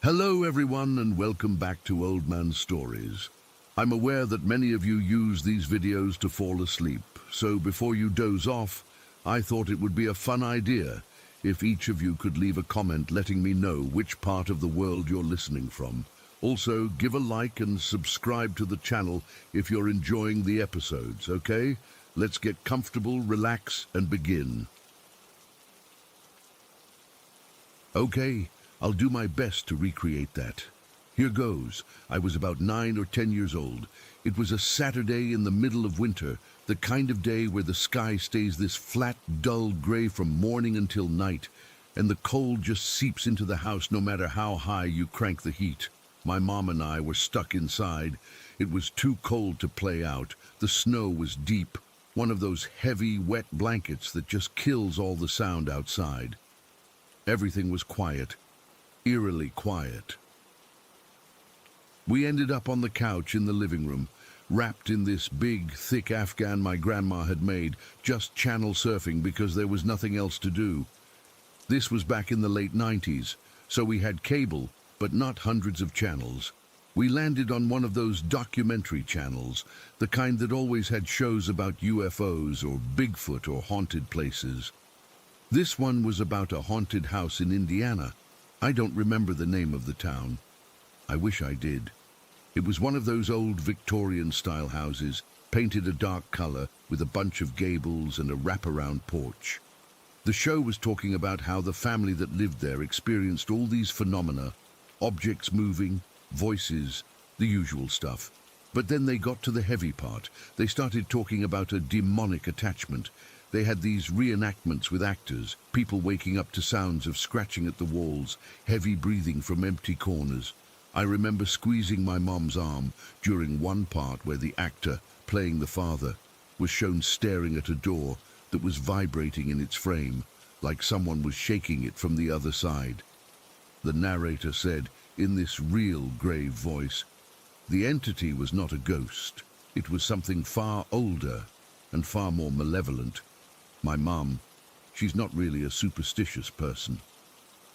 Hello everyone and welcome back to Old Man Stories. I'm aware that many of you use these videos to fall asleep, so before you doze off, I thought it would be a fun idea if each of you could leave a comment letting me know which part of the world you're listening from. Also, give a like and subscribe to the channel if you're enjoying the episodes, okay? Let's get comfortable, relax, and begin. Okay, I'll do my best to recreate that. Here goes. I was about 9 or 10 years old. It was a Saturday in the middle of winter, the kind of day where the sky stays this flat, dull gray from morning until night, and the cold just seeps into the house no matter how high you crank the heat. My mom and I were stuck inside. It was too cold to play out. The snow was deep, one of those heavy, wet blankets that just kills all the sound outside. Everything was quiet, eerily quiet. We ended up on the couch in the living room, wrapped in this big, thick Afghan my grandma had made, just channel surfing because there was nothing else to do. This was back in the late 90s, so we had cable, but not hundreds of channels. We landed on one of those documentary channels, the kind that always had shows about UFOs or Bigfoot or haunted places. This one was about a haunted house in Indiana. I don't remember the name of the town. I wish I did. It was one of those old Victorian-style houses, painted a dark color with a bunch of gables and a wraparound porch. The show was talking about how the family that lived there experienced all these phenomena, objects moving, voices, the usual stuff. But then they got to the heavy part. They started talking about a demonic attachment. They had these reenactments with actors, people waking up to sounds of scratching at the walls, heavy breathing from empty corners. I remember squeezing my mom's arm during one part where the actor, playing the father, was shown staring at a door that was vibrating in its frame, like someone was shaking it from the other side. The narrator said, in this real grave voice, the entity was not a ghost. It was something far older and far more malevolent. My mom, she's not really a superstitious person.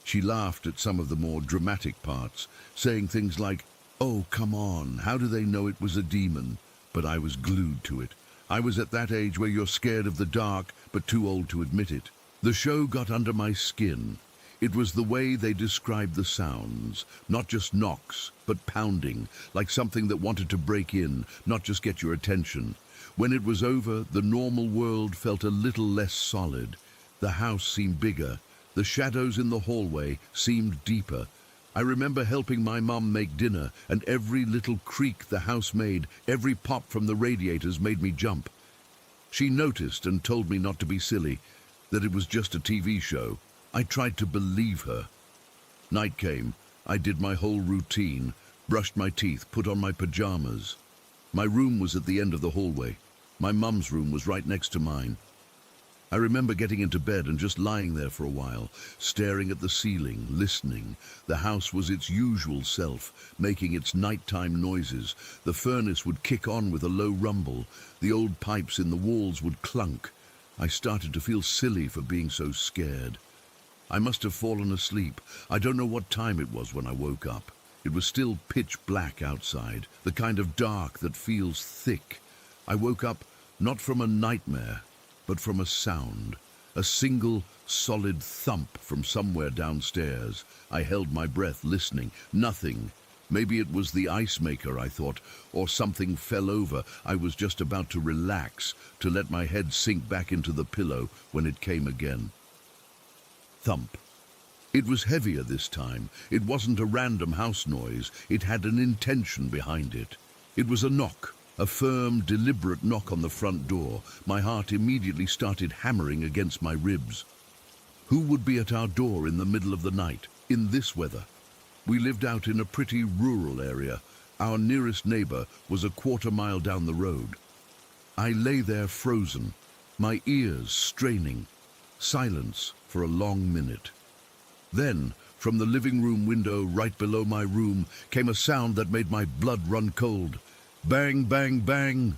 She laughed at some of the more dramatic parts, saying things like, "Oh, come on, how do they know it was a demon?" But I was glued to it. I was at that age where you're scared of the dark, but too old to admit it. The show got under my skin. It was the way they described the sounds, not just knocks, but pounding, like something that wanted to break in, not just get your attention. When it was over, the normal world felt a little less solid. The house seemed bigger. The shadows in the hallway seemed deeper. I remember helping my mom make dinner, and every little creak the house made, every pop from the radiators made me jump. She noticed and told me not to be silly, that it was just a TV show. I tried to believe her. Night came. I did my whole routine, brushed my teeth, put on my pajamas. My room was at the end of the hallway. My mum's room was right next to mine. I remember getting into bed and just lying there for a while, staring at the ceiling, listening. The house was its usual self, making its nighttime noises. The furnace would kick on with a low rumble. The old pipes in the walls would clunk. I started to feel silly for being so scared. I must have fallen asleep. I don't know what time it was when I woke up. It was still pitch black outside, the kind of dark that feels thick. I woke up not from a nightmare, but from a sound, a single, solid thump from somewhere downstairs. I held my breath, listening. Nothing. Maybe it was the ice maker, I thought, or something fell over. I was just about to relax, to let my head sink back into the pillow when it came again. Thump. It was heavier this time. It wasn't a random house noise. It had an intention behind it. It was a knock. A firm, deliberate knock on the front door. My heart immediately started hammering against my ribs. Who would be at our door in the middle of the night, in this weather? We lived out in a pretty rural area. Our nearest neighbor was a quarter-mile down the road. I lay there frozen, my ears straining. Silence for a long minute. Then, from the living room window right below my room, came a sound that made my blood run cold. Bang, bang, bang.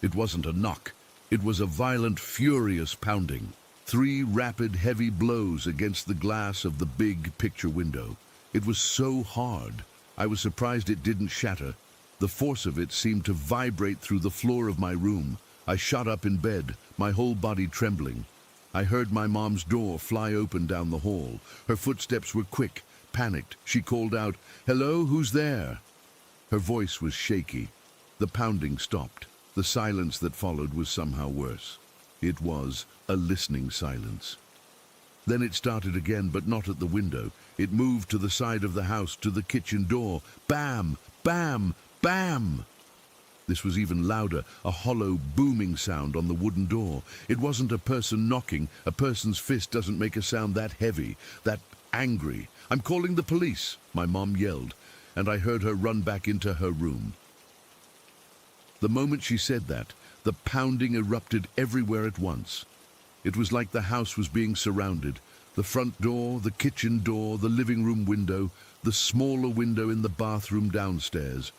It wasn't a knock. It was a violent, furious pounding. 3 rapid, heavy blows against the glass of the big picture window. It was so hard. I was surprised it didn't shatter. The force of it seemed to vibrate through the floor of my room. I shot up in bed, my whole body trembling. I heard my mom's door fly open down the hall. Her footsteps were quick, panicked. She called out, "Hello, who's there?" Her voice was shaky. The pounding stopped. The silence that followed was somehow worse. It was a listening silence. Then it started again, but not at the window. It moved to the side of the house, to the kitchen door. Bam! Bam! Bam! This was even louder, a hollow, booming sound on the wooden door. It wasn't a person knocking. A person's fist doesn't make a sound that heavy, that angry. "I'm calling the police," my mom yelled, and I heard her run back into her room. The moment she said that, the pounding erupted everywhere at once. It was like the house was being surrounded. The front door, the kitchen door, the living room window, the smaller window in the bathroom downstairs.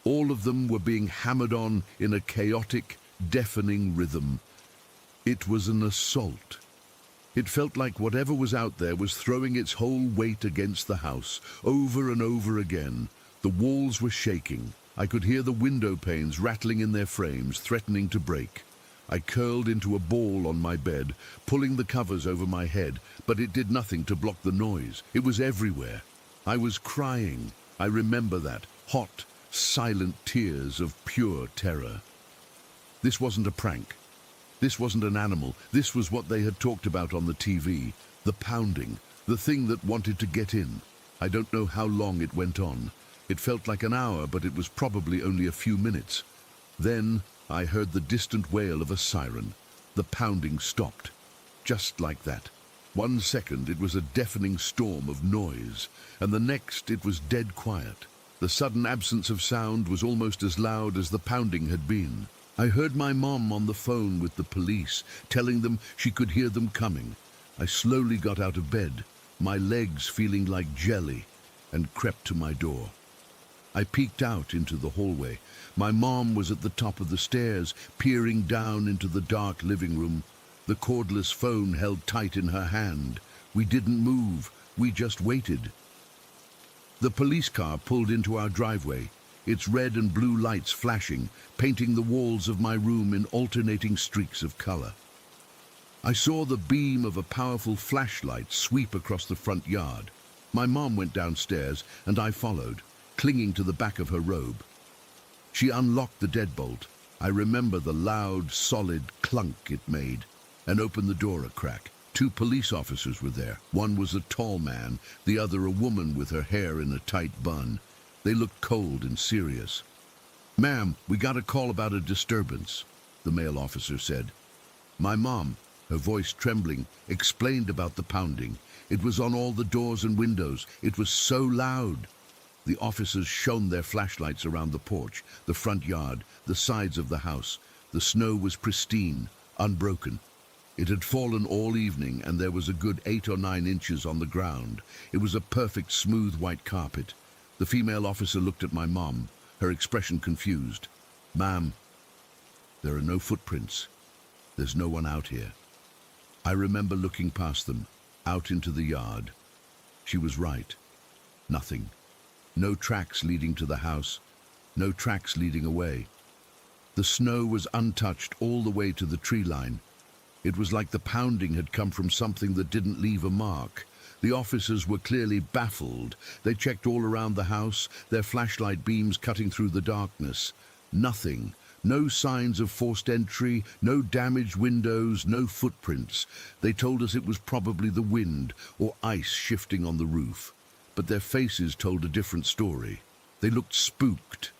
All of them were being hammered on in a chaotic, deafening rhythm. It was an assault. It felt like whatever was out there was throwing its whole weight against the house, over and over again. The walls were shaking. I could hear the window panes rattling in their frames, threatening to break. I curled into a ball on my bed, pulling the covers over my head, but it did nothing to block the noise. It was everywhere. I was crying. I remember that. Hot, silent tears of pure terror. This wasn't a prank. This wasn't an animal. This was what they had talked about on the TV. The pounding. The thing that wanted to get in. I don't know how long it went on. It felt like an hour, but it was probably only a few minutes. Then I heard the distant wail of a siren. The pounding stopped. Just like that. 1 second it was a deafening storm of noise, and the next it was dead quiet. The sudden absence of sound was almost as loud as the pounding had been. I heard my mom on the phone with the police, telling them she could hear them coming. I slowly got out of bed, my legs feeling like jelly, and crept to my door. I peeked out into the hallway. My mom was at the top of the stairs, peering down into the dark living room, the cordless phone held tight in her hand. We didn't move, we just waited. The police car pulled into our driveway, its red and blue lights flashing, painting the walls of my room in alternating streaks of color. I saw the beam of a powerful flashlight sweep across the front yard. My mom went downstairs, and I followed, clinging to the back of her robe. She unlocked the deadbolt. I remember the loud, solid clunk it made, and opened the door a crack. 2 police officers were there. One was a tall man, the other a woman with her hair in a tight bun. They looked cold and serious. "Ma'am, we got a call about a disturbance," the male officer said. My mom, her voice trembling, explained about the pounding. It was on all the doors and windows. It was so loud. The officers shone their flashlights around the porch, the front yard, the sides of the house. The snow was pristine, unbroken. It had fallen all evening, and there was a good 8 or 9 inches on the ground. It was a perfect, smooth white carpet. The female officer looked at my mom, her expression confused. "Ma'am, there are no footprints. There's no one out here." I remember looking past them, out into the yard. She was right. Nothing. No tracks leading to the house. No tracks leading away. The snow was untouched all the way to the tree line. It was like the pounding had come from something that didn't leave a mark. The officers were clearly baffled. They checked all around the house, their flashlight beams cutting through the darkness. Nothing. No signs of forced entry, no damaged windows, no footprints. They told us it was probably the wind or ice shifting on the roof. But their faces told a different story. They looked spooked.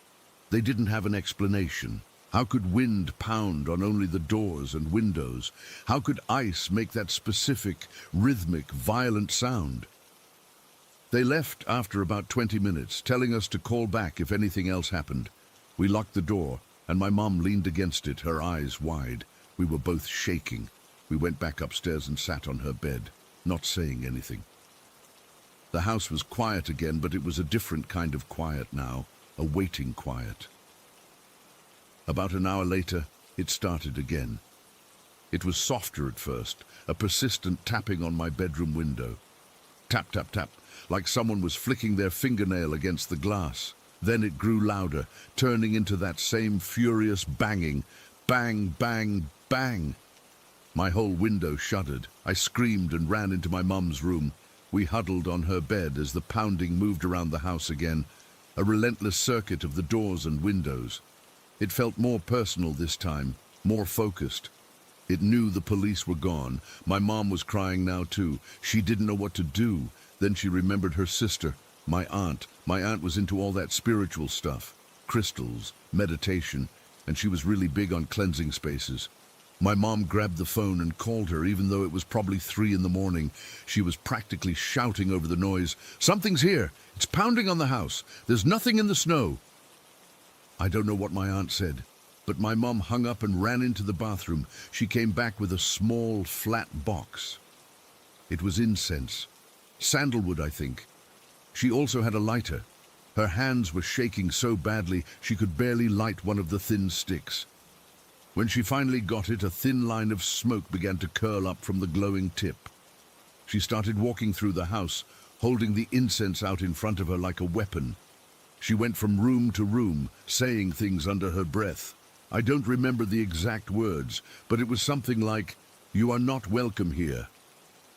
They didn't have an explanation. How could wind pound on only the doors and windows? How could ice make that specific, rhythmic, violent sound? They left after about 20 minutes, telling us to call back if anything else happened. We locked the door, and my mom leaned against it, her eyes wide. We were both shaking. We went back upstairs and sat on her bed, not saying anything. The house was quiet again, but it was a different kind of quiet now, a waiting quiet. About an hour later, it started again. It was softer at first, a persistent tapping on my bedroom window. Tap, tap, tap. like someone was flicking their fingernail against the glass. Then it grew louder, turning into that same furious banging. Bang, bang, bang. My whole window shuddered. I screamed and ran into my mum's room. We huddled on her bed as the pounding moved around the house again, a relentless circuit of the doors and windows. It felt more personal this time, more focused. It knew the police were gone. My mom was crying now too. She didn't know what to do. Then she remembered her sister, my aunt. My aunt was into all that spiritual stuff, crystals, meditation, and she was really big on cleansing spaces. My mom grabbed the phone and called her, even though it was probably 3 in the morning. She was practically shouting over the noise. "Something's here! It's pounding on the house! There's nothing in the snow!" I don't know what my aunt said, but my mom hung up and ran into the bathroom. She came back with a small, flat box. It was incense. Sandalwood, I think. She also had a lighter. Her hands were shaking so badly she could barely light one of the thin sticks. When she finally got it, a thin line of smoke began to curl up from the glowing tip. She started walking through the house, holding the incense out in front of her like a weapon. She went from room to room, saying things under her breath. I don't remember the exact words, but it was something like, "You are not welcome here.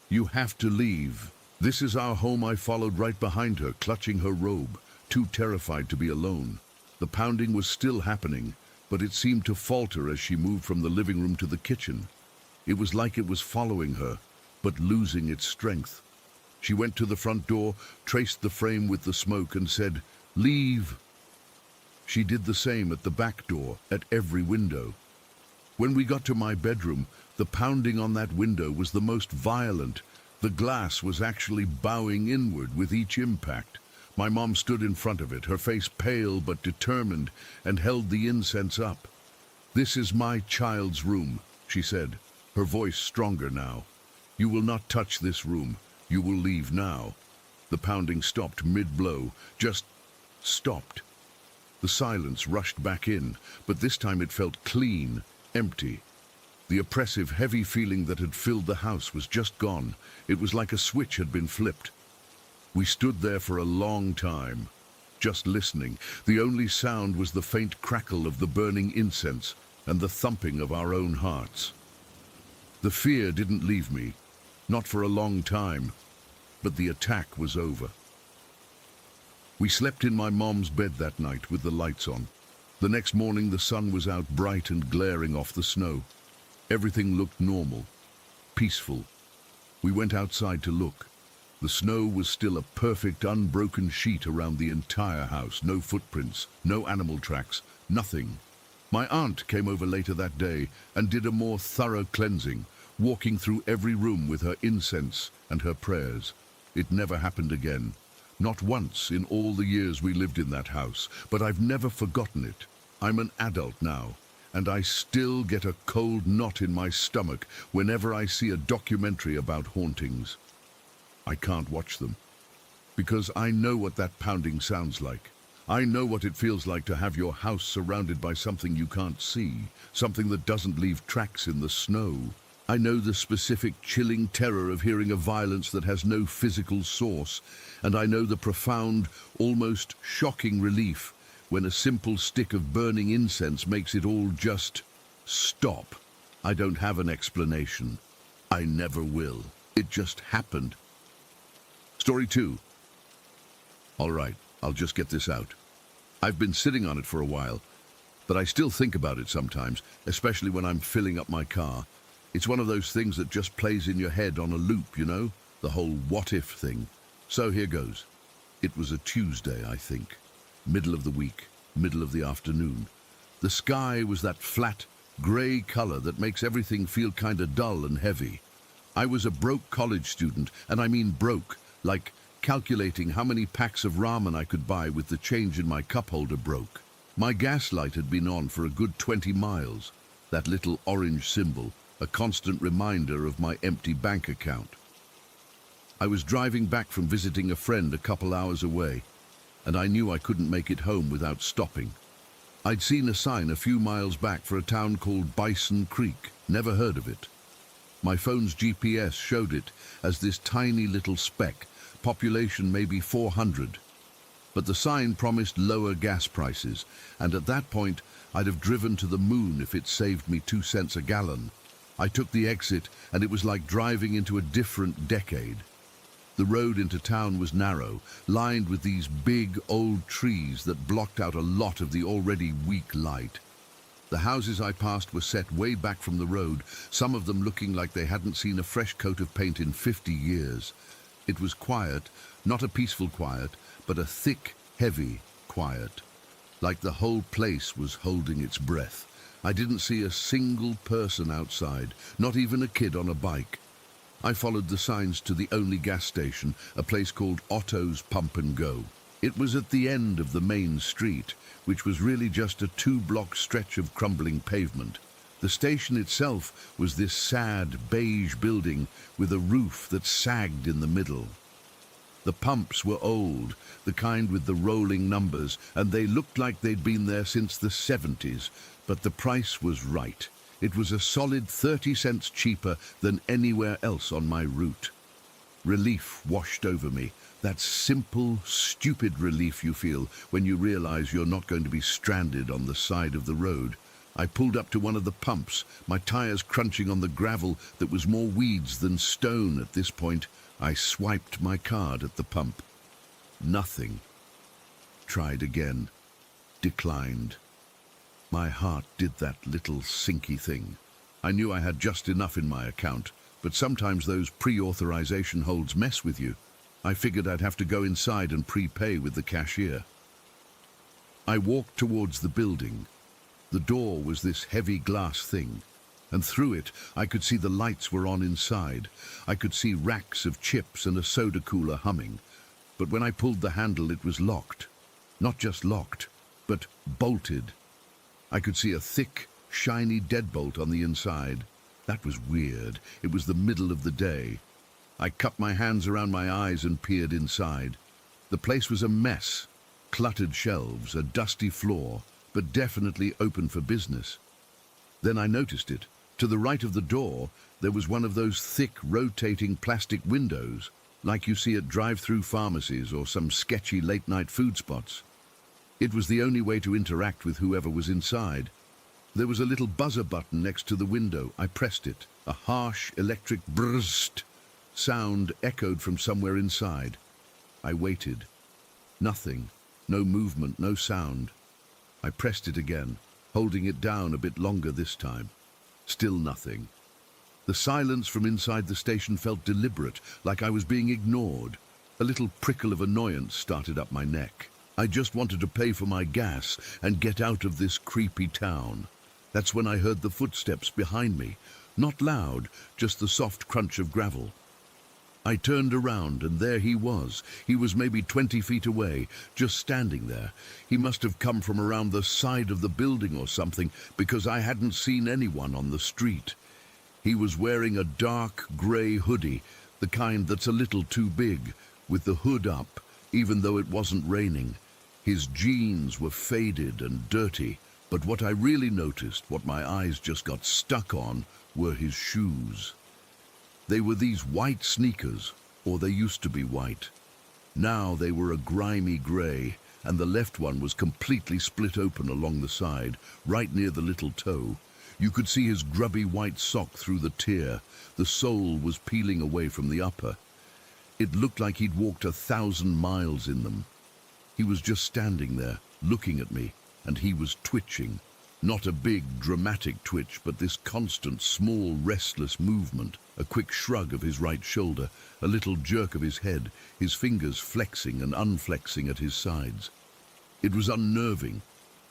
You have to leave. This is our home." I followed right behind her, clutching her robe, too terrified to be alone. The pounding was still happening, but it seemed to falter as she moved from the living room to the kitchen. It was like it was following her, but losing its strength. She went to the front door, traced the frame with the smoke, and said, "Leave." She did the same at the back door, at every window. When we got to my bedroom, the pounding on that window was the most violent. The glass was actually bowing inward with each impact. My mom stood in front of it, her face pale but determined, and held the incense up. "This is my child's room," she said, her voice stronger now. "You will not touch this room. You will leave now." The pounding stopped mid-blow, just stopped. The silence rushed back in, but this time it felt clean, empty. The oppressive, heavy feeling that had filled the house was just gone. It was like a switch had been flipped. We stood there for a long time, just listening. The only sound was the faint crackle of the burning incense and the thumping of our own hearts. The fear didn't leave me, not for a long time, but the attack was over. We slept in my mom's bed that night with the lights on. The next morning the sun was out bright and glaring off the snow. Everything looked normal, peaceful. We went outside to look. The snow was still a perfect, unbroken sheet around the entire house. No footprints, no animal tracks, nothing. My aunt came over later that day and did a more thorough cleansing, walking through every room with her incense and her prayers. It never happened again. Not once in all the years we lived in that house, but I've never forgotten it. I'm an adult now, and I still get a cold knot in my stomach whenever I see a documentary about hauntings. I can't watch them, because I know what that pounding sounds like. I know what it feels like to have your house surrounded by something you can't see, something that doesn't leave tracks in the snow. I know the specific chilling terror of hearing a violence that has no physical source, and I know the profound, almost shocking relief when a simple stick of burning incense makes it all just stop. I don't have an explanation. I never will. It just happened. Story 2. All right, I'll just get this out. I've been sitting on it for a while, but I still think about it sometimes, especially when I'm filling up my car. It's one of those things that just plays in your head on a loop, you know? The whole what-if thing. So here goes. It was a Tuesday, I think. Middle of the week, middle of the afternoon. The sky was that flat, grey color that makes everything feel kinda dull and heavy. I was a broke college student, and I mean broke, like calculating how many packs of ramen I could buy with the change in my cup holder broke. My gas light had been on for a good 20 miles, that little orange symbol, a constant reminder of my empty bank account. I was driving back from visiting a friend a couple hours away, and I knew I couldn't make it home without stopping. I'd seen a sign a few miles back for a town called Bison Creek, never heard of it. My phone's GPS showed it as this tiny little speck, population maybe 400. But the sign promised lower gas prices, and at that point, I'd have driven to the moon if it saved me 2 cents a gallon. I took the exit, and it was like driving into a different decade. The road into town was narrow, lined with these big, old trees that blocked out a lot of the already weak light. The houses I passed were set way back from the road, some of them looking like they hadn't seen a fresh coat of paint in 50 years. It was quiet, not a peaceful quiet, but a thick, heavy quiet, like the whole place was holding its breath. I didn't see a single person outside, not even a kid on a bike. I followed the signs to the only gas station, a place called Otto's Pump and Go. It was at the end of the main street, which was really just a 2-block stretch of crumbling pavement. The station itself was this sad beige building with a roof that sagged in the middle. The pumps were old, the kind with the rolling numbers, and they looked like they'd been there since the 70s, but the price was right. It was a solid 30 cents cheaper than anywhere else on my route. Relief washed over me, that simple, stupid relief you feel when you realize you're not going to be stranded on the side of the road. I pulled up to one of the pumps, my tires crunching on the gravel that was more weeds than stone at this point. I swiped my card at the pump. Nothing. Tried again. Declined. My heart did that little sinky thing. I knew I had just enough in my account, but sometimes those pre-authorization holds mess with you. I figured I'd have to go inside and prepay with the cashier. I walked towards the building. The door was this heavy glass thing, and through it I could see the lights were on inside. I could see racks of chips and a soda cooler humming. But when I pulled the handle, it was locked. Not just locked, but bolted. I could see a thick, shiny deadbolt on the inside. That was weird. It was the middle of the day. I cupped my hands around my eyes and peered inside. The place was a mess. Cluttered shelves, a dusty floor, but definitely open for business. Then I noticed it. To the right of the door, there was one of those thick, rotating plastic windows, like you see at drive-through pharmacies or some sketchy late-night food spots. It was the only way to interact with whoever was inside. There was a little buzzer button next to the window. I pressed it. A harsh, electric brrrst sound echoed from somewhere inside. I waited. Nothing. No movement, no sound. I pressed it again, holding it down a bit longer this time. Still nothing. The silence from inside the station felt deliberate, like I was being ignored. A little prickle of annoyance started up my neck. I just wanted to pay for my gas and get out of this creepy town. That's when I heard the footsteps behind me. Not loud, just the soft crunch of gravel. I turned around, and there he was. He was maybe 20 feet away, just standing there. He must have come from around the side of the building or something, because I hadn't seen anyone on the street. He was wearing a dark grey hoodie, the kind that's a little too big, with the hood up, even though it wasn't raining. His jeans were faded and dirty, but what I really noticed, what my eyes just got stuck on, were his shoes. They were these white sneakers, or they used to be white. Now they were a grimy grey, and the left one was completely split open along the side, right near the little toe. You could see his grubby white sock through the tear. The sole was peeling away from the upper. It looked like he'd walked 1,000 miles in them. He was just standing there, looking at me, and he was twitching. Not a big, dramatic twitch, but this constant, small, restless movement. A quick shrug of his right shoulder, a little jerk of his head, his fingers flexing and unflexing at his sides. It was unnerving.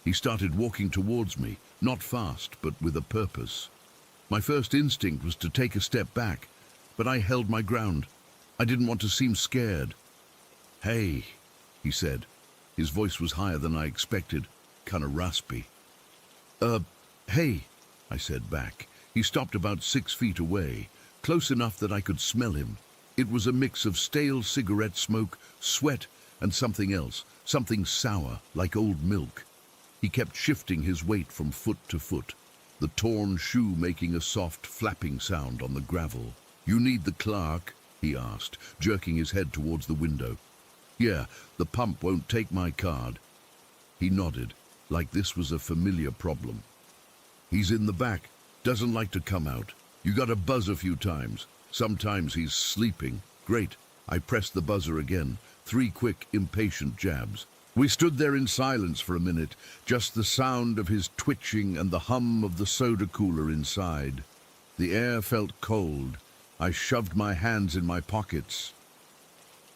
He started walking towards me, not fast, but with a purpose. My first instinct was to take a step back, but I held my ground. I didn't want to seem scared. "Hey," he said. His voice was higher than I expected, kind of raspy. Hey," I said back. He stopped about 6 feet away, close enough that I could smell him. It was a mix of stale cigarette smoke, sweat, and something else, something sour, like old milk. He kept shifting his weight from foot to foot, the torn shoe making a soft flapping sound on the gravel. "You need the clerk," he asked, jerking his head towards the window. Yeah, the pump won't take my card. He nodded, like this was a familiar problem. He's in the back, doesn't like to come out. You gotta buzz a few times. Sometimes he's sleeping. Great. I pressed the buzzer again. 3 quick, impatient jabs. We stood there in silence for a minute, just the sound of his twitching and the hum of the soda cooler inside. The air felt cold. I shoved my hands in my pockets.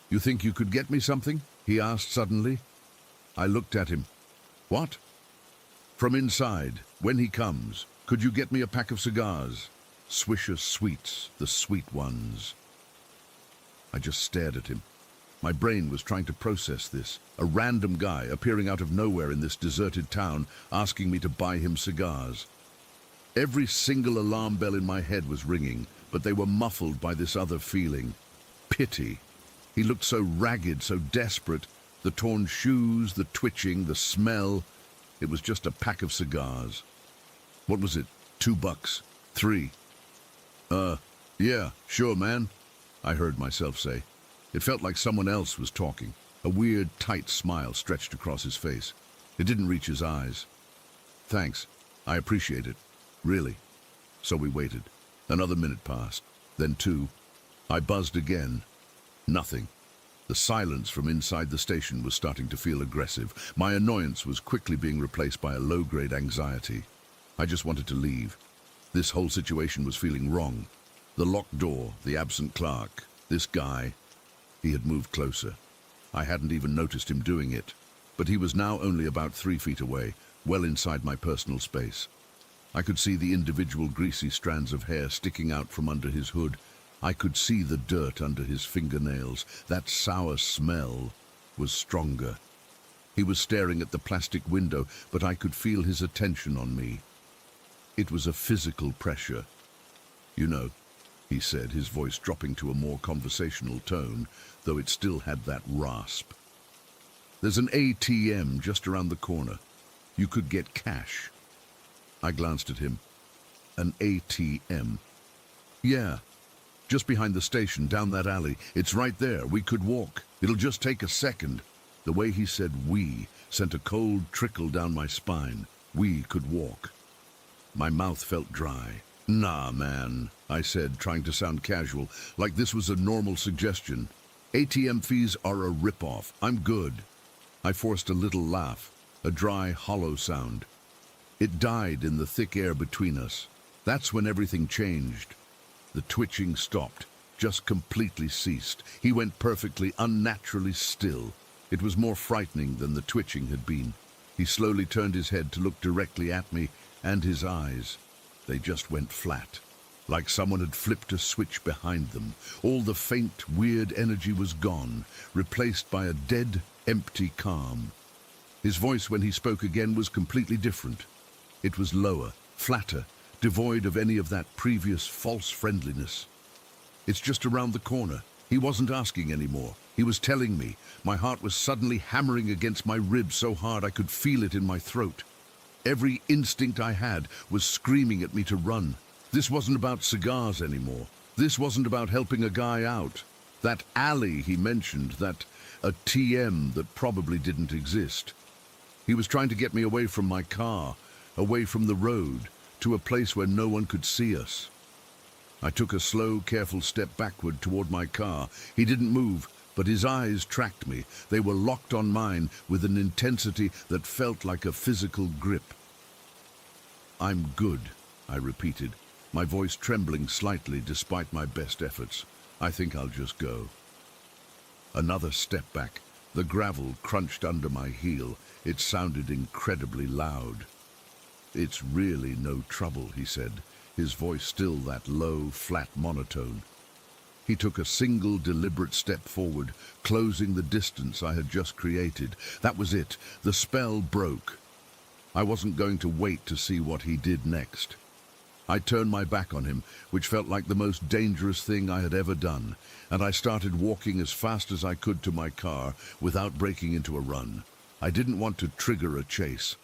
You think you could get me something? He asked suddenly. I looked at him. What? From inside, when he comes, could you get me a pack of cigars? Swisher Sweets, the sweet ones. I just stared at him. My brain was trying to process this. A random guy appearing out of nowhere in this deserted town, asking me to buy him cigars. Every single alarm bell in my head was ringing, but they were muffled by this other feeling. Pity. He looked so ragged, so desperate. The torn shoes, the twitching, the smell. It was just a pack of cigars. What was it? $2? 3? Yeah, sure, man, I heard myself say. It felt like someone else was talking. A weird, tight smile stretched across his face. It didn't reach his eyes. Thanks. I appreciate it. Really. So we waited. Another minute passed. Then 2. I buzzed again. Nothing. The silence from inside the station was starting to feel aggressive. My annoyance was quickly being replaced by a low-grade anxiety. I just wanted to leave. This whole situation was feeling wrong. The locked door, the absent clerk, this guy. He had moved closer. I hadn't even noticed him doing it. But he was now only about 3 feet away, well inside my personal space. I could see the individual greasy strands of hair sticking out from under his hood. I could see the dirt under his fingernails. That sour smell was stronger. He was staring at the plastic window, but I could feel his attention on me. It was a physical pressure. You know, he said, his voice dropping to a more conversational tone, though it still had that rasp. There's an ATM just around the corner. You could get cash. I glanced at him. An ATM. Yeah, just behind the station, down that alley. It's right there. We could walk. It'll just take a second. The way he said we sent a cold trickle down my spine. We could walk. My mouth felt dry. Nah, man, I said, trying to sound casual, like this was a normal suggestion. ATM fees are a rip-off. I'm good. I forced a little laugh, a dry, hollow sound. It died in the thick air between us. That's when everything changed. The twitching stopped, just completely ceased. He went perfectly, unnaturally still. It was more frightening than the twitching had been. He slowly turned his head to look directly at me, and his eyes. They just went flat, like someone had flipped a switch behind them. All the faint, weird energy was gone, replaced by a dead, empty calm. His voice, when he spoke again, was completely different. It was lower, flatter, devoid of any of that previous false friendliness. It's just around the corner. He wasn't asking anymore. He was telling me. My heart was suddenly hammering against my ribs so hard I could feel it in my throat. Every instinct I had was screaming at me to run. This wasn't about cigars anymore. This wasn't about helping a guy out. That alley he mentioned, that a TM that probably didn't exist. He was trying to get me away from my car, away from the road, to a place where no one could see us. I took a slow, careful step backward toward my car. He didn't move, but his eyes tracked me. They were locked on mine with an intensity that felt like a physical grip. I'm good, I repeated, my voice trembling slightly despite my best efforts. I think I'll just go. Another step back. The gravel crunched under my heel. It sounded incredibly loud. It's really no trouble, he said, his voice still that low, flat monotone. He took a single, deliberate step forward, closing the distance I had just created. That was it. The spell broke. I wasn't going to wait to see what he did next. I turned my back on him, which felt like the most dangerous thing I had ever done, and I started walking as fast as I could to my car without breaking into a run. I didn't want to trigger a chase.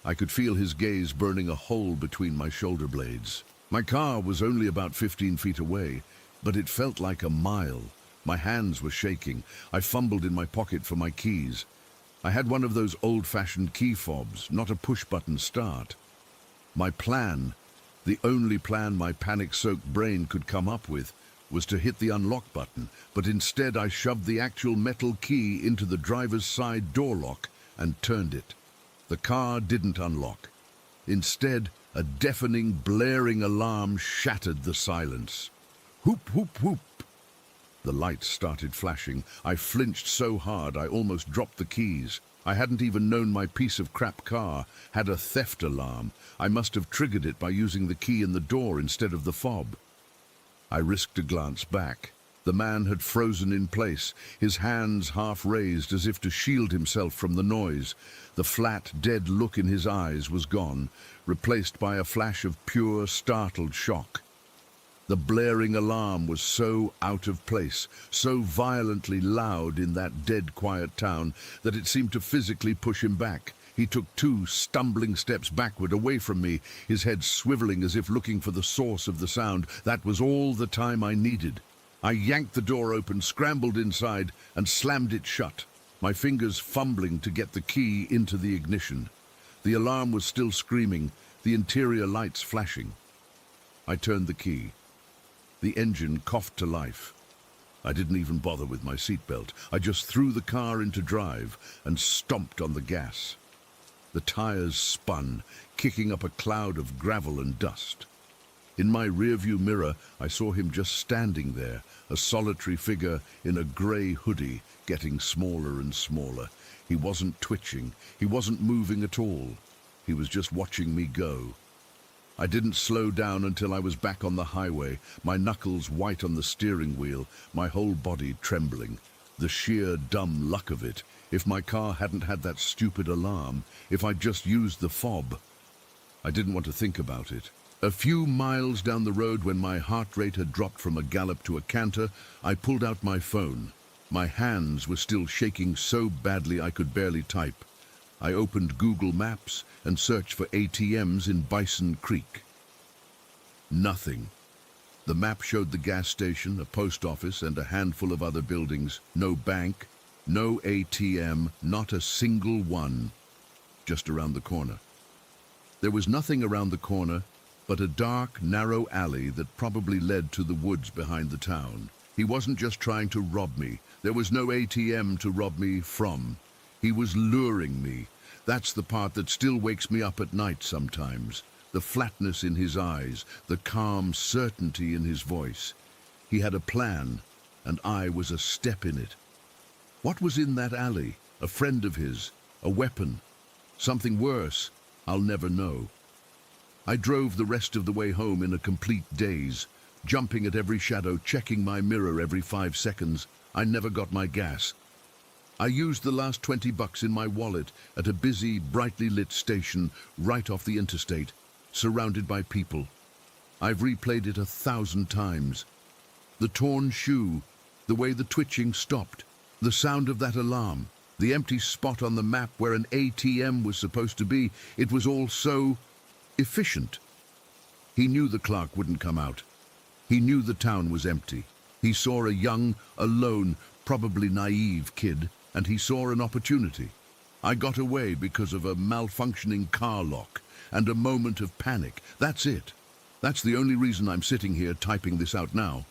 I could feel his gaze burning a hole between my shoulder blades. My car was only about 15 feet away. but it felt like a mile. My hands were shaking. I fumbled in my pocket for my keys. I had one of those old-fashioned key fobs, not a push-button start. My plan, the only plan my panic-soaked brain could come up with, was to hit the unlock button, but instead I shoved the actual metal key into the driver's side door lock and turned it. The car didn't unlock. Instead, a deafening, blaring alarm shattered the silence. Whoop, whoop, whoop. The lights started flashing. I flinched so hard I almost dropped the keys. I hadn't even known my piece of crap car had a theft alarm. I must have triggered it by using the key in the door instead of the fob. I risked a glance back. The man had frozen in place, his hands half raised as if to shield himself from the noise. The flat, dead look in his eyes was gone, replaced by a flash of pure, startled shock. The blaring alarm was so out of place, so violently loud in that dead quiet town, that it seemed to physically push him back. He took 2 stumbling steps backward, away from me, his head swiveling as if looking for the source of the sound. That was all the time I needed. I yanked the door open, scrambled inside, and slammed it shut, my fingers fumbling to get the key into the ignition. The alarm was still screaming, the interior lights flashing. I turned the key. The engine coughed to life. I didn't even bother with my seatbelt. I just threw the car into drive and stomped on the gas. The tires spun, kicking up a cloud of gravel and dust. In my rearview mirror, I saw him just standing there, a solitary figure in a grey hoodie, getting smaller and smaller. He wasn't twitching. He wasn't moving at all. He was just watching me go. I didn't slow down until I was back on the highway, my knuckles white on the steering wheel, my whole body trembling. The sheer dumb luck of it. If my car hadn't had that stupid alarm, if I'd just used the fob. I didn't want to think about it. A few miles down the road, when my heart rate had dropped from a gallop to a canter, I pulled out my phone. My hands were still shaking so badly I could barely type. I opened Google Maps and searched for ATMs in Bison Creek. Nothing. The map showed the gas station, a post office, and a handful of other buildings. No bank, no ATM, not a single one. Just around the corner. There was nothing around the corner but a dark, narrow alley that probably led to the woods behind the town. He wasn't just trying to rob me. There was no ATM to rob me from. He was luring me. That's the part that still wakes me up at night sometimes. The flatness in his eyes, the calm certainty in his voice. He had a plan, and I was a step in it. What was in that alley? A friend of his? A weapon? Something worse? I'll never know. I drove the rest of the way home in a complete daze, jumping at every shadow, checking my mirror every 5 seconds. I never got my gas. I used the last $20 in my wallet at a busy, brightly lit station right off the interstate, surrounded by people. I've replayed it 1,000 times. The torn shoe, the way the twitching stopped, the sound of that alarm, the empty spot on the map where an ATM was supposed to be. It was all so efficient. He knew the clerk wouldn't come out. He knew the town was empty. He saw a young, alone, probably naive kid, and he saw an opportunity. I got away because of a malfunctioning car lock and a moment of panic. That's it. That's the only reason I'm sitting here typing this out now.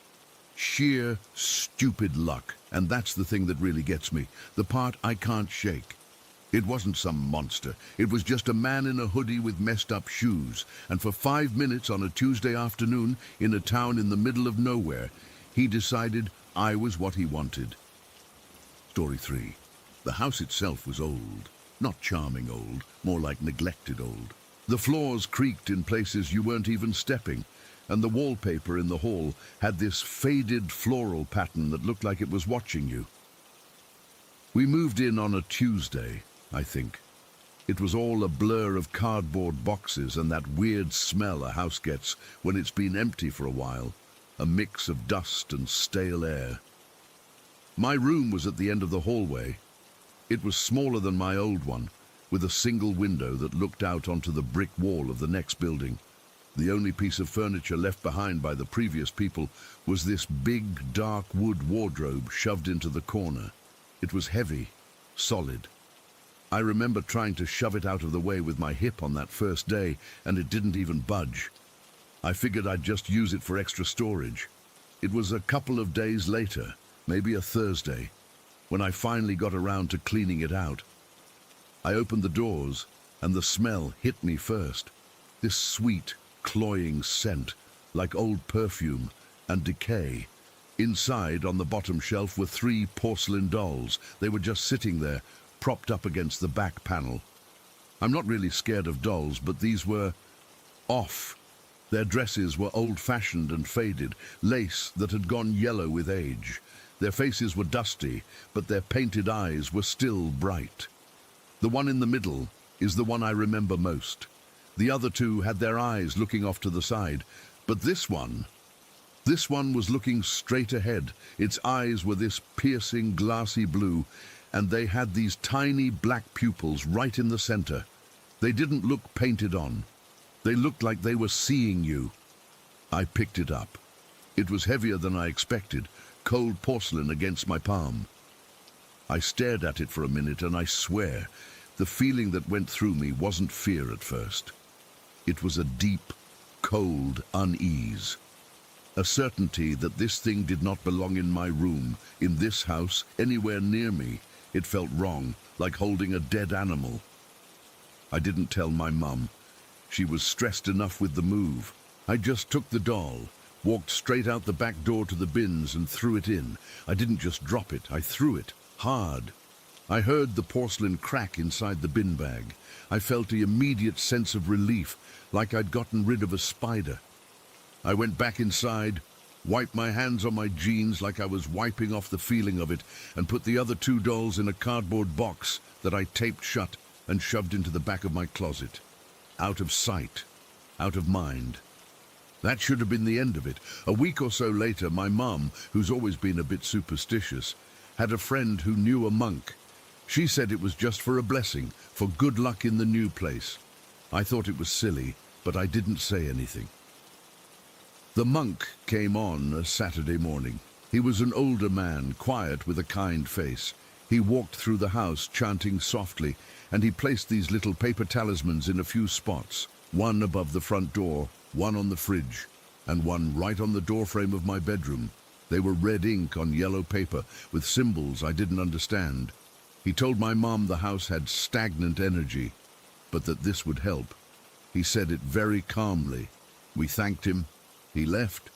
Sheer, stupid luck. And that's the thing that really gets me, the part I can't shake. It wasn't some monster. It was just a man in a hoodie with messed up shoes. And for 5 minutes on a Tuesday afternoon, in a town in the middle of nowhere, he decided I was what he wanted. Story 3. The house itself was old. Not charming old, more like neglected old. The floors creaked in places you weren't even stepping, and the wallpaper in the hall had this faded floral pattern that looked like it was watching you. We moved in on a Tuesday, I think. It was all a blur of cardboard boxes and that weird smell a house gets when it's been empty for a while, a mix of dust and stale air. My room was at the end of the hallway. It was smaller than my old one, with a single window that looked out onto the brick wall of the next building. The only piece of furniture left behind by the previous people was this big, dark wood wardrobe shoved into the corner. It was heavy, solid. I remember trying to shove it out of the way with my hip on that first day, and it didn't even budge. I figured I'd just use it for extra storage. It was a couple of days later, maybe a Thursday, when I finally got around to cleaning it out. I opened the doors, and the smell hit me first. This sweet, cloying scent, like old perfume and decay. Inside, on the bottom shelf, were 3 porcelain dolls. They were just sitting there, propped up against the back panel. I'm not really scared of dolls, but these were off. Their dresses were old-fashioned and faded, lace that had gone yellow with age. Their faces were dusty, but their painted eyes were still bright. The one in the middle is the one I remember most. The other 2 had their eyes looking off to the side, but this one was looking straight ahead. Its eyes were this piercing, glassy blue, and they had these tiny black pupils right in the center. They didn't look painted on. They looked like they were seeing you. I picked it up. It was heavier than I expected, cold porcelain against my palm. I stared at it for a minute, and I swear, the feeling that went through me wasn't fear at first. It was a deep, cold unease. A certainty that this thing did not belong in my room, in this house, anywhere near me. It felt wrong, like holding a dead animal. I didn't tell my mum. She was stressed enough with the move. I just took the doll, walked straight out the back door to the bins and threw it in. I didn't just drop it, I threw it, hard. I heard the porcelain crack inside the bin bag. I felt an immediate sense of relief, like I'd gotten rid of a spider. I went back inside, wiped my hands on my jeans like I was wiping off the feeling of it, and put the other 2 dolls in a cardboard box that I taped shut and shoved into the back of my closet. Out of sight, out of mind. That should have been the end of it. A week or so later, my mum, who's always been a bit superstitious, had a friend who knew a monk. She said it was just for a blessing, for good luck in the new place. I thought it was silly, but I didn't say anything. The monk came on a Saturday morning. He was an older man, quiet with a kind face. He walked through the house, chanting softly, and he placed these little paper talismans in a few spots, one above the front door, one on the fridge, and one right on the doorframe of my bedroom. They were red ink on yellow paper with symbols I didn't understand. He told my mom the house had stagnant energy, but that this would help. He said it very calmly. We thanked him. He left,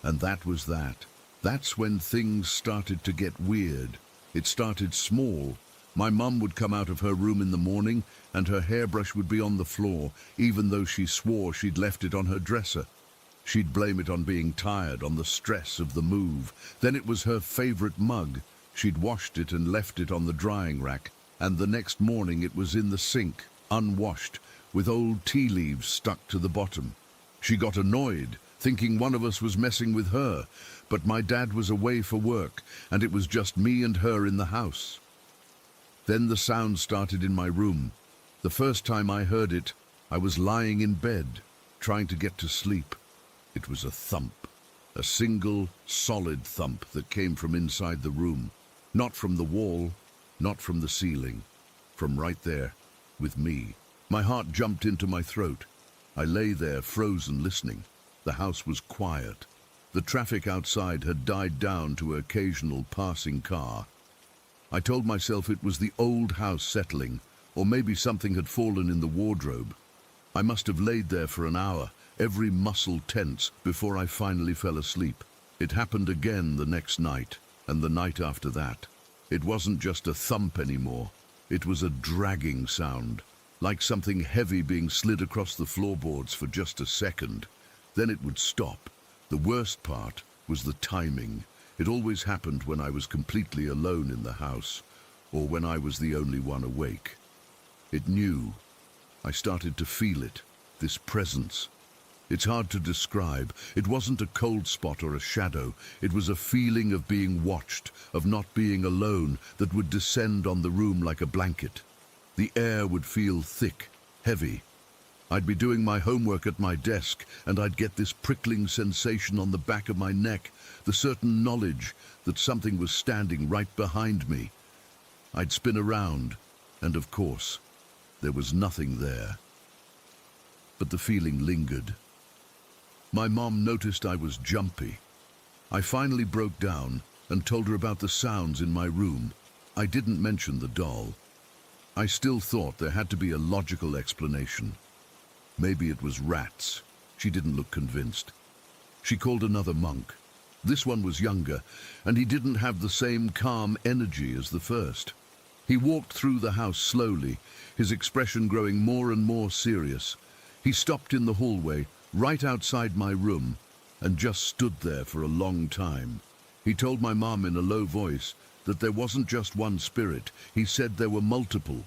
and that was that. That's when things started to get weird. It started small. My mum would come out of her room in the morning, and her hairbrush would be on the floor, even though she swore she'd left it on her dresser. She'd blame it on being tired, on the stress of the move. Then it was her favorite mug. She'd washed it and left it on the drying rack, and the next morning it was in the sink, unwashed, with old tea leaves stuck to the bottom. She got annoyed, thinking one of us was messing with her, but my dad was away for work, and it was just me and her in the house. Then the sound started in my room. The first time I heard it, I was lying in bed, trying to get to sleep. It was a thump, a single, solid thump that came from inside the room. Not from the wall, not from the ceiling, from right there, with me. My heart jumped into my throat. I lay there, frozen, listening. The house was quiet. The traffic outside had died down to an occasional passing car. I told myself it was the old house settling, or maybe something had fallen in the wardrobe. I must have laid there for an hour, every muscle tense, before I finally fell asleep. It happened again the next night, and the night after that. It wasn't just a thump anymore. It was a dragging sound, like something heavy being slid across the floorboards for just a second. Then it would stop. The worst part was the timing. It always happened when I was completely alone in the house, or when I was the only one awake. It knew. I started to feel it, this presence. It's hard to describe. It wasn't a cold spot or a shadow. It was a feeling of being watched, of not being alone, that would descend on the room like a blanket. The air would feel thick, heavy. I'd be doing my homework at my desk, and I'd get this prickling sensation on the back of my neck, the certain knowledge that something was standing right behind me. I'd spin around, and of course, there was nothing there. But the feeling lingered. My mom noticed I was jumpy. I finally broke down and told her about the sounds in my room. I didn't mention the doll. I still thought there had to be a logical explanation. Maybe it was rats. She didn't look convinced. She called another monk. This one was younger, and he didn't have the same calm energy as the first. He walked through the house slowly, his expression growing more and more serious. He stopped in the hallway, right outside my room, and just stood there for a long time. He told my mom in a low voice that there wasn't just one spirit. He said there were multiple.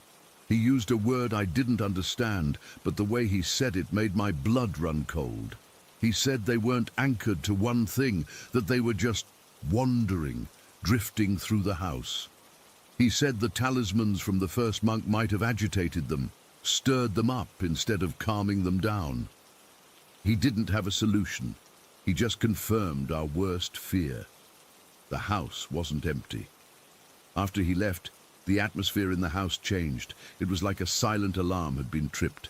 He used a word I didn't understand, but the way he said it made my blood run cold. He said they weren't anchored to one thing, that they were just wandering, drifting through the house. He said the talismans from the first monk might have agitated them, stirred them up instead of calming them down. He didn't have a solution. He just confirmed our worst fear. The house wasn't empty. After he left, the atmosphere in the house changed. It was like a silent alarm had been tripped.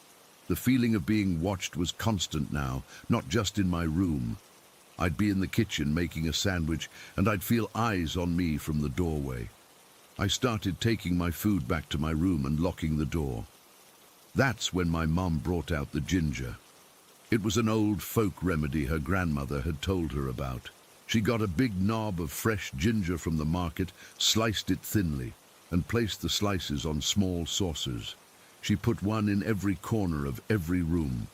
The feeling of being watched was constant now, not just in my room. I'd be in the kitchen making a sandwich, and I'd feel eyes on me from the doorway. I started taking my food back to my room and locking the door. That's when my mum brought out the ginger. It was an old folk remedy her grandmother had told her about. She got a big knob of fresh ginger from the market, sliced it thinly, and placed the slices on small saucers. She put one in every corner of every room.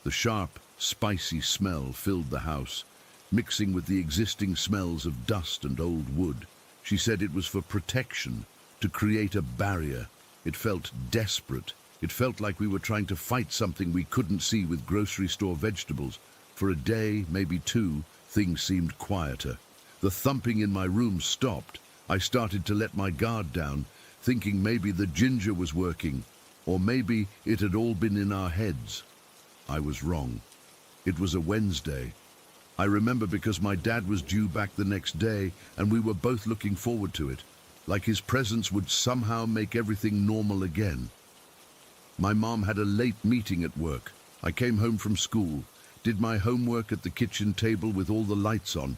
The sharp, spicy smell filled the house, mixing with the existing smells of dust and old wood. She said it was for protection, to create a barrier. It felt desperate. It felt like we were trying to fight something we couldn't see with grocery store vegetables. For a day, maybe two, things seemed quieter. The thumping in my room stopped. I started to let my guard down, thinking maybe the ginger was working, or maybe it had all been in our heads. I was wrong. It was a Wednesday. I remember because my dad was due back the next day, and we were both looking forward to it, like his presence would somehow make everything normal again. My mom had a late meeting at work. I came home from school, did my homework at the kitchen table with all the lights on,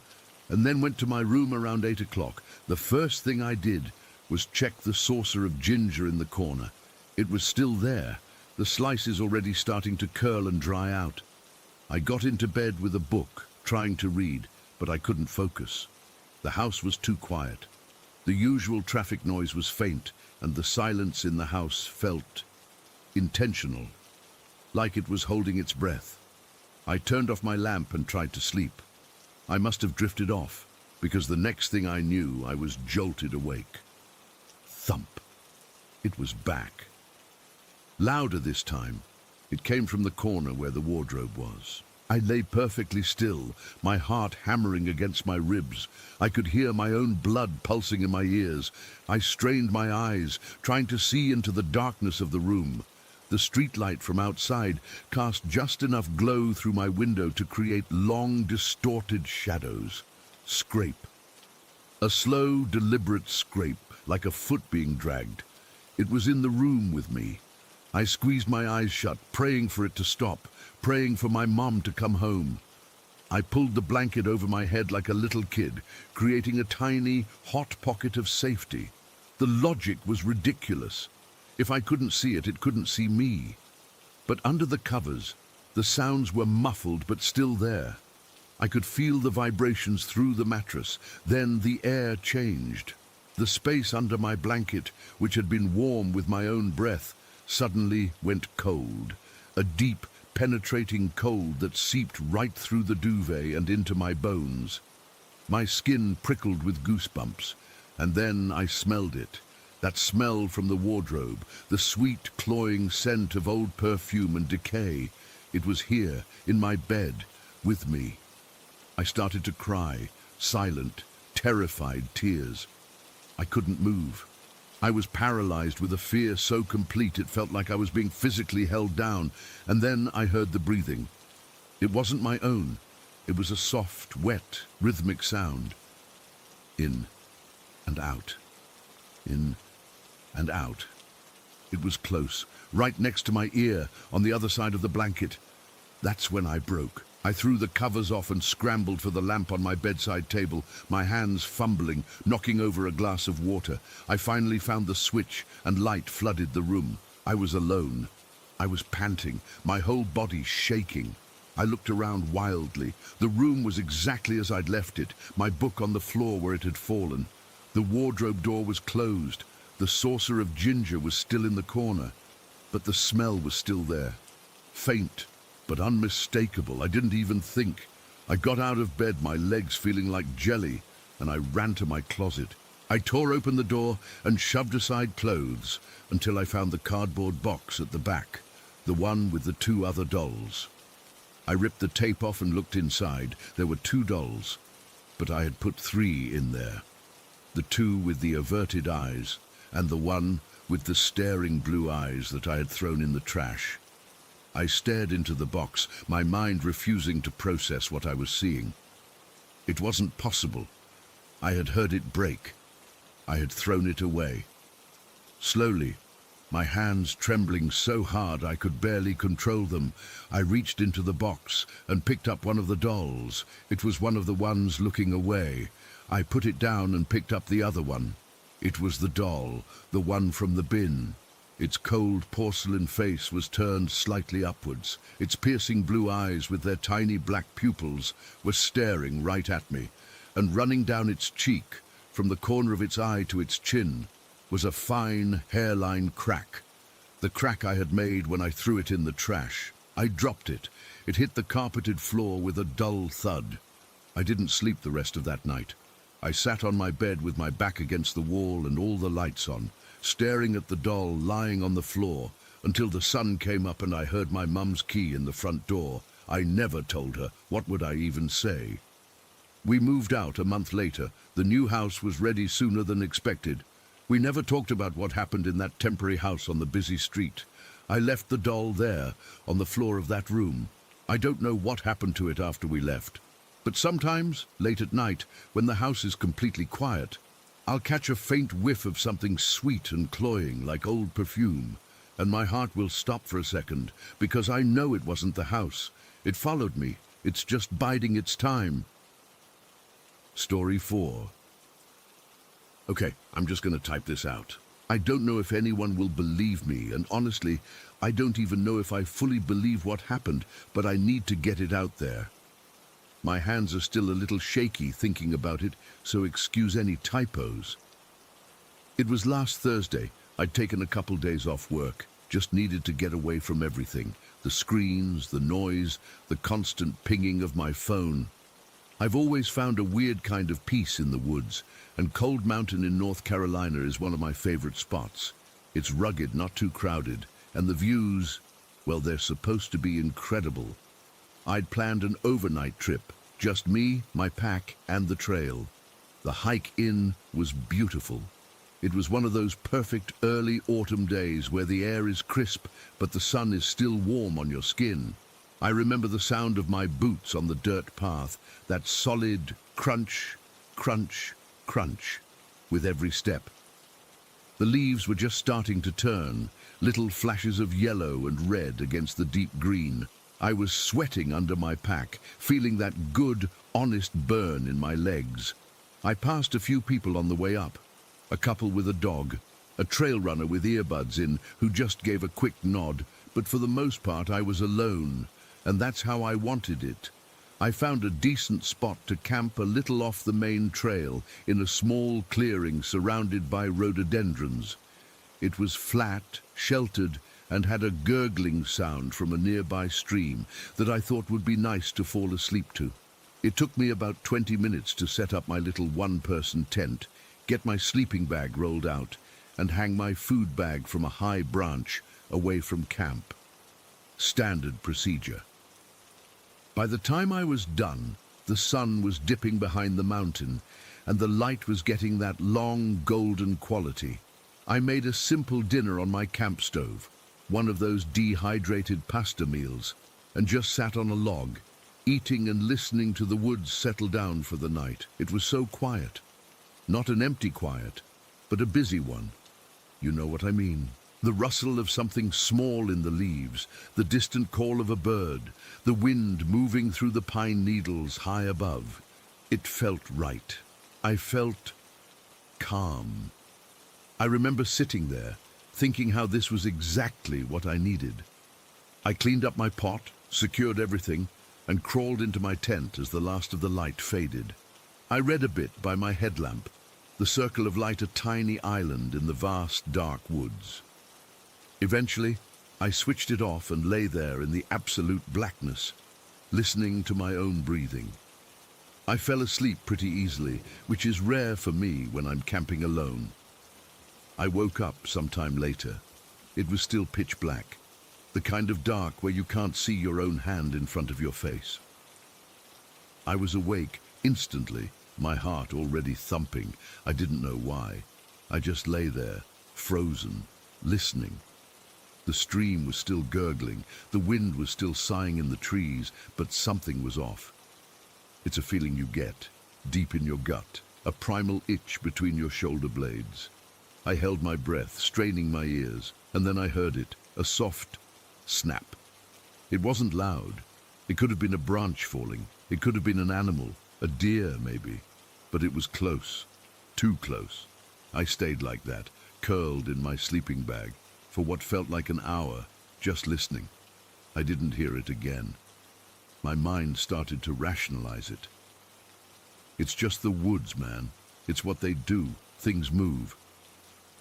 and then went to my room around 8 o'clock. The first thing I did was check the saucer of ginger in the corner. It was still there, the slices already starting to curl and dry out. I got into bed with a book, trying to read, but I couldn't focus. The house was too quiet. The usual traffic noise was faint, and the silence in the house felt intentional, like it was holding its breath. I turned off my lamp and tried to sleep. I must have drifted off, because the next thing I knew, I was jolted awake. Thump. It was back. Louder this time. It came from the corner where the wardrobe was. I lay perfectly still, my heart hammering against my ribs. I could hear my own blood pulsing in my ears. I strained my eyes, trying to see into the darkness of the room. The streetlight from outside cast just enough glow through my window to create long, distorted shadows. Scrape. A slow, deliberate scrape, like a foot being dragged. It was in the room with me. I squeezed my eyes shut, praying for it to stop, praying for my mom to come home. I pulled the blanket over my head like a little kid, creating a tiny, hot pocket of safety. The logic was ridiculous. If I couldn't see it, it couldn't see me. But under the covers, the sounds were muffled but still there. I could feel the vibrations through the mattress. Then the air changed. The space under my blanket, which had been warm with my own breath, suddenly went cold. A deep, penetrating cold that seeped right through the duvet and into my bones. My skin prickled with goosebumps, and then I smelled it. That smell from the wardrobe, the sweet, cloying scent of old perfume and decay. It was here, in my bed, with me. I started to cry, silent, terrified tears. I couldn't move. I was paralyzed with a fear so complete it felt like I was being physically held down, and then I heard the breathing. It wasn't my own. It was a soft, wet, rhythmic sound. In and out. In and out. It was close, right next to my ear, on the other side of the blanket. That's when I broke. I threw the covers off and scrambled for the lamp on my bedside table, my hands fumbling, knocking over a glass of water. I finally found the switch, and light flooded the room. I was alone. I was panting, my whole body shaking. I looked around wildly. The room was exactly as I'd left it, my book on the floor where it had fallen. The wardrobe door was closed. The saucer of ginger was still in the corner, but the smell was still there. Faint, but unmistakable. I didn't even think. I got out of bed, my legs feeling like jelly, and I ran to my closet. I tore open the door and shoved aside clothes until I found the cardboard box at the back, the one with the 2 other dolls. I ripped the tape off and looked inside. There were 2 dolls, but I had put 3 in there. The 2 with the averted eyes, and the one with the staring blue eyes that I had thrown in the trash. I stared into the box, my mind refusing to process what I was seeing. It wasn't possible. I had heard it break. I had thrown it away. Slowly, my hands trembling so hard I could barely control them, I reached into the box and picked up one of the dolls. It was one of the ones looking away. I put it down and picked up the other one. It was the doll, the one from the bin. Its cold porcelain face was turned slightly upwards. Its piercing blue eyes with their tiny black pupils were staring right at me, and running down its cheek, from the corner of its eye to its chin, was a fine hairline crack. The crack I had made when I threw it in the trash. I dropped it. It hit the carpeted floor with a dull thud. I didn't sleep the rest of that night. I sat on my bed with my back against the wall and all the lights on, staring at the doll lying on the floor until the sun came up and I heard my mum's key in the front door. I never told her. What would I even say? We moved out a month later. The new house was ready sooner than expected. We never talked about what happened in that temporary house on the busy street. I left the doll there, on the floor of that room. I don't know what happened to it after we left. But sometimes, late at night, when the house is completely quiet, I'll catch a faint whiff of something sweet and cloying, like old perfume, and my heart will stop for a second, because I know it wasn't the house. It followed me. It's just biding its time. Story 4. Okay, I'm just going to type this out. I don't know if anyone will believe me, and honestly, I don't even know if I fully believe what happened, but I need to get it out there. My hands are still a little shaky thinking about it, so excuse any typos. It was last Thursday. I'd taken a couple days off work, just needed to get away from everything. The screens, the noise, the constant pinging of my phone. I've always found a weird kind of peace in the woods, and Cold Mountain in North Carolina is one of my favorite spots. It's rugged, not too crowded, and the views, well, they're supposed to be incredible. I'd planned an overnight trip, just me, my pack, and the trail. The hike in was beautiful. It was one of those perfect early autumn days where the air is crisp, but the sun is still warm on your skin. I remember the sound of my boots on the dirt path, that solid crunch, crunch, crunch, with every step. The leaves were just starting to turn, little flashes of yellow and red against the deep green. I was sweating under my pack, feeling that good, honest burn in my legs. I passed a few people on the way up. A couple with a dog, a trail runner with earbuds in who just gave a quick nod, but for the most part I was alone, and that's how I wanted it. I found a decent spot to camp a little off the main trail in a small clearing surrounded by rhododendrons. It was flat, sheltered, and had a gurgling sound from a nearby stream that I thought would be nice to fall asleep to. It took me about 20 minutes to set up my little one-person tent, get my sleeping bag rolled out, and hang my food bag from a high branch away from camp. Standard procedure. By the time I was done, the sun was dipping behind the mountain, and the light was getting that long golden quality. I made a simple dinner on my camp stove, one of those dehydrated pasta meals, and just sat on a log, eating and listening to the woods settle down for the night. It was so quiet. Not an empty quiet, but a busy one. You know what I mean. The rustle of something small in the leaves, the distant call of a bird, the wind moving through the pine needles high above. It felt right. I felt calm. I remember sitting there, thinking how this was exactly what I needed. I cleaned up my pot, secured everything, and crawled into my tent as the last of the light faded. I read a bit by my headlamp, the circle of light a tiny island in the vast dark woods. Eventually, I switched it off and lay there in the absolute blackness, listening to my own breathing. I fell asleep pretty easily, which is rare for me when I'm camping alone. I woke up sometime later. It was still pitch black, the kind of dark where you can't see your own hand in front of your face. I was awake instantly, my heart already thumping. I didn't know why. I just lay there, frozen, listening. The stream was still gurgling, the wind was still sighing in the trees, but something was off. It's a feeling you get, deep in your gut, a primal itch between your shoulder blades. I held my breath, straining my ears, and then I heard it, a soft snap. It wasn't loud. It could have been a branch falling. It could have been an animal, a deer maybe. But it was close, too close. I stayed like that, curled in my sleeping bag, for what felt like an hour, just listening. I didn't hear it again. My mind started to rationalize it. It's just the woods, man. It's what they do. Things move.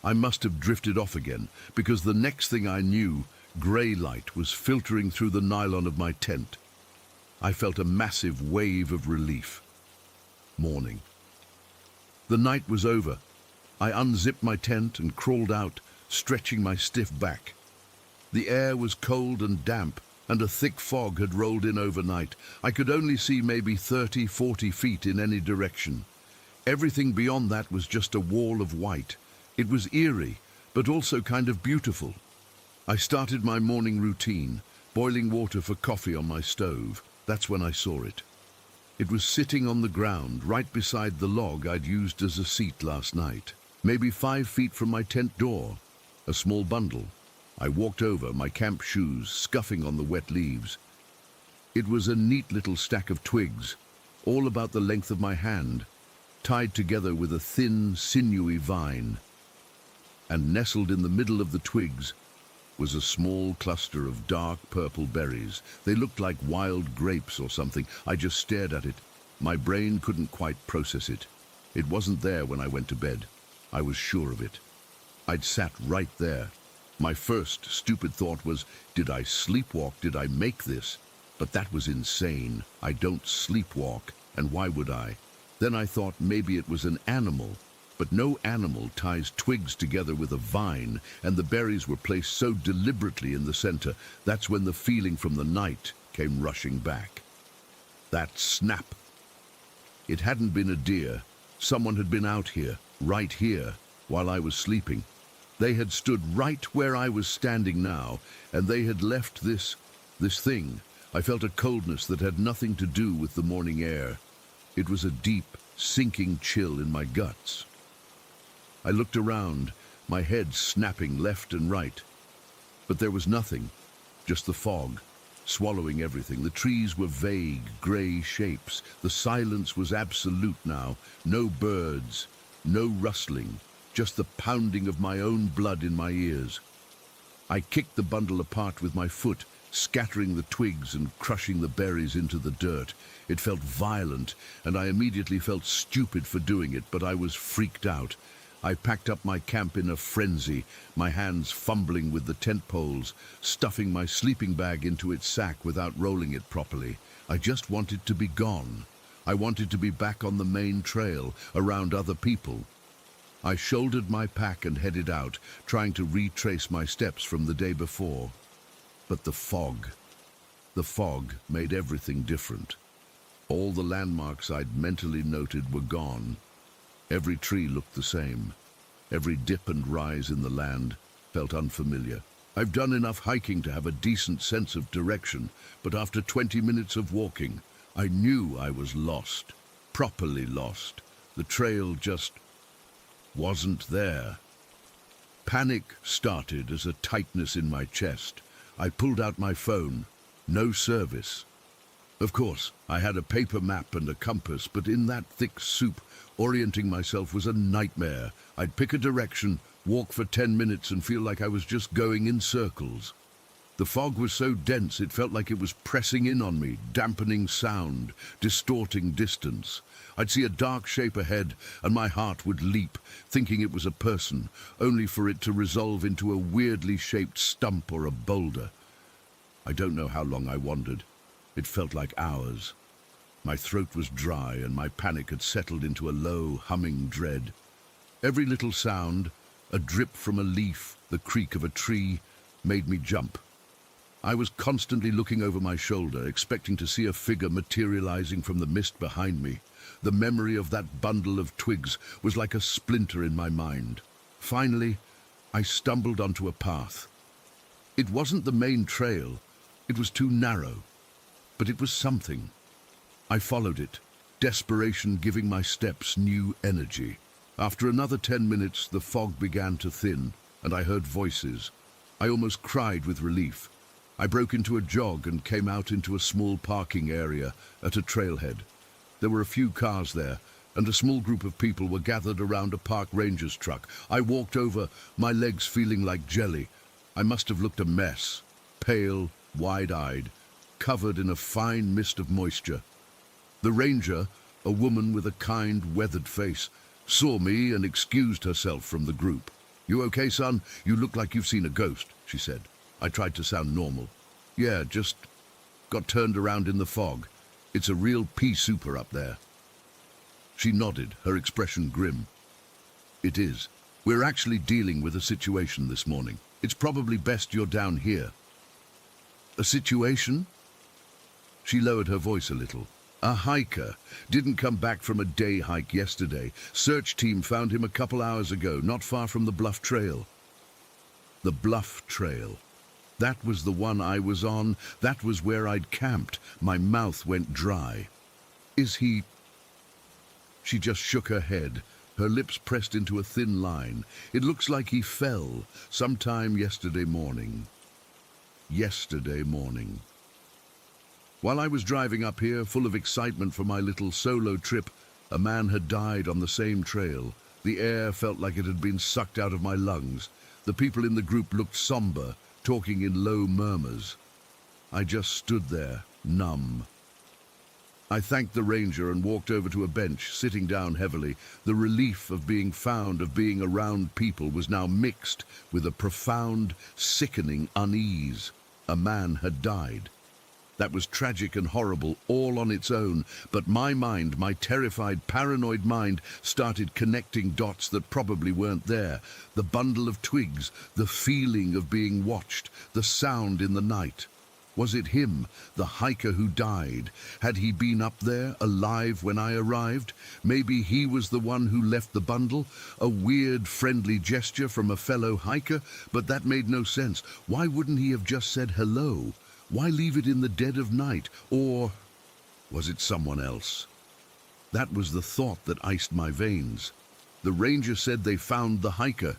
I must have drifted off again, because the next thing I knew, gray light was filtering through the nylon of my tent. I felt a massive wave of relief. Morning. The night was over. I unzipped my tent and crawled out, stretching my stiff back. The air was cold and damp, and a thick fog had rolled in overnight. I could only see maybe 30, 40 feet in any direction. Everything beyond that was just a wall of white. It was eerie, but also kind of beautiful. I started my morning routine, boiling water for coffee on my stove. That's when I saw it. It was sitting on the ground, right beside the log I'd used as a seat last night, maybe 5 feet from my tent door. A small bundle. I walked over, my camp shoes scuffing on the wet leaves. It was a neat little stack of twigs, all about the length of my hand, tied together with a thin, sinewy vine. And nestled in the middle of the twigs was a small cluster of dark purple berries. They looked like wild grapes or something. I just stared at it. My brain couldn't quite process it. It wasn't there when I went to bed. I was sure of it. I'd sat right there. My first stupid thought was, did I sleepwalk? Did I make this? But that was insane. I don't sleepwalk, and why would I? Then I thought maybe it was an animal, but no animal ties twigs together with a vine, and the berries were placed so deliberately in the center. That's when the feeling from the night came rushing back. That snap. It hadn't been a deer. Someone had been out here, right here, while I was sleeping. They had stood right where I was standing now, and they had left this thing. I felt a coldness that had nothing to do with the morning air. It was a deep, sinking chill in my guts. I looked around, my head snapping left and right. But there was nothing, just the fog, swallowing everything. The trees were vague, gray shapes. The silence was absolute now. No birds, no rustling. Just the pounding of my own blood in my ears. I kicked the bundle apart with my foot, scattering the twigs and crushing the berries into the dirt. It felt violent, and I immediately felt stupid for doing it, but I was freaked out. I packed up my camp in a frenzy, my hands fumbling with the tent poles, stuffing my sleeping bag into its sack without rolling it properly. I just wanted to be gone. I wanted to be back on the main trail, around other people. I shouldered my pack and headed out, trying to retrace my steps from the day before. But the fog made everything different. All the landmarks I'd mentally noted were gone. Every tree looked the same. Every dip and rise in the land felt unfamiliar. I've done enough hiking to have a decent sense of direction, but after 20 minutes of walking, I knew I was lost, properly lost. The trail just wasn't there. Panic started as a tightness in my chest. I pulled out my phone. No service. Of course, I had a paper map and a compass, but in that thick soup, orienting myself was a nightmare. I'd pick a direction, walk for 10 minutes and feel like I was just going in circles. The fog was so dense it felt like it was pressing in on me, dampening sound, distorting distance. I'd see a dark shape ahead and my heart would leap, thinking it was a person, only for it to resolve into a weirdly shaped stump or a boulder. I don't know how long I wandered. It felt like hours. My throat was dry and my panic had settled into a low, humming dread. Every little sound, a drip from a leaf, the creak of a tree, made me jump. I was constantly looking over my shoulder, expecting to see a figure materializing from the mist behind me. The memory of that bundle of twigs was like a splinter in my mind. Finally, I stumbled onto a path. It wasn't the main trail. It was too narrow. But it was something. I followed it, desperation giving my steps new energy. After another 10 minutes, the fog began to thin, and I heard voices. I almost cried with relief. I broke into a jog and came out into a small parking area at a trailhead. There were a few cars there, and a small group of people were gathered around a park ranger's truck. I walked over, my legs feeling like jelly. I must have looked a mess, pale, wide-eyed, covered in a fine mist of moisture. The ranger, a woman with a kind, weathered face, saw me and excused herself from the group. "You okay, son? You look like you've seen a ghost," she said. I tried to sound normal. "Yeah, just got turned around in the fog. It's a real pea souper up there." She nodded, her expression grim. "It is. We're actually dealing with a situation this morning. It's probably best you're down here." "A situation?" She lowered her voice a little. "A hiker. Didn't come back from a day hike yesterday. Search team found him a couple hours ago, not far from the Bluff Trail." The Bluff Trail. That was the one I was on. That was where I'd camped. My mouth went dry. "Is he—" She just shook her head, her lips pressed into a thin line. "It looks like he fell sometime yesterday morning." Yesterday morning. While I was driving up here, full of excitement for my little solo trip, a man had died on the same trail. The air felt like it had been sucked out of my lungs. The people in the group looked somber, talking in low murmurs. I just stood there, numb. I thanked the ranger and walked over to a bench, sitting down heavily. The relief of being found, of being around people, was now mixed with a profound, sickening unease. A man had died. That was tragic and horrible, all on its own, but my mind, my terrified, paranoid mind, started connecting dots that probably weren't there. The bundle of twigs, the feeling of being watched, the sound in the night. Was it him, the hiker who died? Had he been up there, alive when I arrived? Maybe he was the one who left the bundle? A weird, friendly gesture from a fellow hiker? But that made no sense. Why wouldn't he have just said hello? Why leave it in the dead of night? Or was it someone else? That was the thought that iced my veins. The ranger said they found the hiker.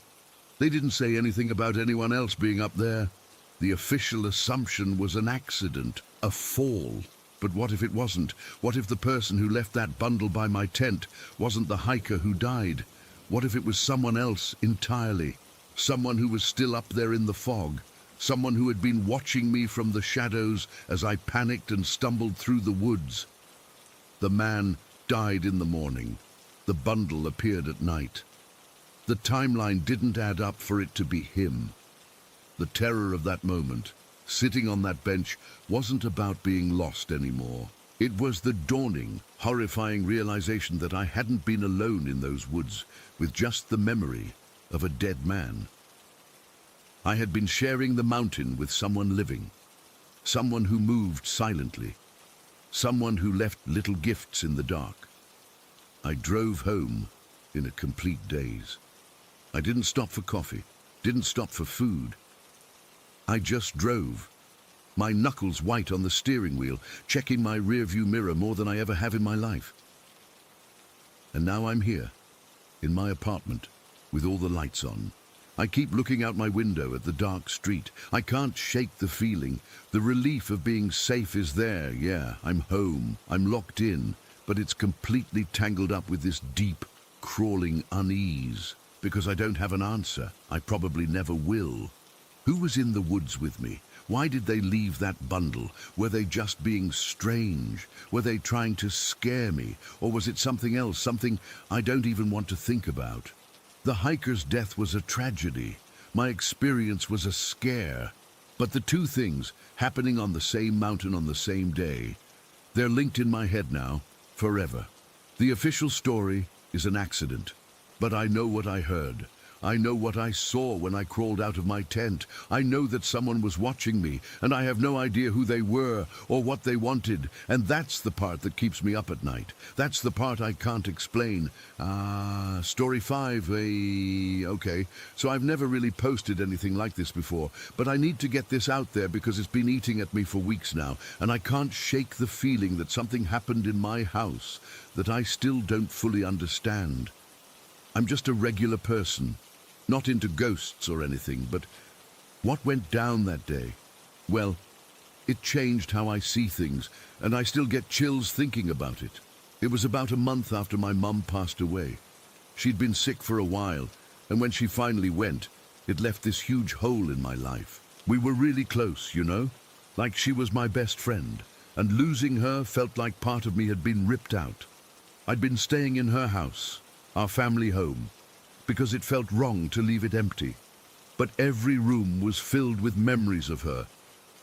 They didn't say anything about anyone else being up there. The official assumption was an accident, a fall. But what if it wasn't? What if the person who left that bundle by my tent wasn't the hiker who died? What if it was someone else entirely? Someone who was still up there in the fog? Someone who had been watching me from the shadows as I panicked and stumbled through the woods? The man died in the morning. The bundle appeared at night. The timeline didn't add up for it to be him. The terror of that moment, sitting on that bench, wasn't about being lost anymore. It was the dawning, horrifying realization that I hadn't been alone in those woods with just the memory of a dead man. I had been sharing the mountain with someone living, someone who moved silently, someone who left little gifts in the dark. I drove home in a complete daze. I didn't stop for coffee, didn't stop for food. I just drove, my knuckles white on the steering wheel, checking my rearview mirror more than I ever have in my life. And now I'm here, in my apartment, with all the lights on. I keep looking out my window at the dark street. I can't shake the feeling. The relief of being safe is there, yeah. I'm home, I'm locked in, but it's completely tangled up with this deep, crawling unease. Because I don't have an answer. I probably never will. Who was in the woods with me? Why did they leave that bundle? Were they just being strange? Were they trying to scare me? Or was it something else, something I don't even want to think about? The hiker's death was a tragedy. My experience was a scare. But the two things, happening on the same mountain on the same day, they're linked in my head now, forever. The official story is an accident. But I know what I heard. I know what I saw when I crawled out of my tent. I know that someone was watching me, and I have no idea who they were or what they wanted. And that's the part that keeps me up at night. That's the part I can't explain. Story 5, okay. So I've never really posted anything like this before, but I need to get this out there because it's been eating at me for weeks now, and I can't shake the feeling that something happened in my house that I still don't fully understand. I'm just a regular person. Not into ghosts or anything, but what went down that day? Well, it changed how I see things, and I still get chills thinking about it. It was about a month after my mum passed away. She'd been sick for a while, and when she finally went, it left this huge hole in my life. We were really close, you know? Like she was my best friend, and losing her felt like part of me had been ripped out. I'd been staying in her house, our family home, because it felt wrong to leave it empty. But every room was filled with memories of her,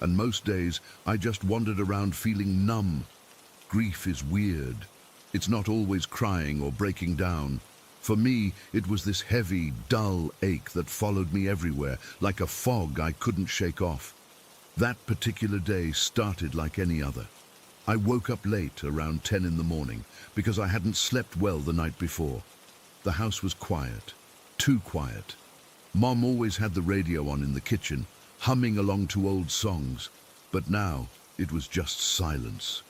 and most days I just wandered around feeling numb. Grief is weird. It's not always crying or breaking down. For me, it was this heavy, dull ache that followed me everywhere, like a fog I couldn't shake off. That particular day started like any other. I woke up late, around 10 in the morning, because I hadn't slept well the night before. The house was quiet, too quiet. Mom always had the radio on in the kitchen, humming along to old songs, but now it was just silence.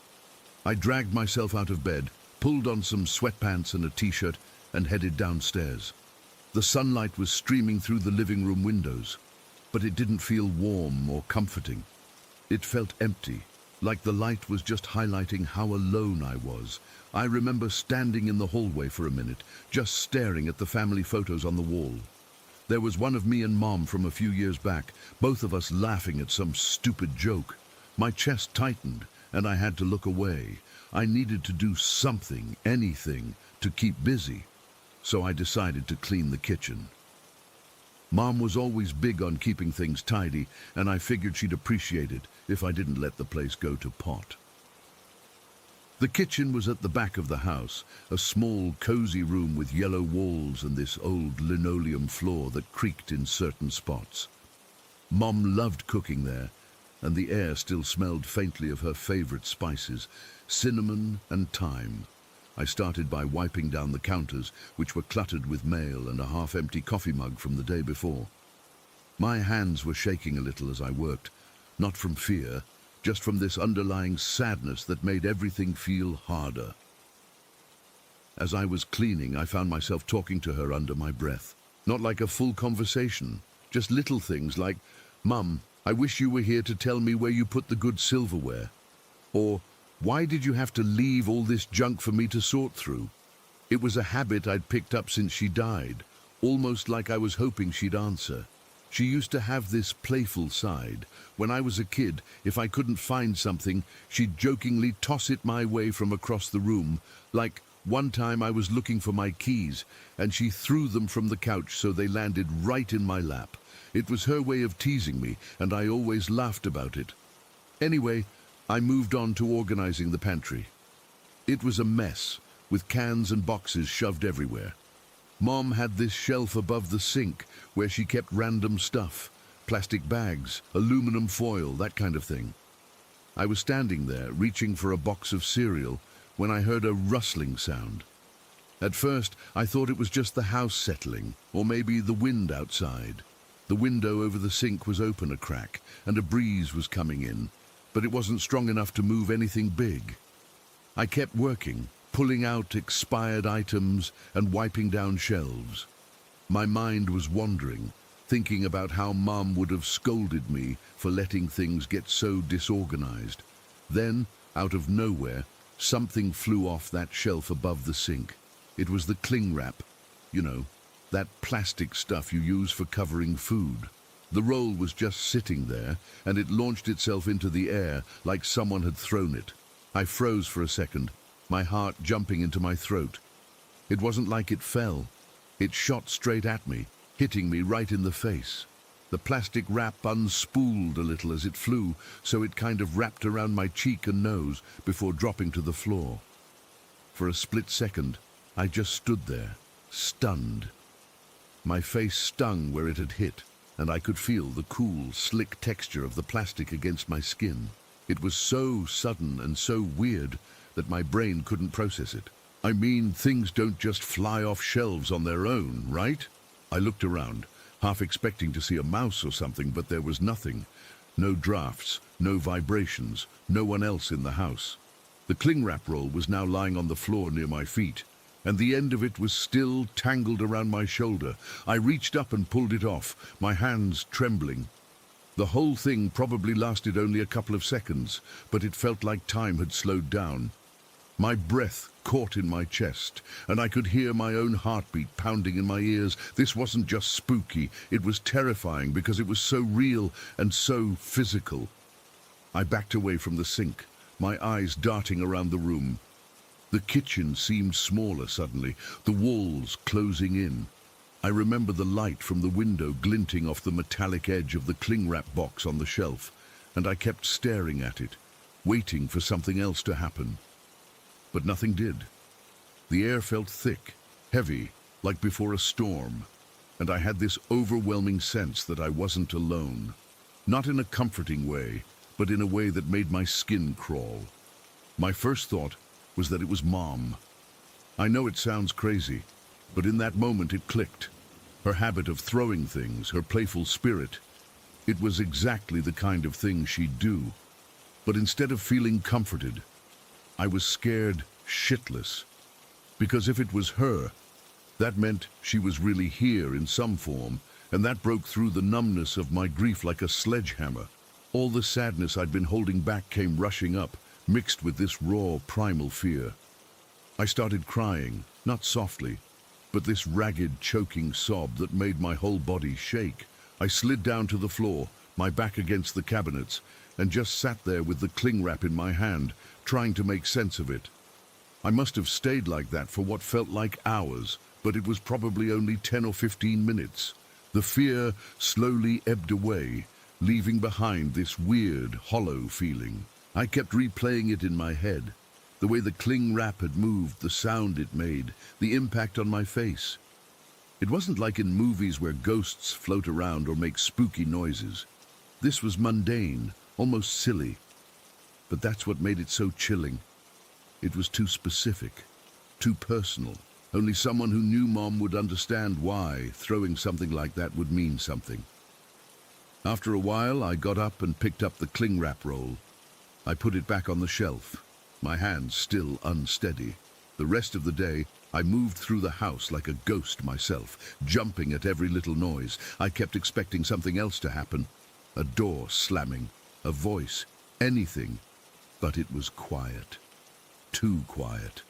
I dragged myself out of bed, pulled on some sweatpants and a t-shirt, and headed downstairs. The sunlight was streaming through the living room windows, but it didn't feel warm or comforting. It felt empty, like the light was just highlighting how alone I was. I remember standing in the hallway for a minute, just staring at the family photos on the wall. There was one of me and Mom from a few years back, both of us laughing at some stupid joke. My chest tightened, and I had to look away. I needed to do something, anything, to keep busy. So I decided to clean the kitchen. Mom was always big on keeping things tidy, and I figured she'd appreciate it if I didn't let the place go to pot. The kitchen was at the back of the house, a small, cozy room with yellow walls and this old linoleum floor that creaked in certain spots. Mom loved cooking there, and the air still smelled faintly of her favorite spices, cinnamon and thyme. I started by wiping down the counters, which were cluttered with mail and a half-empty coffee mug from the day before. My hands were shaking a little as I worked, not from fear, just from this underlying sadness that made everything feel harder. As I was cleaning, I found myself talking to her under my breath. Not like a full conversation, just little things like, "Mum, I wish you were here to tell me where you put the good silverware." Or, "Why did you have to leave all this junk for me to sort through?" It was a habit I'd picked up since she died, almost like I was hoping she'd answer. She used to have this playful side. When I was a kid, if I couldn't find something, she'd jokingly toss it my way from across the room. Like one time I was looking for my keys, and she threw them from the couch so they landed right in my lap. It was her way of teasing me, and I always laughed about it. Anyway, I moved on to organizing the pantry. It was a mess, with cans and boxes shoved everywhere. Mom had this shelf above the sink where she kept random stuff, plastic bags, aluminum foil, that kind of thing. I was standing there, reaching for a box of cereal, when I heard a rustling sound. At first, I thought it was just the house settling, or maybe the wind outside. The window over the sink was open a crack, and a breeze was coming in, but it wasn't strong enough to move anything big. I kept working, pulling out expired items and wiping down shelves. My mind was wandering, thinking about how Mum would have scolded me for letting things get so disorganized. Then, out of nowhere, something flew off that shelf above the sink. It was the cling wrap, you know, that plastic stuff you use for covering food. The roll was just sitting there, and it launched itself into the air like someone had thrown it. I froze for a second, my heart jumping into my throat. It wasn't like it fell. It shot straight at me, hitting me right in the face. The plastic wrap unspooled a little as it flew, so it kind of wrapped around my cheek and nose before dropping to the floor. For a split second, I just stood there, stunned. My face stung where it had hit, and I could feel the cool, slick texture of the plastic against my skin. It was so sudden and so weird that my brain couldn't process it. I mean, things don't just fly off shelves on their own, right? I looked around, half expecting to see a mouse or something, but there was nothing. No drafts, no vibrations, no one else in the house. The cling wrap roll was now lying on the floor near my feet, and the end of it was still tangled around my shoulder. I reached up and pulled it off, my hands trembling. The whole thing probably lasted only a couple of seconds, but it felt like time had slowed down. My breath caught in my chest, and I could hear my own heartbeat pounding in my ears. This wasn't just spooky, it was terrifying because it was so real and so physical. I backed away from the sink, my eyes darting around the room. The kitchen seemed smaller suddenly, the walls closing in. I remember the light from the window glinting off the metallic edge of the cling wrap box on the shelf, and I kept staring at it, waiting for something else to happen. But nothing did. The air felt thick, heavy, like before a storm, and I had this overwhelming sense that I wasn't alone. Not in a comforting way, but in a way that made my skin crawl. My first thought was that it was Mom. I know it sounds crazy, but in that moment it clicked. Her habit of throwing things, her playful spirit, it was exactly the kind of thing she'd do. But instead of feeling comforted, I was scared shitless. Because if it was her, that meant she was really here in some form, and that broke through the numbness of my grief like a sledgehammer. All the sadness I'd been holding back came rushing up, mixed with this raw, primal fear. I started crying, not softly, but this ragged, choking sob that made my whole body shake. I slid down to the floor, my back against the cabinets, and just sat there with the cling wrap in my hand, trying to make sense of it. I must have stayed like that for what felt like hours, but it was probably only 10 or 15 minutes. The fear slowly ebbed away, leaving behind this weird, hollow feeling. I kept replaying it in my head. The way the cling wrap had moved, the sound it made, the impact on my face. It wasn't like in movies where ghosts float around or make spooky noises. This was mundane, almost silly. But that's what made it so chilling. It was too specific, too personal. Only someone who knew Mom would understand why throwing something like that would mean something. After a while, I got up and picked up the cling wrap roll. I put it back on the shelf, my hands still unsteady. The rest of the day, I moved through the house like a ghost myself, jumping at every little noise. I kept expecting something else to happen. A door slamming, a voice, anything. But it was quiet. Too quiet.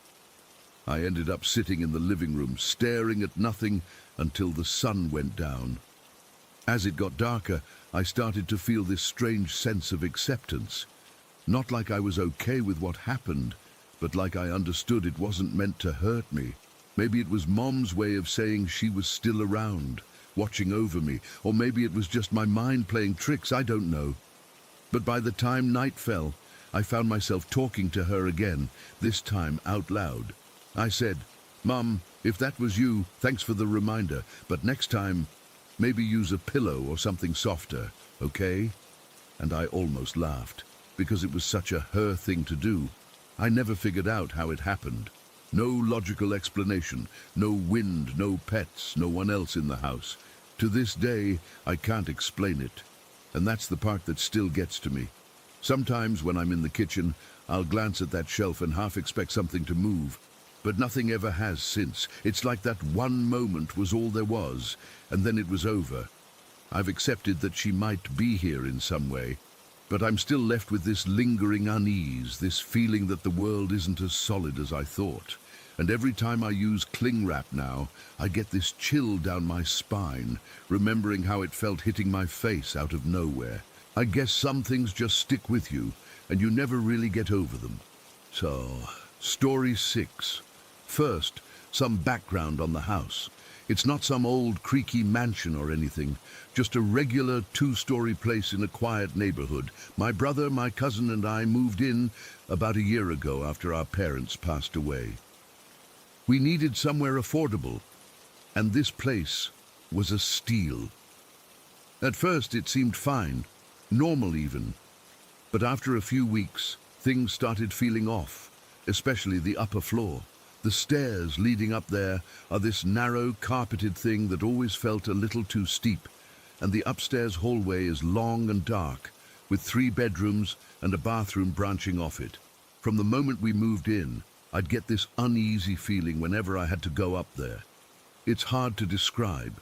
I ended up sitting in the living room, staring at nothing until the sun went down. As it got darker, I started to feel this strange sense of acceptance. Not like I was okay with what happened, but like I understood it wasn't meant to hurt me. Maybe it was Mom's way of saying she was still around, watching over me, or maybe it was just my mind playing tricks, I don't know. But by the time night fell, I found myself talking to her again, this time out loud. I said, "Mum, if that was you, thanks for the reminder, but next time, maybe use a pillow or something softer, okay?" And I almost laughed, because it was such a her thing to do. I never figured out how it happened. No logical explanation, no wind, no pets, no one else in the house. To this day, I can't explain it. And that's the part that still gets to me. Sometimes when I'm in the kitchen, I'll glance at that shelf and half expect something to move. But nothing ever has since. It's like that one moment was all there was, and then it was over. I've accepted that she might be here in some way, but I'm still left with this lingering unease, this feeling that the world isn't as solid as I thought. And every time I use cling wrap now, I get this chill down my spine, remembering how it felt hitting my face out of nowhere. I guess some things just stick with you, and you never really get over them. So, story 6. First, some background on the house. It's not some old creaky mansion or anything, just a regular 2-story place in a quiet neighborhood. My brother, my cousin, and I moved in about a year ago after our parents passed away. We needed somewhere affordable, and this place was a steal. At first it seemed fine, normal even, but after a few weeks, things started feeling off, especially the upper floor. The stairs leading up there are this narrow, carpeted thing that always felt a little too steep, and the upstairs hallway is long and dark, with 3 bedrooms and a bathroom branching off it. From the moment we moved in, I'd get this uneasy feeling whenever I had to go up there. It's hard to describe,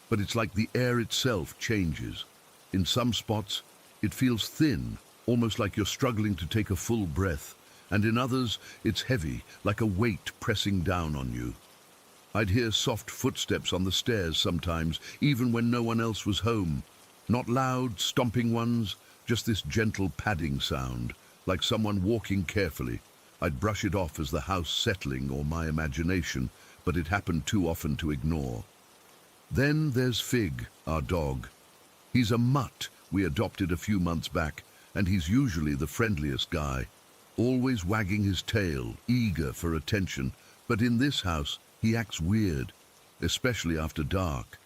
but it's like the air itself changes. In some spots, it feels thin, almost like you're struggling to take a full breath, and in others, it's heavy, like a weight pressing down on you. I'd hear soft footsteps on the stairs sometimes, even when no one else was home. Not loud, stomping ones, just this gentle padding sound, like someone walking carefully. I'd brush it off as the house settling or my imagination, but it happened too often to ignore. Then there's Fig, our dog. He's a mutt we adopted a few months back, and he's usually the friendliest guy, always wagging his tail, eager for attention. But in this house, he acts weird, especially after dark.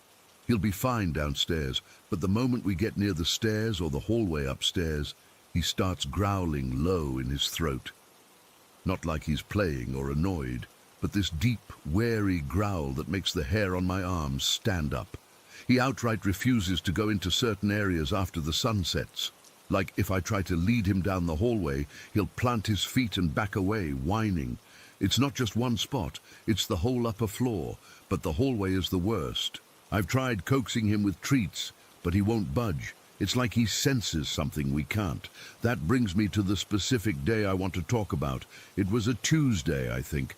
He'll be fine downstairs, but the moment we get near the stairs or the hallway upstairs, he starts growling low in his throat. Not like he's playing or annoyed, but this deep, wary growl that makes the hair on my arms stand up. He outright refuses to go into certain areas after the sun sets. Like if I try to lead him down the hallway, he'll plant his feet and back away, whining. It's not just one spot, it's the whole upper floor, but the hallway is the worst. I've tried coaxing him with treats, but he won't budge. It's like he senses something we can't. That brings me to the specific day I want to talk about. It was a Tuesday, I think.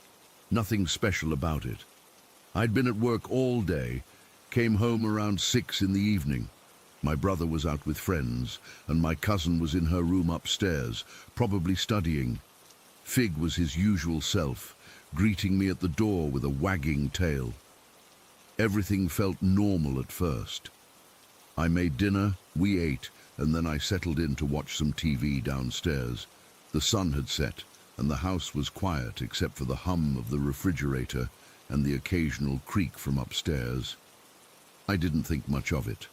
Nothing special about it. I'd been at work all day, came home around 6 in the evening. My brother was out with friends, and my cousin was in her room upstairs, probably studying. Fig was his usual self, greeting me at the door with a wagging tail. Everything felt normal at first. I made dinner, we ate, and then I settled in to watch some TV downstairs. The sun had set, and the house was quiet except for the hum of the refrigerator and the occasional creak from upstairs. I didn't think much of it.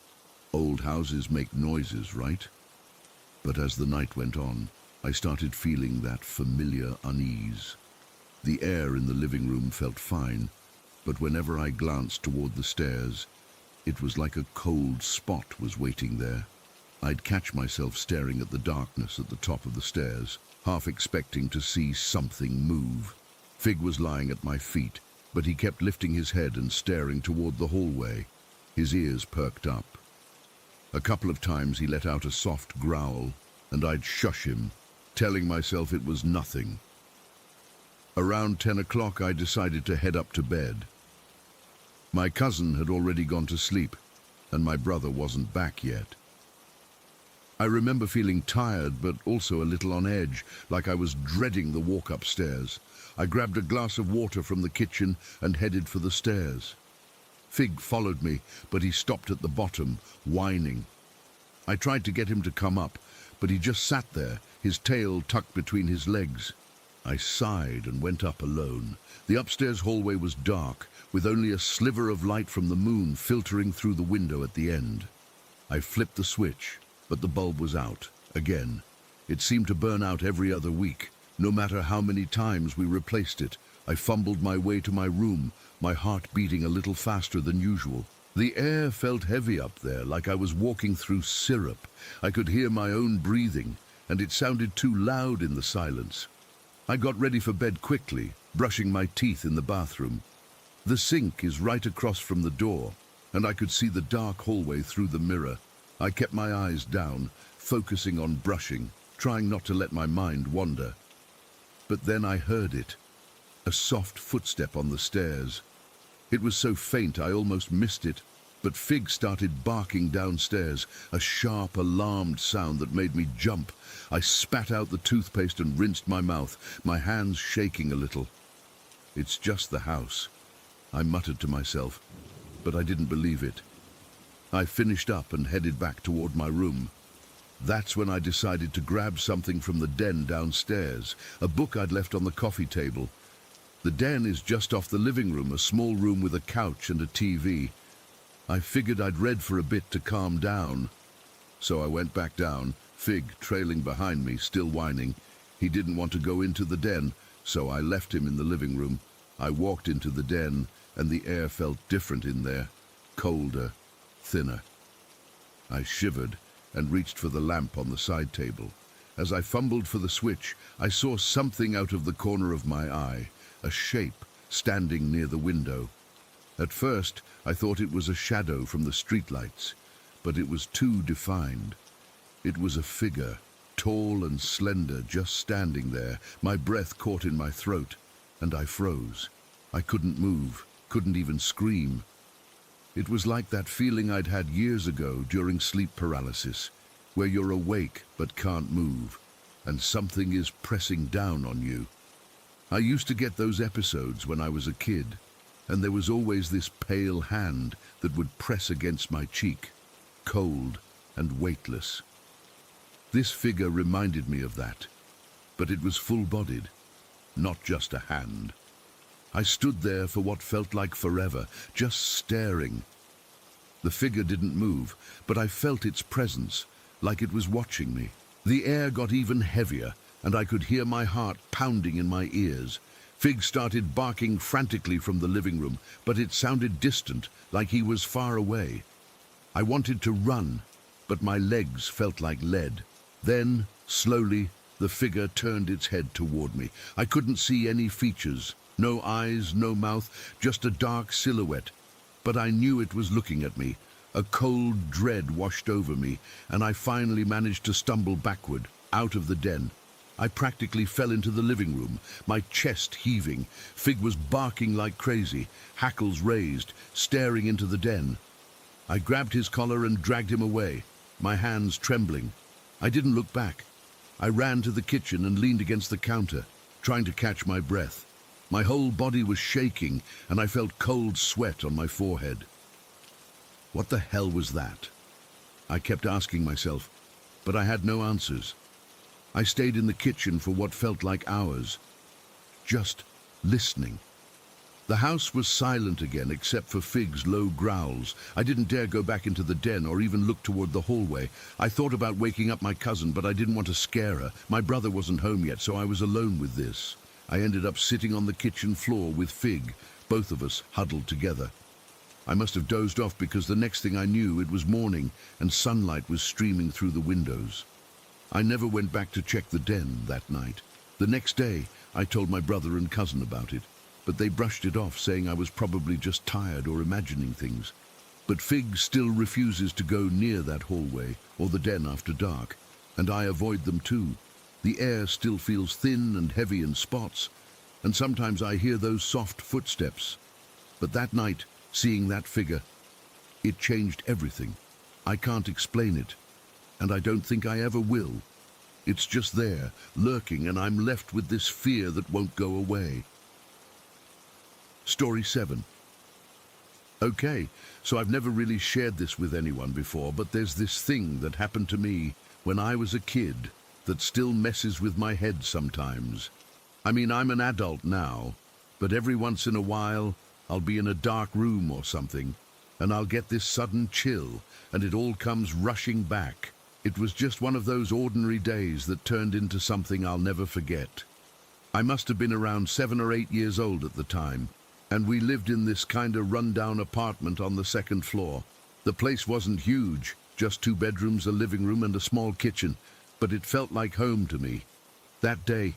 Old houses make noises, right? But as the night went on, I started feeling that familiar unease. The air in the living room felt fine, but whenever I glanced toward the stairs, it was like a cold spot was waiting there. I'd catch myself staring at the darkness at the top of the stairs, half expecting to see something move. Fig was lying at my feet, but he kept lifting his head and staring toward the hallway, his ears perked up. A couple of times he let out a soft growl, and I'd shush him, telling myself it was nothing. Around 10 o'clock I decided to head up to bed. My cousin had already gone to sleep, and my brother wasn't back yet. I remember feeling tired, but also a little on edge, like I was dreading the walk upstairs. I grabbed a glass of water from the kitchen and headed for the stairs. Fig followed me, but he stopped at the bottom, whining. I tried to get him to come up, but he just sat there, his tail tucked between his legs. I sighed and went up alone. The upstairs hallway was dark, with only a sliver of light from the moon filtering through the window at the end. I flipped the switch, but the bulb was out, again. It seemed to burn out every other week, no matter how many times we replaced it. I fumbled my way to my room, my heart beating a little faster than usual. The air felt heavy up there, like I was walking through syrup. I could hear my own breathing, and it sounded too loud in the silence. I got ready for bed quickly, brushing my teeth in the bathroom. The sink is right across from the door, and I could see the dark hallway through the mirror. I kept my eyes down, focusing on brushing, trying not to let my mind wander. But then I heard it, a soft footstep on the stairs. It was so faint I almost missed it, but Fig started barking downstairs, a sharp, alarmed sound that made me jump. I spat out the toothpaste and rinsed my mouth, my hands shaking a little. "It's just the house," I muttered to myself, but I didn't believe it. I finished up and headed back toward my room. That's when I decided to grab something from the den downstairs, a book I'd left on the coffee table. The den is just off the living room, a small room with a couch and a TV. I figured I'd read for a bit to calm down. So I went back down, Fig trailing behind me, still whining. He didn't want to go into the den, so I left him in the living room. I walked into the den, and the air felt different in there, colder, thinner. I shivered and reached for the lamp on the side table. As I fumbled for the switch, I saw something out of the corner of my eye, a shape standing near the window. At first, I thought it was a shadow from the streetlights, but it was too defined. It was a figure, tall and slender, just standing there. My breath caught in my throat, and I froze. I couldn't move, couldn't even scream. It was like that feeling I'd had years ago during sleep paralysis, where you're awake but can't move, and something is pressing down on you. I used to get those episodes when I was a kid, and there was always this pale hand that would press against my cheek, cold and weightless. This figure reminded me of that, but it was full-bodied, not just a hand. I stood there for what felt like forever, just staring. The figure didn't move, but I felt its presence, like it was watching me. The air got even heavier, and I could hear my heart pounding in my ears. Fig started barking frantically from the living room, but it sounded distant, like he was far away. I wanted to run, but my legs felt like lead. Then, slowly, the figure turned its head toward me. I couldn't see any features, no eyes, no mouth, just a dark silhouette. But I knew it was looking at me. A cold dread washed over me, and I finally managed to stumble backward, out of the den. I practically fell into the living room, my chest heaving. Fig was barking like crazy, hackles raised, staring into the den. I grabbed his collar and dragged him away, my hands trembling. I didn't look back. I ran to the kitchen and leaned against the counter, trying to catch my breath. My whole body was shaking, and I felt cold sweat on my forehead. What the hell was that? I kept asking myself, but I had no answers. I stayed in the kitchen for what felt like hours, just listening. The house was silent again, except for Fig's low growls. I didn't dare go back into the den or even look toward the hallway. I thought about waking up my cousin, but I didn't want to scare her. My brother wasn't home yet, so I was alone with this. I ended up sitting on the kitchen floor with Fig, both of us huddled together. I must have dozed off because the next thing I knew, it was morning and sunlight was streaming through the windows. I never went back to check the den that night. The next day, I told my brother and cousin about it, but they brushed it off, saying I was probably just tired or imagining things. But Fig still refuses to go near that hallway or the den after dark, and I avoid them too. The air still feels thin and heavy in spots, and sometimes I hear those soft footsteps. But that night, seeing that figure, it changed everything. I can't explain it, and I don't think I ever will. It's just there, lurking, and I'm left with this fear that won't go away. Story 7. Okay, so I've never really shared this with anyone before, but there's this thing that happened to me when I was a kid that still messes with my head sometimes. I mean, I'm an adult now, but every once in a while, I'll be in a dark room or something, and I'll get this sudden chill, and it all comes rushing back. It was just one of those ordinary days that turned into something I'll never forget. I must have been around 7 or 8 years old at the time, and we lived in this kind of run-down apartment on the second floor. The place wasn't huge, just 2 bedrooms, a living room and a small kitchen, but it felt like home to me. That day,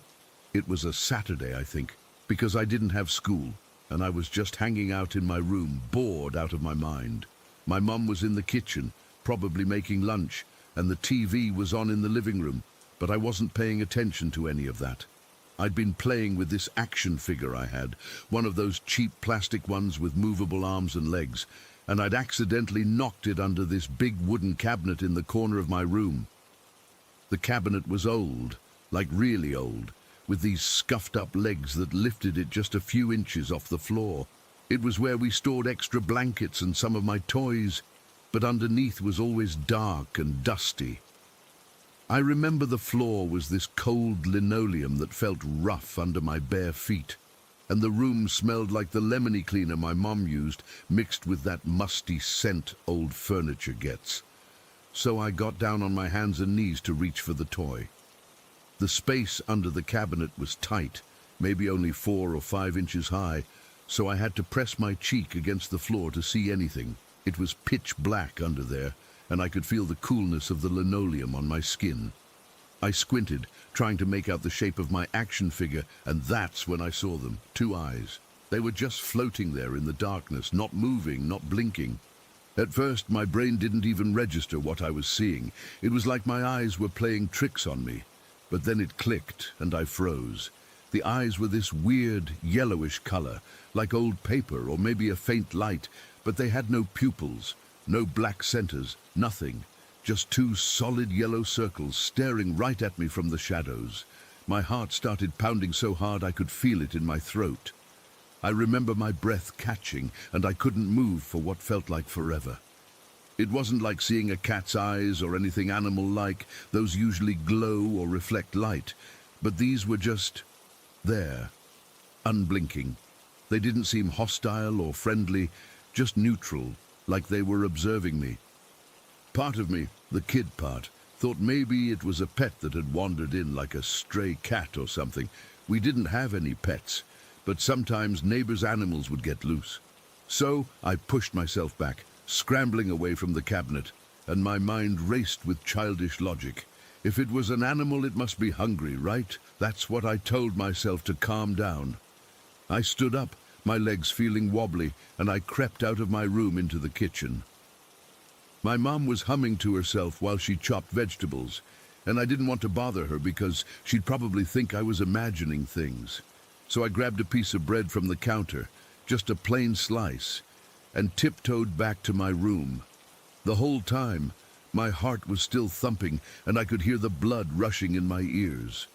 it was a Saturday, I think, because I didn't have school, and I was just hanging out in my room, bored out of my mind. My mum was in the kitchen, probably making lunch, and the TV was on in the living room, but I wasn't paying attention to any of that. I'd been playing with this action figure I had, one of those cheap plastic ones with movable arms and legs, and I'd accidentally knocked it under this big wooden cabinet in the corner of my room. The cabinet was old, like really old, with these scuffed-up legs that lifted it just a few inches off the floor. It was where we stored extra blankets and some of my toys, but underneath was always dark and dusty. I remember the floor was this cold linoleum that felt rough under my bare feet, and the room smelled like the lemony cleaner my mom used, mixed with that musty scent old furniture gets. So I got down on my hands and knees to reach for the toy. The space under the cabinet was tight, maybe only 4 or 5 inches high, so I had to press my cheek against the floor to see anything. It was pitch black under there, and I could feel the coolness of the linoleum on my skin. I squinted, trying to make out the shape of my action figure, and that's when I saw them, 2 eyes. They were just floating there in the darkness, not moving, not blinking. At first, my brain didn't even register what I was seeing. It was like my eyes were playing tricks on me. But then it clicked, and I froze. The eyes were this weird, yellowish color, like old paper or maybe a faint light, but they had no pupils, no black centers, nothing. Just 2 solid yellow circles staring right at me from the shadows. My heart started pounding so hard I could feel it in my throat. I remember my breath catching, and I couldn't move for what felt like forever. It wasn't like seeing a cat's eyes or anything animal-like. Those usually glow or reflect light, but these were just there, unblinking. They didn't seem hostile or friendly, just neutral, like they were observing me. Part of me, the kid part, thought maybe it was a pet that had wandered in like a stray cat or something. We didn't have any pets, but sometimes neighbors' animals would get loose. So I pushed myself back, scrambling away from the cabinet, and my mind raced with childish logic. If it was an animal, it must be hungry, right? That's what I told myself to calm down. I stood up, my legs feeling wobbly, and I crept out of my room into the kitchen. My mom was humming to herself while she chopped vegetables, and I didn't want to bother her because she'd probably think I was imagining things. So I grabbed a piece of bread from the counter, just a plain slice, and tiptoed back to my room. The whole time, my heart was still thumping, and I could hear the blood rushing in my ears.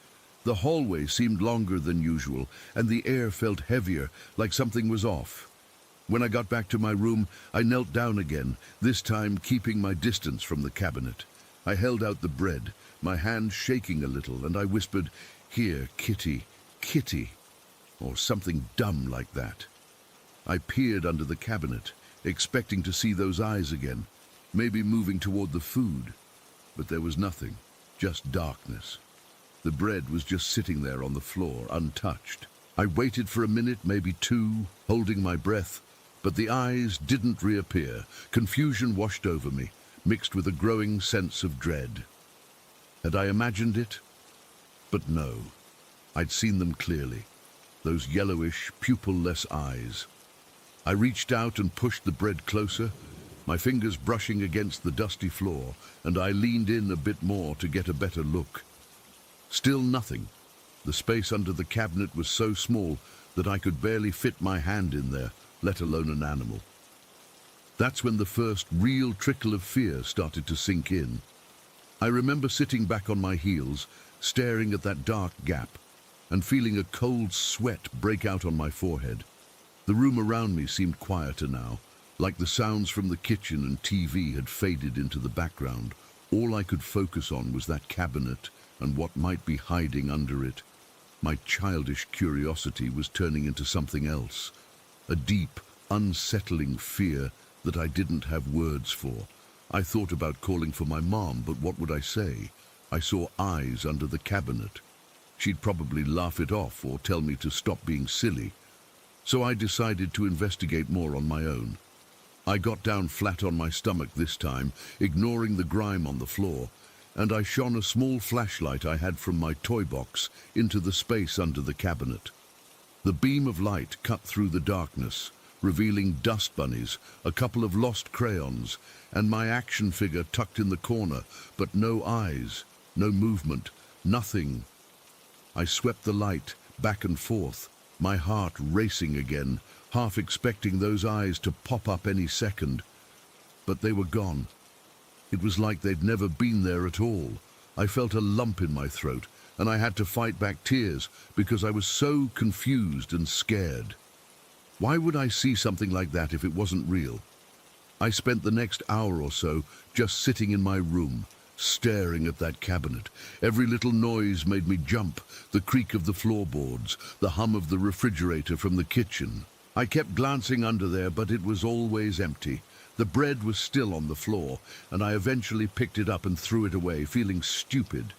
The hallway seemed longer than usual, and the air felt heavier, like something was off. When I got back to my room, I knelt down again, this time keeping my distance from the cabinet. I held out the bread, my hand shaking a little, and I whispered, "Here, Kitty, Kitty," or something dumb like that. I peered under the cabinet, expecting to see those eyes again, maybe moving toward the food. But there was nothing, just darkness. The bread was just sitting there on the floor, untouched. I waited for a minute, maybe 2, holding my breath, but the eyes didn't reappear. Confusion washed over me, mixed with a growing sense of dread. Had I imagined it? But no. I'd seen them clearly, those yellowish, pupil-less eyes. I reached out and pushed the bread closer, my fingers brushing against the dusty floor, and I leaned in a bit more to get a better look. Still nothing. The space under the cabinet was so small that I could barely fit my hand in there, let alone an animal. That's when the first real trickle of fear started to sink in. I remember sitting back on my heels, staring at that dark gap, and feeling a cold sweat break out on my forehead. The room around me seemed quieter now, like the sounds from the kitchen and TV had faded into the background. All I could focus on was that cabinet and what might be hiding under it. My childish curiosity was turning into something else, a deep, unsettling fear that I didn't have words for. I thought about calling for my mom, but what would I say? I saw eyes under the cabinet. She'd probably laugh it off or tell me to stop being silly. So I decided to investigate more on my own. I got down flat on my stomach this time, ignoring the grime on the floor, and I shone a small flashlight I had from my toy box into the space under the cabinet. The beam of light cut through the darkness, revealing dust bunnies, a couple of lost crayons, and my action figure tucked in the corner, but no eyes, no movement, nothing. I swept the light back and forth, my heart racing again, half expecting those eyes to pop up any second. But they were gone. It was like they'd never been there at all. I felt a lump in my throat, and I had to fight back tears because I was so confused and scared. Why would I see something like that if it wasn't real? I spent the next hour or so just sitting in my room, staring at that cabinet. Every little noise made me jump, the creak of the floorboards, the hum of the refrigerator from the kitchen. I kept glancing under there, but it was always empty. The bread was still on the floor, and I eventually picked it up and threw it away, feeling stupid.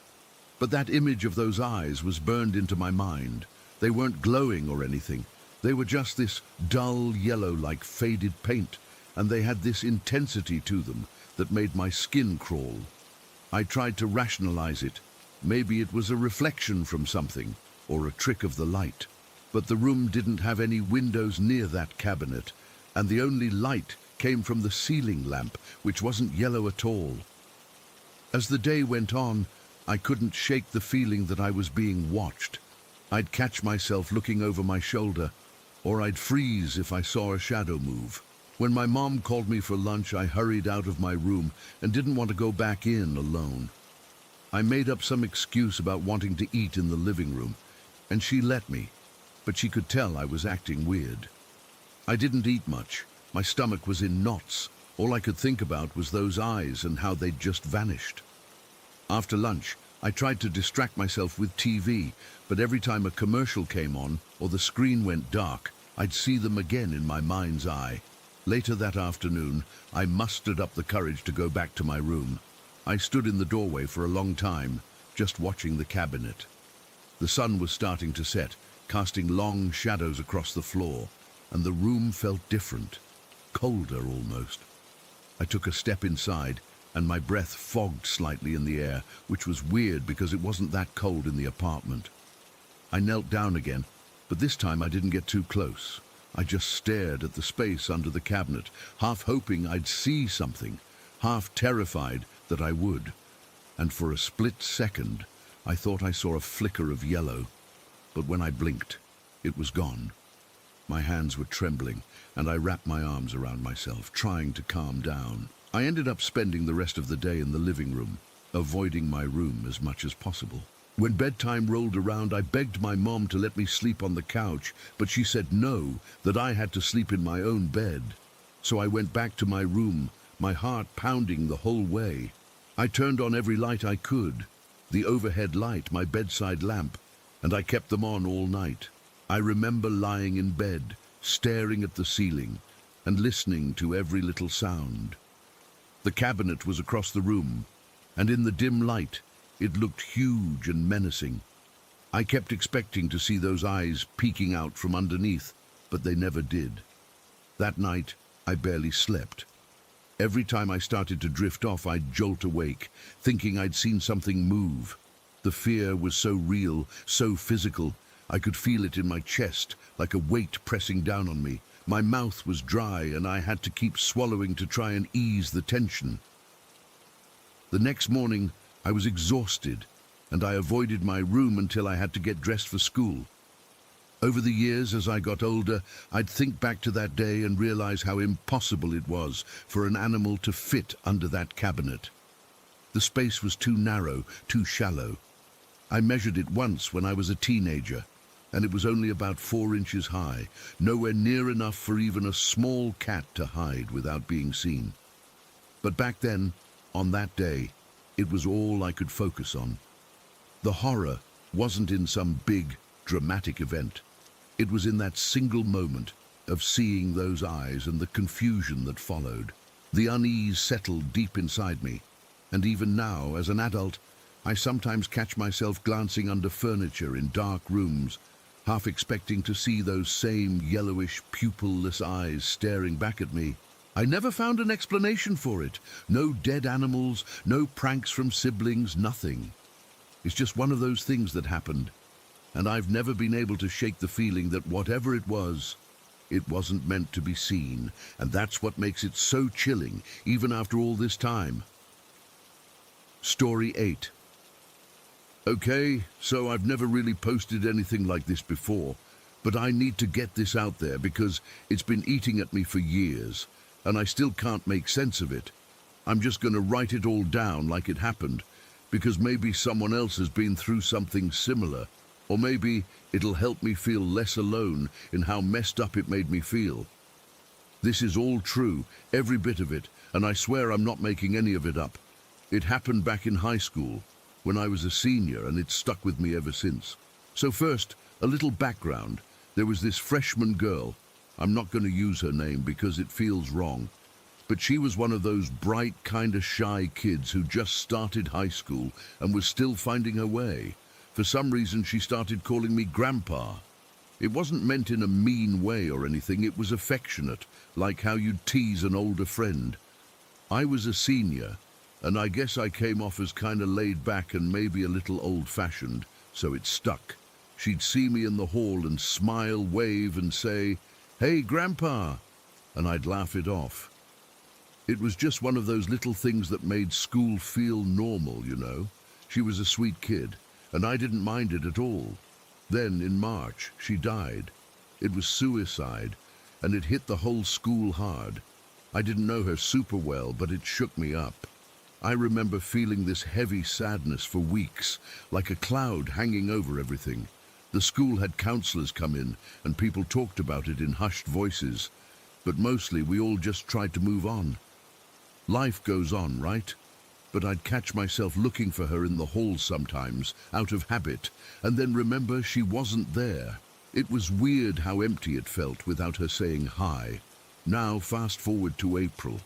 But that image of those eyes was burned into my mind. They weren't glowing or anything. They were just this dull yellow like faded paint, and they had this intensity to them that made my skin crawl. I tried to rationalize it. Maybe it was a reflection from something, or a trick of the light. But the room didn't have any windows near that cabinet, and the only light came from the ceiling lamp, which wasn't yellow at all. As the day went on, I couldn't shake the feeling that I was being watched. I'd catch myself looking over my shoulder, or I'd freeze if I saw a shadow move. When my mom called me for lunch, I hurried out of my room and didn't want to go back in alone. I made up some excuse about wanting to eat in the living room, and she let me, but she could tell I was acting weird. I didn't eat much. My stomach was in knots. All I could think about was those eyes and how they'd just vanished. After lunch, I tried to distract myself with TV, but every time a commercial came on or the screen went dark, I'd see them again in my mind's eye. Later that afternoon, I mustered up the courage to go back to my room. I stood in the doorway for a long time, just watching the cabinet. The sun was starting to set, casting long shadows across the floor, and the room felt different, colder almost. I took a step inside, and my breath fogged slightly in the air, which was weird because it wasn't that cold in the apartment. I knelt down again, but this time I didn't get too close. I just stared at the space under the cabinet, half hoping I'd see something, half terrified that I would. And for a split second, I thought I saw a flicker of yellow, but when I blinked, it was gone. My hands were trembling, and I wrapped my arms around myself, trying to calm down. I ended up spending the rest of the day in the living room, avoiding my room as much as possible. When bedtime rolled around, I begged my mom to let me sleep on the couch, but she said no, that I had to sleep in my own bed. So I went back to my room, my heart pounding the whole way. I turned on every light I could, the overhead light, my bedside lamp, and I kept them on all night. I remember lying in bed, staring at the ceiling, and listening to every little sound. The cabinet was across the room, and in the dim light, it looked huge and menacing. I kept expecting to see those eyes peeking out from underneath, but they never did. That night, I barely slept. Every time I started to drift off, I'd jolt awake, thinking I'd seen something move. The fear was so real, so physical. I could feel it in my chest, like a weight pressing down on me. My mouth was dry, and I had to keep swallowing to try and ease the tension. The next morning, I was exhausted, and I avoided my room until I had to get dressed for school. Over the years, as I got older, I'd think back to that day and realize how impossible it was for an animal to fit under that cabinet. The space was too narrow, too shallow. I measured it once when I was a teenager, and it was only about 4 inches high, nowhere near enough for even a small cat to hide without being seen. But back then, on that day, it was all I could focus on. The horror wasn't in some big, dramatic event. It was in that single moment of seeing those eyes and the confusion that followed. The unease settled deep inside me, and even now, as an adult, I sometimes catch myself glancing under furniture in dark rooms, half expecting to see those same yellowish, pupilless eyes staring back at me. I never found an explanation for it. No dead animals, no pranks from siblings, nothing. It's just one of those things that happened, and I've never been able to shake the feeling that whatever it wasn't meant to be seen, and that's what makes it so chilling, even after all this time. Story 8. Okay, so I've never really posted anything like this before, but I need to get this out there because it's been eating at me for years, and I still can't make sense of it. I'm just going to write it all down like it happened, because maybe someone else has been through something similar, or maybe it'll help me feel less alone in how messed up it made me feel. This is all true, every bit of it, and I swear I'm not making any of it up. It happened back in high school, when I was a senior, and it's stuck with me ever since. So first, a little background. There was this freshman girl. I'm not going to use her name because it feels wrong, but she was one of those bright, kind of shy kids who just started high school and was still finding her way. For some reason, she started calling me Grandpa. It wasn't meant in a mean way or anything. It was affectionate, like how you'd tease an older friend. I was a senior, and I guess I came off as kind of laid back and maybe a little old-fashioned, so it stuck. She'd see me in the hall and smile, wave, and say, "Hey, Grandpa," and I'd laugh it off. It was just one of those little things that made school feel normal, you know. She was a sweet kid, and I didn't mind it at all. Then, in March, she died. It was suicide, and it hit the whole school hard. I didn't know her super well, but it shook me up. I remember feeling this heavy sadness for weeks, like a cloud hanging over everything. The school had counselors come in, and people talked about it in hushed voices, but mostly we all just tried to move on. Life goes on, right? But I'd catch myself looking for her in the hall sometimes, out of habit, and then remember she wasn't there. It was weird how empty it felt without her saying hi. Now, fast forward to April.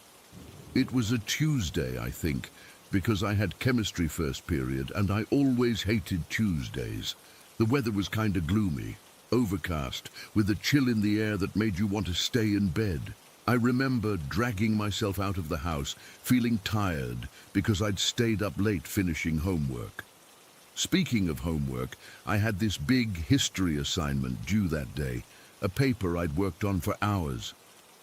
It was a Tuesday, I think, because I had chemistry first period, and I always hated Tuesdays. The weather was kind of gloomy, overcast, with a chill in the air that made you want to stay in bed. I remember dragging myself out of the house, feeling tired because I'd stayed up late finishing homework. Speaking of homework, I had this big history assignment due that day, a paper I'd worked on for hours.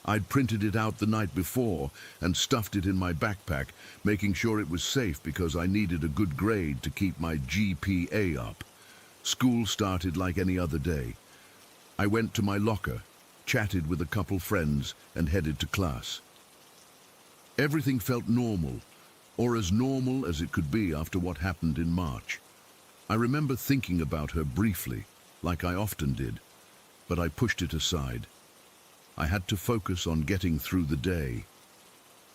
I'd printed it out the night before and stuffed it in my backpack, making sure it was safe because I needed a good grade to keep my GPA up. School started like any other day. I went to my locker, chatted with a couple friends, and headed to class. Everything felt normal, or as normal as it could be after what happened in March. I remember thinking about her briefly, like I often did, but I pushed it aside. I had to focus on getting through the day.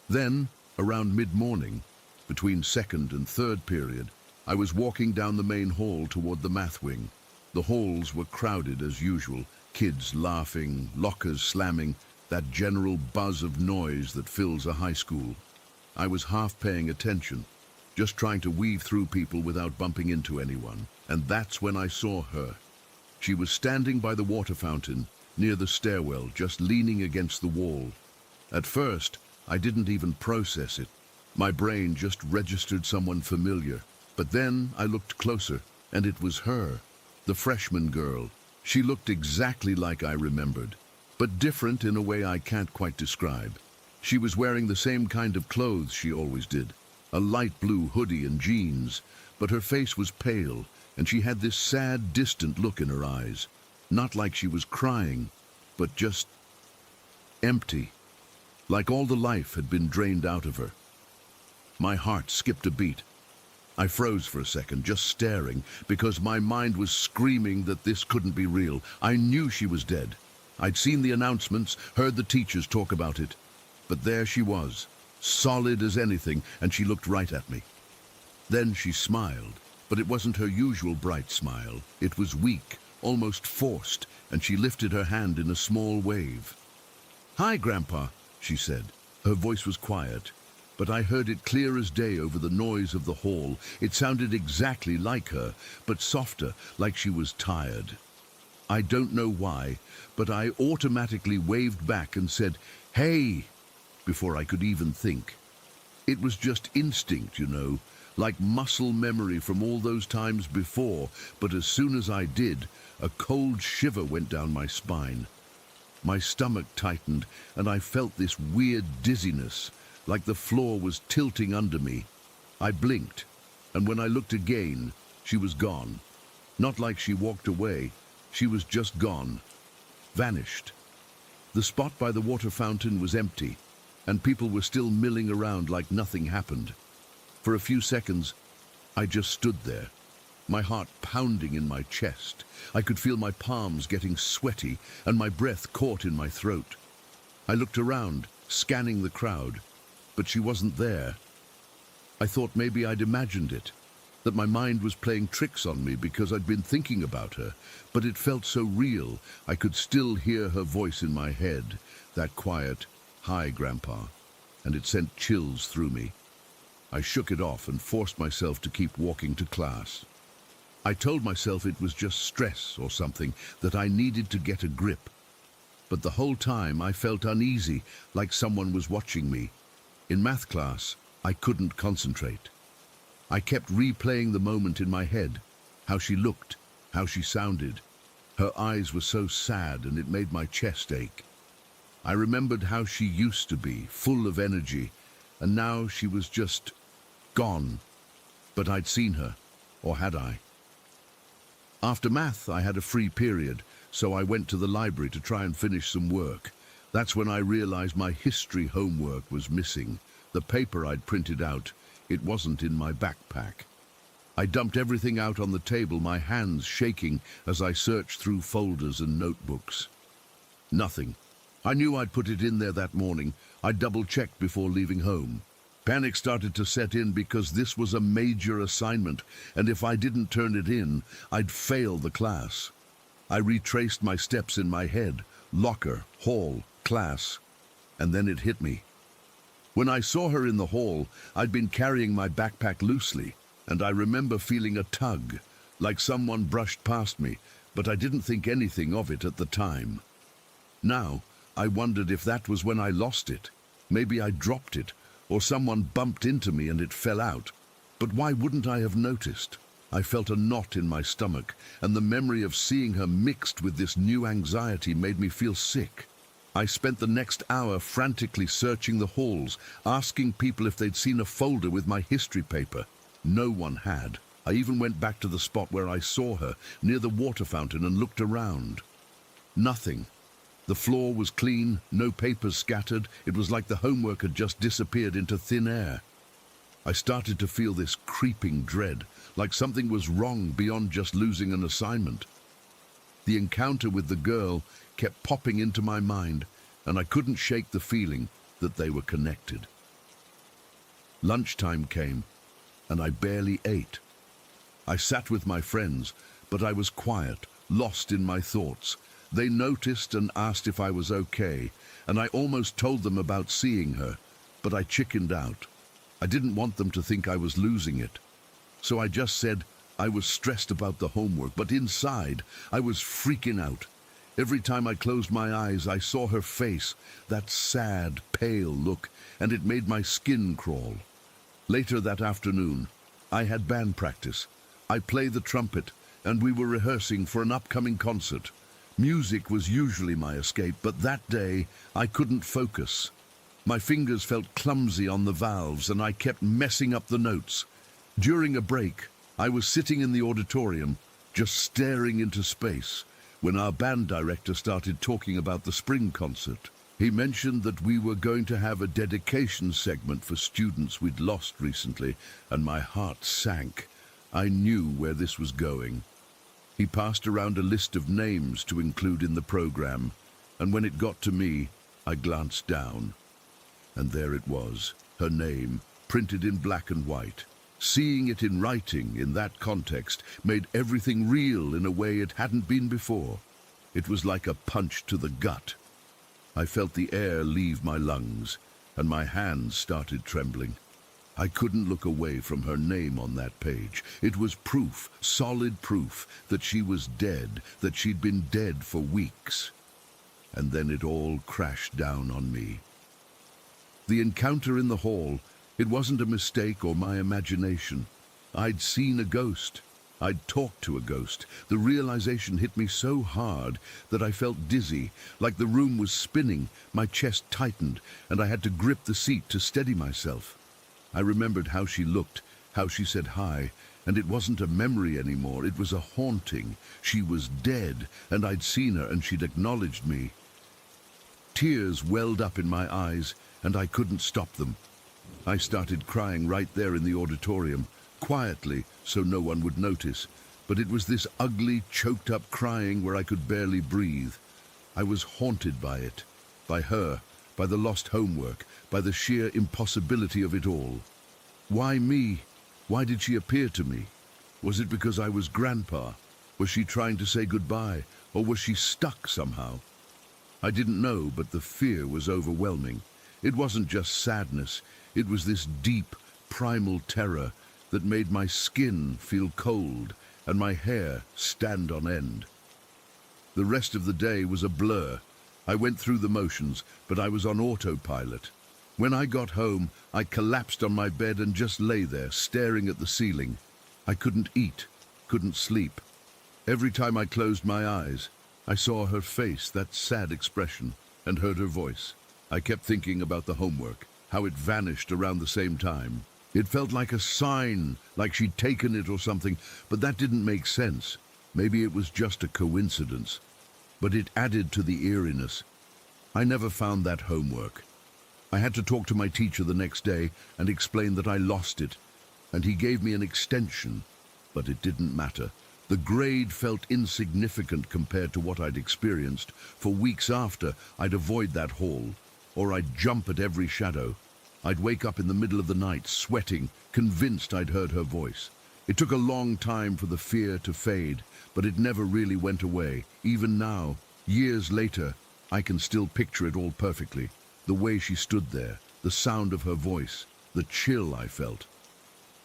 Then, around mid-morning, between second and third period, I was walking down the main hall toward the math wing. The halls were crowded as usual, kids laughing, lockers slamming, that general buzz of noise that fills a high school. I was half paying attention, just trying to weave through people without bumping into anyone, and that's when I saw her. She was standing by the water fountain, near the stairwell, just leaning against the wall. At first, I didn't even process it. My brain just registered someone familiar. But then I looked closer, and it was her, the freshman girl. She looked exactly like I remembered, but different in a way I can't quite describe. She was wearing the same kind of clothes she always did, a light blue hoodie and jeans, but her face was pale, and she had this sad, distant look in her eyes. Not like she was crying, but just empty, like all the life had been drained out of her. My heart skipped a beat. I froze for a second, just staring, because my mind was screaming that this couldn't be real. I knew she was dead. I'd seen the announcements, heard the teachers talk about it. But there she was, solid as anything, and she looked right at me. Then she smiled, but it wasn't her usual bright smile. It was weak, almost forced, and she lifted her hand in a small wave. "Hi, Grandpa," she said. Her voice was quiet, but I heard it clear as day over the noise of the hall. It sounded exactly like her, but softer, like she was tired. I don't know why, but I automatically waved back and said, "Hey," before I could even think. It was just instinct, like muscle memory from all those times before, but as soon as I did, a cold shiver went down my spine. My stomach tightened, and I felt this weird dizziness, like the floor was tilting under me. I blinked, and when I looked again, she was gone. Not like she walked away, she was just gone. Vanished. The spot by the water fountain was empty, and people were still milling around like nothing happened. For a few seconds, I just stood there, my heart pounding in my chest. I could feel my palms getting sweaty and my breath caught in my throat. I looked around, scanning the crowd, but she wasn't there. I thought maybe I'd imagined it, that my mind was playing tricks on me because I'd been thinking about her, but it felt so real. I could still hear her voice in my head, that quiet, "Hi, Grandpa," and it sent chills through me. I shook it off and forced myself to keep walking to class. I told myself it was just stress or something, that I needed to get a grip. But the whole time I felt uneasy, like someone was watching me. In math class, I couldn't concentrate. I kept replaying the moment in my head, how she looked, how she sounded. Her eyes were so sad and it made my chest ache. I remembered how she used to be, full of energy, and now she was just gone. But I'd seen her, or had I? After math, I had a free period, so I went to the library to try and finish some work. That's when I realized my history homework was missing. The paper I'd printed out, it wasn't in my backpack. I dumped everything out on the table, my hands shaking as I searched through folders and notebooks. Nothing. I knew I'd put it in there that morning. I double-checked before leaving home. Panic started to set in because this was a major assignment, and if I didn't turn it in, I'd fail the class. I retraced my steps in my head, locker, hall, class, and then it hit me. When I saw her in the hall, I'd been carrying my backpack loosely, and I remember feeling a tug, like someone brushed past me, but I didn't think anything of it at the time. Now, I wondered if that was when I lost it. Maybe I dropped it, or someone bumped into me and it fell out. But why wouldn't I have noticed? I felt a knot in my stomach, and the memory of seeing her mixed with this new anxiety made me feel sick. I spent the next hour frantically searching the halls, asking people if they'd seen a folder with my history paper. No one had. I even went back to the spot where I saw her, near the water fountain, and looked around. Nothing. The floor was clean, no papers scattered. It was like the homework had just disappeared into thin air. I started to feel this creeping dread, like something was wrong beyond just losing an assignment. The encounter with the girl kept popping into my mind, and I couldn't shake the feeling that they were connected. Lunchtime came, and I barely ate. I sat with my friends, but I was quiet, lost in my thoughts. They noticed and asked if I was okay, and I almost told them about seeing her, but I chickened out. I didn't want them to think I was losing it. So I just said I was stressed about the homework, but inside I was freaking out. Every time I closed my eyes, I saw her face, that sad, pale look, and it made my skin crawl. Later that afternoon, I had band practice. I play the trumpet, and we were rehearsing for an upcoming concert. Music was usually my escape, but that day I couldn't focus. My fingers felt clumsy on the valves, and I kept messing up the notes. During a break, I was sitting in the auditorium, just staring into space, when our band director started talking about the spring concert. He mentioned that we were going to have a dedication segment for students we'd lost recently, and my heart sank. I knew where this was going. He passed around a list of names to include in the program, and when it got to me, I glanced down. And there it was, her name, printed in black and white. Seeing it in writing in that context made everything real in a way it hadn't been before. It was like a punch to the gut. I felt the air leave my lungs. and my hands started trembling. I couldn't look away from her name on that page. It was proof, solid proof, that she was dead, that she'd been dead for weeks. And then it all crashed down on me. The encounter in the hall, it wasn't a mistake or my imagination. I'd seen a ghost. I'd talked to a ghost. The realization hit me so hard that I felt dizzy, like the room was spinning, my chest tightened, and I had to grip the seat to steady myself. I remembered how she looked, how she said hi, and it wasn't a memory anymore, it was a haunting. She was dead, and I'd seen her, and she'd acknowledged me. Tears welled up in my eyes, and I couldn't stop them. I started crying right there in the auditorium, quietly, so no one would notice, but it was this ugly, choked-up crying where I could barely breathe. I was haunted by it, by her, by the lost homework, by the sheer impossibility of it all. Why me? Why did she appear to me? Was it because I was Grandpa? Was she trying to say goodbye, or was she stuck somehow? I didn't know, but the fear was overwhelming. It wasn't just sadness, it was this deep, primal terror that made my skin feel cold and my hair stand on end. The rest of the day was a blur. I went through the motions, but I was on autopilot. When I got home, I collapsed on my bed and just lay there, staring at the ceiling. I couldn't eat, couldn't sleep. Every time I closed my eyes, I saw her face, that sad expression, and heard her voice. I kept thinking about the homework, how it vanished around the same time. It felt like a sign, like she'd taken it or something, but that didn't make sense. Maybe it was just a coincidence. But it added to the eeriness. I never found that homework. I had to talk to my teacher the next day and explain that I lost it, and he gave me an extension, but it didn't matter. The grade felt insignificant compared to what I'd experienced. For weeks after, I'd avoid that hall, or I'd jump at every shadow. I'd wake up in the middle of the night, sweating, convinced I'd heard her voice. It took a long time for the fear to fade, but it never really went away. Even now, years later, I can still picture it all perfectly. The way she stood there, the sound of her voice, the chill I felt.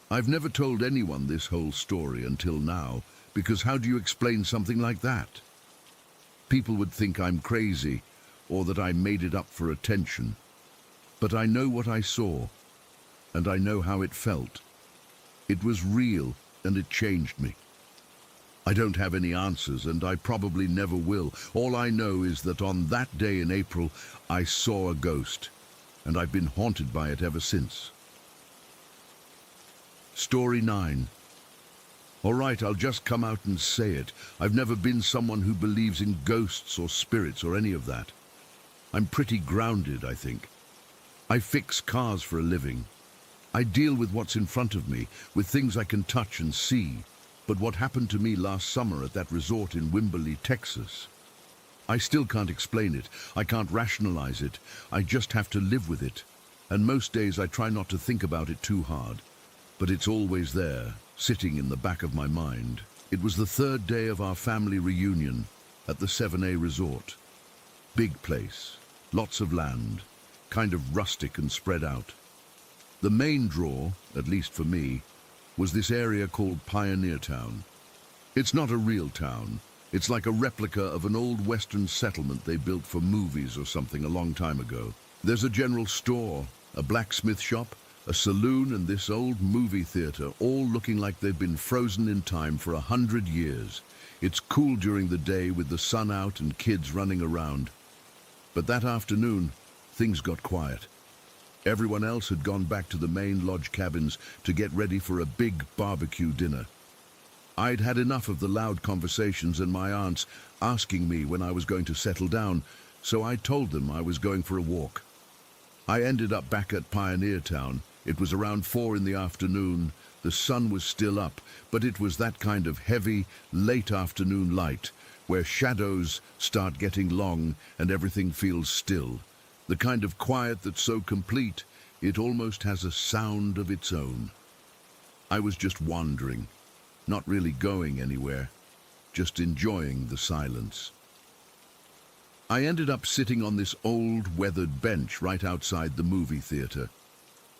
I've never told anyone this whole story until now, because how do you explain something like that? People would think I'm crazy, or that I made it up for attention. But I know what I saw, and I know how it felt. It was real, and it changed me. I don't have any answers, and I probably never will. All I know is that on that day in April, I saw a ghost, and I've been haunted by it ever since. Story 9. All right, I'll just come out and say it. I've never been someone who believes in ghosts or spirits or any of that. I'm pretty grounded, I think. I fix cars for a living. I deal with what's in front of me, with things I can touch and see. But what happened to me last summer at that resort in Wimberley, Texas? I still can't explain it. I can't rationalize it. I just have to live with it. And most days I try not to think about it too hard. But it's always there, sitting in the back of my mind. It was the third day of our family reunion at the 7A resort. Big place, lots of land, kind of rustic and spread out. The main draw, at least for me, was this area called Pioneer Town. It's not a real town. It's like a replica of an old Western settlement they built for movies or something a long time ago. There's a general store, a blacksmith shop, a saloon, and this old movie theater, all looking like they've been frozen in time for 100 years. It's cool during the day with the sun out and kids running around. But that afternoon, things got quiet. Everyone else had gone back to the main lodge cabins to get ready for a big barbecue dinner. I'd had enough of the loud conversations and my aunts asking me when I was going to settle down, so I told them I was going for a walk. I ended up back at Pioneer Town. It was around 4 in the afternoon. The sun was still up, but it was that kind of heavy, late afternoon light where shadows start getting long and everything feels still. The kind of quiet that's so complete, it almost has a sound of its own. I was just wandering, not really going anywhere, just enjoying the silence. I ended up sitting on this old, weathered bench right outside the movie theater.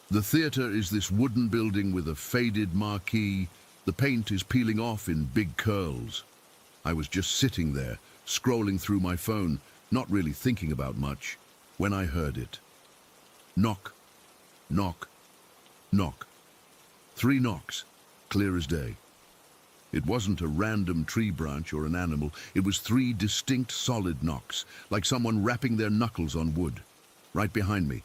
The theater is this wooden building with a faded marquee. The paint is peeling off in big curls. I was just sitting there, scrolling through my phone, not really thinking about much, when I heard it. Knock, knock, knock. 3 knocks, clear as day. It wasn't a random tree branch or an animal. It was 3 distinct solid knocks, like someone rapping their knuckles on wood, right behind me.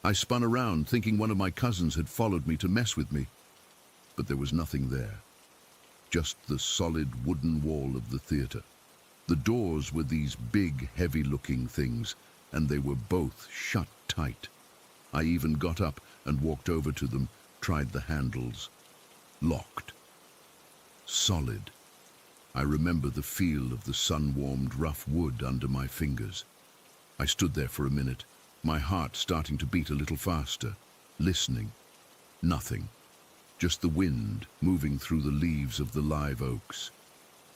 I spun around, thinking one of my cousins had followed me to mess with me. But there was nothing there. Just the solid wooden wall of the theater. The doors were these big, heavy-looking things, and they were both shut tight. I even got up and walked over to them, tried the handles. Locked. Solid. I remember the feel of the sun-warmed rough wood under my fingers. I stood there for a minute, my heart starting to beat a little faster, listening. Nothing. Just the wind moving through the leaves of the live oaks.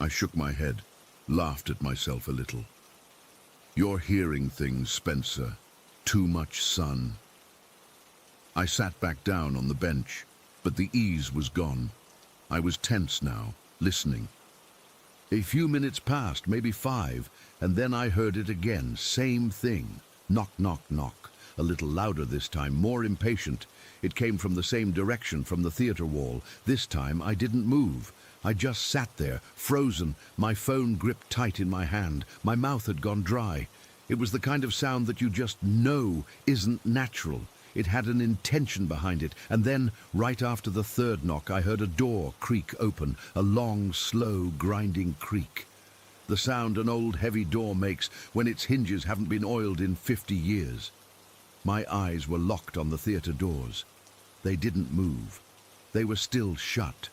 I shook my head, laughed at myself a little. You're hearing things, Spencer. Too much sun. I sat back down on the bench, but the ease was gone. I was tense now, listening. A few minutes passed, maybe 5, and then I heard it again, same thing. Knock, knock, knock. A little louder this time, more impatient. It came from the same direction, from the theater wall. This time I didn't move. I just sat there, frozen, my phone gripped tight in my hand. My mouth had gone dry. It was the kind of sound that you just know isn't natural. It had an intention behind it, and then, right after the 3rd knock, I heard a door creak open, a long, slow, grinding creak. The sound an old, heavy door makes when its hinges haven't been oiled in 50 years. My eyes were locked on the theater doors. They didn't move. They were still shut.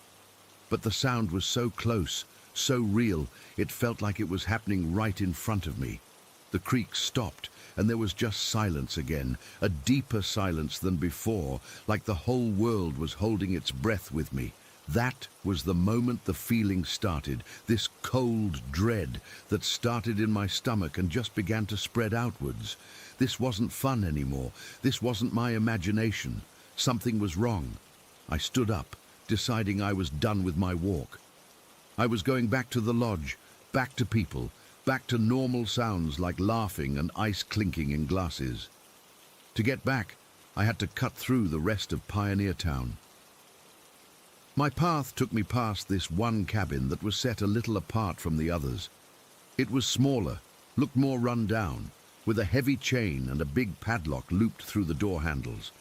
But the sound was so close, so real, it felt like it was happening right in front of me. The creak stopped, and there was just silence again, a deeper silence than before, like the whole world was holding its breath with me. That was the moment the feeling started, this cold dread that started in my stomach and just began to spread outwards. This wasn't fun anymore. This wasn't my imagination. Something was wrong. I stood up, deciding I was done with my walk. I was going back to the lodge, back to people, back to normal sounds like laughing and ice clinking in glasses. To get back, I had to cut through the rest of Pioneer Town. My path took me past this one cabin that was set a little apart from the others. It was smaller, looked more run down, with a heavy chain and a big padlock looped through the door handles.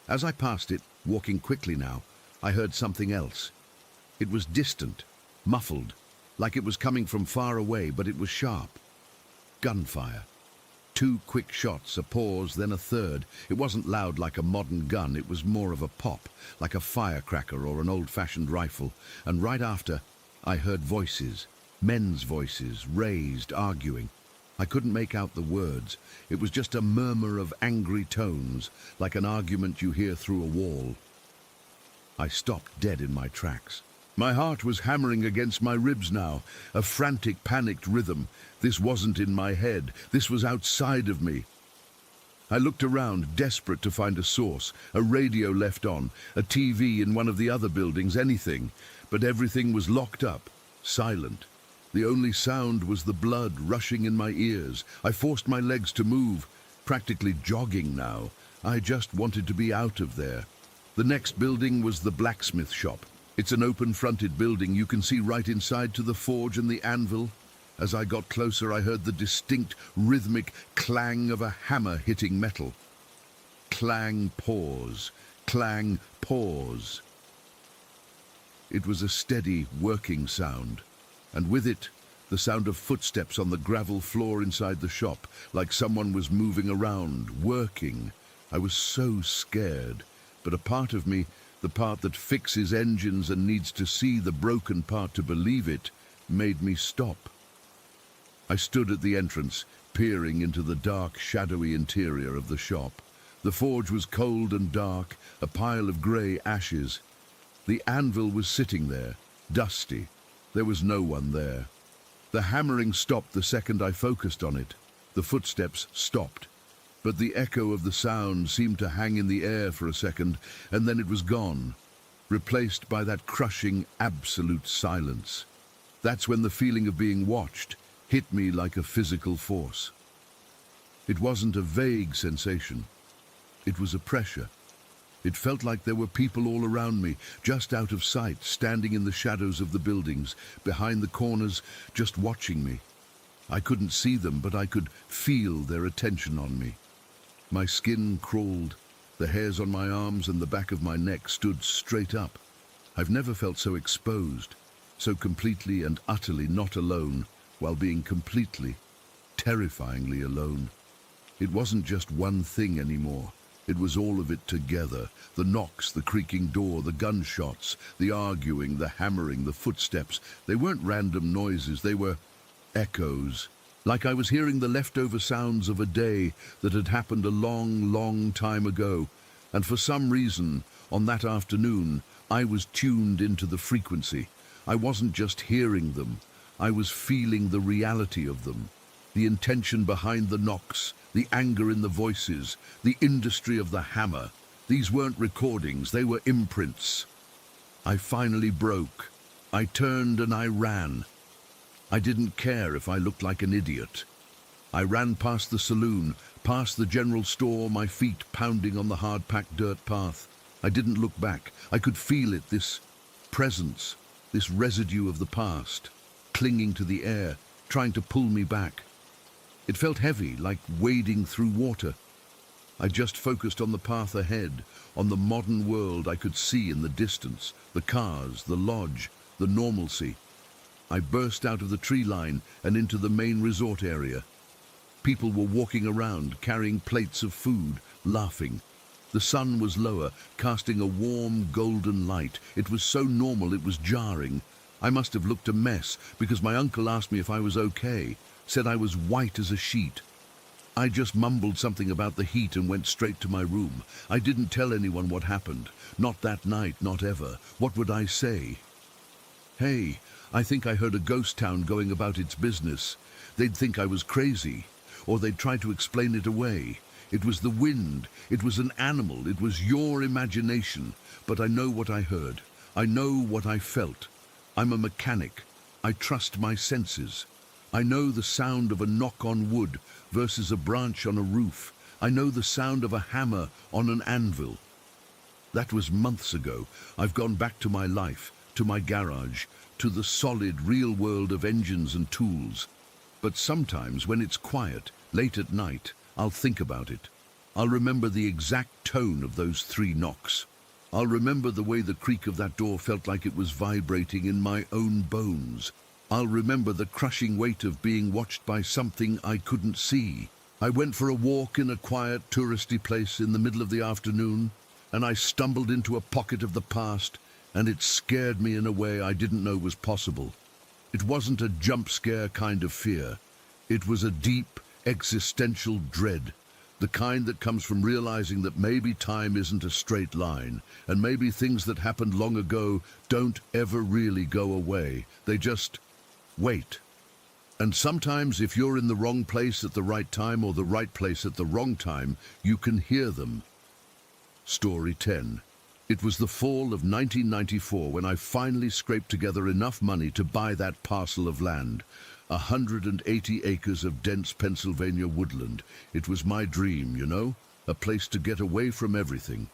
As I passed it, walking quickly now, I heard something else. It was distant, muffled, like it was coming from far away, but it was sharp. Gunfire. 2 quick shots, a pause, then a third. It wasn't loud like a modern gun, it was more of a pop, like a firecracker or an old-fashioned rifle. And right after, I heard voices, men's voices, raised, arguing. I couldn't make out the words. It was just a murmur of angry tones, like an argument you hear through a wall. I stopped dead in my tracks. My heart was hammering against my ribs now, a frantic, panicked rhythm. This wasn't in my head. This was outside of me. I looked around, desperate to find a source, a radio left on, a TV in one of the other buildings, anything. But everything was locked up, silent. The only sound was the blood rushing in my ears. I forced my legs to move, practically jogging now. I just wanted to be out of there. The next building was the blacksmith shop. It's an open-fronted building. You can see right inside to the forge and the anvil. As I got closer, I heard the distinct, rhythmic clang of a hammer hitting metal. Clang, pause. Clang, pause. It was a steady, working sound, and with it, the sound of footsteps on the gravel floor inside the shop, like someone was moving around, working. I was so scared, but a part of me, the part that fixes engines and needs to see the broken part to believe it, made me stop. I stood at the entrance, peering into the dark, shadowy interior of the shop. The forge was cold and dark, a pile of grey ashes. The anvil was sitting there, dusty. There was no one there. The hammering stopped the second I focused on it. The footsteps stopped, but the echo of the sound seemed to hang in the air for a second, and then it was gone, replaced by that crushing, absolute silence. That's when the feeling of being watched hit me like a physical force. It wasn't a vague sensation. It was a pressure. It felt like there were people all around me, just out of sight, standing in the shadows of the buildings, behind the corners, just watching me. I couldn't see them, but I could feel their attention on me. My skin crawled. The hairs on my arms and the back of my neck stood straight up. I've never felt so exposed, so completely and utterly not alone, while being completely, terrifyingly alone. It wasn't just one thing anymore. It was all of it together. The knocks, the creaking door, the gunshots, the arguing, the hammering, the footsteps. They weren't random noises, they were echoes. Like I was hearing the leftover sounds of a day that had happened a long, long time ago. And for some reason, on that afternoon, I was tuned into the frequency. I wasn't just hearing them. I was feeling the reality of them. The intention behind the knocks, the anger in the voices, the industry of the hammer. These weren't recordings, they were imprints. I finally broke. I turned and I ran. I didn't care if I looked like an idiot. I ran past the saloon, past the general store, my feet pounding on the hard-packed dirt path. I didn't look back. I could feel it, this presence, this residue of the past, clinging to the air, trying to pull me back. It felt heavy, like wading through water. I just focused on the path ahead, on the modern world I could see in the distance, the cars, the lodge, the normalcy. I burst out of the tree line and into the main resort area. People were walking around, carrying plates of food, laughing. The sun was lower, casting a warm, golden light. It was so normal it was jarring. I must have looked a mess, because my uncle asked me if I was okay. Said I was white as a sheet. I just mumbled something about the heat and went straight to my room. I didn't tell anyone what happened. Not that night, not ever. What would I say? Hey, I think I heard a ghost town going about its business. They'd think I was crazy, or they'd try to explain it away. It was the wind. It was an animal. It was your imagination. But I know what I heard. I know what I felt. I'm a mechanic. I trust my senses. I know the sound of a knock on wood versus a branch on a roof. I know the sound of a hammer on an anvil. That was months ago. I've gone back to my life, to my garage, to the solid, real world of engines and tools. But sometimes when it's quiet, late at night, I'll think about it. I'll remember the exact tone of those 3 knocks. I'll remember the way the creak of that door felt like it was vibrating in my own bones. I'll remember the crushing weight of being watched by something I couldn't see. I went for a walk in a quiet, touristy place in the middle of the afternoon, and I stumbled into a pocket of the past, and it scared me in a way I didn't know was possible. It wasn't a jump scare kind of fear. It was a deep, existential dread, the kind that comes from realizing that maybe time isn't a straight line, and maybe things that happened long ago don't ever really go away. They just wait. And sometimes if you're in the wrong place at the right time or the right place at the wrong time, you can hear them. Story 10. It was the fall of 1994 when I finally scraped together enough money to buy that parcel of land. 180 acres of dense Pennsylvania woodland. It was my dream, you know, a place to get away from everything.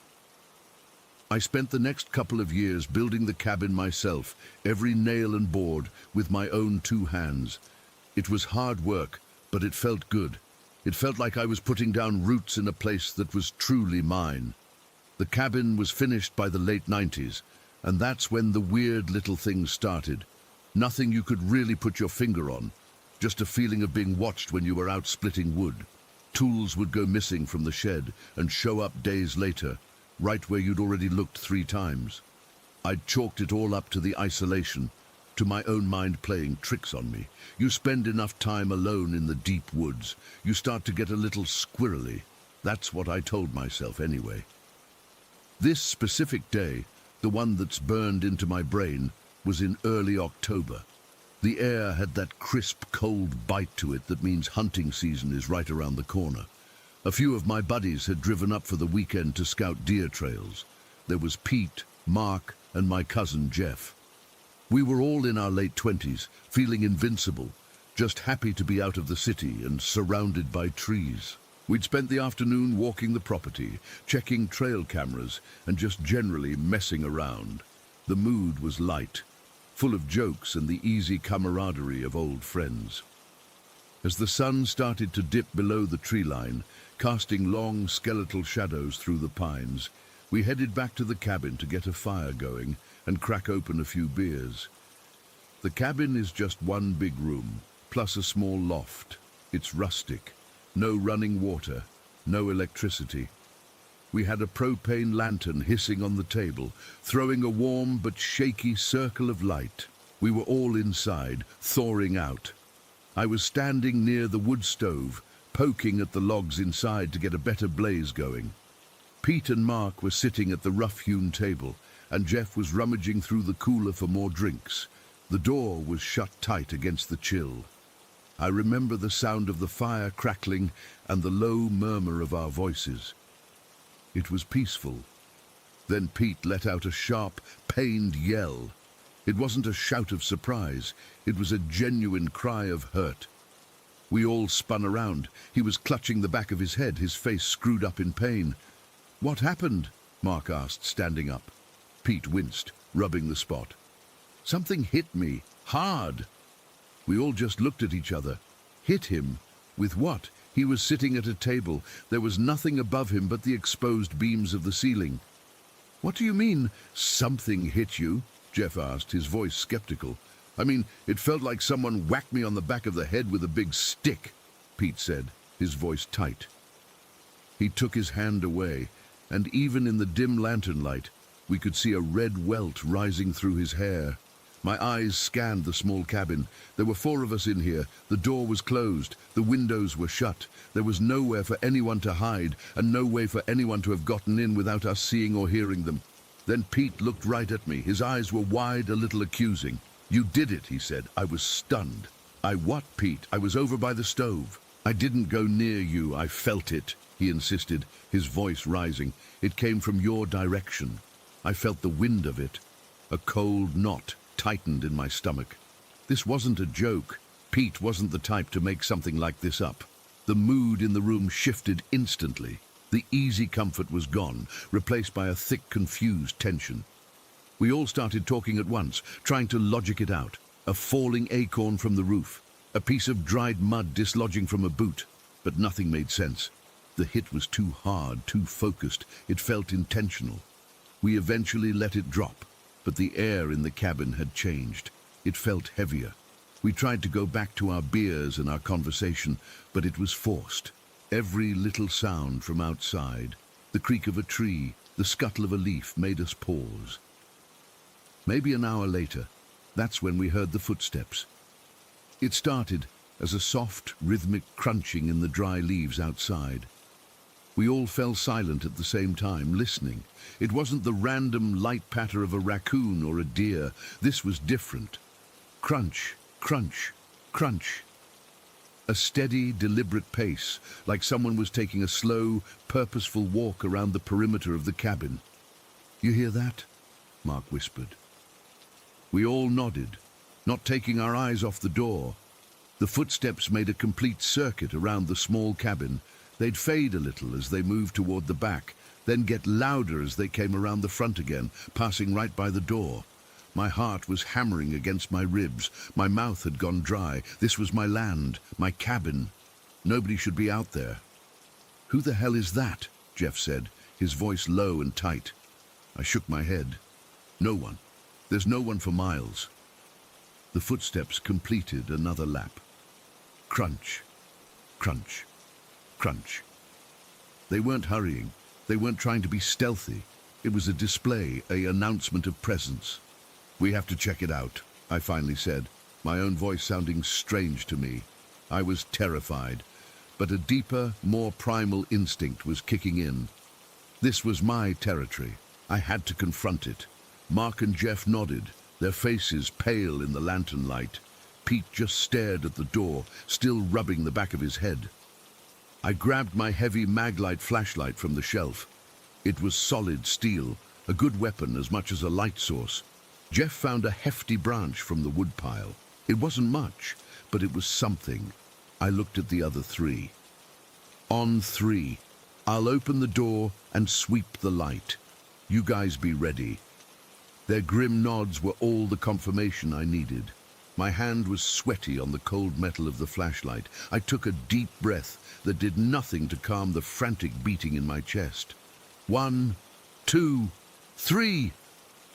I spent the next couple of years building the cabin myself, every nail and board, with my own 2 hands. It was hard work, but it felt good. It felt like I was putting down roots in a place that was truly mine. The cabin was finished by the late 90s, and that's when the weird little things started. Nothing you could really put your finger on, just a feeling of being watched when you were out splitting wood. Tools would go missing from the shed and show up days later, right where you'd already looked 3 times. I'd chalked it all up to the isolation, to my own mind playing tricks on me. You spend enough time alone in the deep woods, you start to get a little squirrely. That's what I told myself anyway. This specific day, the one that's burned into my brain, was in early October. The air had that crisp, cold bite to it that means hunting season is right around the corner. A few of my buddies had driven up for the weekend to scout deer trails. There was Pete, Mark, and my cousin Jeff. We were all in our late 20s, feeling invincible, just happy to be out of the city and surrounded by trees. We'd spent the afternoon walking the property, checking trail cameras, and just generally messing around. The mood was light, full of jokes and the easy camaraderie of old friends. As the sun started to dip below the tree line, casting long skeletal shadows through the pines, we headed back to the cabin to get a fire going and crack open a few beers. The cabin is just one big room, plus a small loft. It's rustic. No running water, no electricity. We had a propane lantern hissing on the table, throwing a warm but shaky circle of light. We were all inside, thawing out. I was standing near the wood stove, poking at the logs inside to get a better blaze going. Pete and Mark were sitting at the rough-hewn table, and Jeff was rummaging through the cooler for more drinks. The door was shut tight against the chill. I remember the sound of the fire crackling and the low murmur of our voices. It was peaceful. Then Pete let out a sharp, pained yell. It wasn't a shout of surprise. It was a genuine cry of hurt. We all spun around. He was clutching the back of his head, his face screwed up in pain. "What happened?" Mark asked, standing up. Pete winced, rubbing the spot. "Something hit me, hard." We all just looked at each other. Hit him? With what? He was sitting at a table. There was nothing above him but the exposed beams of the ceiling. "What do you mean, something hit you?" Jeff asked, his voice skeptical. "I mean, it felt like someone whacked me on the back of the head with a big stick," Pete said, his voice tight. He took his hand away, and even in the dim lantern light, we could see a red welt rising through his hair. My eyes scanned the small cabin. There were 4 of us in here. The door was closed. The windows were shut. There was nowhere for anyone to hide, and no way for anyone to have gotten in without us seeing or hearing them. Then Pete looked right at me. His eyes were wide, a little accusing. "You did it," he said. I was stunned. "I what, Pete? I was over by the stove." "I didn't go near you. I felt it," he insisted, his voice rising. "It came from your direction. I felt the wind of it." A cold knot tightened in my stomach. This wasn't a joke. Pete wasn't the type to make something like this up. The mood in the room shifted instantly. The easy comfort was gone, replaced by a thick, confused tension. We all started talking at once, trying to logic it out. A falling acorn from the roof, a piece of dried mud dislodging from a boot, but nothing made sense. The hit was too hard, too focused. It felt intentional. We eventually let it drop. But the air in the cabin had changed. It felt heavier. We tried to go back to our beers and our conversation, but it was forced. Every little sound from outside, the creak of a tree, the scuttle of a leaf, made us pause. Maybe an hour later, that's when we heard the footsteps. It started as a soft, rhythmic crunching in the dry leaves outside. We all fell silent at the same time, listening. It wasn't the random light patter of a raccoon or a deer. This was different. Crunch, crunch, crunch. A steady, deliberate pace, like someone was taking a slow, purposeful walk around the perimeter of the cabin. "You hear that?" Mark whispered. We all nodded, not taking our eyes off the door. The footsteps made a complete circuit around the small cabin. They'd fade a little as they moved toward the back, then get louder as they came around the front again, passing right by the door. My heart was hammering against my ribs. My mouth had gone dry. This was my land, my cabin. Nobody should be out there. "Who the hell is that?" Jeff said, his voice low and tight. I shook my head. "No one. There's no one for miles." The footsteps completed another lap. Crunch, crunch, crunch. They weren't hurrying. They weren't trying to be stealthy. It was a display, an announcement of presence. "We have to check it out," I finally said, my own voice sounding strange to me. I was terrified, but a deeper, more primal instinct was kicking in. This was my territory. I had to confront it. Mark and Jeff nodded, their faces pale in the lantern light. Pete just stared at the door, still rubbing the back of his head. I grabbed my heavy Maglite flashlight from the shelf. It was solid steel, a good weapon as much as a light source. Jeff found a hefty branch from the woodpile. It wasn't much, but it was something. I looked at the other three. On three, I'll open the door and sweep the light. You guys be ready. Their grim nods were all the confirmation I needed. My hand was sweaty on the cold metal of the flashlight. I took a deep breath that did nothing to calm the frantic beating in my chest. 1, 2, 3.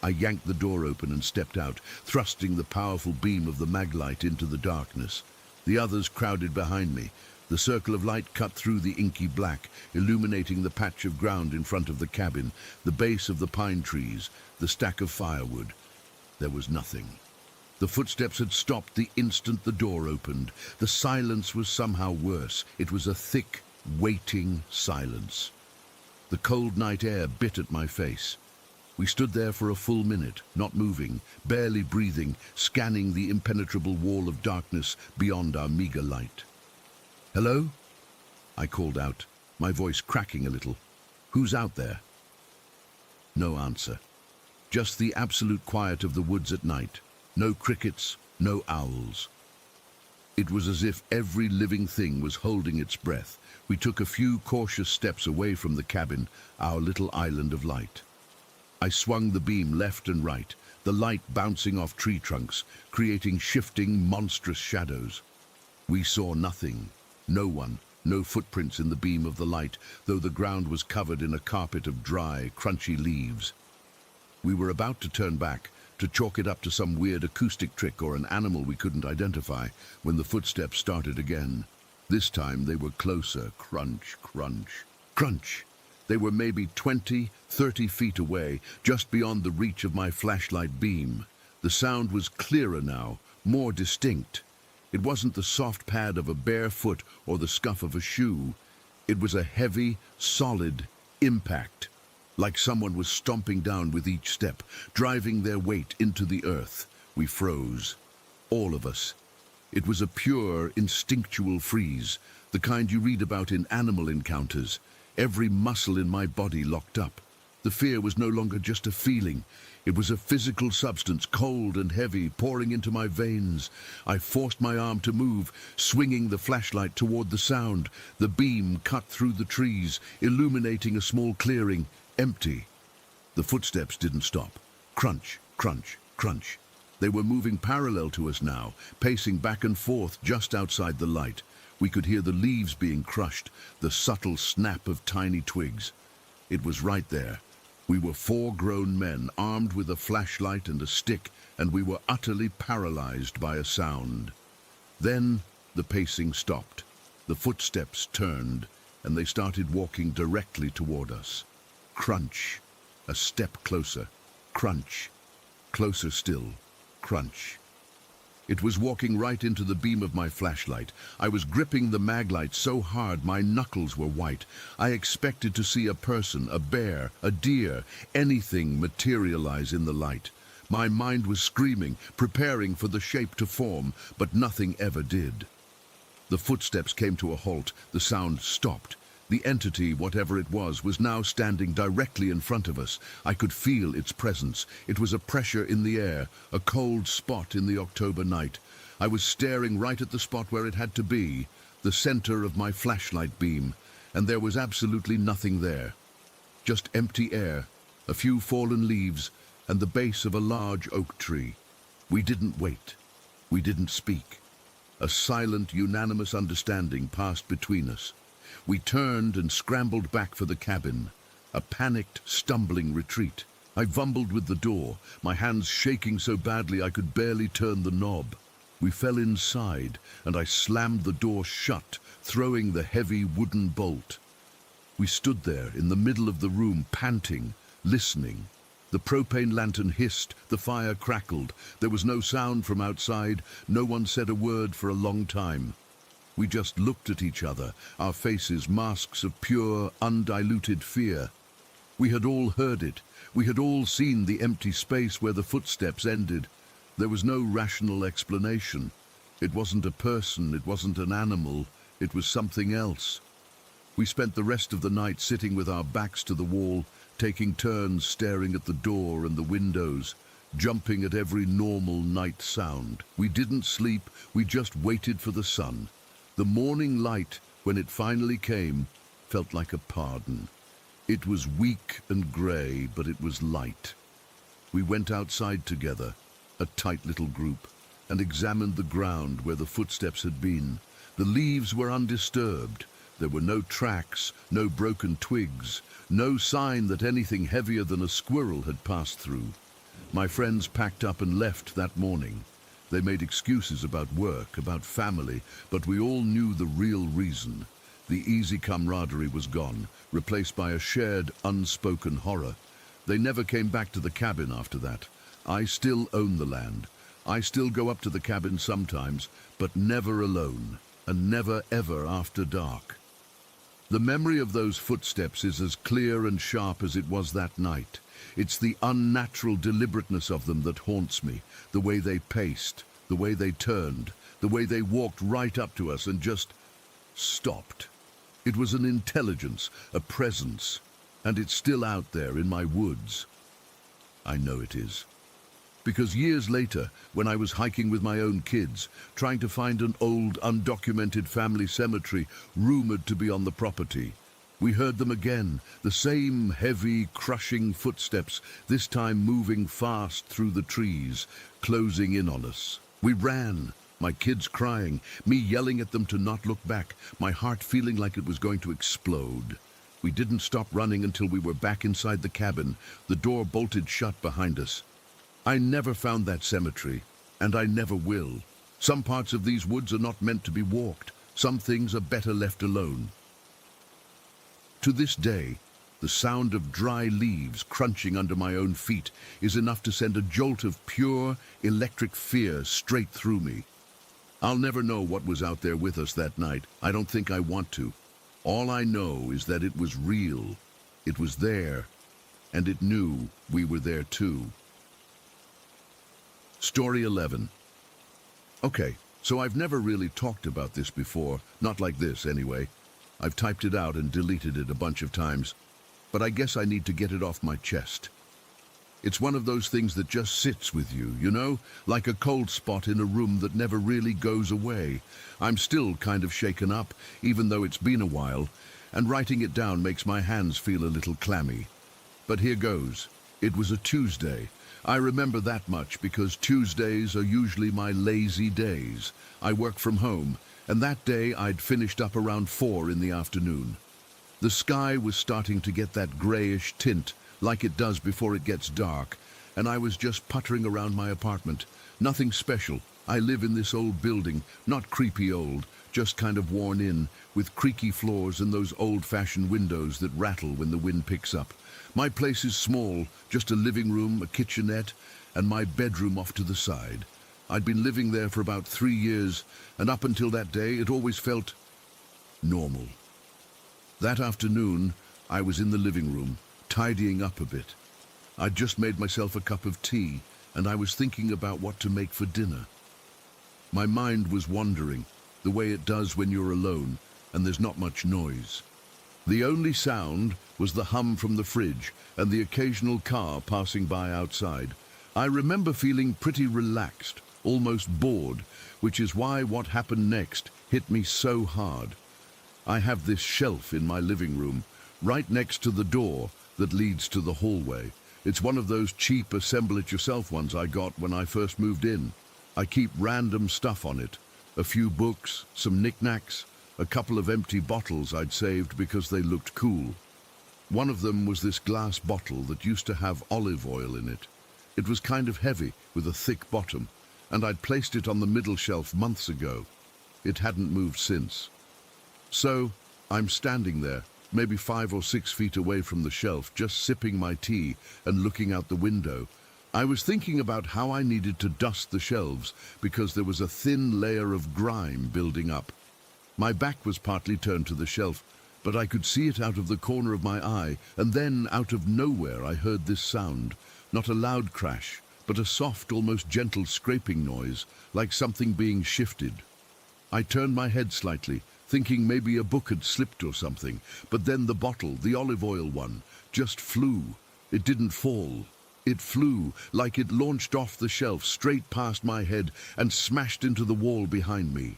I yanked the door open and stepped out, thrusting the powerful beam of the Maglite into the darkness. The others crowded behind me. The circle of light cut through the inky black, illuminating the patch of ground in front of the cabin, the base of the pine trees, the stack of firewood. There was nothing. The footsteps had stopped the instant the door opened. The silence was somehow worse. It was a thick, waiting silence. The cold night air bit at my face. We stood there for a full minute, not moving, barely breathing, scanning the impenetrable wall of darkness beyond our meager light. "Hello?" I called out, my voice cracking a little. "Who's out there?" No answer. Just the absolute quiet of the woods at night. No crickets, no owls. It was as if every living thing was holding its breath. We took a few cautious steps away from the cabin, our little island of light. I swung the beam left and right, the light bouncing off tree trunks, creating shifting, monstrous shadows. We saw nothing, no one, no footprints in the beam of the light, though the ground was covered in a carpet of dry, crunchy leaves. We were about to turn back, to chalk it up to some weird acoustic trick or an animal we couldn't identify, when the footsteps started again. This time they were closer, crunch, crunch, crunch. They were maybe 20, 30 feet away, just beyond the reach of my flashlight beam. The sound was clearer now, more distinct. It wasn't the soft pad of a bare foot or the scuff of a shoe. It was a heavy, solid impact, like someone was stomping down with each step, driving their weight into the earth. We froze, all of us. It was a pure, instinctual freeze, the kind you read about in animal encounters. Every muscle in my body locked up. The fear was no longer just a feeling. It was a physical substance, cold and heavy, pouring into my veins. I forced my arm to move, swinging the flashlight toward the sound. The beam cut through the trees, illuminating a small clearing, empty. The footsteps didn't stop. Crunch, crunch, crunch. They were moving parallel to us now, pacing back and forth just outside the light. We could hear the leaves being crushed, the subtle snap of tiny twigs. It was right there. We were 4 grown men, armed with a flashlight and a stick, and we were utterly paralyzed by a sound. Then the pacing stopped. The footsteps turned, and they started walking directly toward us. Crunch. A step closer. Crunch. Closer still. Crunch. It was walking right into the beam of my flashlight. I was gripping the Maglite so hard my knuckles were white. I expected to see a person, a bear, a deer, anything materialize in the light. My mind was screaming, preparing for the shape to form, but nothing ever did. The footsteps came to a halt. The sound stopped. The entity, whatever it was now standing directly in front of us. I could feel its presence. It was a pressure in the air, a cold spot in the October night. I was staring right at the spot where it had to be, the center of my flashlight beam, and there was absolutely nothing there. Just empty air, a few fallen leaves, and the base of a large oak tree. We didn't wait. We didn't speak. A silent, unanimous understanding passed between us. We turned and scrambled back for the cabin, a panicked, stumbling retreat. I fumbled with the door, my hands shaking so badly I could barely turn the knob. We fell inside, and I slammed the door shut, throwing the heavy wooden bolt. We stood there in the middle of the room, panting, listening. The propane lantern hissed, the fire crackled. There was no sound from outside, no one said a word for a long time. We just looked at each other, our faces masks of pure, undiluted fear. We had all heard it. We had all seen the empty space where the footsteps ended. There was no rational explanation, It wasn't a person, it wasn't an animal, it was something else. We spent the rest of the night sitting with our backs to the wall, taking turns staring at the door and the windows, jumping at every normal night sound. We didn't sleep, we just waited for the sun. The morning light, when it finally came, felt like a pardon. It was weak and grey, but it was light. We went outside together, a tight little group, and examined the ground where the footsteps had been. The leaves were undisturbed. There were no tracks, no broken twigs, no sign that anything heavier than a squirrel had passed through. My friends packed up and left that morning. They made excuses about work, about family, but we all knew the real reason. The easy camaraderie was gone, replaced by a shared, unspoken horror. They never came back to the cabin after that. I still own the land. I still go up to the cabin sometimes, but never alone, and never ever after dark. The memory of those footsteps is as clear and sharp as it was that night. It's the unnatural deliberateness of them that haunts me, the way they paced, the way they turned, the way they walked right up to us and just stopped. It was an intelligence, a presence, and it's still out there in my woods. I know it is. Because years later, when I was hiking with my own kids, trying to find an old, undocumented family cemetery rumored to be on the property, we heard them again, the same heavy, crushing footsteps, this time moving fast through the trees, closing in on us. We ran, my kids crying, me yelling at them to not look back, my heart feeling like it was going to explode. We didn't stop running until we were back inside the cabin, the door bolted shut behind us. I never found that cemetery, and I never will. Some parts of these woods are not meant to be walked. Some things are better left alone. To this day, the sound of dry leaves crunching under my own feet is enough to send a jolt of pure, electric fear straight through me. I'll never know what was out there with us that night. I don't think I want to. All I know is that it was real. It was there, and it knew we were there too. Story 11. Okay, so I've never really talked about this before, not like this anyway. I've typed it out and deleted it a bunch of times, but I guess I need to get it off my chest. It's one of those things that just sits with you, you know, like a cold spot in a room that never really goes away. I'm still kind of shaken up, even though it's been a while, and writing it down makes my hands feel a little clammy. But here goes. It was a Tuesday. I remember that much because Tuesdays are usually my lazy days. I work from home, and that day I'd finished up around 4 in the afternoon. The sky was starting to get that grayish tint, like it does before it gets dark, and I was just puttering around my apartment. Nothing special. I live in this old building, not creepy old, just kind of worn in, with creaky floors and those old-fashioned windows that rattle when the wind picks up. My place is small, just a living room, a kitchenette, and my bedroom off to the side. I'd been living there for about 3 years, and up until that day it always felt normal. That afternoon, I was in the living room, tidying up a bit. I'd just made myself a cup of tea, and I was thinking about what to make for dinner. My mind was wandering, the way it does when you're alone, and there's not much noise. The only sound was the hum from the fridge and the occasional car passing by outside. I remember feeling pretty relaxed, almost bored, which is why what happened next hit me so hard. I have this shelf in my living room, right next to the door that leads to the hallway. It's one of those cheap assemble-it-yourself ones I got when I first moved in. I keep random stuff on it, a few books, some knickknacks, a couple of empty bottles I'd saved because they looked cool. One of them was this glass bottle that used to have olive oil in it. It was kind of heavy, with a thick bottom, and I'd placed it on the middle shelf months ago. It hadn't moved since. So, I'm standing there, maybe 5 or 6 feet away from the shelf, just sipping my tea and looking out the window. I was thinking about how I needed to dust the shelves because there was a thin layer of grime building up. My back was partly turned to the shelf, but I could see it out of the corner of my eye, and then, out of nowhere, I heard this sound. Not a loud crash, but a soft, almost gentle scraping noise, like something being shifted. I turned my head slightly, thinking maybe a book had slipped or something, but then the bottle, the olive oil one, just flew. It didn't fall. It flew, like it launched off the shelf straight past my head and smashed into the wall behind me.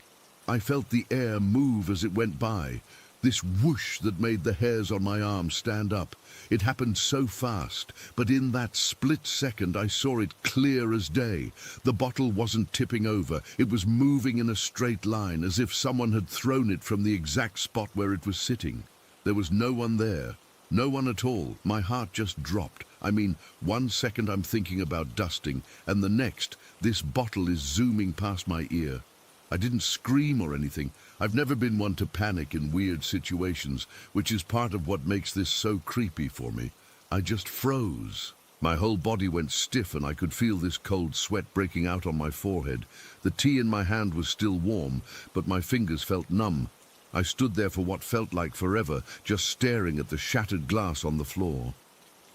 I felt the air move as it went by, this whoosh that made the hairs on my arm stand up. It happened so fast, but in that split second I saw it clear as day. The bottle wasn't tipping over, it was moving in a straight line, as if someone had thrown it from the exact spot where it was sitting. There was no one there, no one at all. My heart just dropped. I mean, 1 second I'm thinking about dusting, and the next, this bottle is zooming past my ear. I didn't scream or anything. I've never been one to panic in weird situations, which is part of what makes this so creepy for me. I just froze. My whole body went stiff and I could feel this cold sweat breaking out on my forehead. The tea in my hand was still warm, but my fingers felt numb. I stood there for what felt like forever, just staring at the shattered glass on the floor.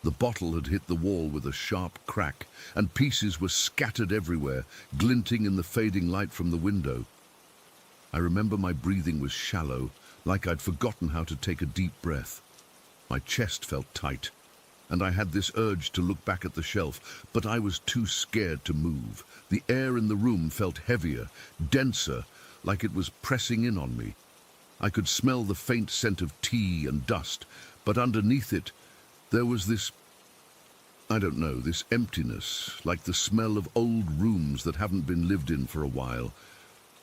The bottle had hit the wall with a sharp crack, and pieces were scattered everywhere, glinting in the fading light from the window. I remember my breathing was shallow, like I'd forgotten how to take a deep breath. My chest felt tight, and I had this urge to look back at the shelf, but I was too scared to move. The air in the room felt heavier, denser, like it was pressing in on me. I could smell the faint scent of tea and dust, but underneath it, there was this, I don't know, this emptiness, like the smell of old rooms that haven't been lived in for a while,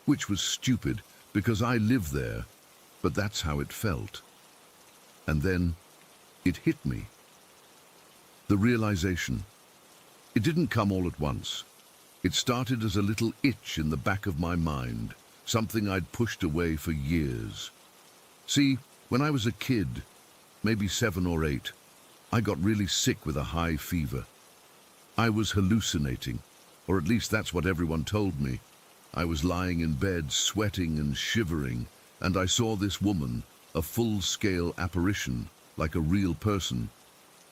which was stupid because I lived there, but that's how it felt. And then it hit me. The realization. It didn't come all at once. It started as a little itch in the back of my mind, something I'd pushed away for years. See, when I was a kid, maybe 7 or 8, I got really sick with a high fever. I was hallucinating, or at least that's what everyone told me. I was lying in bed, sweating and shivering, and I saw this woman, a full-scale apparition, like a real person.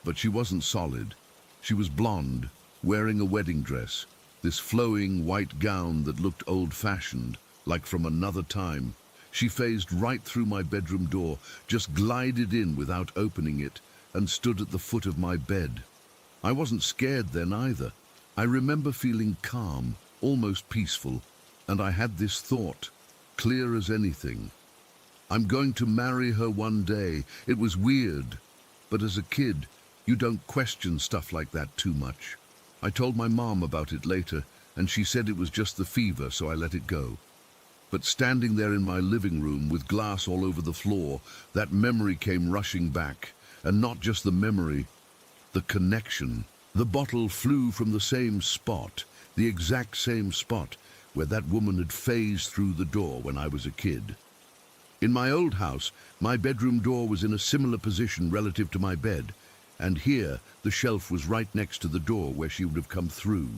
But she wasn't solid. She was blonde, wearing a wedding dress, this flowing white gown that looked old-fashioned, like from another time. She phased right through my bedroom door, just glided in without opening it, and stood at the foot of my bed. I wasn't scared then either. I remember feeling calm, almost peaceful, and I had this thought, clear as anything. I'm going to marry her one day. It was weird, but as a kid, you don't question stuff like that too much. I told my mom about it later, and she said it was just the fever, so I let it go. But standing there in my living room with glass all over the floor, that memory came rushing back. And not just the memory, the connection. The bottle flew from the same spot, the exact same spot where that woman had phased through the door when I was a kid. In my old house, my bedroom door was in a similar position relative to my bed, and here the shelf was right next to the door where she would have come through.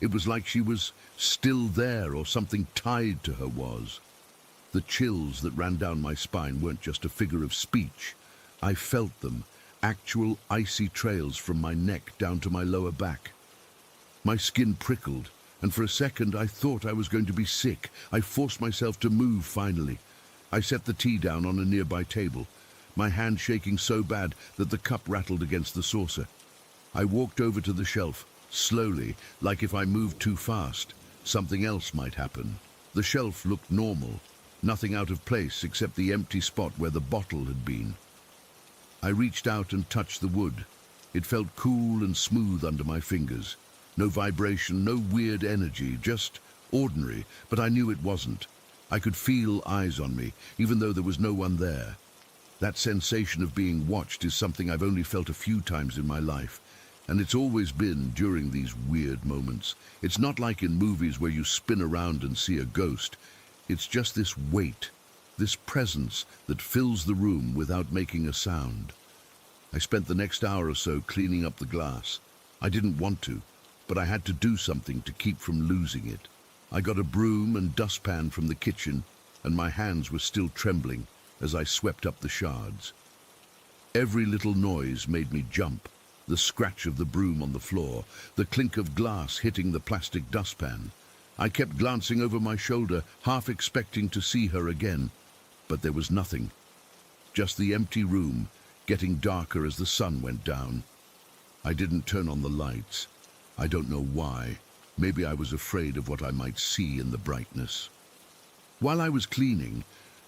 It was like she was still there, or something tied to her was. The chills that ran down my spine weren't just a figure of speech. I felt them, actual icy trails from my neck down to my lower back. My skin prickled, and for a second I thought I was going to be sick. I forced myself to move finally. I set the tea down on a nearby table, my hand shaking so bad that the cup rattled against the saucer. I walked over to the shelf, slowly, like if I moved too fast, something else might happen. The shelf looked normal, nothing out of place except the empty spot where the bottle had been. I reached out and touched the wood. It felt cool and smooth under my fingers. No vibration, no weird energy, just ordinary, but I knew it wasn't. I could feel eyes on me, even though there was no one there. That sensation of being watched is something I've only felt a few times in my life, and it's always been during these weird moments. It's not like in movies where you spin around and see a ghost. It's just this weight, this presence that fills the room without making a sound. I spent the next hour or so cleaning up the glass. I didn't want to, but I had to do something to keep from losing it. I got a broom and dustpan from the kitchen, and my hands were still trembling as I swept up the shards. Every little noise made me jump, the scratch of the broom on the floor, the clink of glass hitting the plastic dustpan. I kept glancing over my shoulder, half expecting to see her again, but there was nothing. Just the empty room, getting darker as the sun went down. I didn't turn on the lights. I don't know why. Maybe I was afraid of what I might see in the brightness. While I was cleaning,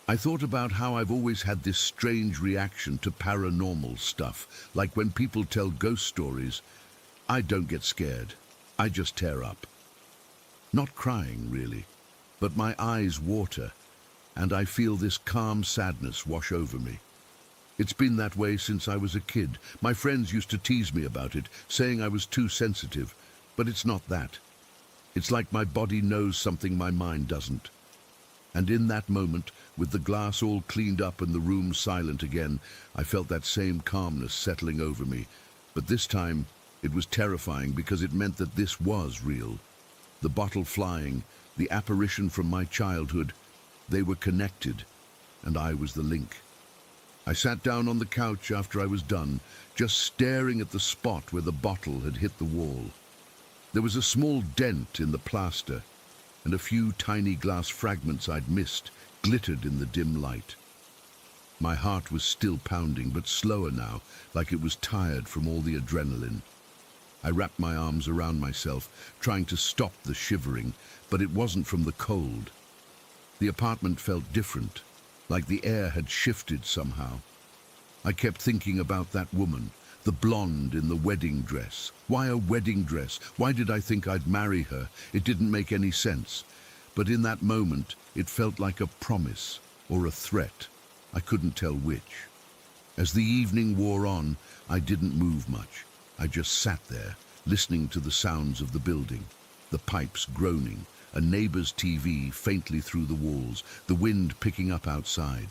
I thought about how I've always had this strange reaction to paranormal stuff, like when people tell ghost stories. I don't get scared. I just tear up. Not crying, really, but my eyes water, and I feel this calm sadness wash over me. It's been that way since I was a kid. My friends used to tease me about it, saying I was too sensitive, but it's not that. It's like my body knows something my mind doesn't. And in that moment, with the glass all cleaned up and the room silent again, I felt that same calmness settling over me. But this time, it was terrifying because it meant that this was real. The bottle flying, the apparition from my childhood, they were connected, and I was the link. I sat down on the couch after I was done, just staring at the spot where the bottle had hit the wall. There was a small dent in the plaster, and a few tiny glass fragments I'd missed glittered in the dim light. My heart was still pounding, but slower now, like it was tired from all the adrenaline. I wrapped my arms around myself, trying to stop the shivering, but it wasn't from the cold. The apartment felt different, like the air had shifted somehow. I kept thinking about that woman, the blonde in the wedding dress. Why a wedding dress? Why did I think I'd marry her? It didn't make any sense. But in that moment, it felt like a promise or a threat. I couldn't tell which. As the evening wore on, I didn't move much. I just sat there, listening to the sounds of the building, the pipes groaning, a neighbor's TV faintly through the walls, the wind picking up outside.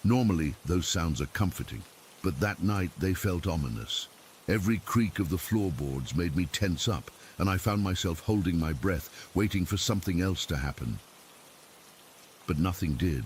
Normally, those sounds are comforting, but that night they felt ominous. Every creak of the floorboards made me tense up, and I found myself holding my breath, waiting for something else to happen. But nothing did.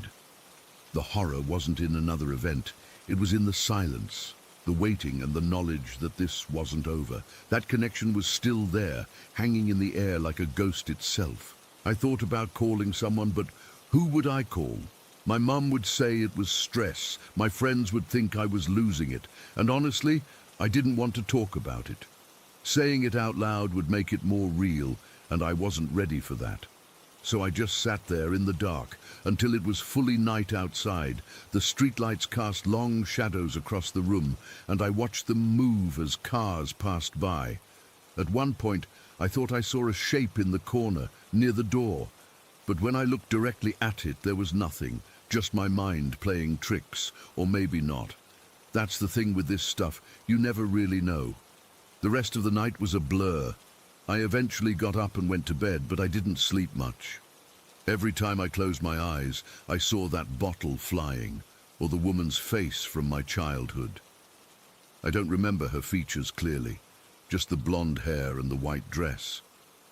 The horror wasn't in another event. It was in the silence, the waiting, and the knowledge that this wasn't over. That connection was still there, hanging in the air like a ghost itself. I thought about calling someone, but who would I call? My mum would say it was stress. My friends would think I was losing it. And honestly, I didn't want to talk about it. Saying it out loud would make it more real, and I wasn't ready for that. So I just sat there in the dark until it was fully night outside. The streetlights cast long shadows across the room, and I watched them move as cars passed by. At one point, I thought I saw a shape in the corner, near the door. But when I looked directly at it, there was nothing, just my mind playing tricks, or maybe not. That's the thing with this stuff, you never really know. The rest of the night was a blur. I eventually got up and went to bed, but I didn't sleep much. Every time I closed my eyes, I saw that bottle flying, or the woman's face from my childhood. I don't remember her features clearly, just the blonde hair and the white dress.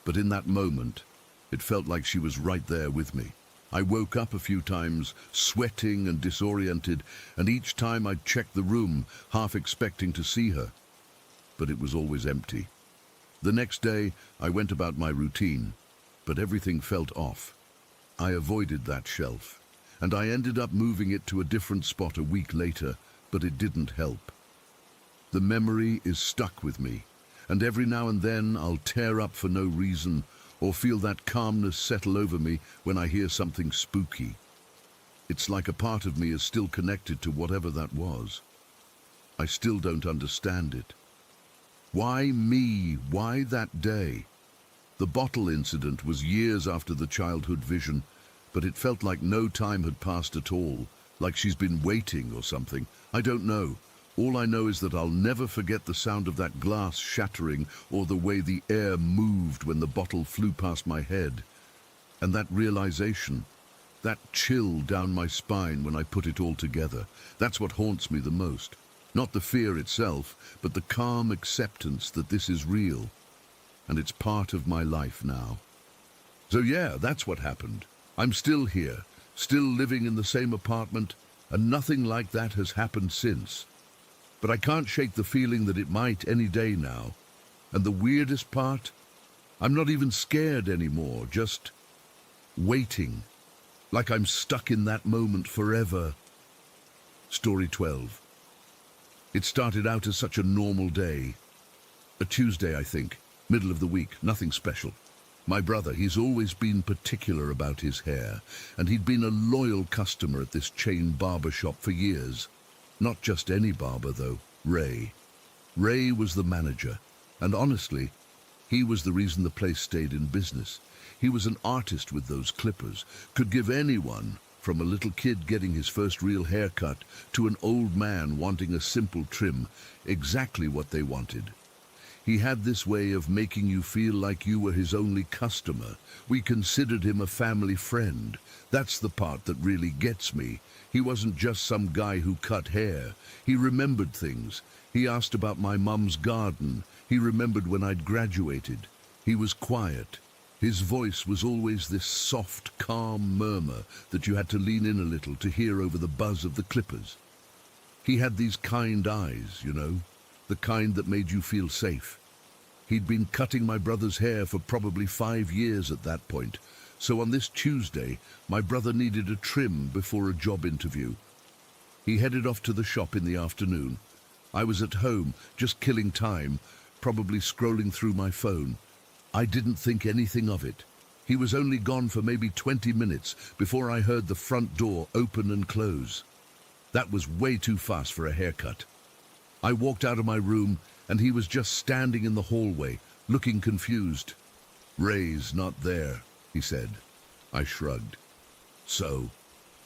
But in that moment, it felt like she was right there with me. I woke up a few times, sweating and disoriented, and each time I'd check the room, half expecting to see her. But it was always empty. The next day, I went about my routine, but everything felt off. I avoided that shelf, and I ended up moving it to a different spot a week later, but it didn't help. The memory is stuck with me, and every now and then I'll tear up for no reason, or feel that calmness settle over me when I hear something spooky. It's like a part of me is still connected to whatever that was. I still don't understand it. Why me? Why that day? The bottle incident was years after the childhood vision, but it felt like no time had passed at all, like she's been waiting or something. I don't know. All I know is that I'll never forget the sound of that glass shattering or the way the air moved when the bottle flew past my head. And that realization, that chill down my spine when I put it all together, that's what haunts me the most. Not the fear itself, but the calm acceptance that this is real. And it's part of my life now. So yeah, that's what happened. I'm still here, still living in the same apartment, and nothing like that has happened since. but I can't shake the feeling that it might any day now. And the weirdest part? I'm not even scared anymore, just waiting. Like I'm stuck in that moment forever. Story 12. It started out as such a normal day. A Tuesday, I think. Middle of the week, nothing special. My brother, he's always been particular about his hair, and he'd been a loyal customer at this chain barber shop for years. Not just any barber, though. Ray. Ray was the manager, and honestly, he was the reason the place stayed in business. He was an artist with those clippers, could give anyone, from a little kid getting his first real haircut to an old man wanting a simple trim, exactly what they wanted. He had this way of making you feel like you were his only customer. We considered him a family friend. That's the part that really gets me. He wasn't just some guy who cut hair. He remembered things. He asked about my mum's garden. He remembered when I'd graduated. He was quiet. His voice was always this soft, calm murmur that you had to lean in a little to hear over the buzz of the clippers. He had these kind eyes, you know, the kind that made you feel safe. He'd been cutting my brother's hair for probably 5 years at that point, so on this Tuesday, my brother needed a trim before a job interview. He headed off to the shop in the afternoon. I was at home, just killing time, probably scrolling through my phone. I didn't think anything of it. He was only gone for maybe 20 minutes before I heard the front door open and close. That was way too fast for a haircut. I walked out of my room and he was just standing in the hallway, looking confused. "Ray's not there," he said. I shrugged. "So?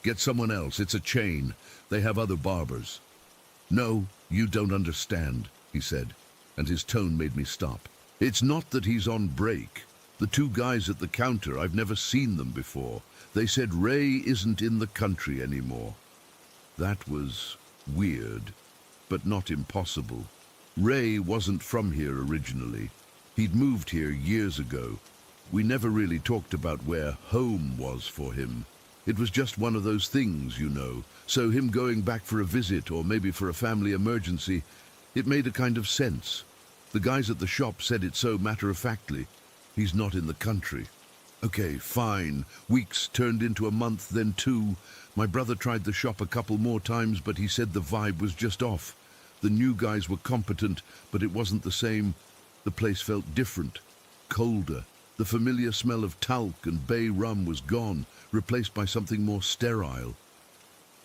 Get someone else, it's a chain. They have other barbers." "No, you don't understand," he said, and his tone made me stop. "It's not that he's on break. The 2 guys at the counter, I've never seen them before. They said Ray isn't in the country anymore." That was weird, but not impossible. Ray wasn't from here originally. He'd moved here years ago. We never really talked about where home was for him. It was just one of those things, you know. So him going back for a visit or maybe for a family emergency, it made a kind of sense. The guys at the shop said it so matter-of-factly. He's not in the country. Okay, fine. Weeks turned into a month, then 2. My brother tried the shop a couple more times, but he said the vibe was just off. The new guys were competent, but it wasn't the same. The place felt different, colder. The familiar smell of talc and bay rum was gone, replaced by something more sterile.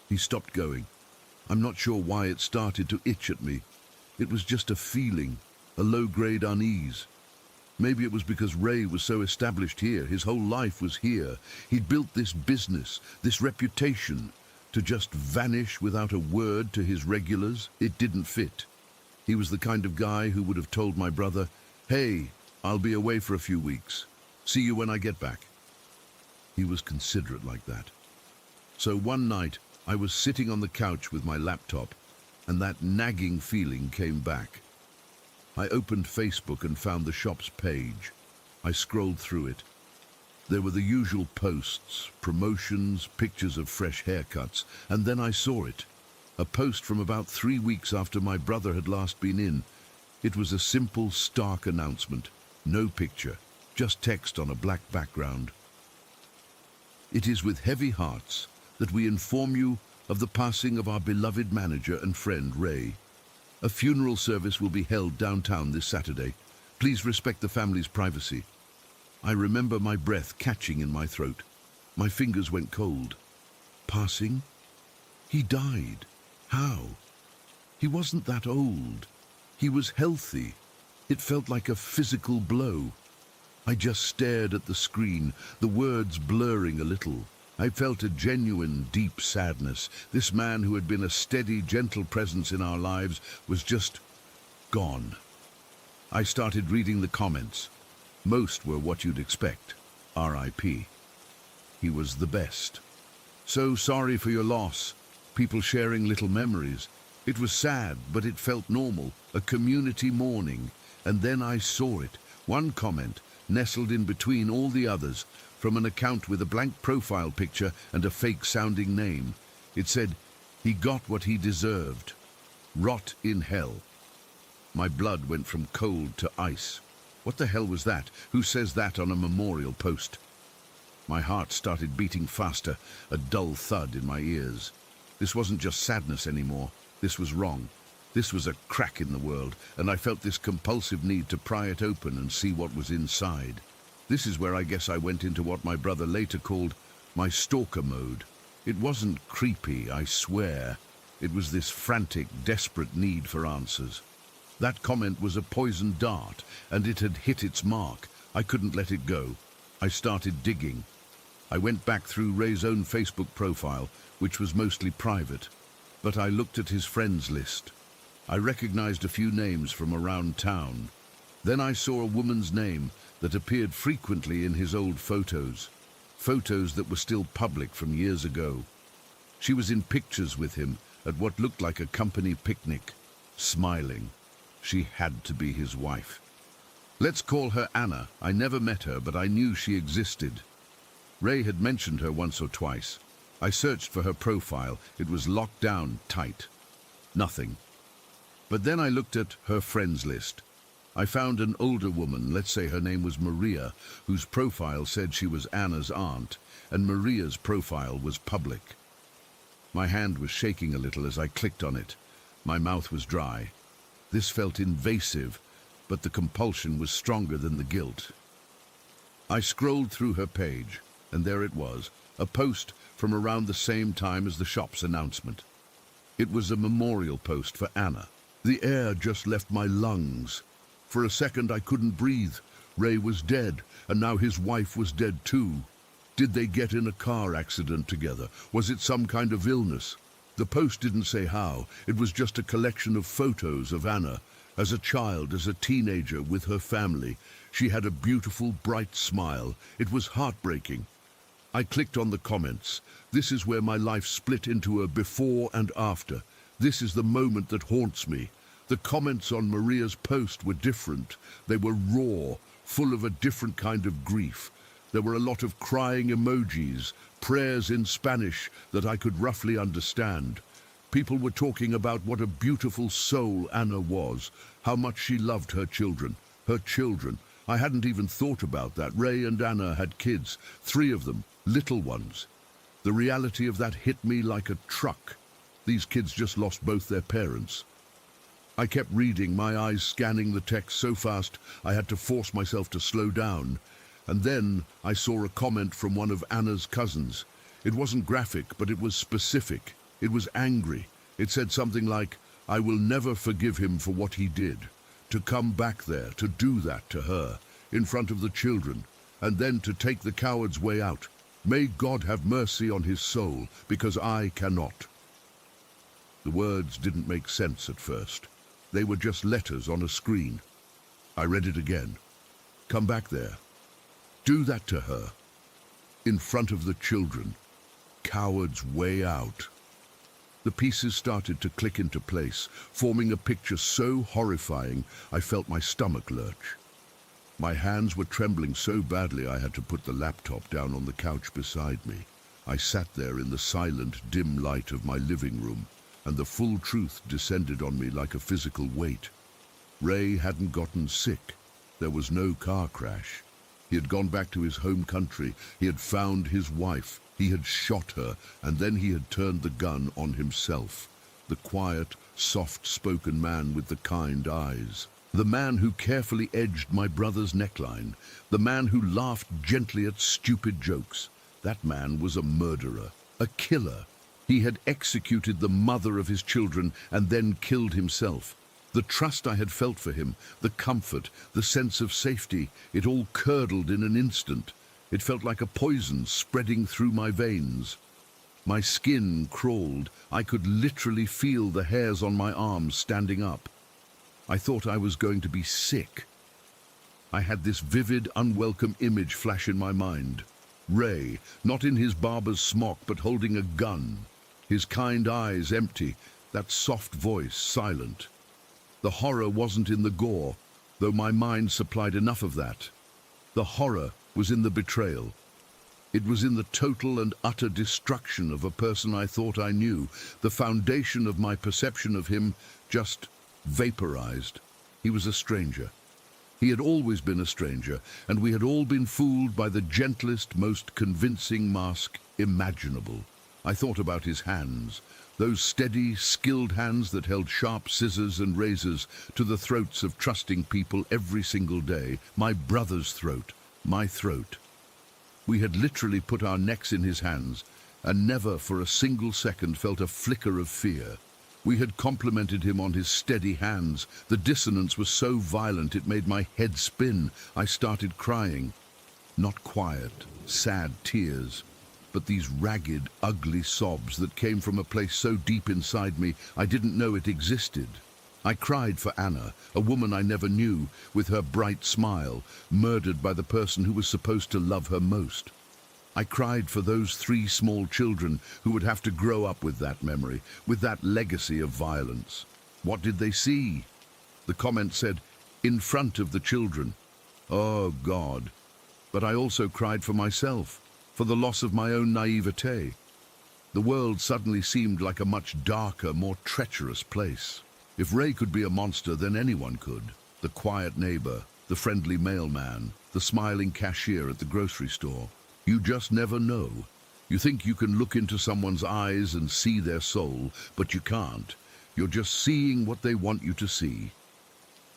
He stopped going. I'm not sure why it started to itch at me. It was just a feeling, a low-grade unease. Maybe it was because Ray was so established here, his whole life was here. He'd built this business, this reputation. To just vanish without a word to his regulars, it didn't fit. He was the kind of guy who would have told my brother, "Hey, I'll be away for a few weeks. See you when I get back." He was considerate like that. So one night, I was sitting on the couch with my laptop, and that nagging feeling came back. I opened Facebook and found the shop's page. I scrolled through it. There were the usual posts, promotions, pictures of fresh haircuts, and then I saw it. A post from about 3 weeks after my brother had last been in. It was a simple, stark announcement. No picture, just text on a black background. "It is with heavy hearts that we inform you of the passing of our beloved manager and friend, Ray. A funeral service will be held downtown this Saturday. Please respect the family's privacy." I remember my breath catching in my throat. My fingers went cold. Passing? He died. How? He wasn't that old. He was healthy. It felt like a physical blow. I just stared at the screen, the words blurring a little. I felt a genuine, deep sadness. This man who had been a steady, gentle presence in our lives was just gone. I started reading the comments. Most were what you'd expect. R.I.P. He was the best. "So sorry for your loss." People sharing little memories. It was sad, but it felt normal. A community mourning. And then I saw it. One comment, nestled in between all the others, from an account with a blank profile picture and a fake-sounding name. It said, "He got what he deserved." Rot in hell. My blood went from cold to ice. What the hell was that? Who says that on a memorial post? My heart started beating faster, a dull thud in my ears. This wasn't just sadness anymore. This was wrong. This was a crack in the world, and I felt this compulsive need to pry it open and see what was inside. This is where I guess I went into what my brother later called my stalker mode. It wasn't creepy, I swear. It was this frantic, desperate need for answers. That comment was a poisoned dart, and it had hit its mark. I couldn't let it go. I started digging. I went back through Ray's own Facebook profile, which was mostly private, but I looked at his friends list. I recognized a few names from around town. Then I saw a woman's name that appeared frequently in his old photos that were still public from years ago. She was in pictures with him at what looked like a company picnic, smiling. She had to be his wife. Let's call her Anna. I never met her, but I knew she existed. Ray had mentioned her once or twice. I searched for her profile. It was locked down tight. Nothing. But then I looked at her friends list. I found an older woman, let's say her name was Maria, whose profile said she was Anna's aunt, and Maria's profile was public. My hand was shaking a little as I clicked on it. My mouth was dry. This felt invasive, but the compulsion was stronger than the guilt. I scrolled through her page, and there it was, a post from around the same time as the shop's announcement. It was a memorial post for Anna. The air just left my lungs. For a second I couldn't breathe. Ray was dead, and now his wife was dead too. Did they get in a car accident together? Was it some kind of illness? The post didn't say how. It was just a collection of photos of Anna. As a child, as a teenager, with her family. She had a beautiful, bright smile. It was heartbreaking. I clicked on the comments. This is where my life split into a before and after. This is the moment that haunts me. The comments on Maria's post were different. They were raw, full of a different kind of grief. There were a lot of crying emojis, prayers in Spanish that I could roughly understand. People were talking about what a beautiful soul Anna was, how much she loved her children. Her children. I hadn't even thought about that. Ray and Anna had kids, 3 of them, little ones. The reality of that hit me like a truck. These kids just lost both their parents. I kept reading, my eyes scanning the text so fast I had to force myself to slow down. And then I saw a comment from one of Anna's cousins. It wasn't graphic, but it was specific. It was angry. It said something like, "I will never forgive him for what he did. To come back there, to do that to her, in front of the children, and then to take the coward's way out. May God have mercy on his soul, because I cannot." The words didn't make sense at first. They were just letters on a screen. I read it again. Come back there. Do that to her. In front of the children. Coward's way out. The pieces started to click into place, forming a picture so horrifying I felt my stomach lurch. My hands were trembling so badly I had to put the laptop down on the couch beside me. I sat there in the silent, dim light of my living room, and the full truth descended on me like a physical weight. Ray hadn't gotten sick. There was no car crash. He had gone back to his home country. He had found his wife. He had shot her, and then he had turned the gun on himself. The quiet, soft-spoken man with the kind eyes. The man who carefully edged my brother's neckline. The man who laughed gently at stupid jokes. That man was a murderer, a killer. He had executed the mother of his children and then killed himself. The trust I had felt for him, the comfort, the sense of safety, it all curdled in an instant. It felt like a poison spreading through my veins. My skin crawled. I could literally feel the hairs on my arms standing up. I thought I was going to be sick. I had this vivid, unwelcome image flash in my mind. Ray, not in his barber's smock, but holding a gun. His kind eyes empty, that soft voice silent. The horror wasn't in the gore, though my mind supplied enough of that. The horror was in the betrayal. It was in the total and utter destruction of a person I thought I knew. The foundation of my perception of him just vaporized. He was a stranger. He had always been a stranger, and we had all been fooled by the gentlest, most convincing mask imaginable. I thought about his hands, those steady, skilled hands that held sharp scissors and razors to the throats of trusting people every single day. My brother's throat, my throat. We had literally put our necks in his hands, and never for a single second felt a flicker of fear. We had complimented him on his steady hands. The dissonance was so violent it made my head spin. I started crying. Not quiet, sad tears, but these ragged, ugly sobs that came from a place so deep inside me I didn't know it existed. I cried for Anna, a woman I never knew, with her bright smile, murdered by the person who was supposed to love her most. I cried for those 3 small children who would have to grow up with that memory, with that legacy of violence. What did they see? The comment said, "In front of the children." Oh, God. But I also cried for myself, for the loss of my own naivete. The world suddenly seemed like a much darker, more treacherous place. If Ray could be a monster, then anyone could. The quiet neighbor, the friendly mailman, the smiling cashier at the grocery store. You just never know. You think you can look into someone's eyes and see their soul, but you can't. You're just seeing what they want you to see.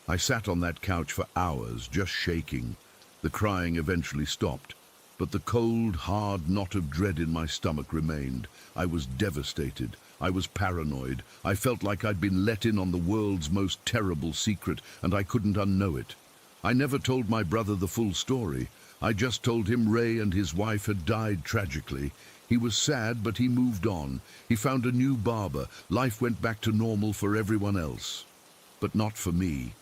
I sat on that couch for hours, just shaking. The crying eventually stopped, but the cold, hard knot of dread in my stomach remained. I was devastated. I was paranoid. I felt like I'd been let in on the world's most terrible secret, and I couldn't unknow it. I never told my brother the full story. I just told him Ray and his wife had died tragically. He was sad, but he moved on. He found a new barber. Life went back to normal for everyone else. But not for me.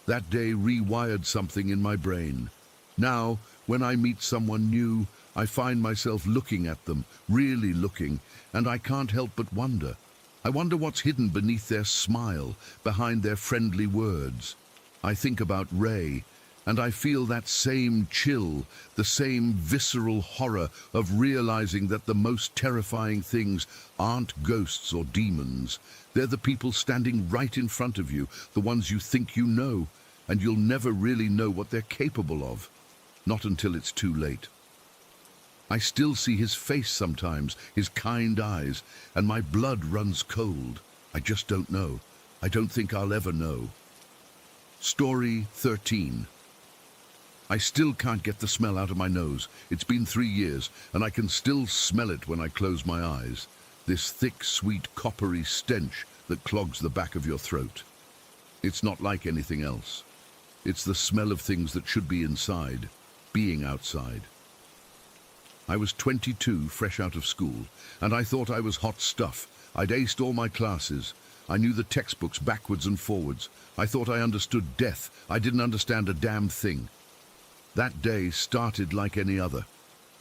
That day rewired something in my brain. Now, when I meet someone new, I find myself looking at them, really looking, and I can't help but wonder. I wonder what's hidden beneath their smile, behind their friendly words. I think about Ray, and I feel that same chill, the same visceral horror of realizing that the most terrifying things aren't ghosts or demons. They're the people standing right in front of you, the ones you think you know, and you'll never really know what they're capable of. Not until it's too late. I still see his face sometimes, his kind eyes, and my blood runs cold. I just don't know. I don't think I'll ever know. Story 13. I still can't get the smell out of my nose. It's been 3 years, and I can still smell it when I close my eyes. This thick, sweet, coppery stench that clogs the back of your throat. It's not like anything else. It's the smell of things that should be inside, being outside. I was 22, fresh out of school, and I thought I was hot stuff. I'd aced all my classes. I knew the textbooks backwards and forwards. I thought I understood death. I didn't understand a damn thing. That day started like any other.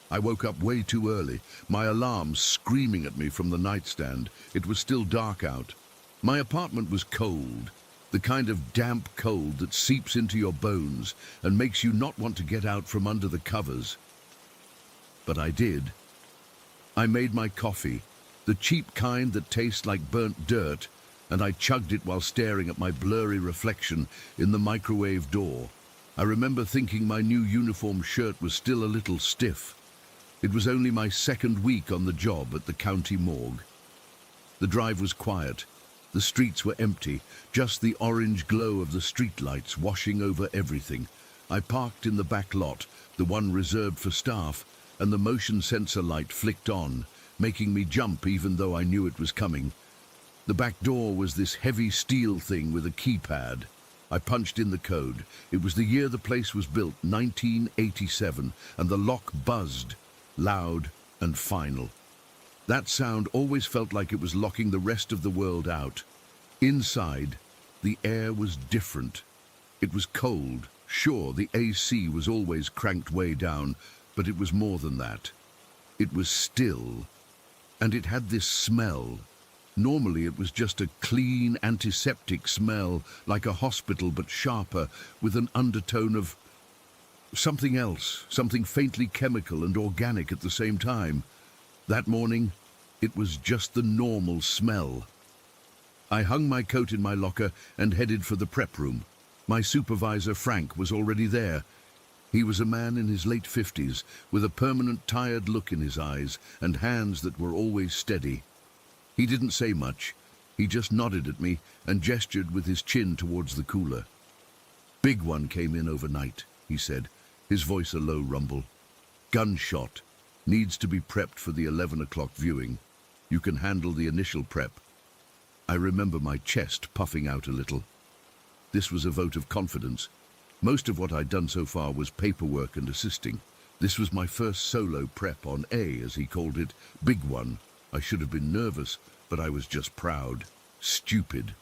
I woke up way too early, my alarm screaming at me from the nightstand. It was still dark out. My apartment was cold, the kind of damp cold that seeps into your bones and makes you not want to get out from under the covers. But I did. I made my coffee, the cheap kind that tastes like burnt dirt, and I chugged it while staring at my blurry reflection in the microwave door. I remember thinking my new uniform shirt was still a little stiff. It was only my second week on the job at the county morgue. The drive was quiet. The streets were empty, just the orange glow of the streetlights washing over everything. I parked in the back lot, the one reserved for staff, and the motion sensor light flicked on, making me jump even though I knew it was coming. The back door was this heavy steel thing with a keypad. I punched in the code. It was the year the place was built, 1987, and the lock buzzed, loud and final. That sound always felt like it was locking the rest of the world out. Inside, the air was different. It was cold. Sure, the AC was always cranked way down, but it was more than that. It was still, and it had this smell. Normally it was just a clean, antiseptic smell, like a hospital but sharper, with an undertone of something else, something faintly chemical and organic at the same time. That morning, it was just the normal smell. I hung my coat in my locker and headed for the prep room. My supervisor, Frank, was already there. He was a man in his late 50s, with a permanent tired look in his eyes and hands that were always steady. He didn't say much. He just nodded at me and gestured with his chin towards the cooler. "Big one came in overnight," he said, his voice a low rumble. "Gunshot. Needs to be prepped for the 11 o'clock viewing. You can handle the initial prep." I remember my chest puffing out a little. This was a vote of confidence. Most of what I'd done so far was paperwork and assisting. This was my first solo prep on A, as he called it, big one. I should have been nervous, but I was just proud. Stupid.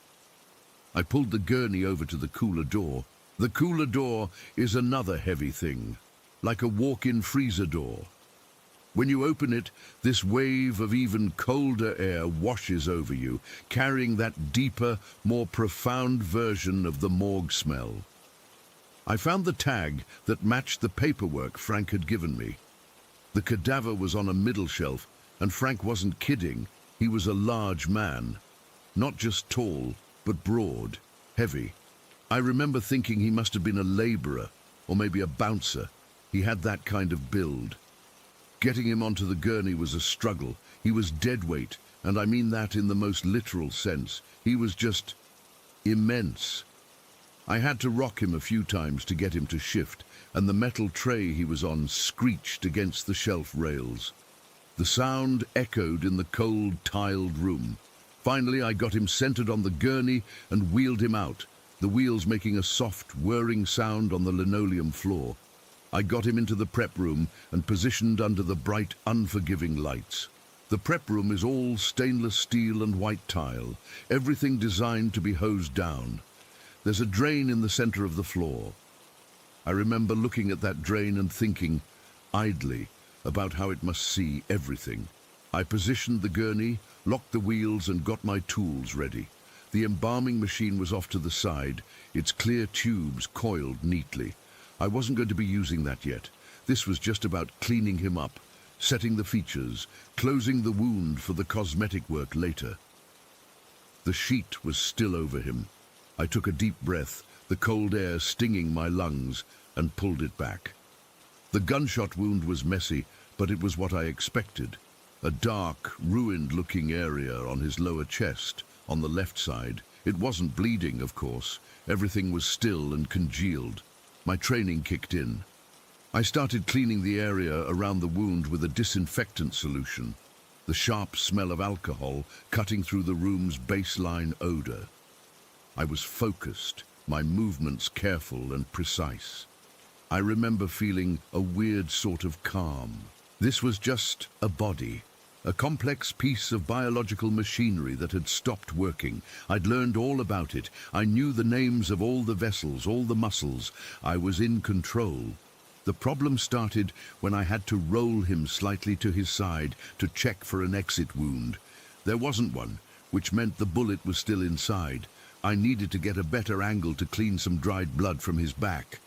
I pulled the gurney over to the cooler door. The cooler door is another heavy thing, like a walk-in freezer door. When you open it, this wave of even colder air washes over you, carrying that deeper, more profound version of the morgue smell. I found the tag that matched the paperwork Frank had given me. The cadaver was on a middle shelf, and Frank wasn't kidding. He was a large man. Not just tall, but broad, heavy. I remember thinking he must have been a laborer, or maybe a bouncer. He had that kind of build. Getting him onto the gurney was a struggle. He was dead weight, and I mean that in the most literal sense. He was just immense. I had to rock him a few times to get him to shift, and the metal tray he was on screeched against the shelf rails. The sound echoed in the cold, tiled room. Finally, I got him centered on the gurney and wheeled him out, the wheels making a soft, whirring sound on the linoleum floor. I got him into the prep room and positioned under the bright, unforgiving lights. The prep room is all stainless steel and white tile, everything designed to be hosed down. There's a drain in the center of the floor. I remember looking at that drain and thinking, idly, about how it must see everything. I positioned the gurney, locked the wheels, and got my tools ready. The embalming machine was off to the side, its clear tubes coiled neatly. I wasn't going to be using that yet. This was just about cleaning him up, setting the features, closing the wound for the cosmetic work later. The sheet was still over him. I took a deep breath, the cold air stinging my lungs, and pulled it back. The gunshot wound was messy, but it was what I expected. A dark, ruined-looking area on his lower chest, on the left side. It wasn't bleeding, of course. Everything was still and congealed. My training kicked in. I started cleaning the area around the wound with a disinfectant solution, the sharp smell of alcohol cutting through the room's baseline odor. I was focused, my movements careful and precise. I remember feeling a weird sort of calm. This was just a body, a complex piece of biological machinery that had stopped working. I'd learned all about it. I knew the names of all the vessels, all the muscles. I was in control. The problem started when I had to roll him slightly to his side to check for an exit wound. There wasn't one, which meant the bullet was still inside. I needed to get a better angle to clean some dried blood from his back.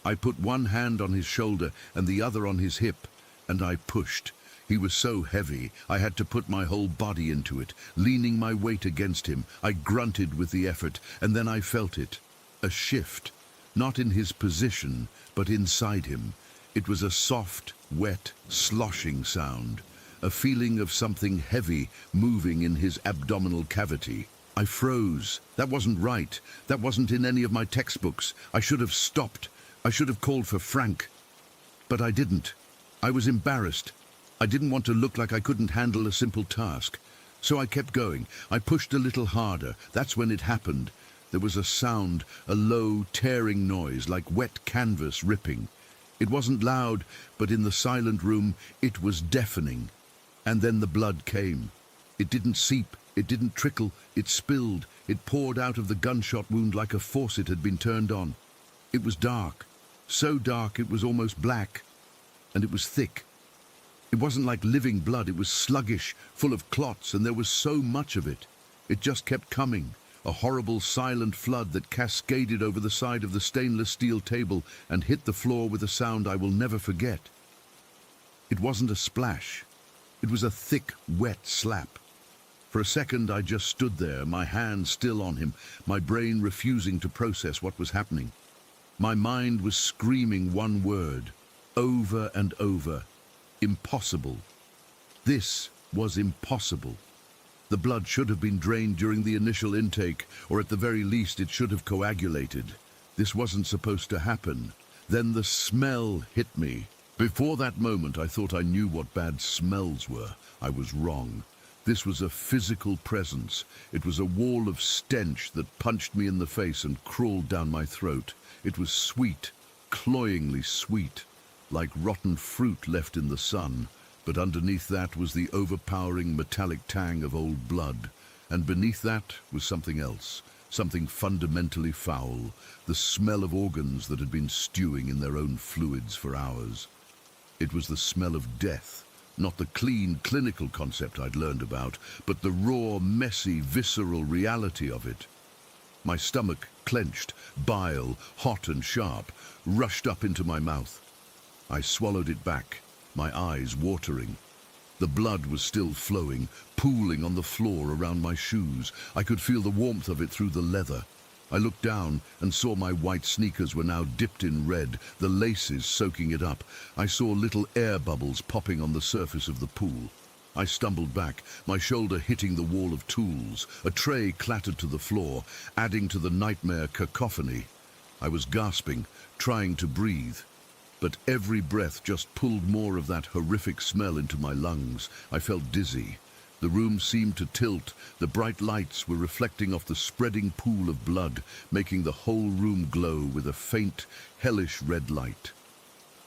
I put one hand on his shoulder and the other on his hip, and I pushed. He was so heavy, I had to put my whole body into it, leaning my weight against him. I grunted with the effort, and then I felt it. A shift, not in his position, but inside him. It was a soft, wet, sloshing sound, a feeling of something heavy moving in his abdominal cavity. I froze. That wasn't right. That wasn't in any of my textbooks. I should have stopped. I should have called for Frank. But I didn't. I was embarrassed. I didn't want to look like I couldn't handle a simple task. So I kept going. I pushed a little harder. That's when it happened. There was a sound, a low, tearing noise, like wet canvas ripping. It wasn't loud, but in the silent room, it was deafening. And then the blood came. It didn't seep. It didn't trickle. It spilled. It poured out of the gunshot wound like a faucet had been turned on. It was dark. So dark it was almost black. And it was thick. It wasn't like living blood. It was sluggish, full of clots, and there was so much of it. It just kept coming. a horrible silent flood that cascaded over the side of the stainless steel table and hit the floor with a sound I will never forget. It wasn't a splash. It was a thick, wet slap. For a second I just stood there, my hand still on him, my brain refusing to process what was happening. My mind was screaming one word, over and over: impossible. This was impossible. The blood should have been drained during the initial intake, or at the very least it should have coagulated. This wasn't supposed to happen. Then the smell hit me. Before that moment I thought I knew what bad smells were. I was wrong. This was a physical presence. It was a wall of stench that punched me in the face and crawled down my throat. It was sweet, cloyingly sweet, like rotten fruit left in the sun. But underneath that was the overpowering metallic tang of old blood. And beneath that was something else, something fundamentally foul, the smell of organs that had been stewing in their own fluids for hours. It was the smell of death, not the clean, clinical concept I'd learned about, but the raw, messy, visceral reality of it. My stomach clenched, bile, hot and sharp, rushed up into my mouth. I swallowed it back, my eyes watering. The blood was still flowing, pooling on the floor around my shoes. I could feel the warmth of it through the leather. I looked down and saw my white sneakers were now dipped in red, the laces soaking it up. I saw little air bubbles popping on the surface of the pool. I stumbled back, my shoulder hitting the wall of tools. A tray clattered to the floor, adding to the nightmare cacophony. I was gasping, trying to breathe. But every breath just pulled more of that horrific smell into my lungs. I felt dizzy. The room seemed to tilt. The bright lights were reflecting off the spreading pool of blood, making the whole room glow with a faint, hellish red light.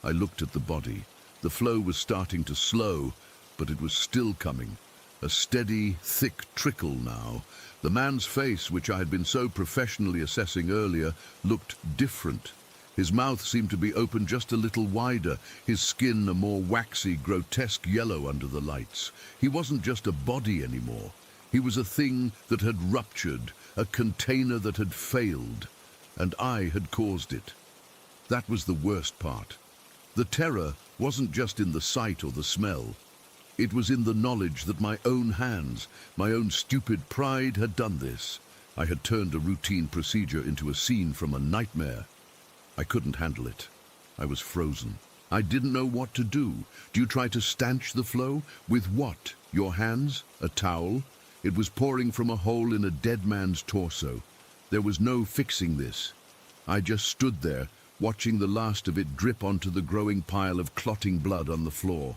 I looked at the body. The flow was starting to slow, but it was still coming. A steady, thick trickle now. The man's face, which I had been so professionally assessing earlier, looked different. His mouth seemed to be open just a little wider, his skin a more waxy, grotesque yellow under the lights. He wasn't just a body anymore. He was a thing that had ruptured, a container that had failed, and I had caused it. That was the worst part. The terror wasn't just in the sight or the smell. It was in the knowledge that my own hands, my own stupid pride had done this. I had turned a routine procedure into a scene from a nightmare. I couldn't handle it. I was frozen. I didn't know what to do. Do you try to stanch the flow? With what? Your hands? A towel? It was pouring from a hole in a dead man's torso. There was no fixing this. I just stood there, watching the last of it drip onto the growing pile of clotting blood on the floor.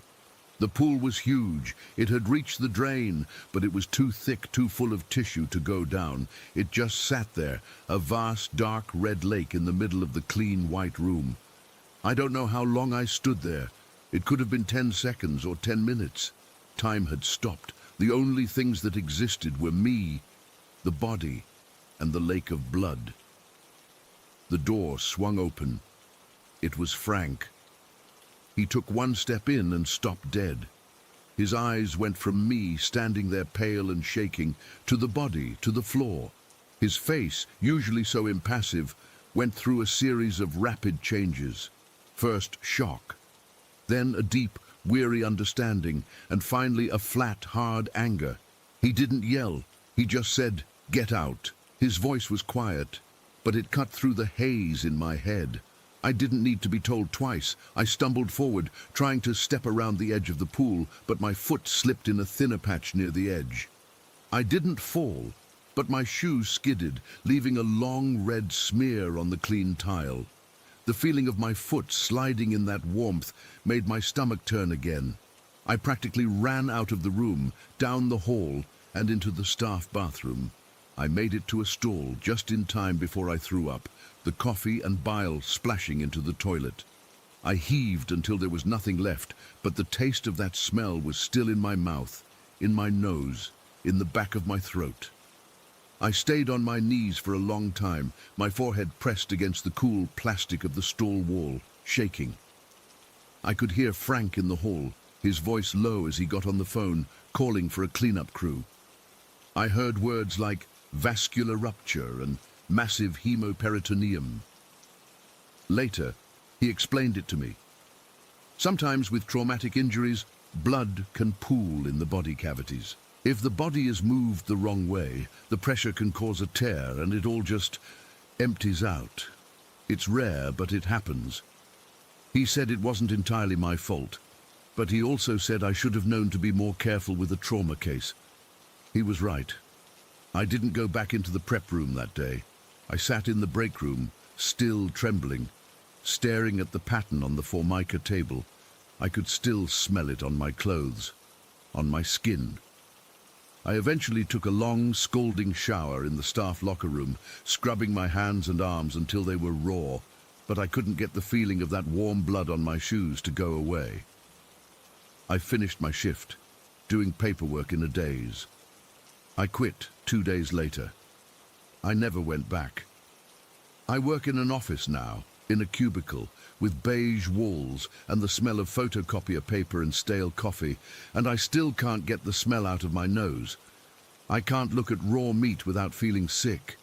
The pool was huge. It had reached the drain, but it was too thick, too full of tissue to go down. It just sat there, a vast, dark red lake in the middle of the clean, white room. I don't know how long I stood there. It could have been 10 seconds or 10 minutes. Time had stopped. The only things that existed were me, the body, and the lake of blood. The door swung open. It was Frank. He took one step in and stopped dead. His eyes went from me, standing there pale and shaking, to the body, to the floor. His face, usually so impassive, went through a series of rapid changes. First, shock. Then a deep, weary understanding, and finally a flat, hard anger. He didn't yell. He just said, "Get out." His voice was quiet, but it cut through the haze in my head. I didn't need to be told twice. I stumbled forward, trying to step around the edge of the pool, but my foot slipped in a thinner patch near the edge. I didn't fall, but my shoes skidded, leaving a long red smear on the clean tile. The feeling of my foot sliding in that warmth made my stomach turn again. I practically ran out of the room, down the hall, and into the staff bathroom. I made it to a stall just in time before I threw up, the coffee and bile splashing into the toilet. I heaved until there was nothing left, but the taste of that smell was still in my mouth, in my nose, in the back of my throat. I stayed on my knees for a long time, my forehead pressed against the cool plastic of the stall wall, shaking. I could hear Frank in the hall, his voice low as he got on the phone, calling for a cleanup crew. I heard words like, vascular rupture and massive hemoperitoneum. Later, he explained it to me. Sometimes with traumatic injuries, blood can pool in the body cavities. If the body is moved the wrong way, the pressure can cause a tear and it all just empties out. It's rare, but it happens. He said it wasn't entirely my fault, but he also said I should have known to be more careful with a trauma case. He was right. I didn't go back into the prep room that day. I sat in the break room, still trembling, staring at the pattern on the Formica table. I could still smell it on my clothes, on my skin. I eventually took a long, scalding shower in the staff locker room, scrubbing my hands and arms until they were raw, but I couldn't get the feeling of that warm blood on my shoes to go away. I finished my shift, doing paperwork in a daze. I quit 2 days later. I never went back. I work in an office now, in a cubicle, with beige walls and the smell of photocopier paper and stale coffee, and I still can't get the smell out of my nose. I can't look at raw meat without feeling sick.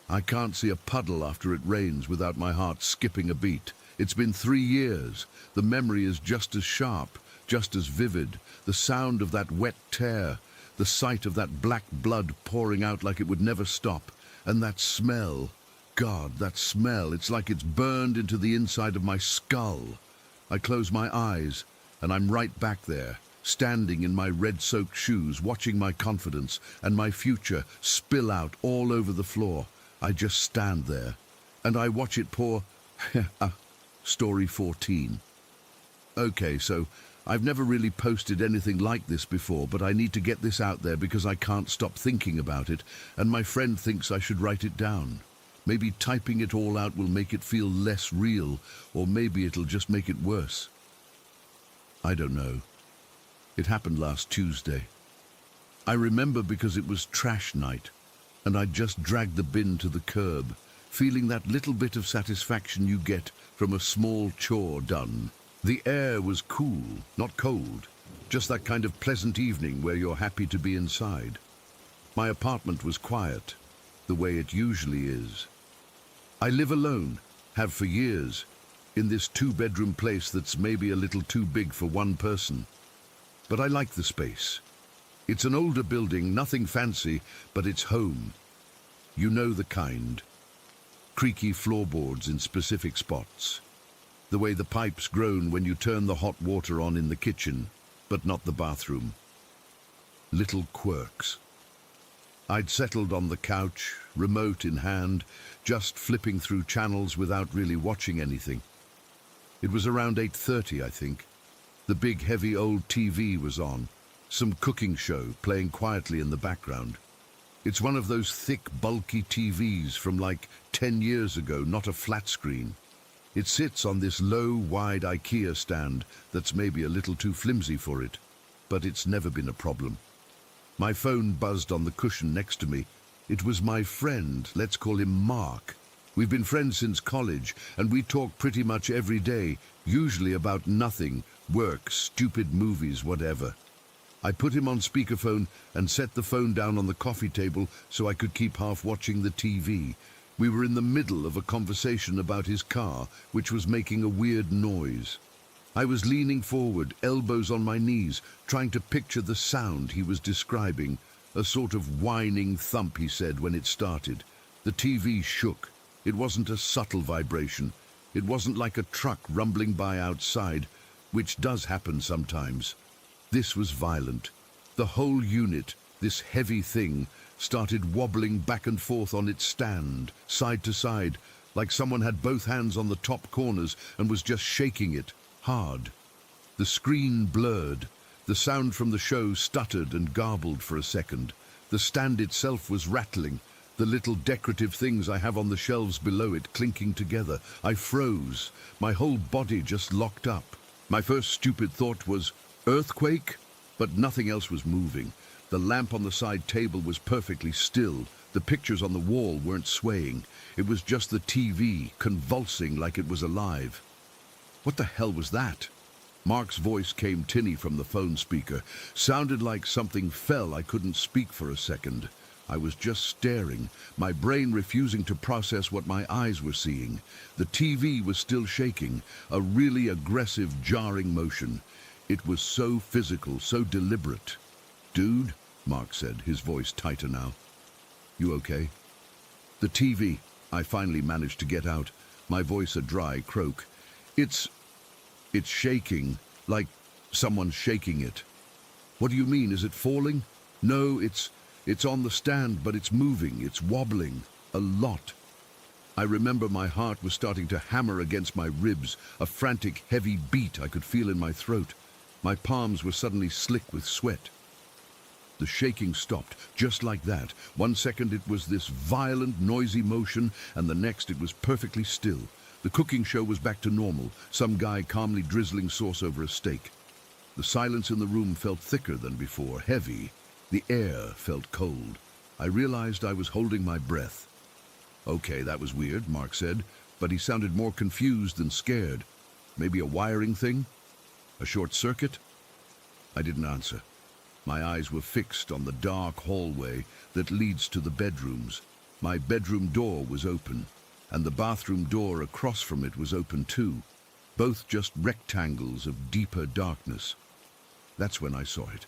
I can't see a puddle after it rains without my heart skipping a beat. It's been 3 years. The memory is just as sharp, just as vivid. The sound of that wet tear, the sight of that black blood pouring out like it would never stop, and that smell. God, that smell, it's like it's burned into the inside of my skull. I close my eyes, and I'm right back there, standing in my red-soaked shoes, watching my confidence and my future spill out all over the floor. I just stand there, and I watch it pour. Story 14. Okay, so I've never really posted anything like this before, but I need to get this out there because I can't stop thinking about it, and my friend thinks I should write it down. Maybe typing it all out will make it feel less real, or maybe it'll just make it worse. I don't know. It happened last Tuesday. I remember because it was trash night, and I just dragged the bin to the curb, feeling that little bit of satisfaction you get from a small chore done. The air was cool, not cold, just that kind of pleasant evening where you're happy to be inside. My apartment was quiet, the way it usually is. I live alone, have for years, in this 2-bedroom place that's maybe a little too big for one person. But I like the space. It's an older building, nothing fancy, but it's home. You know the kind. Creaky floorboards in specific spots. The way the pipes groan when you turn the hot water on in the kitchen, but not the bathroom. Little quirks. I'd settled on the couch, remote in hand, just flipping through channels without really watching anything. It was around 8:30, I think. The big, heavy old TV was on, some cooking show playing quietly in the background. It's one of those thick, bulky TVs from like 10 years ago, not a flat screen. It sits on this low, wide IKEA stand that's maybe a little too flimsy for it, but it's never been a problem. My phone buzzed on the cushion next to me. It was my friend, let's call him Mark. We've been friends since college, and we talk pretty much every day, usually about nothing, work, stupid movies, whatever. I put him on speakerphone and set the phone down on the coffee table so I could keep half watching the TV. We were in the middle of a conversation about his car, which was making a weird noise. I was leaning forward, elbows on my knees, trying to picture the sound he was describing. A sort of whining thump, he said, when it started. The TV shook. It wasn't a subtle vibration. It wasn't like a truck rumbling by outside, which does happen sometimes. This was violent. The whole unit, this heavy thing, started wobbling back and forth on its stand, side to side, like someone had both hands on the top corners and was just shaking it, hard. The screen blurred. The sound from the show stuttered and garbled for a second. The stand itself was rattling, the little decorative things I have on the shelves below it clinking together. I froze. My whole body just locked up. My first stupid thought was, earthquake? But nothing else was moving. The lamp on the side table was perfectly still. The pictures on the wall weren't swaying. It was just the TV, convulsing like it was alive. What the hell was that? Mark's voice came tinny from the phone speaker. Sounded like something fell. I couldn't speak for a second. I was just staring, my brain refusing to process what my eyes were seeing. The TV was still shaking, a really aggressive, jarring motion. It was so physical, so deliberate. "Dude," Mark said, his voice tighter now. "You okay?" "The TV," I finally managed to get out, my voice a dry croak. It's shaking, like someone's shaking it." "What do you mean? Is it falling?" "No, it's on the stand, but it's moving, it's wobbling, a lot." I remember my heart was starting to hammer against my ribs, a frantic, heavy beat I could feel in my throat. My palms were suddenly slick with sweat. The shaking stopped, just like that. 1 second it was this violent, noisy motion, and the next it was perfectly still. The cooking show was back to normal, some guy calmly drizzling sauce over a steak. The silence in the room felt thicker than before, heavy. The air felt cold. I realized I was holding my breath. "Okay, that was weird," Mark said, but he sounded more confused than scared. "Maybe a wiring thing? A short circuit?" I didn't answer. My eyes were fixed on the dark hallway that leads to the bedrooms. My bedroom door was open, and the bathroom door across from it was open too, both just rectangles of deeper darkness. That's when I saw it.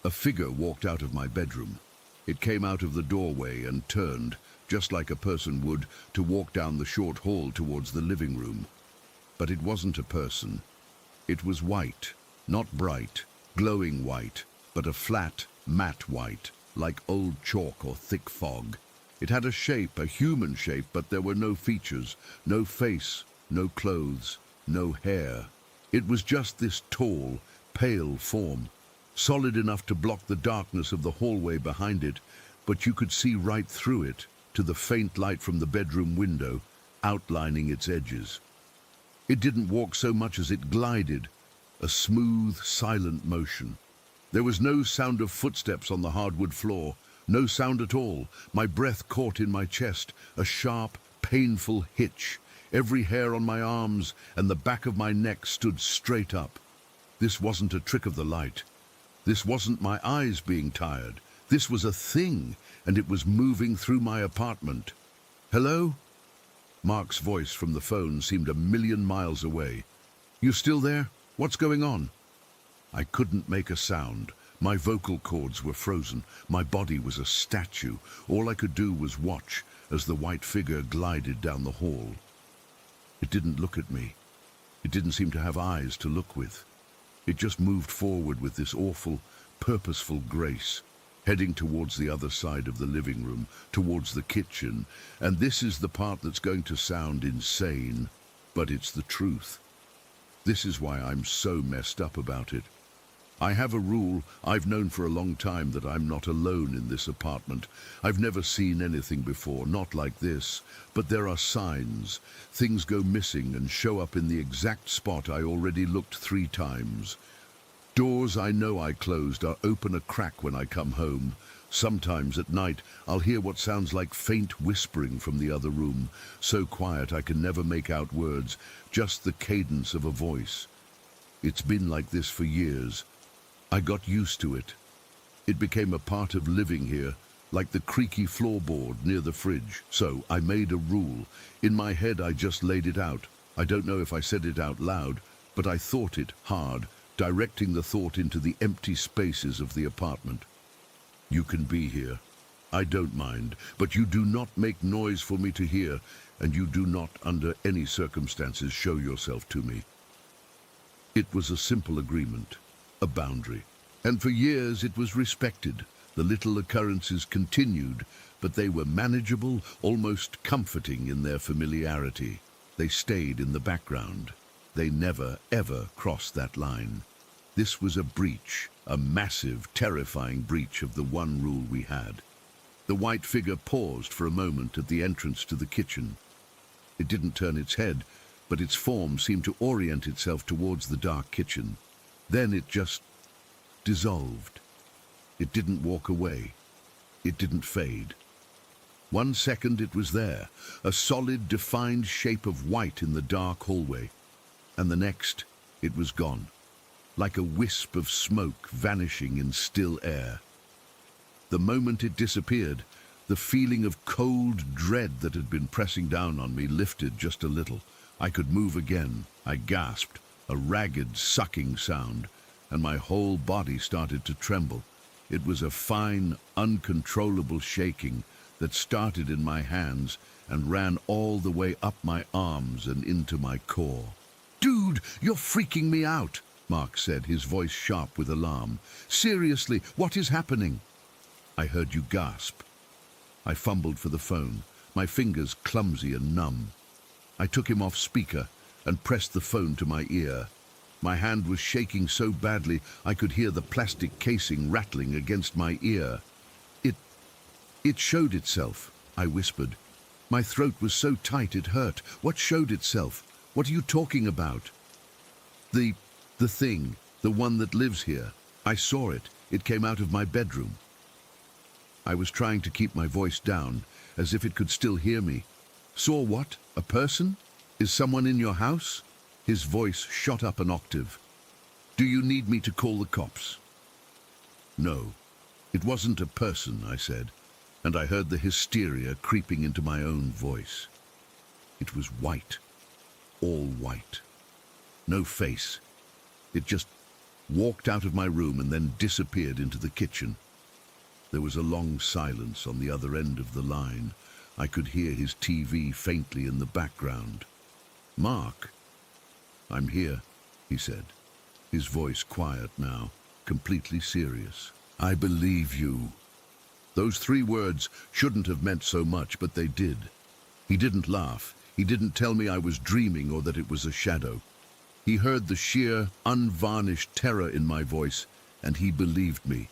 A figure walked out of my bedroom. It came out of the doorway and turned, just like a person would, to walk down the short hall towards the living room. But it wasn't a person. It was white, not bright, glowing white, but a flat, matte white, like old chalk or thick fog. It had a shape, a human shape, but there were no features, no face, no clothes, no hair. It was just this tall, pale form, solid enough to block the darkness of the hallway behind it, but you could see right through it, to the faint light from the bedroom window, outlining its edges. It didn't walk so much as it glided, a smooth, silent motion. There was no sound of footsteps on the hardwood floor, no sound at all. My breath caught in my chest, a sharp, painful hitch. Every hair on my arms and the back of my neck stood straight up. This wasn't a trick of the light. This wasn't my eyes being tired. This was a thing, and it was moving through my apartment. "Hello?" Mark's voice from the phone seemed a million miles away. "You still there? What's going on?" I couldn't make a sound. My vocal cords were frozen. My body was a statue. All I could do was watch as the white figure glided down the hall. It didn't look at me. It didn't seem to have eyes to look with. It just moved forward with this awful, purposeful grace, heading towards the other side of the living room, towards the kitchen. And this is the part that's going to sound insane, but it's the truth. This is why I'm so messed up about it. I have a rule I've known for a long time, that I'm not alone in this apartment. I've never seen anything before, not like this, but there are signs. Things go missing and show up in the exact spot I already looked 3 times. Doors I know I closed are open a crack when I come home. Sometimes at night I'll hear what sounds like faint whispering from the other room, so quiet I can never make out words, just the cadence of a voice. It's been like this for years. I got used to it. It became a part of living here, like the creaky floorboard near the fridge. So I made a rule. In my head I just laid it out. I don't know if I said it out loud, but I thought it hard, directing the thought into the empty spaces of the apartment. "You can be here. I don't mind, but you do not make noise for me to hear, and you do not, under any circumstances, show yourself to me." It was a simple agreement, a boundary, and for years it was respected. The little occurrences continued, but they were manageable, almost comforting in their familiarity. They stayed in the background. They never, ever crossed that line. This was a breach, a massive, terrifying breach of the one rule we had. The white figure paused for a moment at the entrance to the kitchen. It didn't turn its head, but its form seemed to orient itself towards the dark kitchen. Then it just dissolved. It didn't walk away. It didn't fade. 1 second it was there, a solid, defined shape of white in the dark hallway. And the next, it was gone, like a wisp of smoke vanishing in still air. The moment it disappeared, the feeling of cold dread that had been pressing down on me lifted just a little. I could move again. I gasped, a ragged, sucking sound, and my whole body started to tremble. It was a fine, uncontrollable shaking that started in my hands and ran all the way up my arms and into my core. "Dude, you're freaking me out," Mark said, his voice sharp with alarm. "Seriously, what is happening?" I heard you gasp. I fumbled for the phone, my fingers clumsy and numb. I took him off speaker and pressed the phone to my ear. My hand was shaking so badly I could hear the plastic casing rattling against my ear. It showed itself," I whispered. My throat was so tight it hurt. "What showed itself? What are you talking about?" The thing, the one that lives here. I saw it. It came out of my bedroom." I was trying to keep my voice down, as if it could still hear me. "Saw what? A person? Is someone in your house?" His voice shot up an octave. "Do you need me to call the cops?" "No, it wasn't a person," I said, and I heard the hysteria creeping into my own voice. It was white, all white. No face. It just walked out of my room and then disappeared into the kitchen. There was a long silence on the other end of the line. I could hear his TV faintly in the background. "Mark?" "I'm here," he said, his voice quiet now, completely serious. "I believe you." Those 3 words shouldn't have meant so much, but they did. He didn't laugh. He didn't tell me I was dreaming or that it was a shadow. He heard the sheer, unvarnished terror in my voice, and he believed me.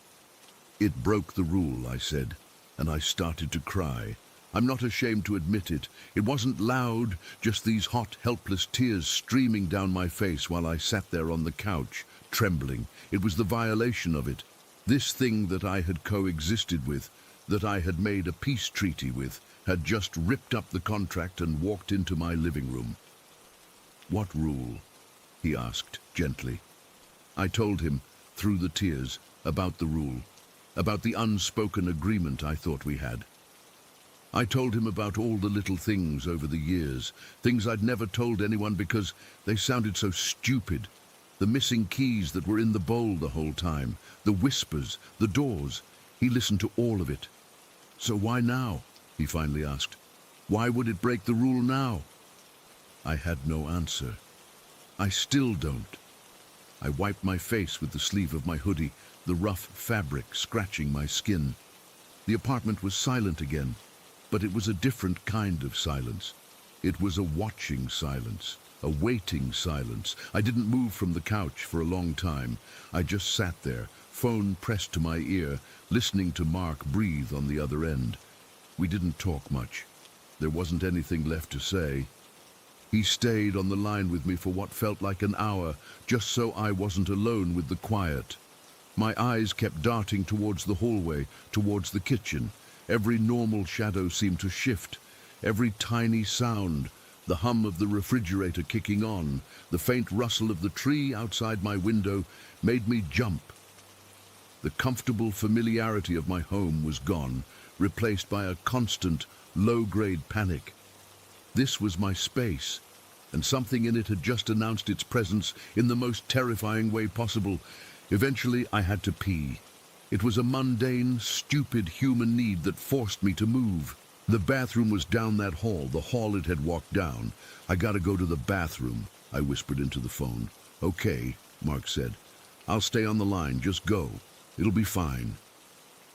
"It broke the rule," I said, and I started to cry. I'm not ashamed to admit it. It wasn't loud, just these hot, helpless tears streaming down my face while I sat there on the couch, trembling. It was the violation of it. This thing that I had coexisted with, that I had made a peace treaty with, had just ripped up the contract and walked into my living room. "What rule?" he asked gently. I told him, through the tears, about the rule, about the unspoken agreement I thought we had. I told him about all the little things over the years, things I'd never told anyone because they sounded so stupid. The missing keys that were in the bowl the whole time, the whispers, the doors. He listened to all of it. "So why now?" he finally asked. "Why would it break the rule now?" I had no answer. I still don't. I wiped my face with the sleeve of my hoodie, the rough fabric scratching my skin. The apartment was silent again, but it was a different kind of silence. It was a watching silence, a waiting silence. I didn't move from the couch for a long time. I just sat there, phone pressed to my ear, listening to Mark breathe on the other end. We didn't talk much. There wasn't anything left to say. He stayed on the line with me for what felt like an hour, just so I wasn't alone with the quiet. My eyes kept darting towards the hallway, towards the kitchen. Every normal shadow seemed to shift. Every tiny sound, the hum of the refrigerator kicking on, the faint rustle of the tree outside my window, made me jump. The comfortable familiarity of my home was gone, replaced by a constant, low-grade panic. This was my space, and something in it had just announced its presence in the most terrifying way possible. Eventually, I had to pee. It was a mundane, stupid human need that forced me to move. The bathroom was down that hall, the hall it had walked down. "I gotta go to the bathroom," I whispered into the phone. "Okay," Mark said. "I'll stay on the line, just go. It'll be fine."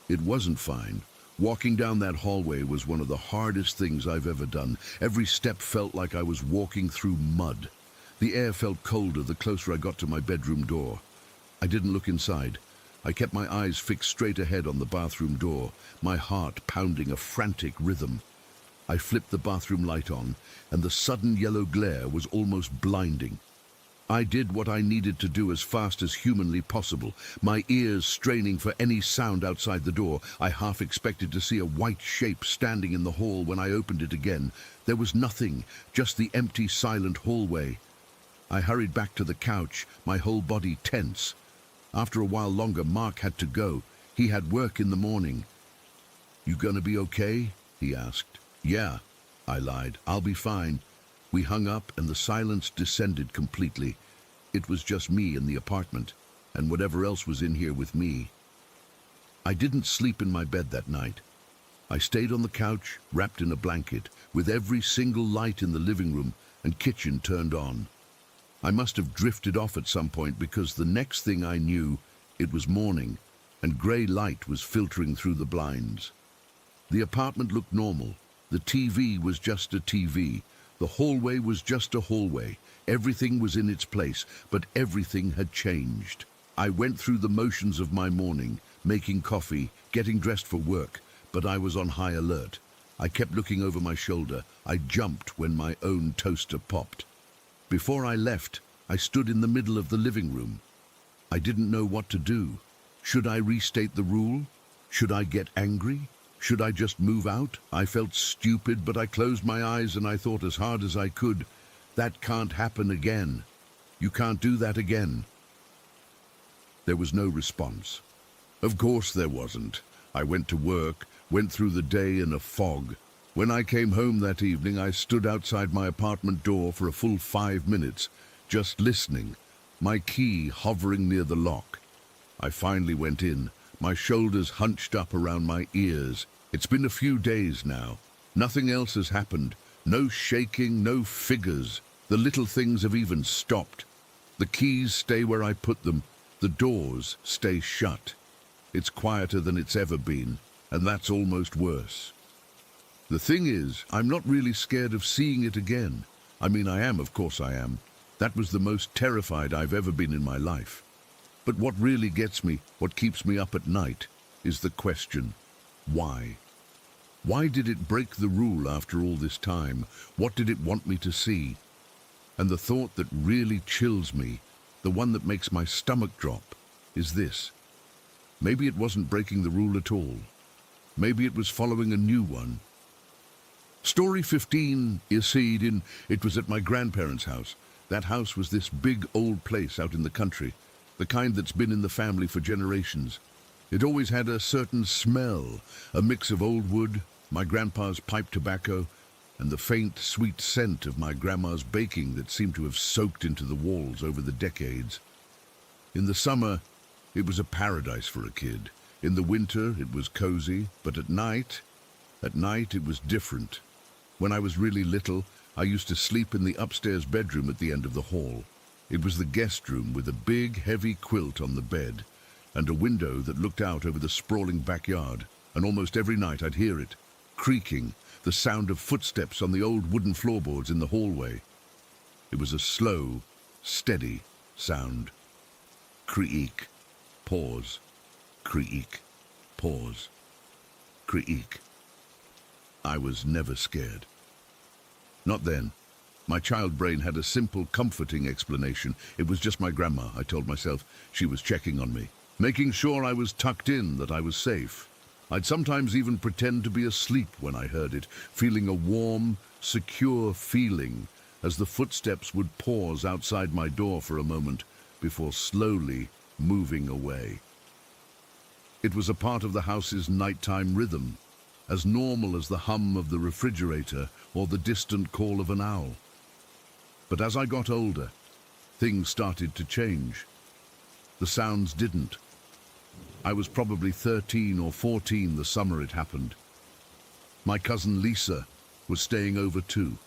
It wasn't fine. Walking down that hallway was one of the hardest things I've ever done. Every step felt like I was walking through mud. The air felt colder the closer I got to my bedroom door. I didn't look inside. I kept my eyes fixed straight ahead on the bathroom door, my heart pounding a frantic rhythm. I flipped the bathroom light on, and the sudden yellow glare was almost blinding. I did what I needed to do as fast as humanly possible, my ears straining for any sound outside the door. I half expected to see a white shape standing in the hall when I opened it again. There was nothing, just the empty, silent hallway. I hurried back to the couch, my whole body tense. After a while longer, Mark had to go. He had work in the morning. "You gonna be okay?" he asked. "Yeah," I lied. "I'll be fine." We hung up and the silence descended completely. It was just me in the apartment, and whatever else was in here with me. I didn't sleep in my bed that night. I stayed on the couch, wrapped in a blanket, with every single light in the living room and kitchen turned on. I must have drifted off at some point because the next thing I knew, it was morning, and grey light was filtering through the blinds. The apartment looked normal. The TV was just a TV. The hallway was just a hallway. Everything was in its place, but everything had changed. I went through the motions of my morning, making coffee, getting dressed for work, but I was on high alert. I kept looking over my shoulder. I jumped when my own toaster popped. Before I left, I stood in the middle of the living room. I didn't know what to do. Should I restate the rule? Should I get angry? Should I just move out? I felt stupid, but I closed my eyes and I thought as hard as I could, that can't happen again. You can't do that again. There was no response. Of course there wasn't. I went to work, went through the day in a fog. When I came home that evening, I stood outside my apartment door for a full 5 minutes, just listening, my key hovering near the lock. I finally went in, my shoulders hunched up around my ears. It's been a few days now. Nothing else has happened. No shaking, no figures. The little things have even stopped. The keys stay where I put them. The doors stay shut. It's quieter than it's ever been, and that's almost worse. The thing is, I'm not really scared of seeing it again. I mean, I am, of course I am. That was the most terrified I've ever been in my life. But what really gets me, what keeps me up at night, is the question, why? Why did it break the rule after all this time? What did it want me to see? And the thought that really chills me, the one that makes my stomach drop, is this. Maybe it wasn't breaking the rule at all. Maybe it was following a new one. Story 15 is seen it was at my grandparents' house. That house was this big old place out in the country, the kind that's been in the family for generations. It always had a certain smell, a mix of old wood, my grandpa's pipe tobacco, and the faint, sweet scent of my grandma's baking that seemed to have soaked into the walls over the decades. In the summer, it was a paradise for a kid. In the winter, it was cozy, but at night it was different. When I was really little, I used to sleep in the upstairs bedroom at the end of the hall. It was the guest room with a big, heavy quilt on the bed and a window that looked out over the sprawling backyard, and almost every night I'd hear it, creaking, the sound of footsteps on the old wooden floorboards in the hallway. It was a slow, steady sound. Creak, pause, creak, pause, creak. I was never scared. Not then. My child brain had a simple, comforting explanation. It was just my grandma, I told myself. She was checking on me, making sure I was tucked in, that I was safe. I'd sometimes even pretend to be asleep when I heard it, feeling a warm, secure feeling as the footsteps would pause outside my door for a moment before slowly moving away. It was a part of the house's nighttime rhythm, as normal as the hum of the refrigerator or the distant call of an owl. But as I got older, things started to change. The sounds didn't. I was probably 13 or 14 the summer it happened. My cousin Lisa was staying over too.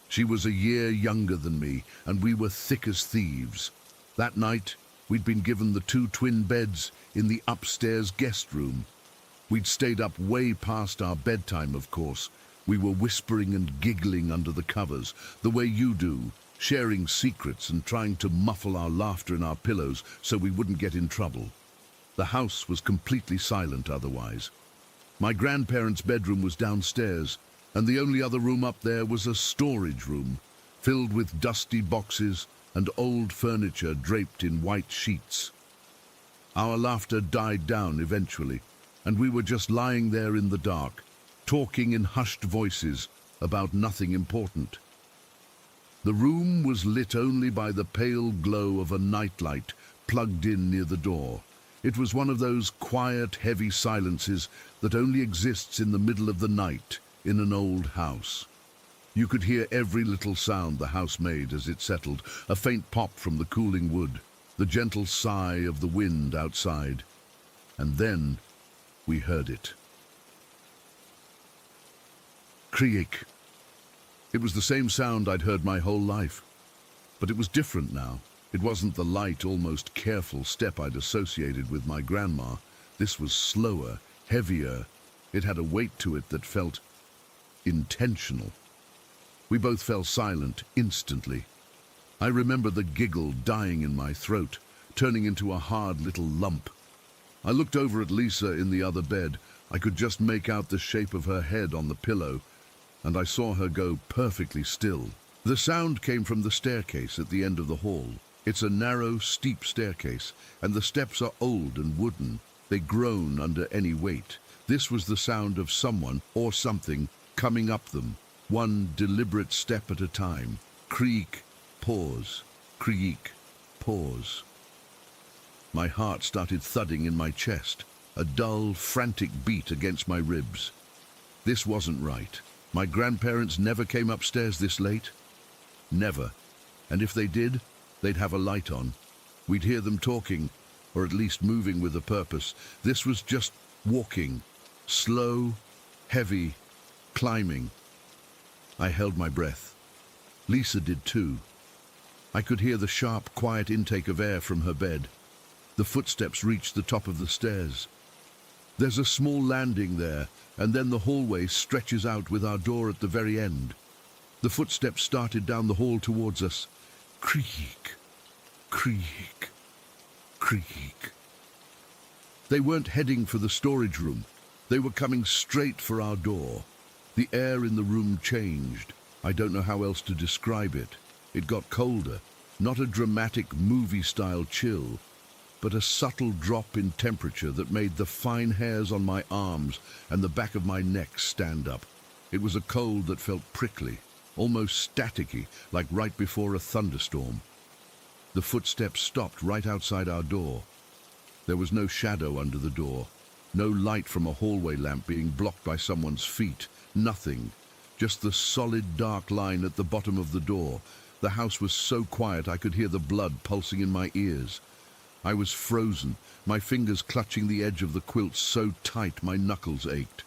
She was a year younger than me, and we were thick as thieves. That night, we'd been given the 2 twin beds in the upstairs guest room. We'd stayed up way past our bedtime, of course. We were whispering and giggling under the covers, the way you do, sharing secrets and trying to muffle our laughter in our pillows so we wouldn't get in trouble. The house was completely silent otherwise. My grandparents' bedroom was downstairs, and the only other room up there was a storage room, filled with dusty boxes and old furniture draped in white sheets. Our laughter died down eventually, and we were just lying there in the dark, talking in hushed voices about nothing important. The room was lit only by the pale glow of a nightlight plugged in near the door. It was one of those quiet, heavy silences that only exists in the middle of the night in an old house. You could hear every little sound the house made as it settled, a faint pop from the cooling wood, the gentle sigh of the wind outside. And then we heard it. Creak. It was the same sound I'd heard my whole life, but it was different now. It wasn't the light, almost careful step I'd associated with my grandma. This was slower, heavier. It had a weight to it that felt intentional. We both fell silent instantly. I remember the giggle dying in my throat, turning into a hard little lump. I looked over at Lisa in the other bed. I could just make out the shape of her head on the pillow, and I saw her go perfectly still. The sound came from the staircase at the end of the hall. It's a narrow, steep staircase, and the steps are old and wooden. They groan under any weight. This was the sound of someone or something coming up them, one deliberate step at a time. Creak, pause, creak, pause. My heart started thudding in my chest, a dull, frantic beat against my ribs. This wasn't right. My grandparents never came upstairs this late. Never. And if they did, they'd have a light on. We'd hear them talking, or at least moving with a purpose. This was just walking, slow, heavy, climbing. I held my breath. Lisa did too. I could hear the sharp, quiet intake of air from her bed. The footsteps reached the top of the stairs. There's a small landing there, and then the hallway stretches out with our door at the very end. The footsteps started down the hall towards us. Creak, creak, creak. They weren't heading for the storage room. They were coming straight for our door. The air in the room changed. I don't know how else to describe it. It got colder, not a dramatic movie-style chill, but a subtle drop in temperature that made the fine hairs on my arms and the back of my neck stand up. It was a cold that felt prickly, almost staticky, like right before a thunderstorm. The footsteps stopped right outside our door. There was no shadow under the door, no light from a hallway lamp being blocked by someone's feet, nothing. Just the solid dark line at the bottom of the door. The house was so quiet I could hear the blood pulsing in my ears. I was frozen, my fingers clutching the edge of the quilt so tight my knuckles ached.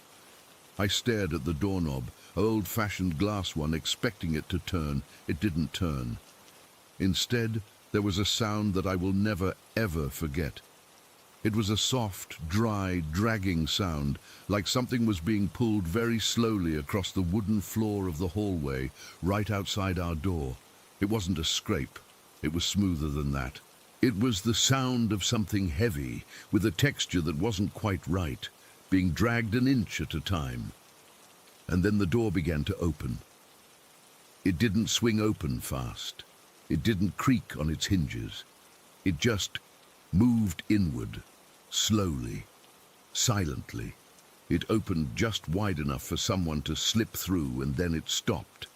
I stared at the doorknob, an old-fashioned glass one, expecting it to turn. It didn't turn. Instead, there was a sound that I will never, ever forget. It was a soft, dry, dragging sound, like something was being pulled very slowly across the wooden floor of the hallway, right outside our door. It wasn't a scrape. It was smoother than that. It was the sound of something heavy, with a texture that wasn't quite right, being dragged an inch at a time. And then the door began to open. It didn't swing open fast. It didn't creak on its hinges. It just moved inward, slowly, silently. It opened just wide enough for someone to slip through, and then it stopped.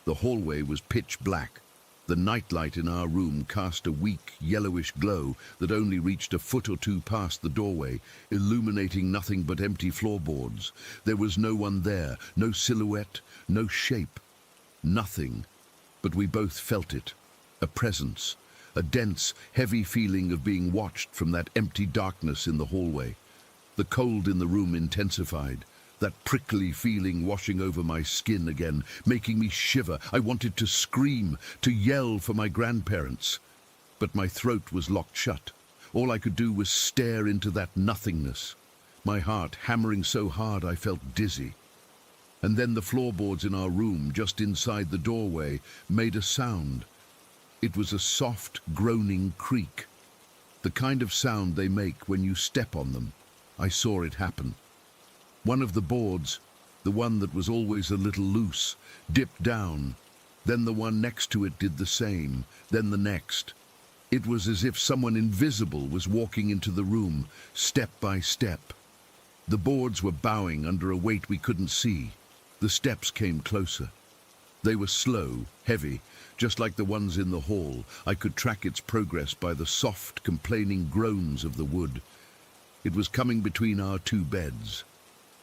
The hallway was pitch black. The nightlight in our room cast a weak, yellowish glow that only reached a foot or two past the doorway, illuminating nothing but empty floorboards. There was no one there, no silhouette, no shape, nothing. But we both felt it, a presence, a dense, heavy feeling of being watched from that empty darkness in the hallway. The cold in the room intensified. That prickly feeling washing over my skin again, making me shiver. I wanted to scream, to yell for my grandparents. But my throat was locked shut. All I could do was stare into that nothingness, my heart hammering so hard I felt dizzy. And then the floorboards in our room, just inside the doorway, made a sound. It was a soft, groaning creak, the kind of sound they make when you step on them. I saw it happen. One of the boards, the one that was always a little loose, dipped down. Then the one next to it did the same, then the next. It was as if someone invisible was walking into the room, step by step. The boards were bowing under a weight we couldn't see. The steps came closer. They were slow, heavy, just like the ones in the hall. I could track its progress by the soft, complaining groans of the wood. It was coming between our two beds.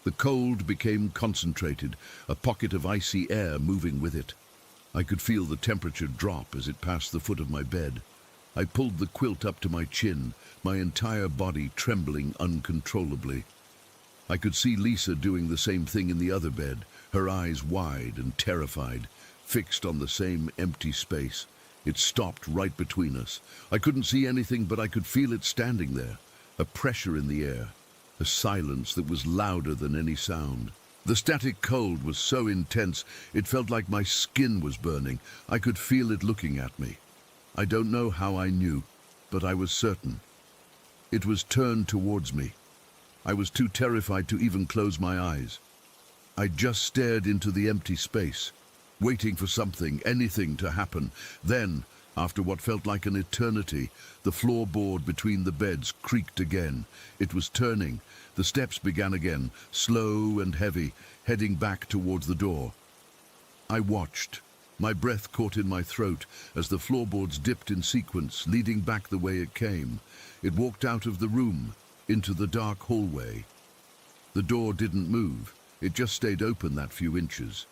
The cold became concentrated, a pocket of icy air moving with it. I could feel the temperature drop as it passed the foot of my bed. I pulled the quilt up to my chin, my entire body trembling uncontrollably. I could see Lisa doing the same thing in the other bed, her eyes wide and terrified, fixed on the same empty space. It stopped right between us. I couldn't see anything, but I could feel it standing there, a pressure in the air, a silence that was louder than any sound. The static cold was so intense, it felt like my skin was burning. I could feel it looking at me. I don't know how I knew, but I was certain. It was turned towards me. I was too terrified to even close my eyes. I just stared into the empty space, waiting for something, anything to happen. Then, after what felt like an eternity, the floorboard between the beds creaked again. It was turning. The steps began again, slow and heavy, heading back towards the door. I watched, my breath caught in my throat as the floorboards dipped in sequence, leading back the way it came. It walked out of the room, into the dark hallway. The door didn't move. It just stayed open that few inches.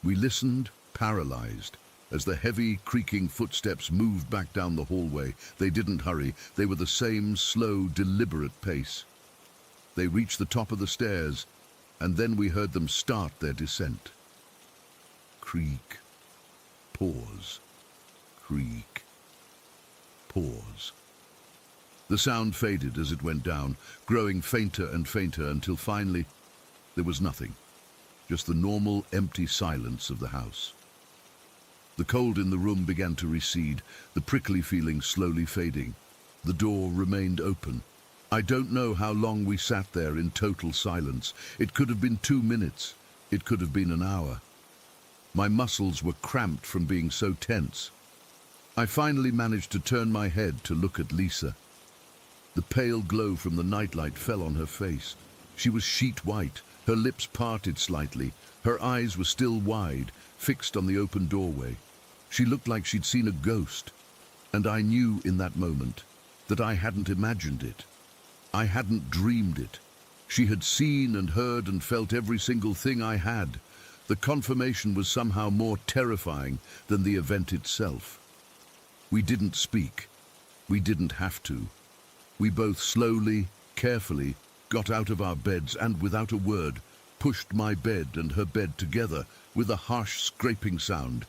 We listened, paralyzed, as the heavy, creaking footsteps moved back down the hallway. They didn't hurry. They were the same slow, deliberate pace. They reached the top of the stairs, and then we heard them start their descent. Creak, pause, creak, pause. The sound faded as it went down, growing fainter and fainter until finally there was nothing, just the normal, empty silence of the house. The cold in the room began to recede, the prickly feeling slowly fading. The door remained open. I don't know how long we sat there in total silence. It could have been 2 minutes. It could have been an hour. My muscles were cramped from being so tense. I finally managed to turn my head to look at Lisa. The pale glow from the nightlight fell on her face. She was sheet white, her lips parted slightly. Her eyes were still wide, fixed on the open doorway. She looked like she'd seen a ghost. And I knew in that moment that I hadn't imagined it. I hadn't dreamed it. She had seen and heard and felt every single thing I had. The confirmation was somehow more terrifying than the event itself. We didn't speak. We didn't have to. We both slowly, carefully, got out of our beds and, without a word, pushed my bed and her bed together with a harsh scraping sound,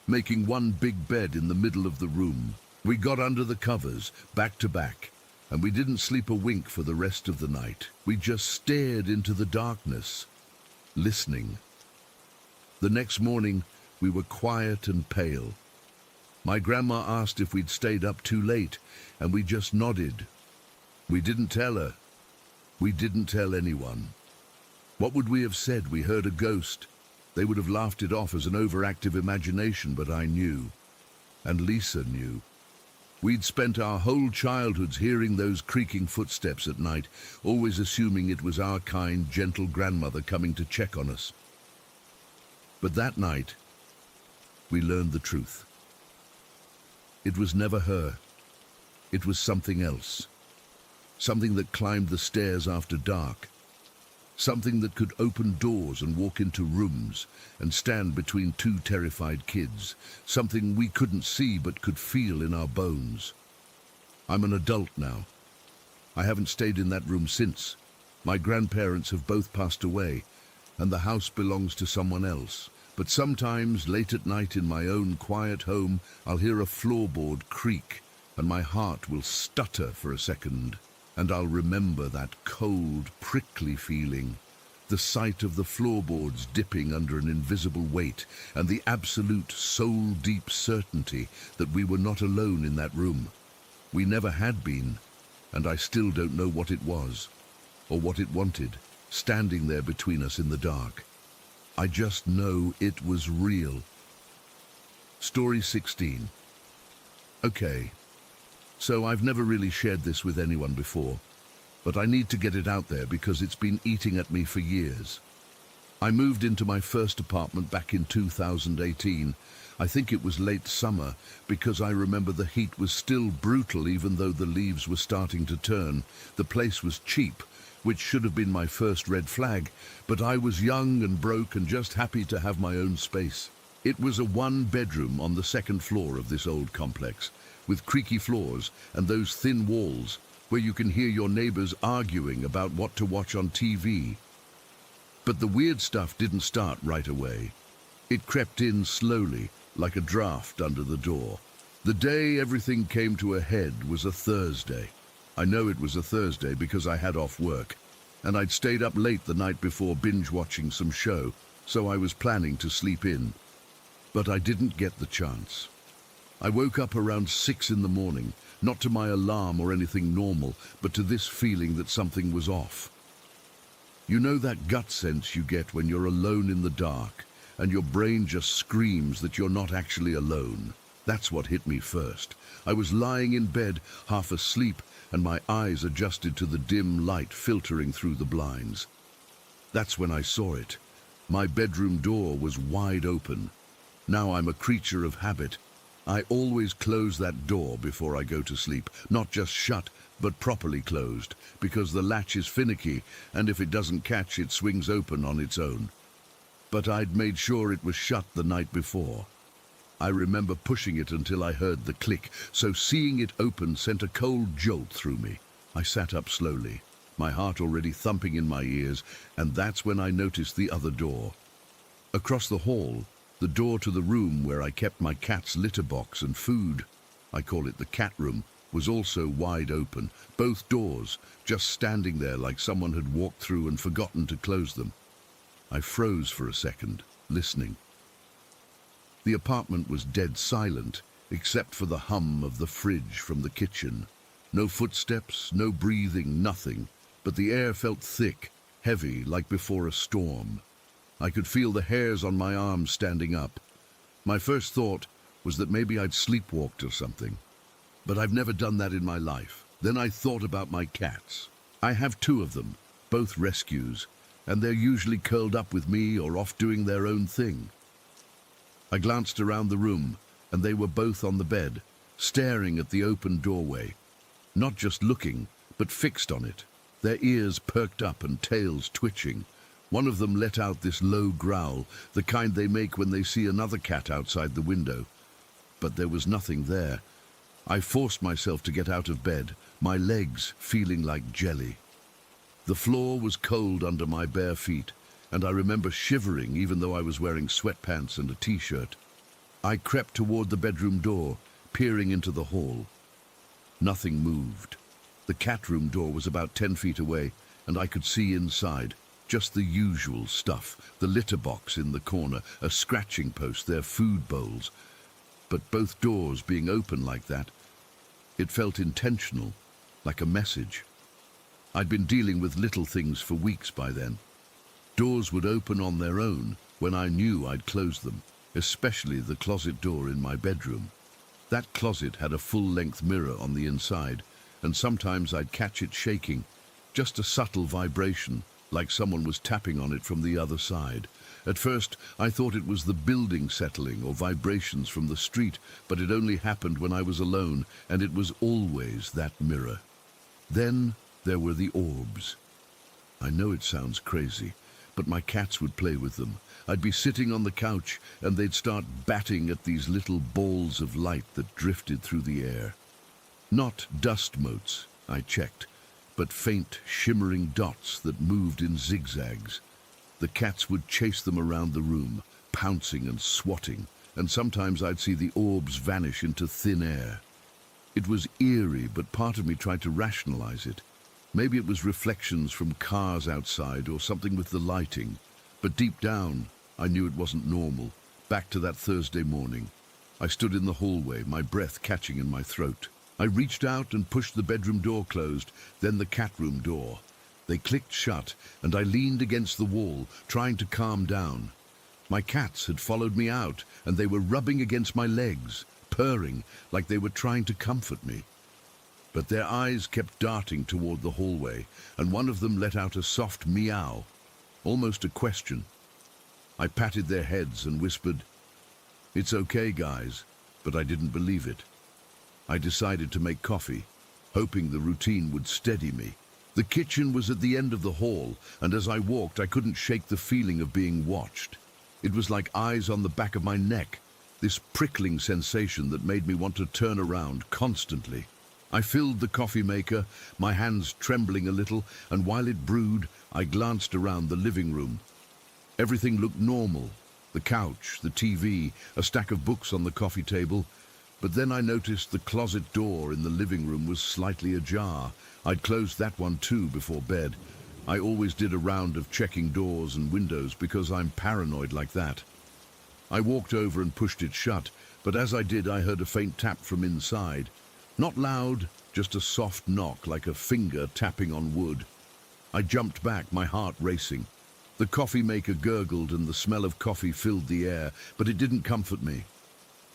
making one big bed in the middle of the room. We got under the covers, back to back, and we didn't sleep a wink for the rest of the night. We just stared into the darkness, listening. The next morning, we were quiet and pale. My grandma asked if we'd stayed up too late, and we just nodded. We didn't tell her. We didn't tell anyone. What would we have said? We heard a ghost. They would have laughed it off as an overactive imagination, but I knew. And Lisa knew. We'd spent our whole childhoods hearing those creaking footsteps at night, always assuming it was our kind, gentle grandmother coming to check on us. But that night, we learned the truth. It was never her. It was something else. Something that climbed the stairs after dark. Something that could open doors and walk into rooms and stand between two terrified kids. Something we couldn't see but could feel in our bones. I'm an adult now. I haven't stayed in that room since. My grandparents have both passed away, and the house belongs to someone else. But sometimes, late at night in my own quiet home, I'll hear a floorboard creak, and my heart will stutter for a second. And I'll remember that cold, prickly feeling, the sight of the floorboards dipping under an invisible weight, and the absolute soul-deep certainty that we were not alone in that room. We never had been, and I still don't know what it was, or what it wanted, standing there between us in the dark. I just know it was real. Story 16. Okay. So I've never really shared this with anyone before, but I need to get it out there because it's been eating at me for years. I moved into my first apartment back in 2018. I think it was late summer because I remember the heat was still brutal even though the leaves were starting to turn. The place was cheap, which should have been my first red flag, but I was young and broke and just happy to have my own space. It was a one-bedroom on the second floor of this old complex, with creaky floors and those thin walls where you can hear your neighbors arguing about what to watch on TV. But the weird stuff didn't start right away. It crept in slowly, like a draft under the door. The day everything came to a head was a Thursday. I know it was a Thursday because I had off work, and I'd stayed up late the night before binge-watching some show, so I was planning to sleep in. But I didn't get the chance. I woke up around 6 in the morning, not to my alarm or anything normal, but to this feeling that something was off. You know that gut sense you get when you're alone in the dark, and your brain just screams that you're not actually alone? That's what hit me first. I was lying in bed, half asleep, and my eyes adjusted to the dim light filtering through the blinds. That's when I saw it. My bedroom door was wide open. Now I'm a creature of habit. I always close that door before I go to sleep, not just shut, but properly closed, because the latch is finicky, and if it doesn't catch, it swings open on its own. But I'd made sure it was shut the night before. I remember pushing it until I heard the click, so seeing it open sent a cold jolt through me. I sat up slowly, my heart already thumping in my ears, and that's when I noticed the other door. Across the hall, the door to the room where I kept my cat's litter box and food, I call it the cat room, was also wide open, both doors just standing there like someone had walked through and forgotten to close them. I froze for a second, listening. The apartment was dead silent, except for the hum of the fridge from the kitchen. No footsteps, no breathing, nothing, but the air felt thick, heavy, like before a storm. I could feel the hairs on my arms standing up. My first thought was that maybe I'd sleepwalked or something, but I've never done that in my life. Then I thought about my cats. I have 2 of them, both rescues, and they're usually curled up with me or off doing their own thing. I glanced around the room, and they were both on the bed, staring at the open doorway. Not just looking, but fixed on it, their ears perked up and tails twitching. One of them let out this low growl, the kind they make when they see another cat outside the window. But there was nothing there. I forced myself to get out of bed, my legs feeling like jelly. The floor was cold under my bare feet, and I remember shivering even though I was wearing sweatpants and a t-shirt. I crept toward the bedroom door, peering into the hall. Nothing moved. The cat room door was about 10 feet away, and I could see inside. Just the usual stuff, the litter box in the corner, a scratching post, their food bowls. But both doors being open like that, it felt intentional, like a message. I'd been dealing with little things for weeks by then. Doors would open on their own when I knew I'd closed them, especially the closet door in my bedroom. That closet had a full-length mirror on the inside, and sometimes I'd catch it shaking, just a subtle vibration, like someone was tapping on it from the other side. At first, I thought it was the building settling or vibrations from the street, but it only happened when I was alone, and it was always that mirror. Then there were the orbs. I know it sounds crazy, but my cats would play with them. I'd be sitting on the couch, and they'd start batting at these little balls of light that drifted through the air. Not dust motes, I checked, but faint, shimmering dots that moved in zigzags. The cats would chase them around the room, pouncing and swatting, and sometimes I'd see the orbs vanish into thin air. It was eerie, but part of me tried to rationalize it. Maybe it was reflections from cars outside or something with the lighting. But deep down, I knew it wasn't normal. Back to that Thursday morning. I stood in the hallway, my breath catching in my throat. I reached out and pushed the bedroom door closed, then the cat room door. They clicked shut, and I leaned against the wall, trying to calm down. My cats had followed me out, and they were rubbing against my legs, purring like they were trying to comfort me. But their eyes kept darting toward the hallway, and one of them let out a soft meow, almost a question. I patted their heads and whispered, "It's okay, guys," but I didn't believe it. I decided to make coffee, hoping the routine would steady me. The kitchen was at the end of the hall, and as I walked, I couldn't shake the feeling of being watched. It was like eyes on the back of my neck, this prickling sensation that made me want to turn around constantly. I filled the coffee maker, my hands trembling a little, and while it brewed, I glanced around the living room. Everything looked normal. The couch, the TV, a stack of books on the coffee table. But then I noticed the closet door in the living room was slightly ajar. I'd closed that one too before bed. I always did a round of checking doors and windows because I'm paranoid like that. I walked over and pushed it shut, but as I did, I heard a faint tap from inside. Not loud, just a soft knock like a finger tapping on wood. I jumped back, my heart racing. The coffee maker gurgled and the smell of coffee filled the air, but it didn't comfort me.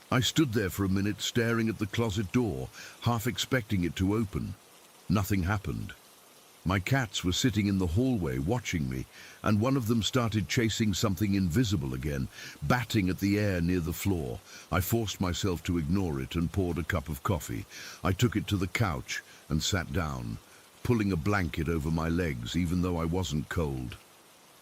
I stood there for a minute staring at the closet door, half expecting it to open. Nothing happened. My cats were sitting in the hallway watching me, and one of them started chasing something invisible again, batting at the air near the floor. I forced myself to ignore it and poured a cup of coffee. I took it to the couch and sat down, pulling a blanket over my legs even though I wasn't cold.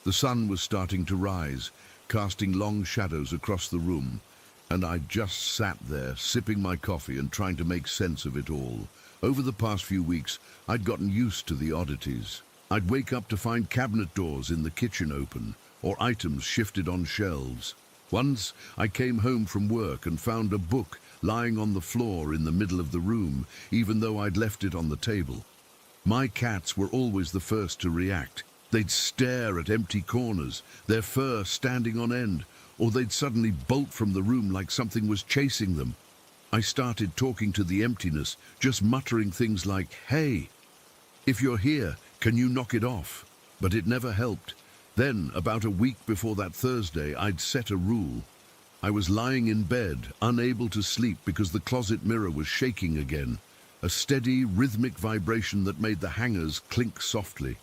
The sun was starting to rise, casting long shadows across the room, and I just sat there, sipping my coffee and trying to make sense of it all. Over the past few weeks, I'd gotten used to the oddities. I'd wake up to find cabinet doors in the kitchen open, or items shifted on shelves. Once, I came home from work and found a book lying on the floor in the middle of the room, even though I'd left it on the table. My cats were always the first to react. They'd stare at empty corners, their fur standing on end, or they'd suddenly bolt from the room like something was chasing them. I started talking to the emptiness, just muttering things like, "Hey, if you're here, can you knock it off?" But it never helped. Then, about a week before that Thursday, I'd set a rule. I was lying in bed, unable to sleep because the closet mirror was shaking again, a steady, rhythmic vibration that made the hangers clink softly.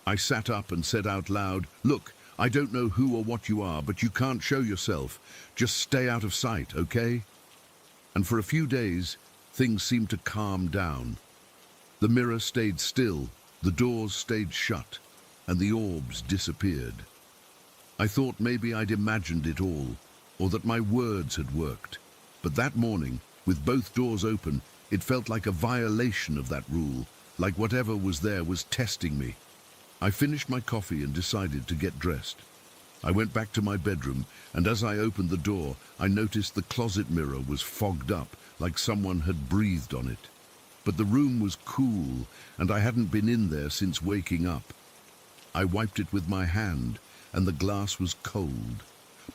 I sat up and said out loud, "Look, I don't know who or what you are, but you can't show yourself. Just stay out of sight, okay?" And for a few days, things seemed to calm down. The mirror stayed still, the doors stayed shut, and the orbs disappeared. I thought maybe I'd imagined it all, or that my words had worked. But that morning, with both doors open, it felt like a violation of that rule, like whatever was there was testing me. I finished my coffee and decided to get dressed. I went back to my bedroom, and as I opened the door, I noticed the closet mirror was fogged up, like someone had breathed on it. But the room was cool, and I hadn't been in there since waking up. I wiped it with my hand, and the glass was cold.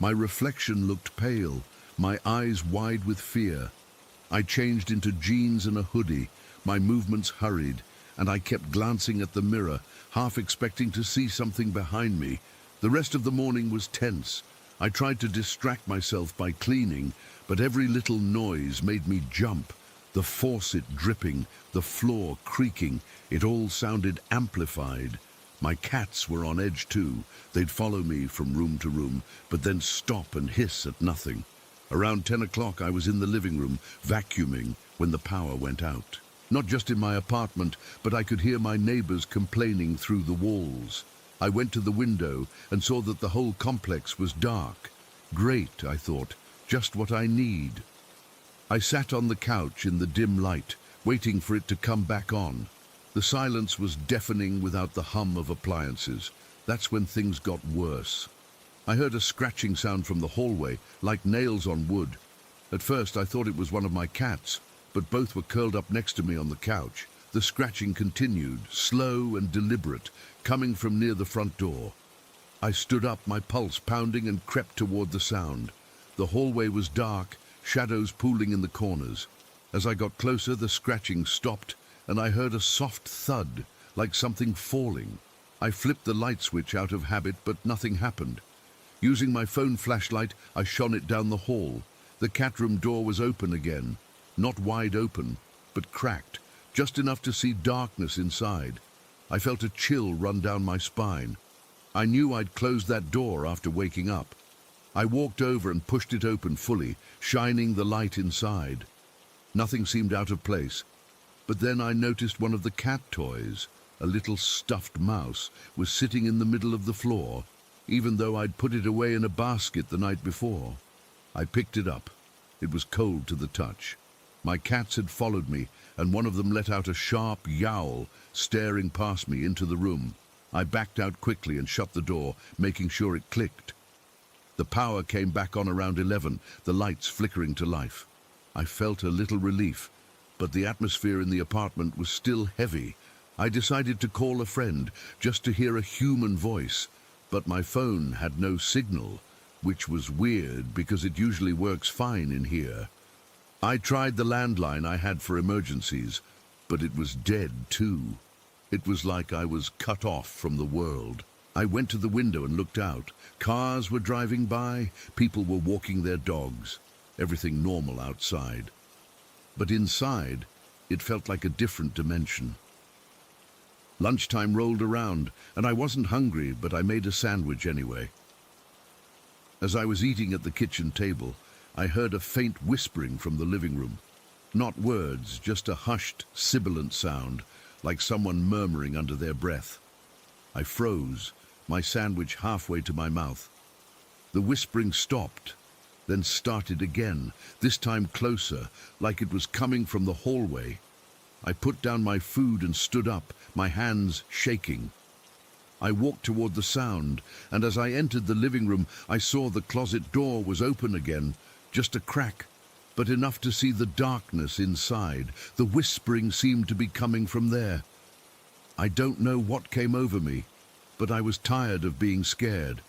My reflection looked pale, my eyes wide with fear. I changed into jeans and a hoodie, my movements hurried, and I kept glancing at the mirror, half expecting to see something behind me. The rest of the morning was tense. I tried to distract myself by cleaning, but every little noise made me jump. The faucet dripping, the floor creaking, it all sounded amplified. My cats were on edge too. They'd follow me from room to room, but then stop and hiss at nothing. Around 10 o'clock I was in the living room, vacuuming, when the power went out. Not just in my apartment, but I could hear my neighbors complaining through the walls. I went to the window and saw that the whole complex was dark. Great, I thought, just what I need. I sat on the couch in the dim light, waiting for it to come back on. The silence was deafening without the hum of appliances. That's when things got worse. I heard a scratching sound from the hallway, like nails on wood. At first I thought it was one of my cats, but both were curled up next to me on the couch. The scratching continued, slow and deliberate, coming from near the front door. I stood up, my pulse pounding, and crept toward the sound. The hallway was dark, shadows pooling in the corners. As I got closer, the scratching stopped, and I heard a soft thud, like something falling. I flipped the light switch out of habit, but nothing happened. Using my phone flashlight, I shone it down the hall. The cat room door was open again. Not wide open, but cracked, just enough to see darkness inside. I felt a chill run down my spine. I knew I'd closed that door after waking up. I walked over and pushed it open fully, shining the light inside. Nothing seemed out of place, but then I noticed one of the cat toys, a little stuffed mouse, was sitting in the middle of the floor, even though I'd put it away in a basket the night before. I picked it up. It was cold to the touch. My cats had followed me, and one of them let out a sharp yowl, staring past me into the room. I backed out quickly and shut the door, making sure it clicked. The power came back on around 11, the lights flickering to life. I felt a little relief, but the atmosphere in the apartment was still heavy. I decided to call a friend, just to hear a human voice, but my phone had no signal, which was weird because it usually works fine in here. I tried the landline I had for emergencies, but it was dead too. It was like I was cut off from the world. I went to the window and looked out. Cars were driving by, people were walking their dogs. Everything normal outside. But inside, it felt like a different dimension. Lunchtime rolled around, and I wasn't hungry, but I made a sandwich anyway. As I was eating at the kitchen table, I heard a faint whispering from the living room. Not words, just a hushed, sibilant sound, like someone murmuring under their breath. I froze, my sandwich halfway to my mouth. The whispering stopped, then started again, this time closer, like it was coming from the hallway. I put down my food and stood up, my hands shaking. I walked toward the sound, and as I entered the living room, I saw the closet door was open again, just a crack, but enough to see the darkness inside. The whispering seemed to be coming from there. I don't know what came over me, but I was tired of being scared.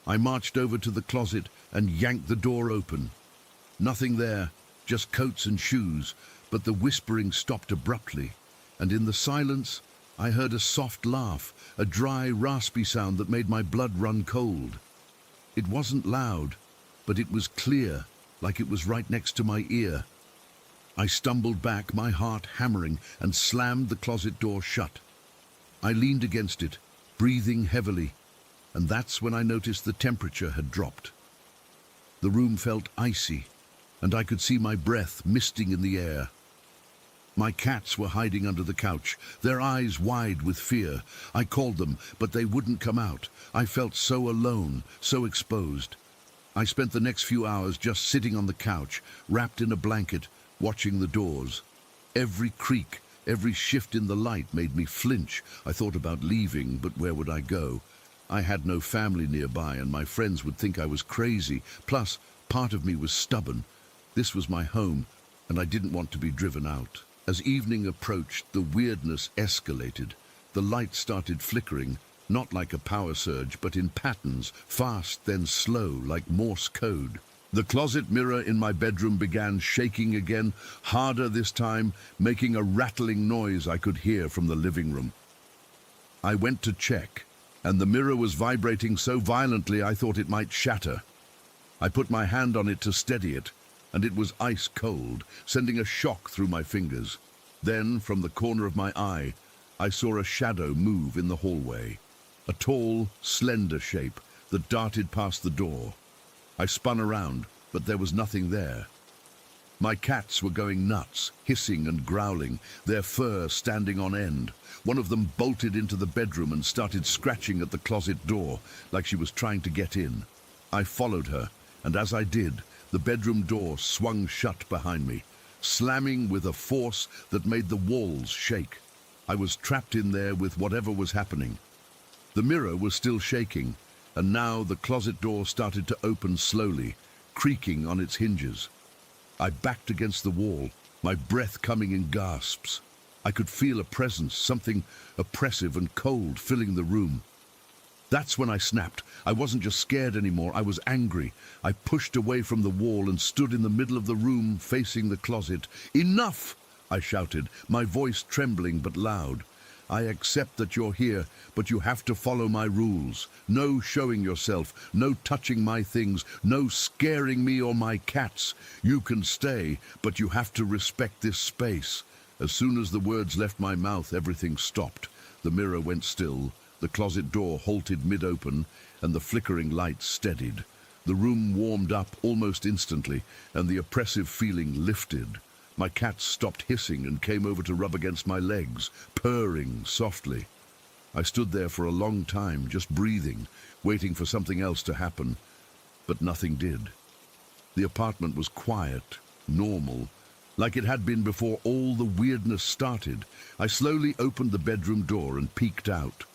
I marched over to the closet and yanked the door open. Nothing there, just coats and shoes, but the whispering stopped abruptly, and in the silence, I heard a soft laugh, a dry, raspy sound that made my blood run cold. It wasn't loud, but it was clear, like it was right next to my ear. I stumbled back, my heart hammering, and slammed the closet door shut. I leaned against it, breathing heavily, and that's when I noticed the temperature had dropped. The room felt icy, and I could see my breath misting in the air. My cats were hiding under the couch, their eyes wide with fear. I called them, but they wouldn't come out. I felt so alone, so exposed. I spent the next few hours just sitting on the couch, wrapped in a blanket, watching the doors. Every creak, every shift in the light made me flinch. I thought about leaving, but where would I go? I had no family nearby, and my friends would think I was crazy. Plus, part of me was stubborn. This was my home, and I didn't want to be driven out. As evening approached, the weirdness escalated. The light started flickering, not like a power surge, but in patterns, fast then slow, like Morse code. The closet mirror in my bedroom began shaking again, harder this time, making a rattling noise I could hear from the living room. I went to check, and the mirror was vibrating so violently I thought it might shatter. I put my hand on it to steady it, and it was ice cold, sending a shock through my fingers. Then, from the corner of my eye, I saw a shadow move in the hallway. A tall, slender shape that darted past the door. I spun around, but there was nothing there. My cats were going nuts, hissing and growling, their fur standing on end. One of them bolted into the bedroom and started scratching at the closet door, like she was trying to get in. I followed her, and as I did, the bedroom door swung shut behind me, slamming with a force that made the walls shake. I was trapped in there with whatever was happening. The mirror was still shaking, and now the closet door started to open slowly, creaking on its hinges. I backed against the wall, my breath coming in gasps. I could feel a presence, something oppressive and cold filling the room. That's when I snapped. I wasn't just scared anymore, I was angry. I pushed away from the wall and stood in the middle of the room facing the closet. "Enough!" I shouted, my voice trembling but loud. "I accept that you're here, but you have to follow my rules. No showing yourself, no touching my things, no scaring me or my cats. You can stay, but you have to respect this space." As soon as the words left my mouth, everything stopped. The mirror went still. The closet door halted mid-open, and the flickering lights steadied. The room warmed up almost instantly, and the oppressive feeling lifted. My cat stopped hissing and came over to rub against my legs, purring softly. I stood there for a long time, just breathing, waiting for something else to happen, but nothing did. The apartment was quiet, normal, like it had been before all the weirdness started. I slowly opened the bedroom door and peeked out.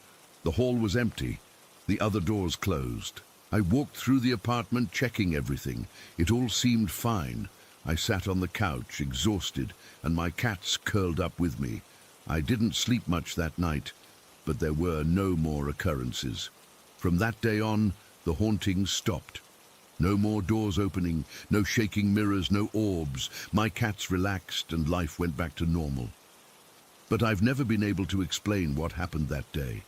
The hall was empty, the other doors closed. I walked through the apartment, checking everything. It all seemed fine. I sat on the couch, exhausted, and my cats curled up with me. I didn't sleep much that night, but there were no more occurrences. From that day on, the hauntings stopped. No more doors opening, no shaking mirrors, no orbs. My cats relaxed and life went back to normal. But I've never been able to explain what happened that day.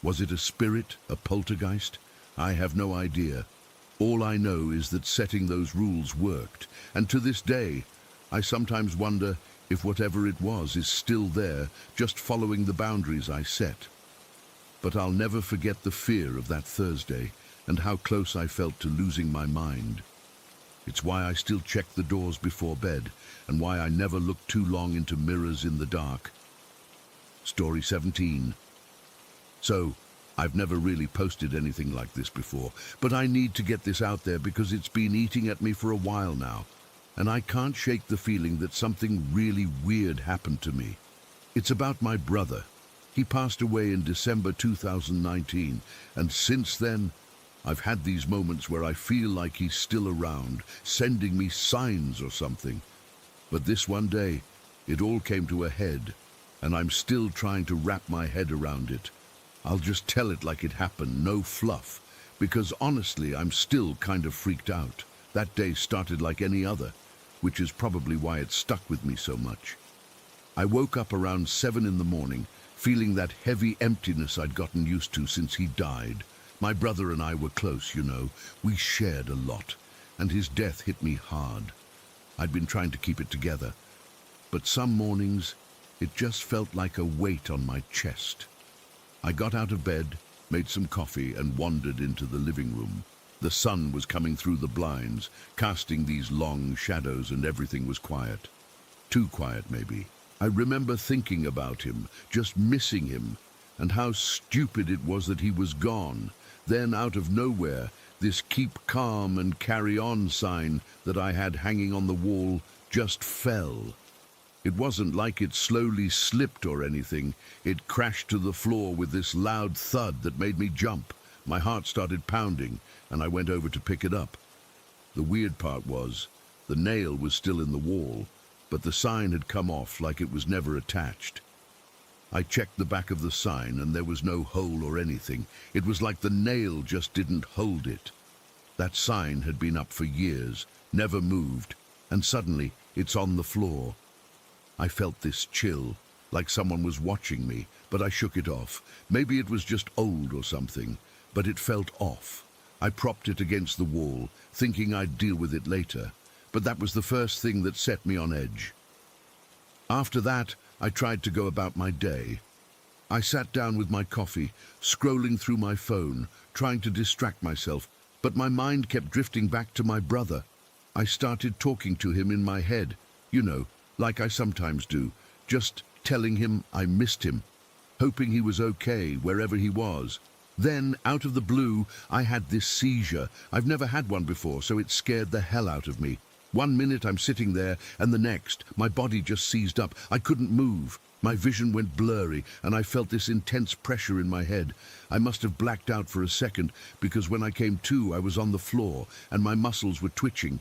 Was it a spirit, a poltergeist? I have no idea. All I know is that setting those rules worked, and to this day, I sometimes wonder if whatever it was is still there, just following the boundaries I set. But I'll never forget the fear of that Thursday and how close I felt to losing my mind. It's why I still check the doors before bed, and why I never look too long into mirrors in the dark. Story 17. So, I've never really posted anything like this before, but I need to get this out there because it's been eating at me for a while now, and I can't shake the feeling that something really weird happened to me. It's about my brother. He passed away in December 2019, and since then, I've had these moments where I feel like he's still around, sending me signs or something. But this one day, it all came to a head, and I'm still trying to wrap my head around it. I'll just tell it like it happened, no fluff, because honestly, I'm still kind of freaked out. That day started like any other, which is probably why it stuck with me so much. I woke up around 7 in the morning, feeling that heavy emptiness I'd gotten used to since he died. My brother and I were close, you know. We shared a lot, and his death hit me hard. I'd been trying to keep it together, but some mornings, it just felt like a weight on my chest. I got out of bed, made some coffee, and wandered into the living room. The sun was coming through the blinds, casting these long shadows, and everything was quiet. Too quiet, maybe. I remember thinking about him, just missing him, and how stupid it was that he was gone. Then, out of nowhere, this "keep calm and carry on" sign that I had hanging on the wall just fell. It wasn't like it slowly slipped or anything. It crashed to the floor with this loud thud that made me jump. My heart started pounding, and I went over to pick it up. The weird part was, the nail was still in the wall, but the sign had come off like it was never attached. I checked the back of the sign, and there was no hole or anything. It was like the nail just didn't hold it. That sign had been up for years, never moved, and suddenly it's on the floor. I felt this chill, like someone was watching me, but I shook it off. Maybe it was just old or something, but it felt off. I propped it against the wall, thinking I'd deal with it later, but that was the first thing that set me on edge. After that, I tried to go about my day. I sat down with my coffee, scrolling through my phone, trying to distract myself, but my mind kept drifting back to my brother. I started talking to him in my head, you know, like I sometimes do, just telling him I missed him, hoping he was okay wherever he was. Then, out of the blue, I had this seizure. I've never had one before, so it scared the hell out of me. One minute I'm sitting there, and the next, my body just seized up. I couldn't move. My vision went blurry, and I felt this intense pressure in my head. I must have blacked out for a second, because when I came to, I was on the floor, and my muscles were twitching.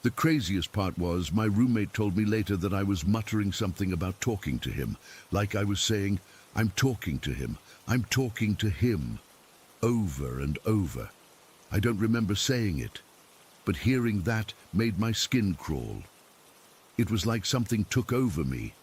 The craziest part was, my roommate told me later that I was muttering something about talking to him, like I was saying, "I'm talking to him, I'm talking to him," over and over. I don't remember saying it, but hearing that made my skin crawl. It was like something took over me,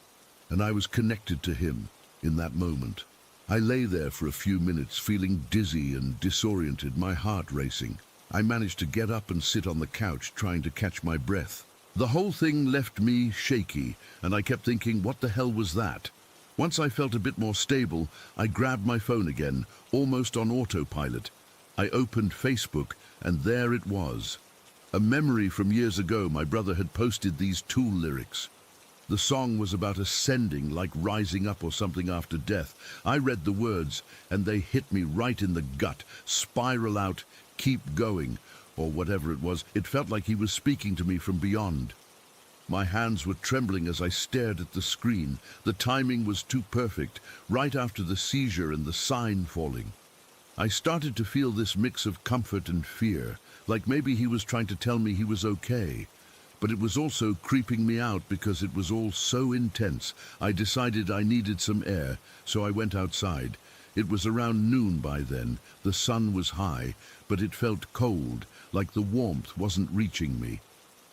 and I was connected to him in that moment. I lay there for a few minutes, feeling dizzy and disoriented, my heart racing. I managed to get up and sit on the couch, trying to catch my breath. The whole thing left me shaky, and I kept thinking, what the hell was that? Once I felt a bit more stable, I grabbed my phone again, almost on autopilot. I opened Facebook, and there it was. A memory from years ago. My brother had posted these Tool lyrics. The song was about ascending, like rising up or something after death. I read the words, and they hit me right in the gut. Spiral out, keep going, or whatever it was. It felt like he was speaking to me from beyond. My hands were trembling as I stared at the screen. The timing was too perfect, right after the seizure and the sign falling. I started to feel this mix of comfort and fear, like maybe he was trying to tell me he was okay. But it was also creeping me out because it was all so intense. I decided I needed some air, so I went outside. It was around noon by then. The sun was high, but it felt cold, like the warmth wasn't reaching me.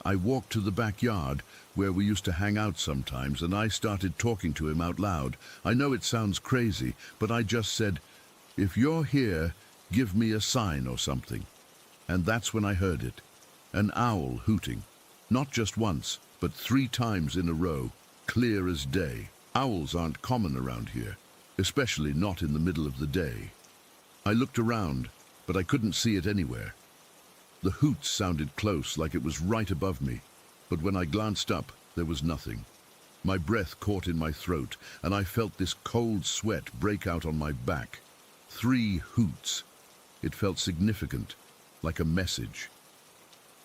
I walked to the backyard, where we used to hang out sometimes, and I started talking to him out loud. I know it sounds crazy, but I just said, "If you're here, give me a sign or something." And that's when I heard it. An owl hooting. Not just once, but 3 times in a row, clear as day. Owls aren't common around here, especially not in the middle of the day. I looked around, but I couldn't see it anywhere. The hoots sounded close, like it was right above me, but when I glanced up, there was nothing. My breath caught in my throat, and I felt this cold sweat break out on my back. 3 hoots. It felt significant, like a message.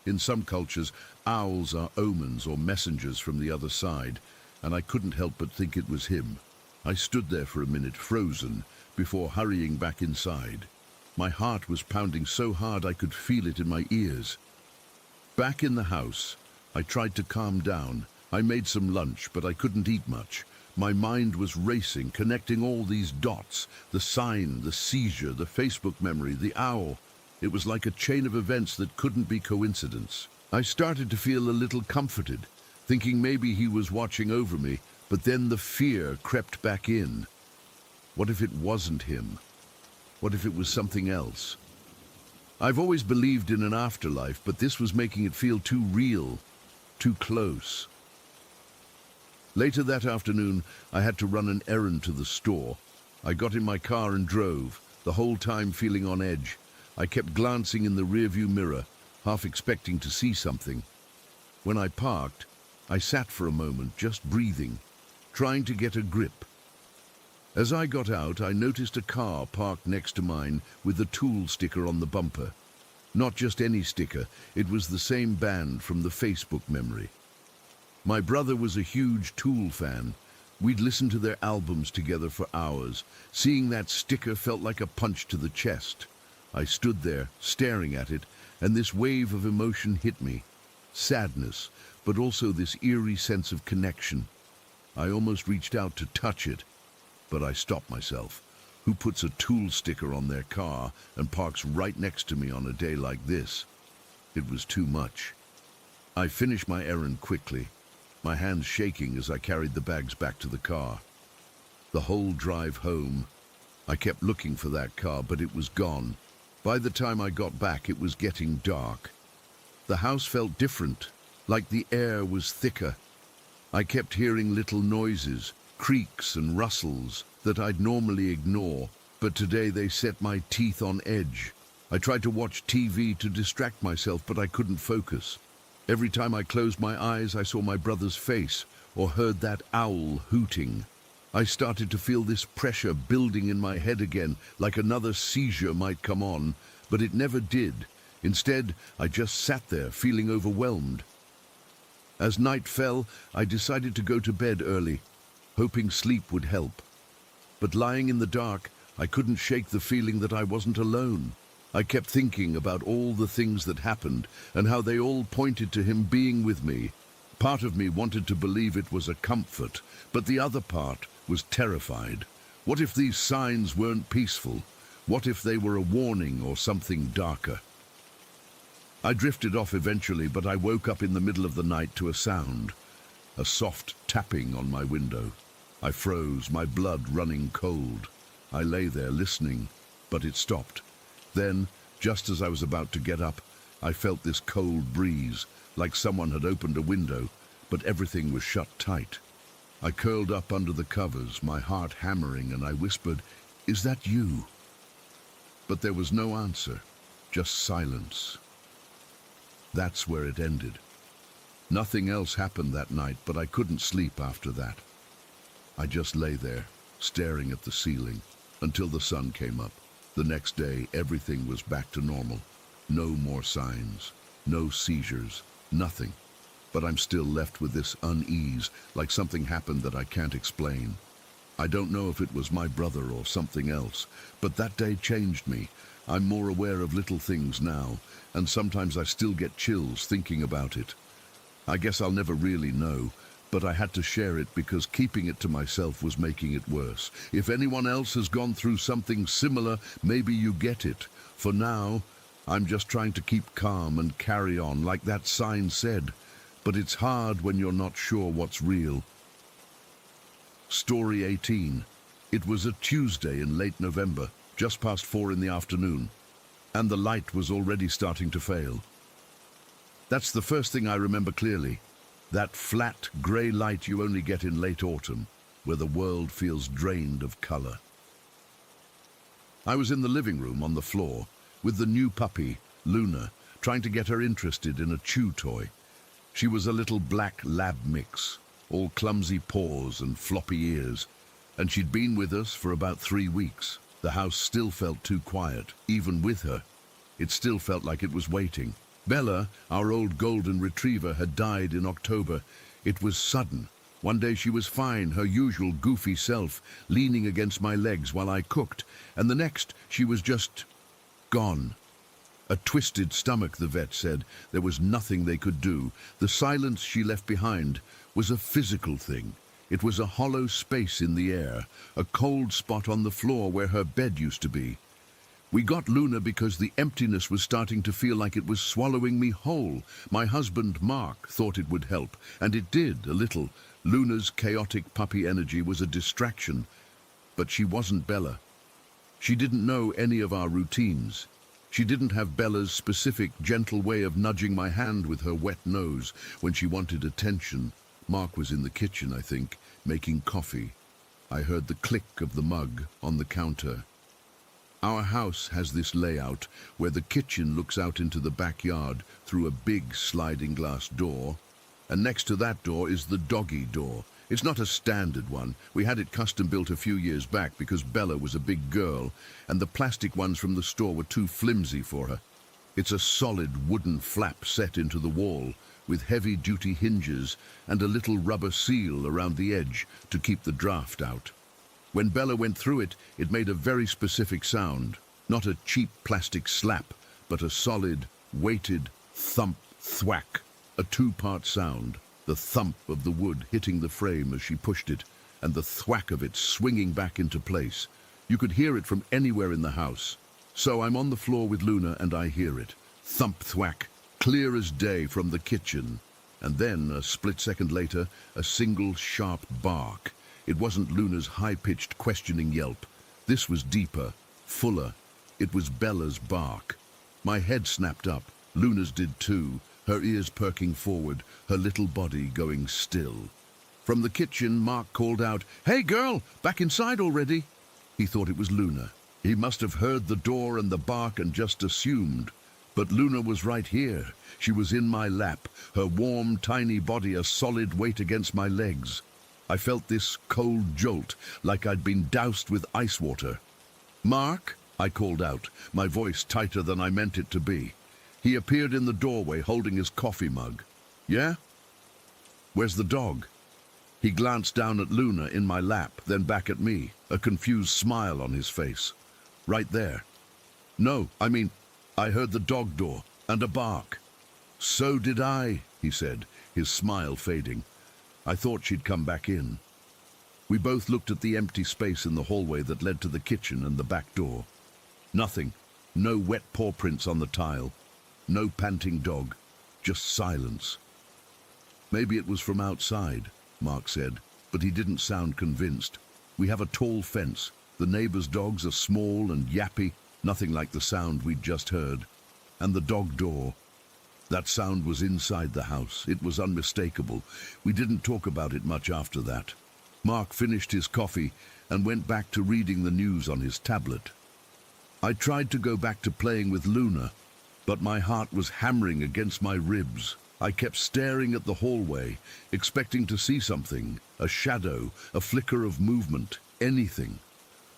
In some cultures, owls are omens or messengers from the other side, and I couldn't help but think it was him. I stood there for a minute, frozen, before hurrying back inside. My heart was pounding so hard I could feel it in my ears. Back in the house, I tried to calm down. I made some lunch, but I couldn't eat much. My mind was racing, connecting all these dots. The sign, the seizure, the Facebook memory, the owl. It was like a chain of events that couldn't be coincidence. I started to feel a little comforted, thinking maybe he was watching over me, but then the fear crept back in. What if it wasn't him? What if it was something else? I've always believed in an afterlife, but this was making it feel too real, too close. Later that afternoon, I had to run an errand to the store. I got in my car and drove, the whole time feeling on edge. I kept glancing in the rearview mirror, half expecting to see something. When I parked, I sat for a moment, just breathing, trying to get a grip. As I got out, I noticed a car parked next to mine with a Tool sticker on the bumper. Not just any sticker, it was the same band from the Facebook memory. My brother was a huge Tool fan. We'd listened to their albums together for hours. Seeing that sticker felt like a punch to the chest. I stood there, staring at it, and this wave of emotion hit me. Sadness, but also this eerie sense of connection. I almost reached out to touch it, but I stopped myself. Who puts a Tool sticker on their car and parks right next to me on a day like this? It was too much. I finished my errand quickly, my hands shaking as I carried the bags back to the car. The whole drive home, I kept looking for that car, but it was gone. By the time I got back, it was getting dark. The house felt different, like the air was thicker. I kept hearing little noises, creaks and rustles that I'd normally ignore, but today they set my teeth on edge. I tried to watch TV to distract myself, but I couldn't focus. Every time I closed my eyes, I saw my brother's face or heard that owl hooting. I started to feel this pressure building in my head again, like another seizure might come on, but it never did. Instead, I just sat there, feeling overwhelmed. As night fell, I decided to go to bed early, hoping sleep would help. But lying in the dark, I couldn't shake the feeling that I wasn't alone. I kept thinking about all the things that happened and how they all pointed to him being with me. Part of me wanted to believe it was a comfort, but the other part was terrified. What if these signs weren't peaceful? What if they were a warning or something darker? I drifted off eventually, but I woke up in the middle of the night to a sound, a soft tapping on my window. I froze, my blood running cold. I lay there listening, but it stopped. Then, just as I was about to get up, I felt this cold breeze, like someone had opened a window, but everything was shut tight. I curled up under the covers, my heart hammering, and I whispered, "Is that you?" But there was no answer, just silence. That's where it ended. Nothing else happened that night, but I couldn't sleep after that. I just lay there, staring at the ceiling, until the sun came up. The next day, everything was back to normal. No more signs, no seizures, nothing. But I'm still left with this unease, like something happened that I can't explain. I don't know if it was my brother or something else, but that day changed me. I'm more aware of little things now, and sometimes I still get chills thinking about it. I guess I'll never really know, but I had to share it because keeping it to myself was making it worse. If anyone else has gone through something similar, maybe you get it. For now, I'm just trying to keep calm and carry on, like that sign said. But it's hard when you're not sure what's real. Story 18. It was a Tuesday in late November, just past 4 in the afternoon, and the light was already starting to fail. That's the first thing I remember clearly. That flat, grey light you only get in late autumn, where the world feels drained of colour. I was in the living room on the floor, with the new puppy, Luna, trying to get her interested in a chew toy. She was a little black lab mix, all clumsy paws and floppy ears, and she'd been with us for about 3 weeks. The house still felt too quiet, even with her. It still felt like it was waiting. Bella, our old golden retriever, had died in October. It was sudden. One day she was fine, her usual goofy self, leaning against my legs while I cooked, and the next she was just gone. A twisted stomach, the vet said. There was nothing they could do. The silence she left behind was a physical thing. It was a hollow space in the air, a cold spot on the floor where her bed used to be. We got Luna because the emptiness was starting to feel like it was swallowing me whole. My husband, Mark, thought it would help, and it did, a little. Luna's chaotic puppy energy was a distraction, but she wasn't Bella. She didn't know any of our routines. She didn't have Bella's specific, gentle way of nudging my hand with her wet nose when she wanted attention. Mark was in the kitchen, I think, making coffee. I heard the click of the mug on the counter. Our house has this layout where the kitchen looks out into the backyard through a big sliding glass door, and next to that door is the doggy door. It's not a standard one. We had it custom built a few years back because Bella was a big girl, and the plastic ones from the store were too flimsy for her. It's a solid wooden flap set into the wall, with heavy-duty hinges and a little rubber seal around the edge to keep the draft out. When Bella went through it, it made a very specific sound. Not a cheap plastic slap, but a solid, weighted thump, thwack. A two-part sound. The thump of the wood hitting the frame as she pushed it, and the thwack of it swinging back into place. You could hear it from anywhere in the house. So I'm on the floor with Luna and I hear it. Thump, thwack, clear as day from the kitchen. And then, a split second later, a single sharp bark. It wasn't Luna's high-pitched questioning yelp. This was deeper, fuller. It was Bella's bark. My head snapped up. Luna's did too, her ears perking forward, her little body going still. From the kitchen, Mark called out, "Hey girl, back inside already?" He thought it was Luna. He must have heard the door and the bark and just assumed. But Luna was right here. She was in my lap, her warm, tiny body a solid weight against my legs. I felt this cold jolt, like I'd been doused with ice water. "Mark," I called out, my voice tighter than I meant it to be. He appeared in the doorway holding his coffee mug. "Yeah? Where's the dog?" He glanced down at Luna in my lap, then back at me, a confused smile on his face. "Right there." "No, I heard the dog door and a bark." "So did I," he said, his smile fading. I thought she'd come back in. We both looked at the empty space in the hallway that led to the kitchen and the back door. Nothing. No wet paw prints on the tile. No panting dog. Just silence. "Maybe it was from outside," Mark said, but he didn't sound convinced. "We have a tall fence. The neighbors' dogs are small and yappy, nothing like the sound we'd just heard. And the dog door. That sound was inside the house. It was unmistakable. We didn't talk about it much after that. Mark finished his coffee and went back to reading the news on his tablet. I tried to go back to playing with Luna, but my heart was hammering against my ribs. I kept staring at the hallway, expecting to see something, a shadow, a flicker of movement, anything.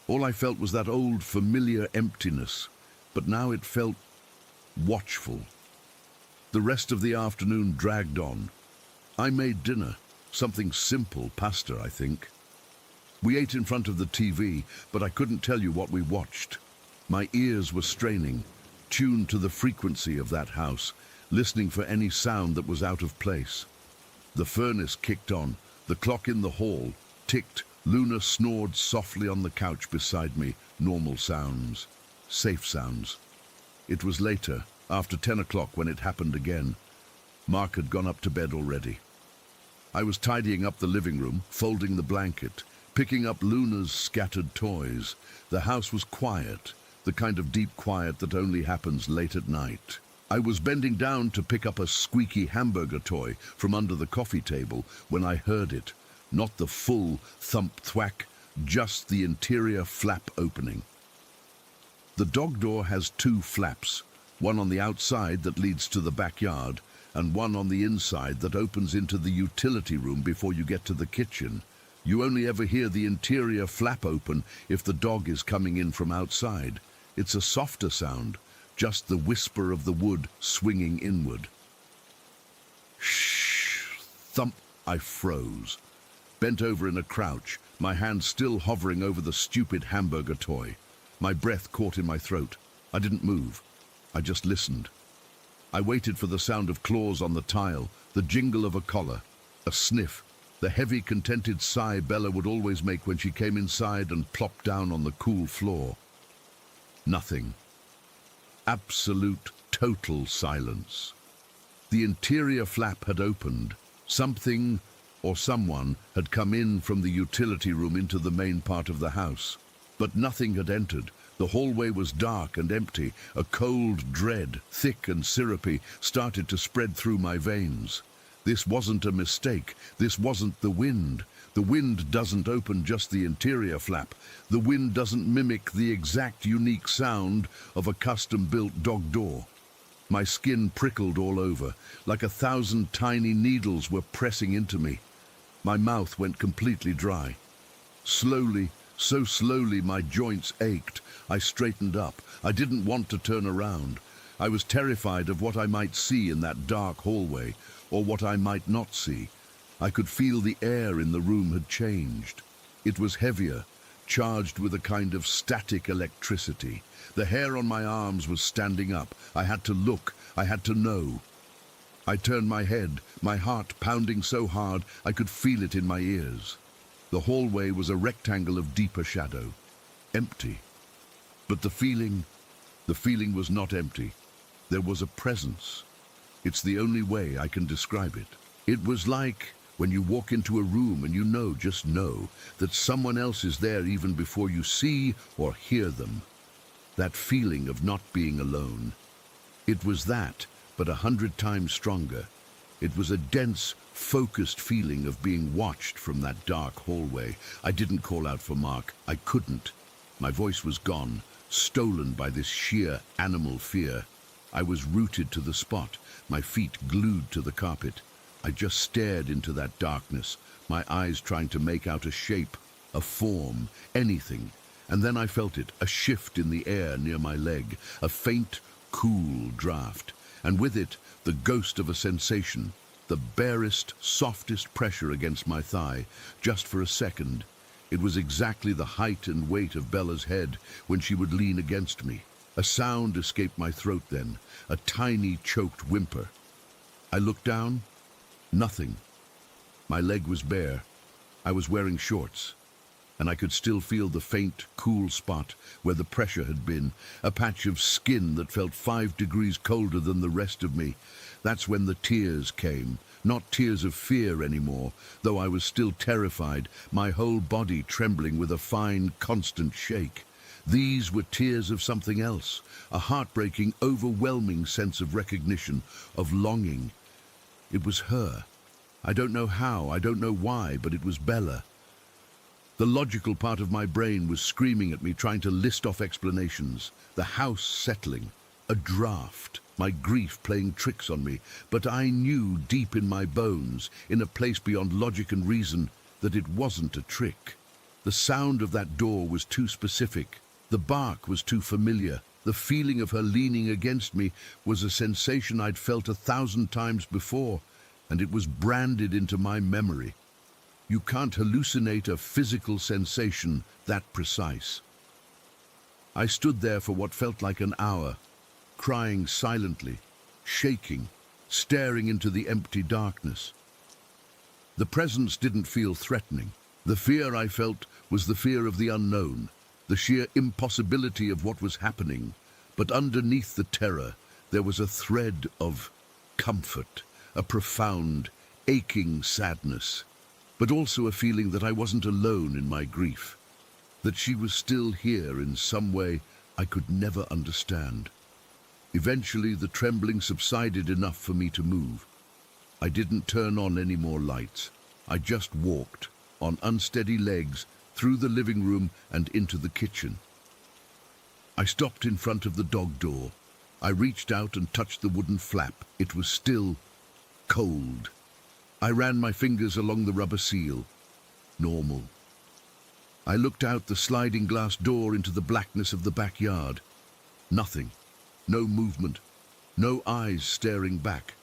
All I felt was that old, familiar emptiness, but now it felt watchful. The rest of the afternoon dragged on. I made dinner, something simple, pasta, I think. We ate in front of the TV, but I couldn't tell you what we watched. My ears were straining, tuned to the frequency of that house, listening for any sound that was out of place. The furnace kicked on, the clock in the hall ticked, Luna snored softly on the couch beside me, normal sounds, safe sounds. It was later, after 10 o'clock, when it happened again. Mark had gone up to bed already. I was tidying up the living room, folding the blanket, picking up Luna's scattered toys. The house was quiet, the kind of deep quiet that only happens late at night. I was bending down to pick up a squeaky hamburger toy from under the coffee table when I heard it. Not the full thump-thwack, just the interior flap opening. The dog door has 2 flaps, one on the outside that leads to the backyard, and one on the inside that opens into the utility room before you get to the kitchen. You only ever hear the interior flap open if the dog is coming in from outside. It's a softer sound, just the whisper of the wood swinging inward. Shh! Thump! I froze. Bent over in a crouch, my hand still hovering over the stupid hamburger toy. My breath caught in my throat. I didn't move. I just listened. I waited for the sound of claws on the tile, the jingle of a collar, a sniff, the heavy, contented sigh Bella would always make when she came inside and plopped down on the cool floor. Nothing. Absolute, total silence. The interior flap had opened. Something or someone had come in from the utility room into the main part of the house. But nothing had entered. The hallway was dark and empty. A cold dread, thick and syrupy, started to spread through my veins. This wasn't a mistake. This wasn't the wind. The wind doesn't open just the interior flap. The wind doesn't mimic the exact unique sound of a custom-built dog door. My skin prickled all over, like 1,000 tiny needles were pressing into me. My mouth went completely dry. Slowly, so slowly my joints ached. I straightened up. I didn't want to turn around. I was terrified of what I might see in that dark hallway, or what I might not see. I could feel the air in the room had changed. It was heavier, charged with a kind of static electricity. The hair on my arms was standing up. I had to look. I had to know. I turned my head, my heart pounding so hard I could feel it in my ears. The hallway was a rectangle of deeper shadow, empty. But the feeling was not empty. There was a presence. It's the only way I can describe it. It was like when you walk into a room and you know, just know, that someone else is there even before you see or hear them. That feeling of not being alone. It was that, but 100 times stronger. It was a dense, focused feeling of being watched from that dark hallway. I didn't call out for Mark. I couldn't. My voice was gone, stolen by this sheer animal fear. I was rooted to the spot, my feet glued to the carpet. I just stared into that darkness, my eyes trying to make out a shape, a form, anything. And then I felt it, a shift in the air near my leg, a faint, cool draft. And with it, the ghost of a sensation, the barest, softest pressure against my thigh, just for a second. It was exactly the height and weight of Bella's head when she would lean against me. A sound escaped my throat then, a tiny, choked whimper. I looked down. Nothing. My leg was bare. I was wearing shorts, and I could still feel the faint, cool spot where the pressure had been, a patch of skin that felt 5 degrees colder than the rest of me. That's when the tears came, not tears of fear anymore, though I was still terrified, my whole body trembling with a fine, constant shake. These were tears of something else, a heartbreaking, overwhelming sense of recognition, of longing. It was her. I don't know how, I don't know why, but it was Bella. The logical part of my brain was screaming at me, trying to list off explanations. The house settling, a draft, my grief playing tricks on me. But I knew deep in my bones, in a place beyond logic and reason, that it wasn't a trick. The sound of that door was too specific. The bark was too familiar. The feeling of her leaning against me was a sensation I'd felt 1,000 times before, and it was branded into my memory. You can't hallucinate a physical sensation that precise. I stood there for what felt like an hour, crying silently, shaking, staring into the empty darkness. The presence didn't feel threatening. The fear I felt was the fear of the unknown, the sheer impossibility of what was happening. But underneath the terror, there was a thread of comfort, a profound, aching sadness, but also a feeling that I wasn't alone in my grief, that she was still here in some way I could never understand. Eventually, the trembling subsided enough for me to move. I didn't turn on any more lights. I just walked, on unsteady legs, through the living room and into the kitchen. I stopped in front of the dog door. I reached out and touched the wooden flap. It was still cold. I ran my fingers along the rubber seal. Normal. I looked out the sliding glass door into the blackness of the backyard. Nothing. No movement. No eyes staring back.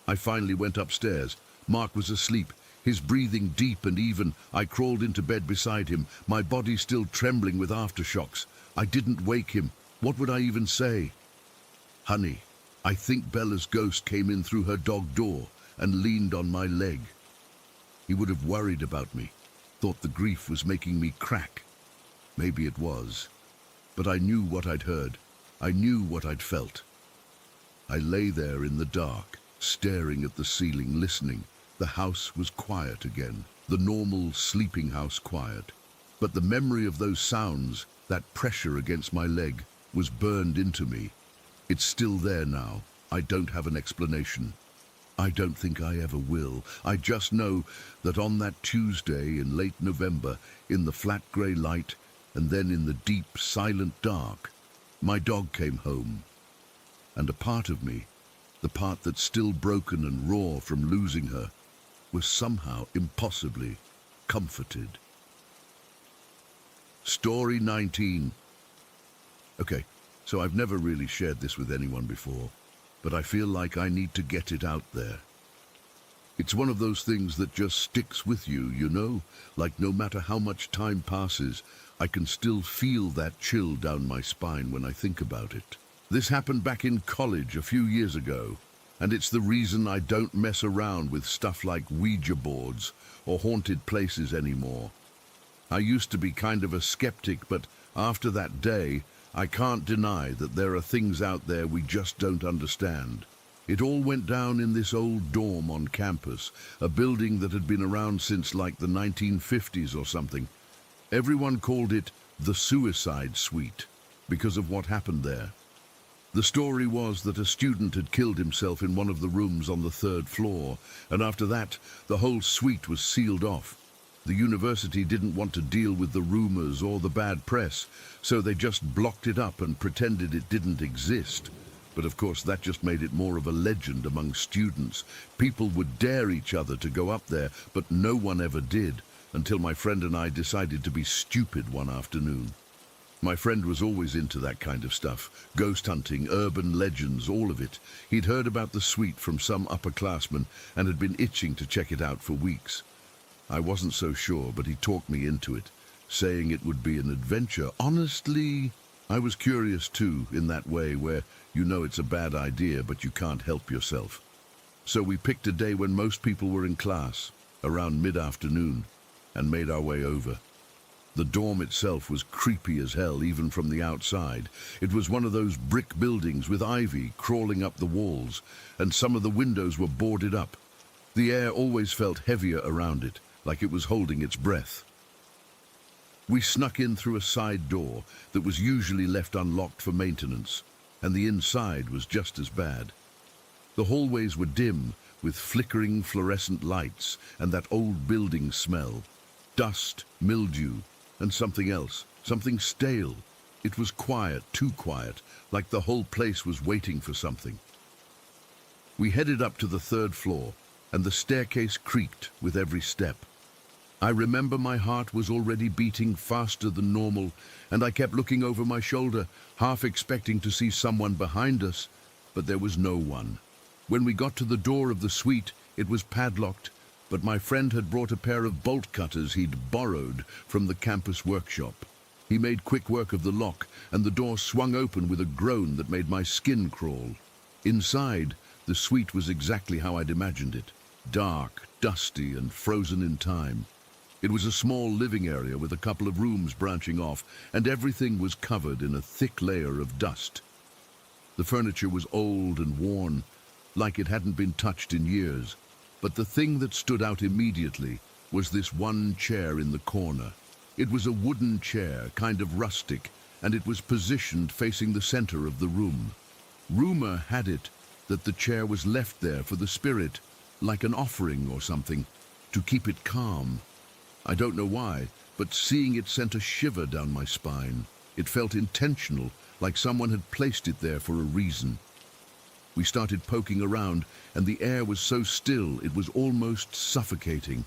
I finally went upstairs. Mark was asleep, his breathing deep and even. I crawled into bed beside him, my body still trembling with aftershocks. I didn't wake him. What would I even say? Honey, I think Bella's ghost came in through her dog door and leaned on my leg. He would have worried about me, thought the grief was making me crack. Maybe it was. But I knew what I'd heard. I knew what I'd felt. I lay there in the dark, staring at the ceiling, listening. The house was quiet again, the normal sleeping house quiet. But the memory of those sounds, that pressure against my leg, was burned into me. It's still there now. I don't have an explanation. I don't think I ever will. I just know that on that Tuesday in late November, in the flat grey light, and then in the deep, silent dark, my dog came home. And a part of me, the part that's still broken and raw from losing her, was somehow impossibly comforted. Story 19. Okay, so I've never really shared this with anyone before, but I feel like I need to get it out there. It's one of those things that just sticks with you, you know? Like no matter how much time passes, I can still feel that chill down my spine when I think about it. This happened back in college a few years ago, and it's the reason I don't mess around with stuff like Ouija boards or haunted places anymore. I used to be kind of a skeptic, but after that day, I can't deny that there are things out there we just don't understand. It all went down in this old dorm on campus, a building that had been around since like the 1950s or something. Everyone called it the suicide suite because of what happened there. The story was that a student had killed himself in one of the rooms on the 3rd floor, and after that, the whole suite was sealed off. The university didn't want to deal with the rumors or the bad press, so they just blocked it up and pretended it didn't exist. But of course, that just made it more of a legend among students. People would dare each other to go up there, but no one ever did, until my friend and I decided to be stupid one afternoon. My friend was always into that kind of stuff, ghost hunting, urban legends, all of it. He'd heard about the suite from some upperclassmen and had been itching to check it out for weeks. I wasn't so sure, but he talked me into it, saying it would be an adventure. Honestly, I was curious too, in that way where you know it's a bad idea, but you can't help yourself. So we picked a day when most people were in class, around mid-afternoon, and made our way over. The dorm itself was creepy as hell, even from the outside. It was one of those brick buildings with ivy crawling up the walls, and some of the windows were boarded up. The air always felt heavier around it, like it was holding its breath. We snuck in through a side door that was usually left unlocked for maintenance, and the inside was just as bad. The hallways were dim, with flickering fluorescent lights and that old building smell. Dust, mildew, and something else, something stale. It was quiet, too quiet, like the whole place was waiting for something. We headed up to the third floor, and the staircase creaked with every step. I remember my heart was already beating faster than normal, and I kept looking over my shoulder, half expecting to see someone behind us, but there was no one. When we got to the door of the suite, it was padlocked, but my friend had brought a pair of bolt cutters he'd borrowed from the campus workshop. He made quick work of the lock, and the door swung open with a groan that made my skin crawl. Inside, the suite was exactly how I'd imagined it. Dark, dusty, and frozen in time. It was a small living area with a couple of rooms branching off, and everything was covered in a thick layer of dust. The furniture was old and worn, like it hadn't been touched in years. But the thing that stood out immediately was this one chair in the corner. It was a wooden chair, kind of rustic, and it was positioned facing the center of the room. Rumor had it that the chair was left there for the spirit, like an offering or something, to keep it calm. I don't know why, but seeing it sent a shiver down my spine. It felt intentional, like someone had placed it there for a reason. We started poking around, and the air was so still it was almost suffocating.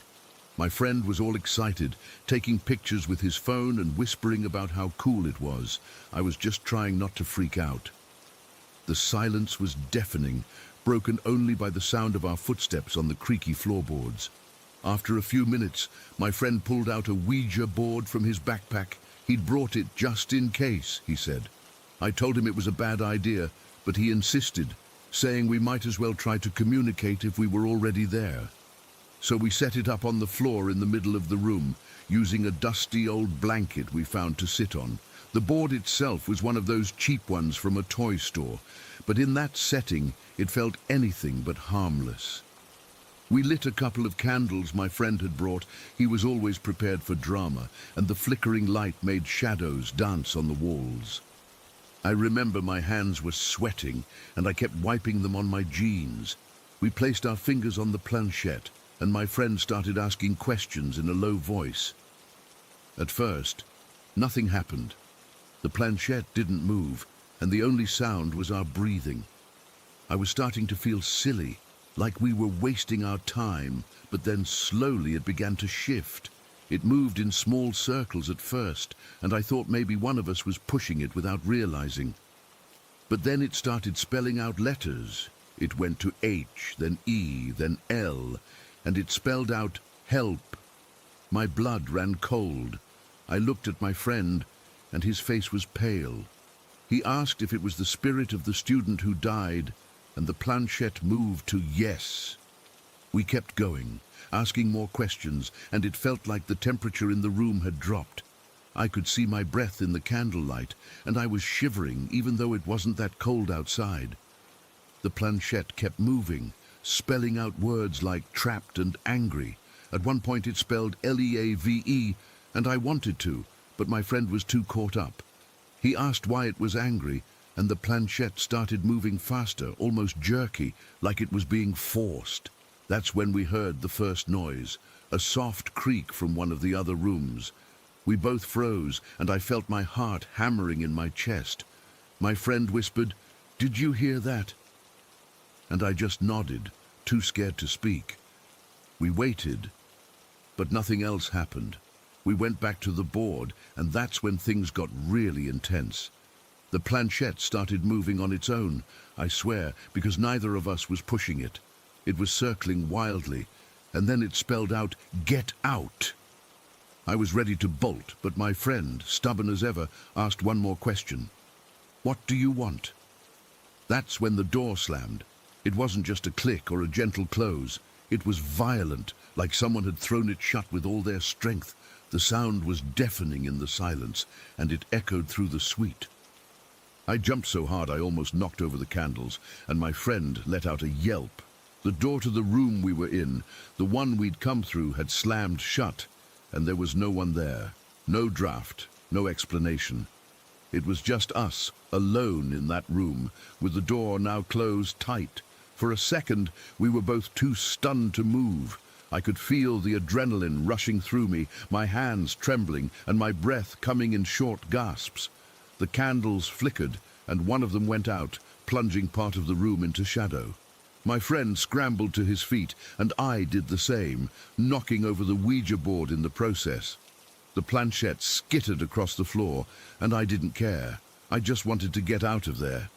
My friend was all excited, taking pictures with his phone and whispering about how cool it was. I was just trying not to freak out. The silence was deafening, broken only by the sound of our footsteps on the creaky floorboards. After a few minutes, my friend pulled out a Ouija board from his backpack. He'd brought it just in case, he said. I told him it was a bad idea, but he insisted, saying we might as well try to communicate if we were already there. So we set it up on the floor in the middle of the room, using a dusty old blanket we found to sit on. The board itself was one of those cheap ones from a toy store, but in that setting it felt anything but harmless. We lit a couple of candles my friend had brought. He was always prepared for drama, and the flickering light made shadows dance on the walls. I remember my hands were sweating, and I kept wiping them on my jeans. We placed our fingers on the planchette, and my friend started asking questions in a low voice. At first, nothing happened. The planchette didn't move, and the only sound was our breathing. I was starting to feel silly, like we were wasting our time, but then slowly it began to shift. It moved in small circles at first, and I thought maybe one of us was pushing it without realizing. But then it started spelling out letters. It went to H, then E, then L, and it spelled out help. My blood ran cold. I looked at my friend, and his face was pale. He asked if it was the spirit of the student who died, and the planchette moved to yes. We kept going, asking more questions, and it felt like the temperature in the room had dropped. I could see my breath in the candlelight, and I was shivering even though it wasn't that cold outside. The planchette kept moving, spelling out words like trapped and angry. At one point it spelled Leave, and I wanted to, but my friend was too caught up. He asked why it was angry, and the planchette started moving faster, almost jerky, like it was being forced. That's when we heard the first noise, a soft creak from one of the other rooms. We both froze, and I felt my heart hammering in my chest. My friend whispered, "Did you hear that?" And I just nodded, too scared to speak. We waited, but nothing else happened. We went back to the board, and that's when things got really intense. The planchette started moving on its own, I swear, because neither of us was pushing it. It was circling wildly, and then it spelled out, "Get out!" I was ready to bolt, but my friend, stubborn as ever, asked one more question. "What do you want?" That's when the door slammed. It wasn't just a click or a gentle close. It was violent, like someone had thrown it shut with all their strength. The sound was deafening in the silence, and it echoed through the suite. I jumped so hard I almost knocked over the candles, and my friend let out a yelp. The door to the room we were in, the one we'd come through, had slammed shut, and there was no one there. No draft, no explanation. It was just us, alone in that room, with the door now closed tight. For a second, we were both too stunned to move. I could feel the adrenaline rushing through me, my hands trembling and my breath coming in short gasps. The candles flickered and one of them went out, plunging part of the room into shadow. My friend scrambled to his feet and I did the same, knocking over the Ouija board in the process. The planchette skittered across the floor and I didn't care. I just wanted to get out of there.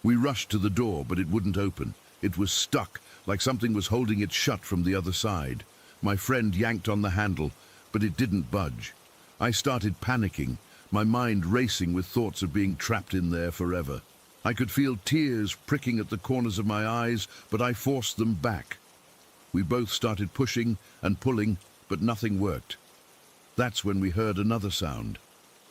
We rushed to the door, but it wouldn't open. It was stuck, like something was holding it shut from the other side. My friend yanked on the handle, but it didn't budge. I started panicking, my mind racing with thoughts of being trapped in there forever. I could feel tears pricking at the corners of my eyes, but I forced them back. We both started pushing and pulling, but nothing worked. That's when we heard another sound.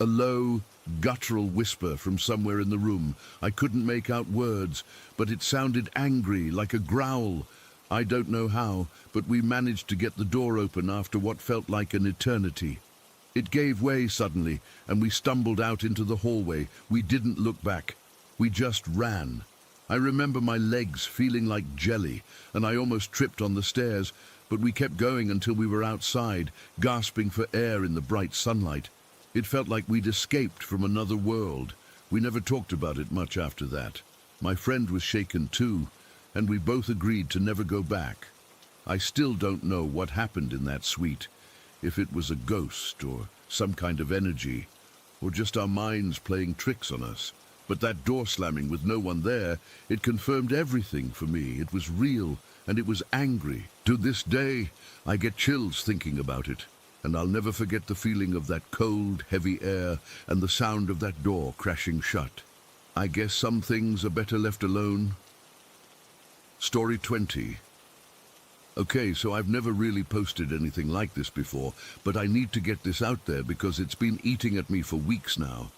A low, guttural whisper from somewhere in the room. I couldn't make out words, but it sounded angry, like a growl. I don't know how, but we managed to get the door open after what felt like an eternity. It gave way suddenly, and we stumbled out into the hallway. We didn't look back. We just ran. I remember my legs feeling like jelly, and I almost tripped on the stairs, but we kept going until we were outside, gasping for air in the bright sunlight. It felt like we'd escaped from another world. We never talked about it much after that. My friend was shaken too, and we both agreed to never go back. I still don't know what happened in that suite, if it was a ghost or some kind of energy, or just our minds playing tricks on us. But that door slamming with no one there, it confirmed everything for me. It was real, and it was angry. To this day, I get chills thinking about it. And I'll never forget the feeling of that cold, heavy air and the sound of that door crashing shut. I guess some things are better left alone. Story 20. Okay, so I've never really posted anything like this before, but I need to get this out there because it's been eating at me for weeks now.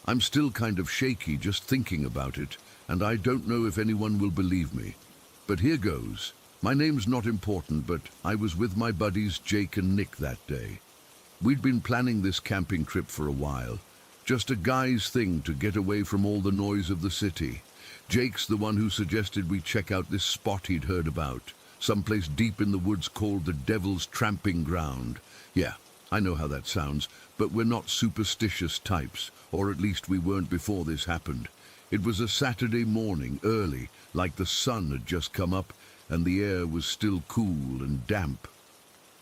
I'm still kind of shaky just thinking about it, and I don't know if anyone will believe me. But here goes. My name's not important, but I was with my buddies Jake and Nick that day. We'd been planning this camping trip for a while. Just a guy's thing to get away from all the noise of the city. Jake's the one who suggested we check out this spot he'd heard about. Someplace deep in the woods called the Devil's Tramping Ground. Yeah, I know how that sounds, but we're not superstitious types, or at least we weren't before this happened. It was a Saturday morning, early, like the sun had just come up, and the air was still cool and damp.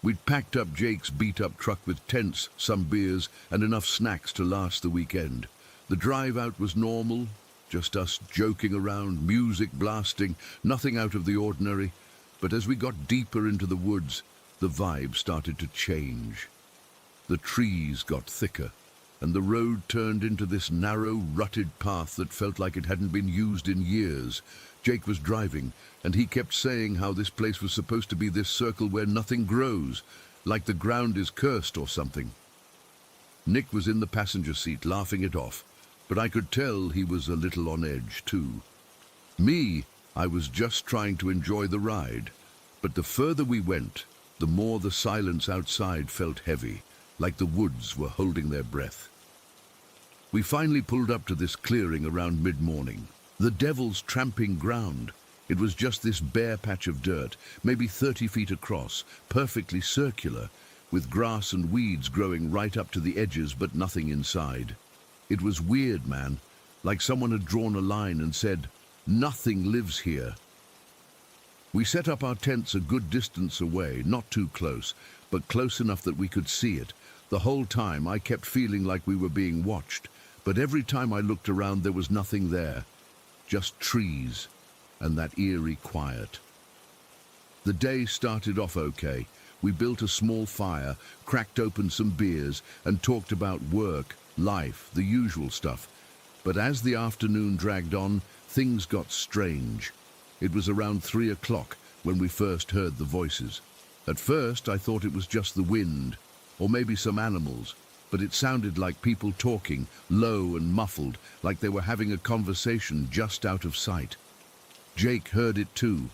We'd packed up Jake's beat-up truck with tents, some beers, and enough snacks to last the weekend. The drive out was normal, just us joking around, music blasting, nothing out of the ordinary. But as we got deeper into the woods, the vibe started to change. The trees got thicker, and the road turned into this narrow, rutted path that felt like it hadn't been used in years. Jake was driving, and he kept saying how this place was supposed to be this circle where nothing grows, like the ground is cursed or something. Nick was in the passenger seat laughing it off, but I could tell he was a little on edge too. Me, I was just trying to enjoy the ride, but the further we went, the more the silence outside felt heavy, like the woods were holding their breath. We finally pulled up to this clearing around mid-morning. The Devil's Tramping Ground. It was just this bare patch of dirt, maybe 30 feet across, perfectly circular, with grass and weeds growing right up to the edges but nothing inside. It was weird, man, like someone had drawn a line and said, "Nothing lives here." We set up our tents a good distance away, not too close, but close enough that we could see it. The whole time I kept feeling like we were being watched, but every time I looked around there was nothing there. Just trees and that eerie quiet. The day started off okay. We built a small fire, cracked open some beers, and talked about work, life, the usual stuff. But as the afternoon dragged on, things got strange. It was around 3 o'clock when we first heard the voices. At first I thought it was just the wind, or maybe some animals, but it sounded like people talking, low and muffled, like they were having a conversation just out of sight. Jake heard it too.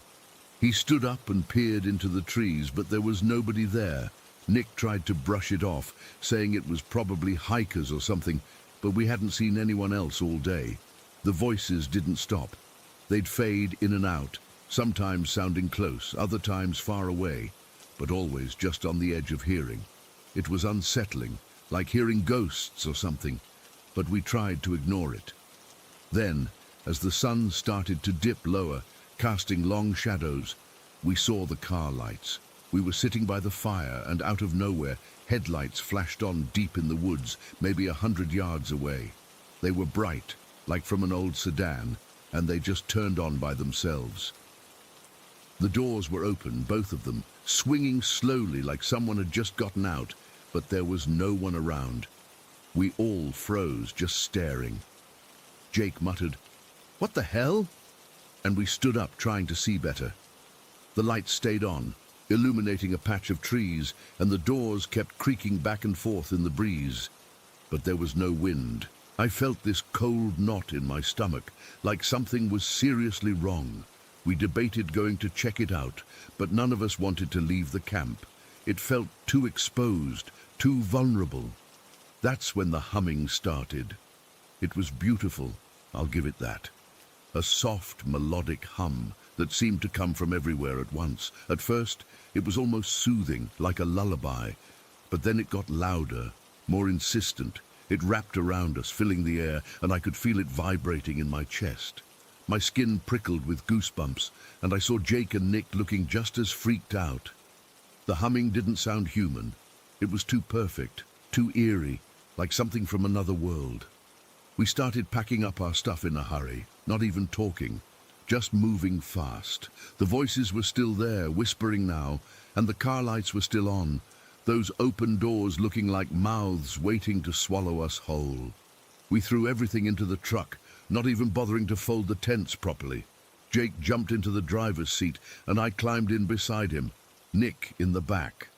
He stood up and peered into the trees, but there was nobody there. Nick tried to brush it off, saying it was probably hikers or something, but we hadn't seen anyone else all day. The voices didn't stop. They'd fade in and out, sometimes sounding close, other times far away. but always just on the edge of hearing. It was unsettling, like hearing ghosts or something, but we tried to ignore it. Then, as the sun started to dip lower, casting long shadows, we saw the car lights. We were sitting by the fire, and out of nowhere, headlights flashed on deep in the woods, maybe 100 yards away. They were bright, like from an old sedan, and they just turned on by themselves. The doors were open, both of them, swinging slowly like someone had just gotten out, but there was no one around. We all froze, just staring. Jake muttered, "What the hell?" And we stood up, trying to see better. The lights stayed on, illuminating a patch of trees, and the doors kept creaking back and forth in the breeze. But there was no wind. I felt this cold knot in my stomach, like something was seriously wrong. We debated going to check it out, but none of us wanted to leave the camp. It felt too exposed, too vulnerable. That's when the humming started. It was beautiful, I'll give it that. A soft, melodic hum that seemed to come from everywhere at once. At first, it was almost soothing, like a lullaby, but then it got louder, more insistent. It wrapped around us, filling the air, and I could feel it vibrating in my chest. My skin prickled with goosebumps, and I saw Jake and Nick looking just as freaked out. The humming didn't sound human. It was too perfect, too eerie, like something from another world. We started packing up our stuff in a hurry, not even talking, just moving fast. The voices were still there, whispering now, and the car lights were still on, those open doors looking like mouths waiting to swallow us whole. We threw everything into the truck, not even bothering to fold the tents properly. Jake jumped into the driver's seat, and I climbed in beside him, Nick in the back.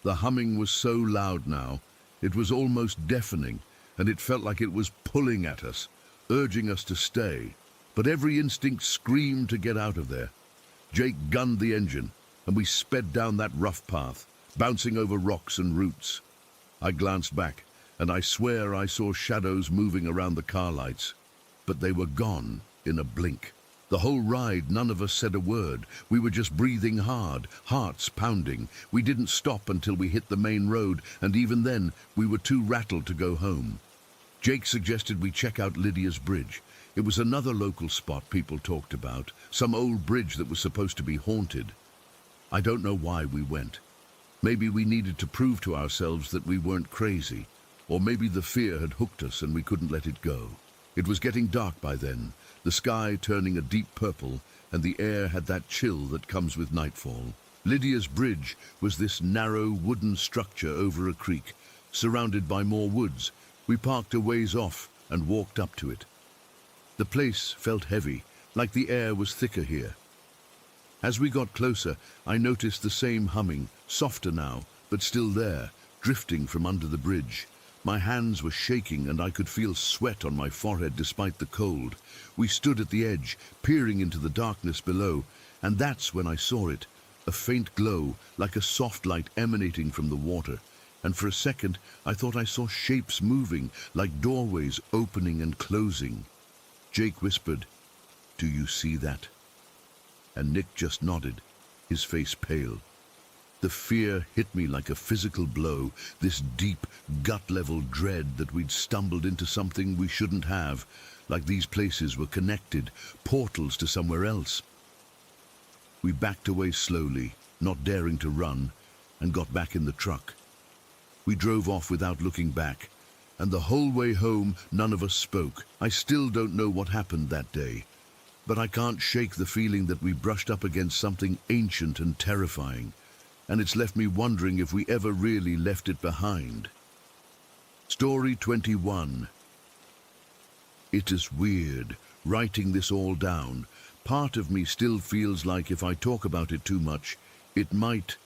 The humming was so loud now, it was almost deafening, and it felt like it was pulling at us, urging us to stay. But every instinct screamed to get out of there. Jake gunned the engine, and we sped down that rough path, bouncing over rocks and roots. I glanced back, and I swear I saw shadows moving around the car lights. But they were gone in a blink. The whole ride, none of us said a word. We were just breathing hard, hearts pounding. We didn't stop until we hit the main road, and even then, we were too rattled to go home. Jake suggested we check out Lydia's Bridge. It was another local spot people talked about, some old bridge that was supposed to be haunted. I don't know why we went. Maybe we needed to prove to ourselves that we weren't crazy, or maybe the fear had hooked us and we couldn't let it go. It was getting dark by then, the sky turning a deep purple, and the air had that chill that comes with nightfall. Lydia's Bridge was this narrow wooden structure over a creek, surrounded by more woods. We parked a ways off and walked up to it. The place felt heavy, like the air was thicker here. As we got closer, I noticed the same humming, softer now, but still there, drifting from under the bridge. My hands were shaking and I could feel sweat on my forehead despite the cold. We stood at the edge, peering into the darkness below, and that's when I saw it, a faint glow, like a soft light emanating from the water. And for a second, I thought I saw shapes moving, like doorways opening and closing. Jake whispered, "Do you see that?" And Nick just nodded, his face pale. The fear hit me like a physical blow, this deep, gut-level dread that we'd stumbled into something we shouldn't have, like these places were connected, portals to somewhere else. We backed away slowly, not daring to run, and got back in the truck. We drove off without looking back, and the whole way home none of us spoke. I still don't know what happened that day, but I can't shake the feeling that we brushed up against something ancient and terrifying, and it's left me wondering if we ever really left it behind. Story 21. It is weird, writing this all down. Part of me still feels like if I talk about it too much, it might...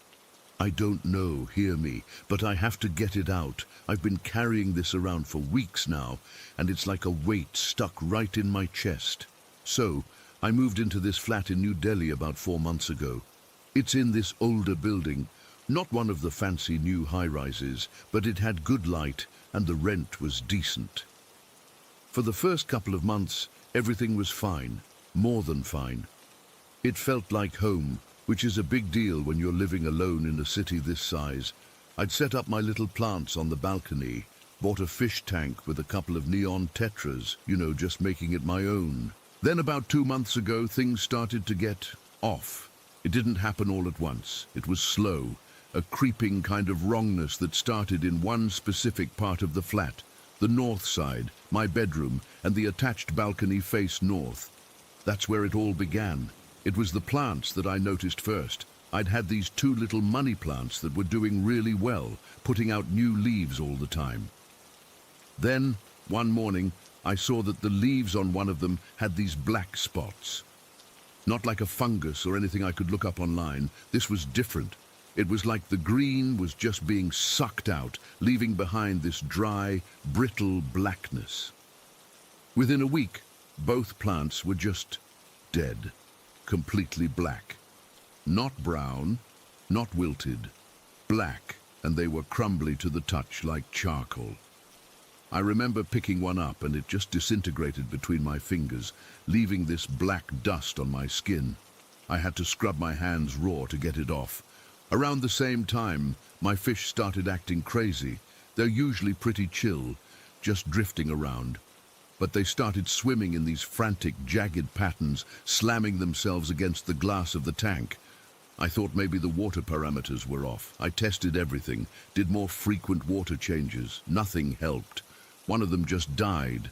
I don't know, hear me, but I have to get it out. I've been carrying this around for weeks now, and it's like a weight stuck right in my chest. So, I moved into this flat in New Delhi about 4 months ago. It's in this older building, not one of the fancy new high-rises, but it had good light and the rent was decent. For the first couple of months, everything was fine, more than fine. It felt like home, which is a big deal when you're living alone in a city this size. I'd set up my little plants on the balcony, bought a fish tank with a couple of neon tetras, just making it my own. Then about 2 months ago, things started to get off. It didn't happen all at once. It was slow, a creeping kind of wrongness that started in one specific part of the flat, the north side, my bedroom, and the attached balcony face north. That's where it all began. It was the plants that I noticed first. I'd had these 2 little money plants that were doing really well, putting out new leaves all the time. Then, one morning, I saw that the leaves on one of them had these black spots. Not like a fungus or anything I could look up online. This was different. It was like the green was just being sucked out, leaving behind this dry, brittle blackness. Within a week, both plants were just dead, completely black. Not brown, not wilted, black, and they were crumbly to the touch like charcoal. I remember picking one up and it just disintegrated between my fingers, leaving this black dust on my skin. I had to scrub my hands raw to get it off. Around the same time, my fish started acting crazy. They're usually pretty chill, just drifting around. But they started swimming in these frantic, jagged patterns, slamming themselves against the glass of the tank. I thought maybe the water parameters were off. I tested everything, did more frequent water changes. Nothing helped. One of them just died.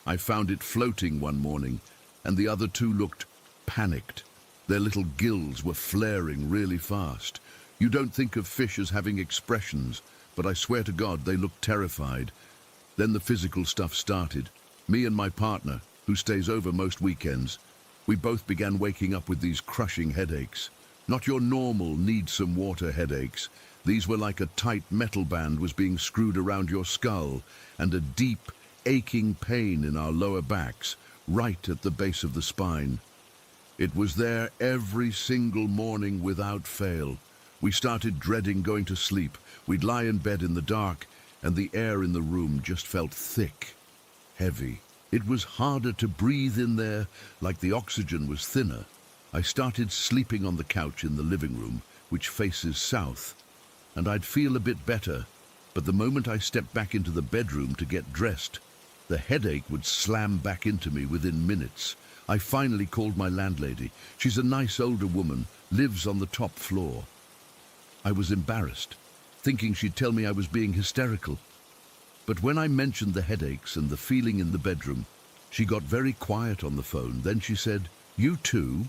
I found it floating one morning, and the other 2 looked panicked. Their little gills were flaring really fast. You don't think of fish as having expressions, but I swear to God they looked terrified. Then the physical stuff started. Me and my partner, who stays over most weekends, we both began waking up with these crushing headaches. Not your normal need some water headaches. These were like a tight metal band was being screwed around your skull, and a deep, aching pain in our lower backs, right at the base of the spine. It was there every single morning without fail. We started dreading going to sleep. We'd lie in bed in the dark, and the air in the room just felt thick, heavy. It was harder to breathe in there, like the oxygen was thinner. I started sleeping on the couch in the living room, which faces south, and I'd feel a bit better, but the moment I stepped back into the bedroom to get dressed, the headache would slam back into me within minutes. I finally called my landlady. She's a nice older woman, lives on the top floor. I was embarrassed, thinking she'd tell me I was being hysterical. But when I mentioned the headaches and the feeling in the bedroom, she got very quiet on the phone. Then she said, "You too?"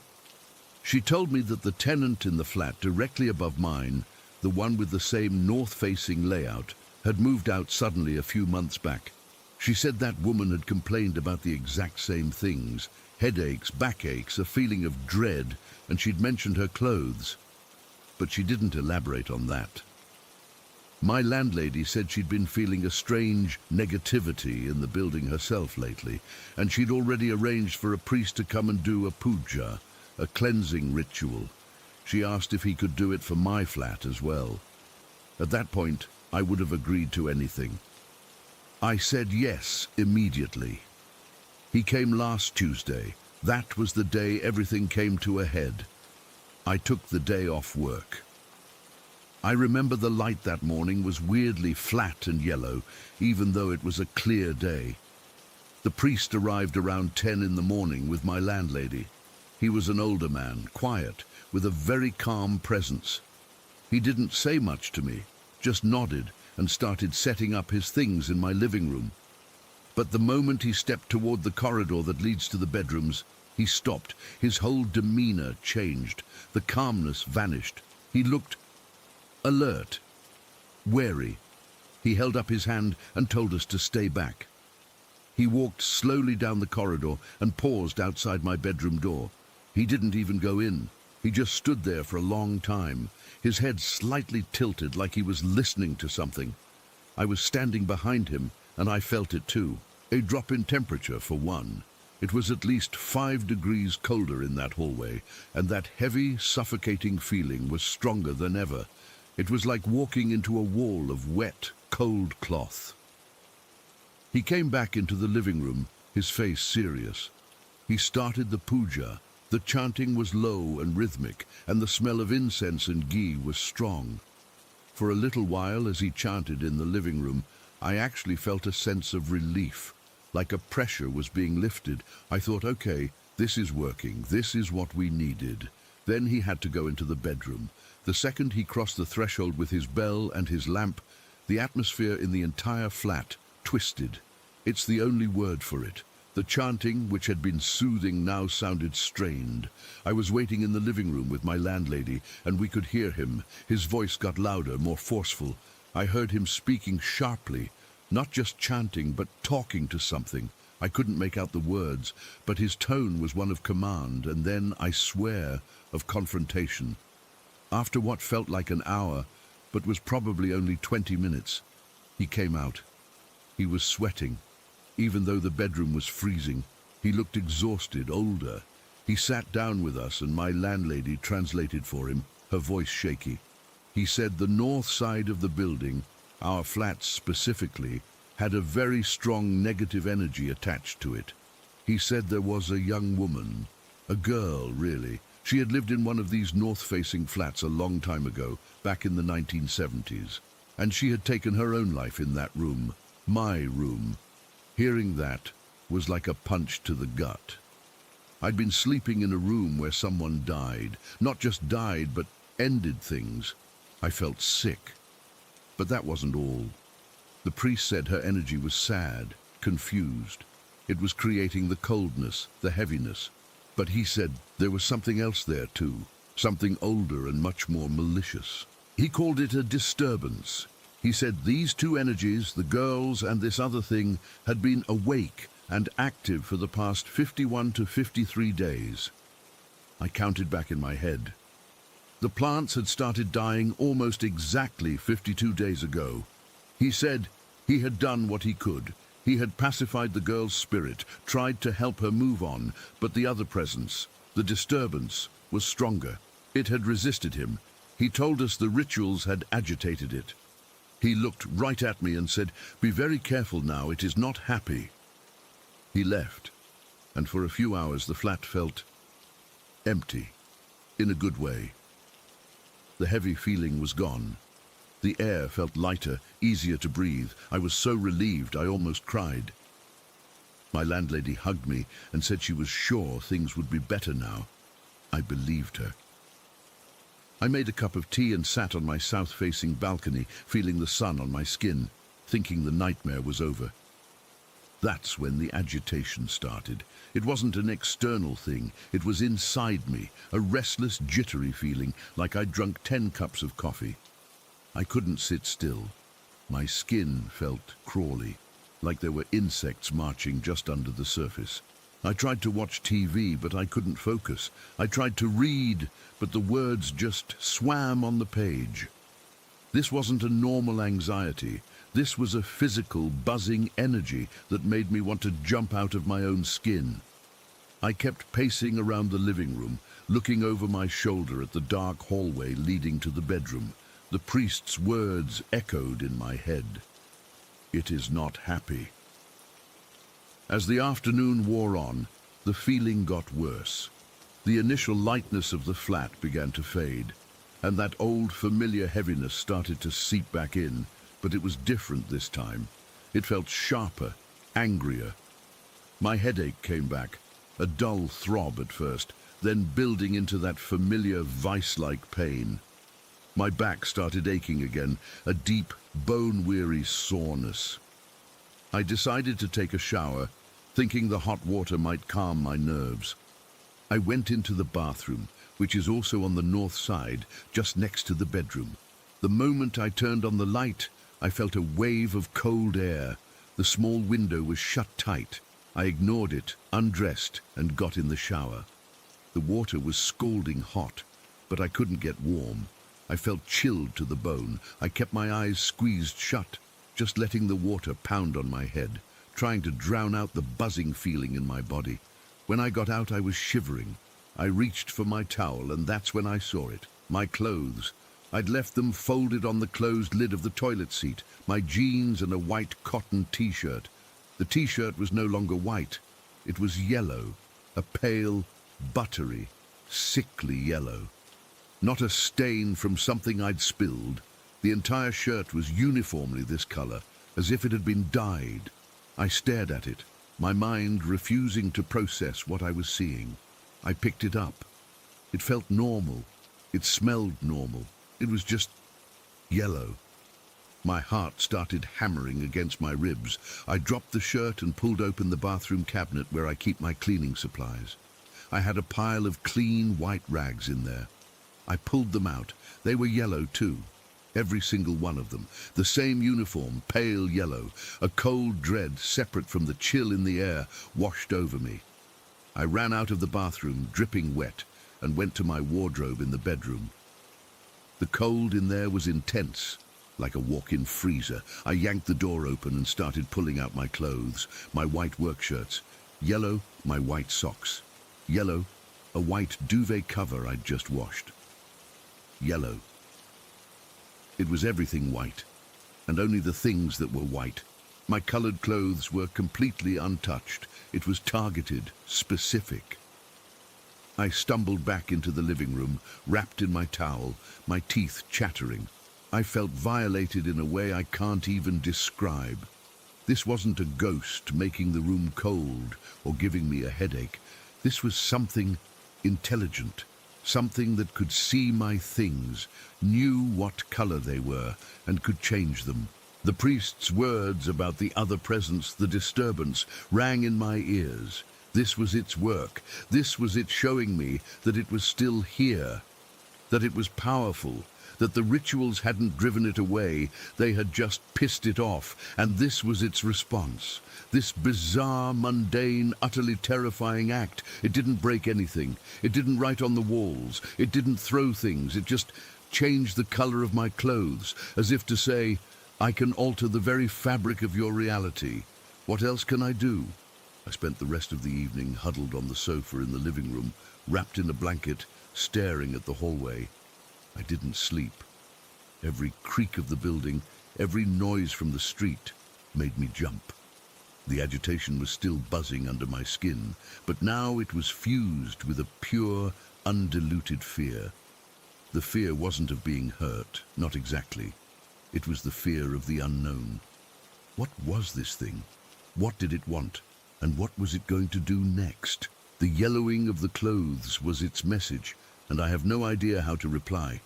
She told me that the tenant in the flat directly above mine, the one with the same north-facing layout, had moved out suddenly a few months back. She said that woman had complained about the exact same things: headaches, backaches, a feeling of dread, and she'd mentioned her clothes. But she didn't elaborate on that. My landlady said she'd been feeling a strange negativity in the building herself lately, and she'd already arranged for a priest to come and do a puja, a cleansing ritual. She asked if he could do it for my flat as well. At that point, I would have agreed to anything. I said yes immediately. He came last Tuesday. That was the day everything came to a head. I took the day off work. I remember the light that morning was weirdly flat and yellow, even though it was a clear day. The priest arrived around 10 in the morning with my landlady. He was an older man, quiet, with a very calm presence. He didn't say much to me, just nodded and started setting up his things in my living room. But the moment he stepped toward the corridor that leads to the bedrooms, he stopped. His whole demeanor changed. The calmness vanished. He looked alert, wary. He held up his hand and told us to stay back. He walked slowly down the corridor and paused outside my bedroom door. He didn't even go in. He just stood there for a long time, his head slightly tilted like he was listening to something. I was standing behind him, and I felt it too. A drop in temperature, for one. It was at least 5 degrees colder in that hallway, and that heavy, suffocating feeling was stronger than ever. It was like walking into a wall of wet, cold cloth. He came back into the living room, his face serious. He started the puja, The chanting was low and rhythmic, and the smell of incense and ghee was strong. For a little while, as he chanted in the living room, I actually felt a sense of relief, like a pressure was being lifted. I thought, okay, this is working, this is what we needed. Then he had to go into the bedroom. The second he crossed the threshold with his bell and his lamp, the atmosphere in the entire flat twisted. It's the only word for it. The chanting, which had been soothing, now sounded strained. I was waiting in the living room with my landlady, and we could hear him. His voice got louder, more forceful. I heard him speaking sharply, not just chanting, but talking to something. I couldn't make out the words, but his tone was one of command, and then, I swear, of confrontation. After what felt like an hour, but was probably only 20 minutes, he came out. He was sweating. Even though the bedroom was freezing, he looked exhausted, older. He sat down with us, and my landlady translated for him, her voice shaky. He said the north side of the building, our flats specifically, had a very strong negative energy attached to it. He said there was a young woman, a girl really. She had lived in one of these north-facing flats a long time ago, back in the 1970s, and she had taken her own life in that room, my room. Hearing that was like a punch to the gut. I'd been sleeping in a room where someone died, not just died, but ended things. I felt sick. But that wasn't all. The priest said her energy was sad, confused. It was creating the coldness, the heaviness. But he said there was something else there too, something older and much more malicious. He called it a disturbance. He said these two energies, the girls and this other thing, had been awake and active for the past 51 to 53 days. I counted back in my head. The plants had started dying almost exactly 52 days ago. He said he had done what he could. He had pacified the girl's spirit, tried to help her move on, but the other presence, the disturbance, was stronger. It had resisted him. He told us the rituals had agitated it. He looked right at me and said, "Be very careful now, it is not happy." He left, and for a few hours the flat felt empty, in a good way. The heavy feeling was gone. The air felt lighter, easier to breathe. I was so relieved I almost cried. My landlady hugged me and said she was sure things would be better now. I believed her. I made a cup of tea and sat on my south-facing balcony, feeling the sun on my skin, thinking the nightmare was over. That's when the agitation started. It wasn't an external thing. It was inside me, a restless, jittery feeling, like I'd drunk 10 cups of coffee. I couldn't sit still. My skin felt crawly, like there were insects marching just under the surface. I tried to watch TV, but I couldn't focus. I tried to read, but the words just swam on the page. This wasn't a normal anxiety. This was a physical, buzzing energy that made me want to jump out of my own skin. I kept pacing around the living room, looking over my shoulder at the dark hallway leading to the bedroom. The priest's words echoed in my head. It is not happy. As the afternoon wore on, the feeling got worse. The initial lightness of the flat began to fade, and that old familiar heaviness started to seep back in, but it was different this time. It felt sharper, angrier. My headache came back, a dull throb at first, then building into that familiar vice-like pain. My back started aching again, a deep, bone-weary soreness. I decided to take a shower, thinking the hot water might calm my nerves. I went into the bathroom, which is also on the north side, just next to the bedroom. The moment I turned on the light, I felt a wave of cold air. The small window was shut tight. I ignored it, undressed, and got in the shower. The water was scalding hot, but I couldn't get warm. I felt chilled to the bone. I kept my eyes squeezed shut, just letting the water pound on my head, trying to drown out the buzzing feeling in my body. When I got out, I was shivering. I reached for my towel, and that's when I saw it. My clothes. I'd left them folded on the closed lid of the toilet seat, my jeans and a white cotton t-shirt. The t-shirt was no longer white. It was yellow, a pale, buttery, sickly yellow. Not a stain from something I'd spilled. The entire shirt was uniformly this color, as if it had been dyed. I stared at it, my mind refusing to process what I was seeing. I picked it up. It felt normal. It smelled normal. It was just yellow. My heart started hammering against my ribs. I dropped the shirt and pulled open the bathroom cabinet where I keep my cleaning supplies. I had a pile of clean white rags in there. I pulled them out. They were yellow too. Every single one of them. The same uniform, pale yellow. A cold dread, separate from the chill in the air, washed over me. I ran out of the bathroom, dripping wet, and went to my wardrobe in the bedroom. The cold in there was intense, like a walk-in freezer. I yanked the door open and started pulling out my clothes, my white work shirts. Yellow, my white socks. Yellow, a white duvet cover I'd just washed. Yellow. It was everything white, and only the things that were white. My colored clothes were completely untouched. It was targeted, specific. I stumbled back into the living room, wrapped in my towel, my teeth chattering. I felt violated in a way I can't even describe. This wasn't a ghost making the room cold or giving me a headache. This was something intelligent. Something that could see my things, knew what color they were, and could change them. The priest's words about the other presence, the disturbance, rang in my ears. This was its work. This was it showing me that it was still here, that it was powerful, that the rituals hadn't driven it away, they had just pissed it off, and this was its response. This bizarre, mundane, utterly terrifying act. It didn't break anything. It didn't write on the walls. It didn't throw things. It just changed the color of my clothes, as if to say, I can alter the very fabric of your reality. What else can I do? I spent the rest of the evening huddled on the sofa in the living room, wrapped in a blanket, staring at the hallway. I didn't sleep. Every creak of the building, every noise from the street made me jump. The agitation was still buzzing under my skin, but now it was fused with a pure, undiluted fear. The fear wasn't of being hurt, not exactly. It was the fear of the unknown. What was this thing? What did it want? And what was it going to do next? The yellowing of the clothes was its message, and I have no idea how to reply.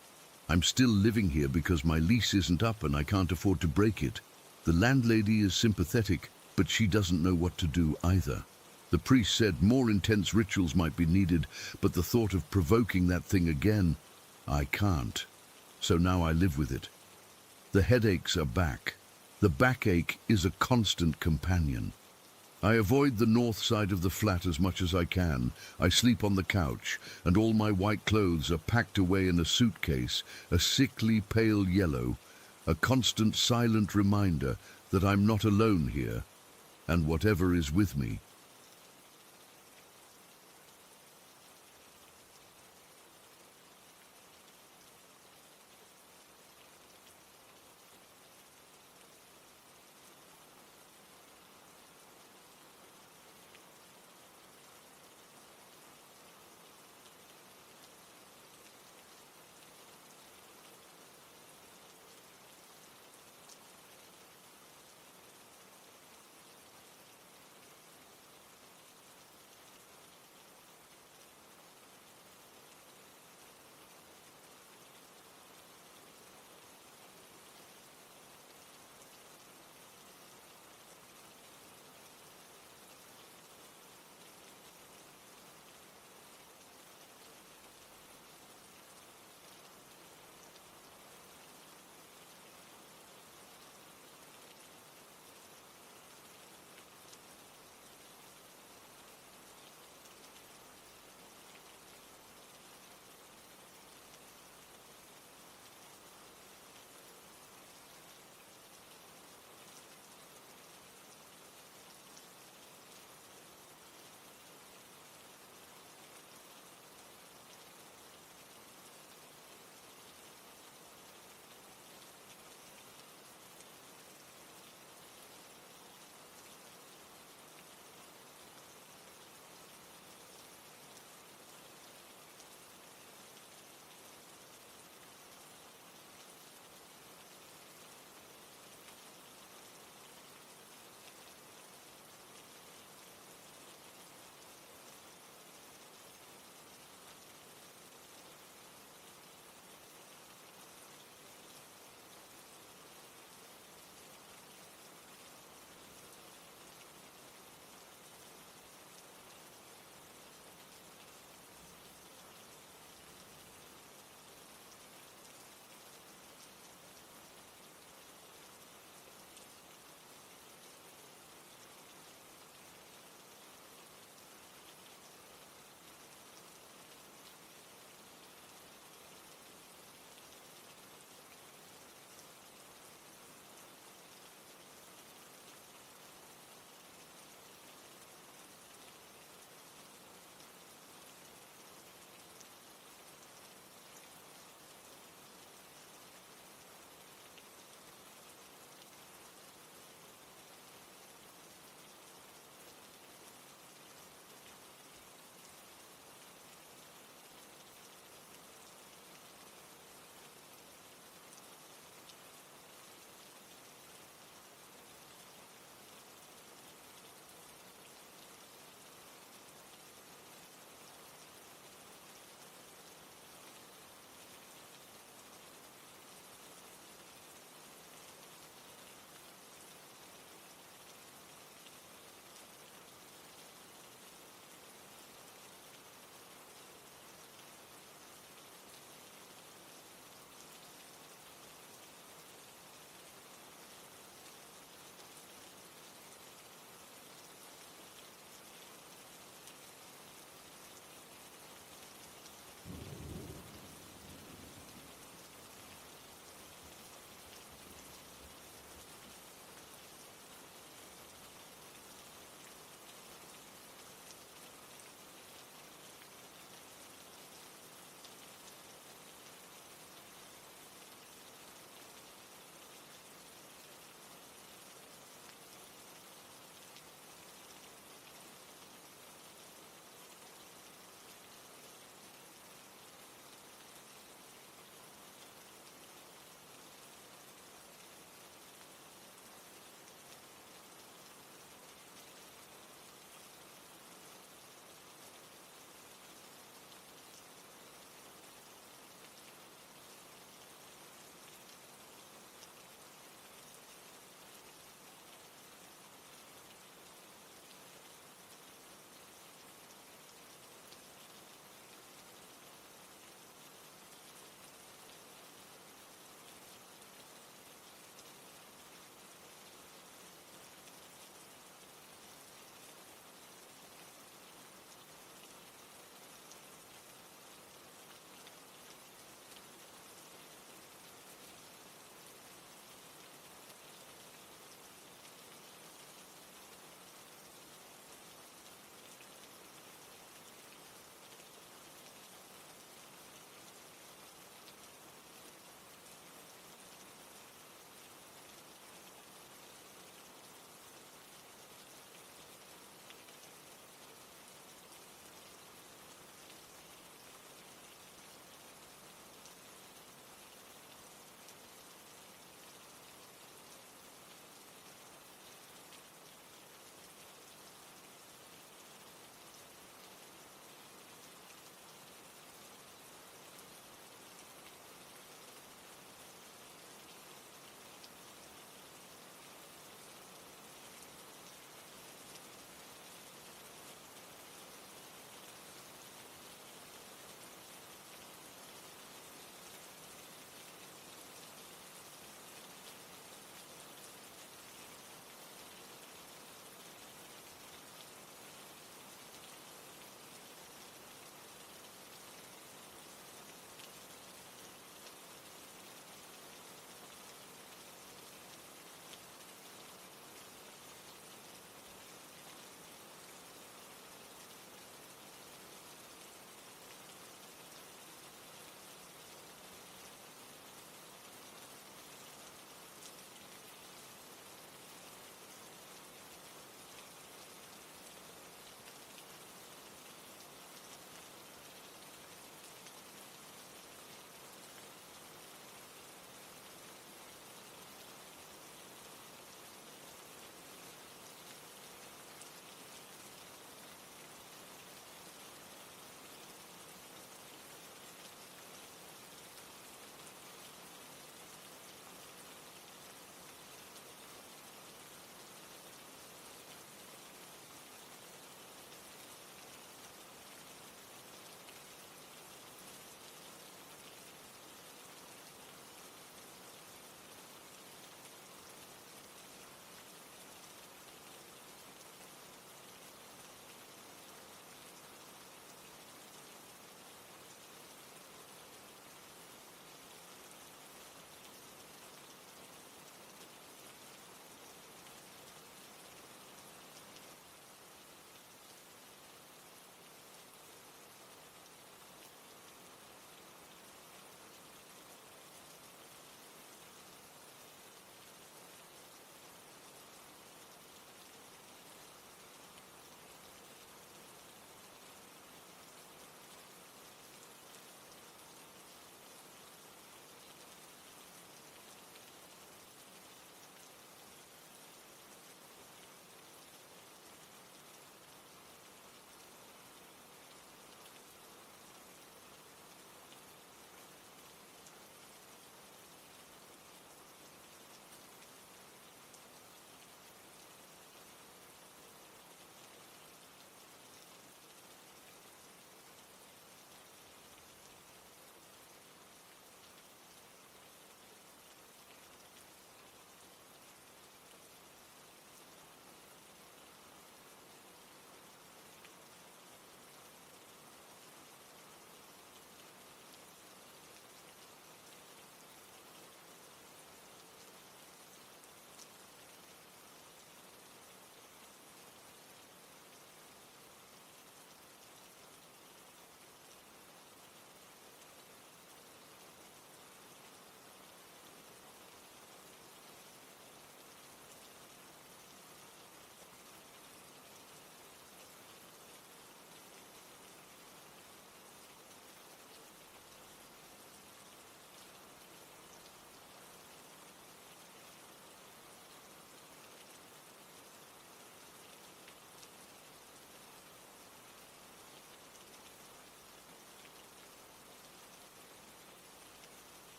I'm still living here because my lease isn't up and I can't afford to break it. The landlady is sympathetic, but she doesn't know what to do either. The priest said more intense rituals might be needed, but the thought of provoking that thing again, I can't. So now I live with it. The headaches are back. The backache is a constant companion. I avoid the north side of the flat as much as I can. I sleep on the couch, and all my white clothes are packed away in a suitcase, a sickly pale yellow, a constant silent reminder that I'm not alone here, and whatever is with me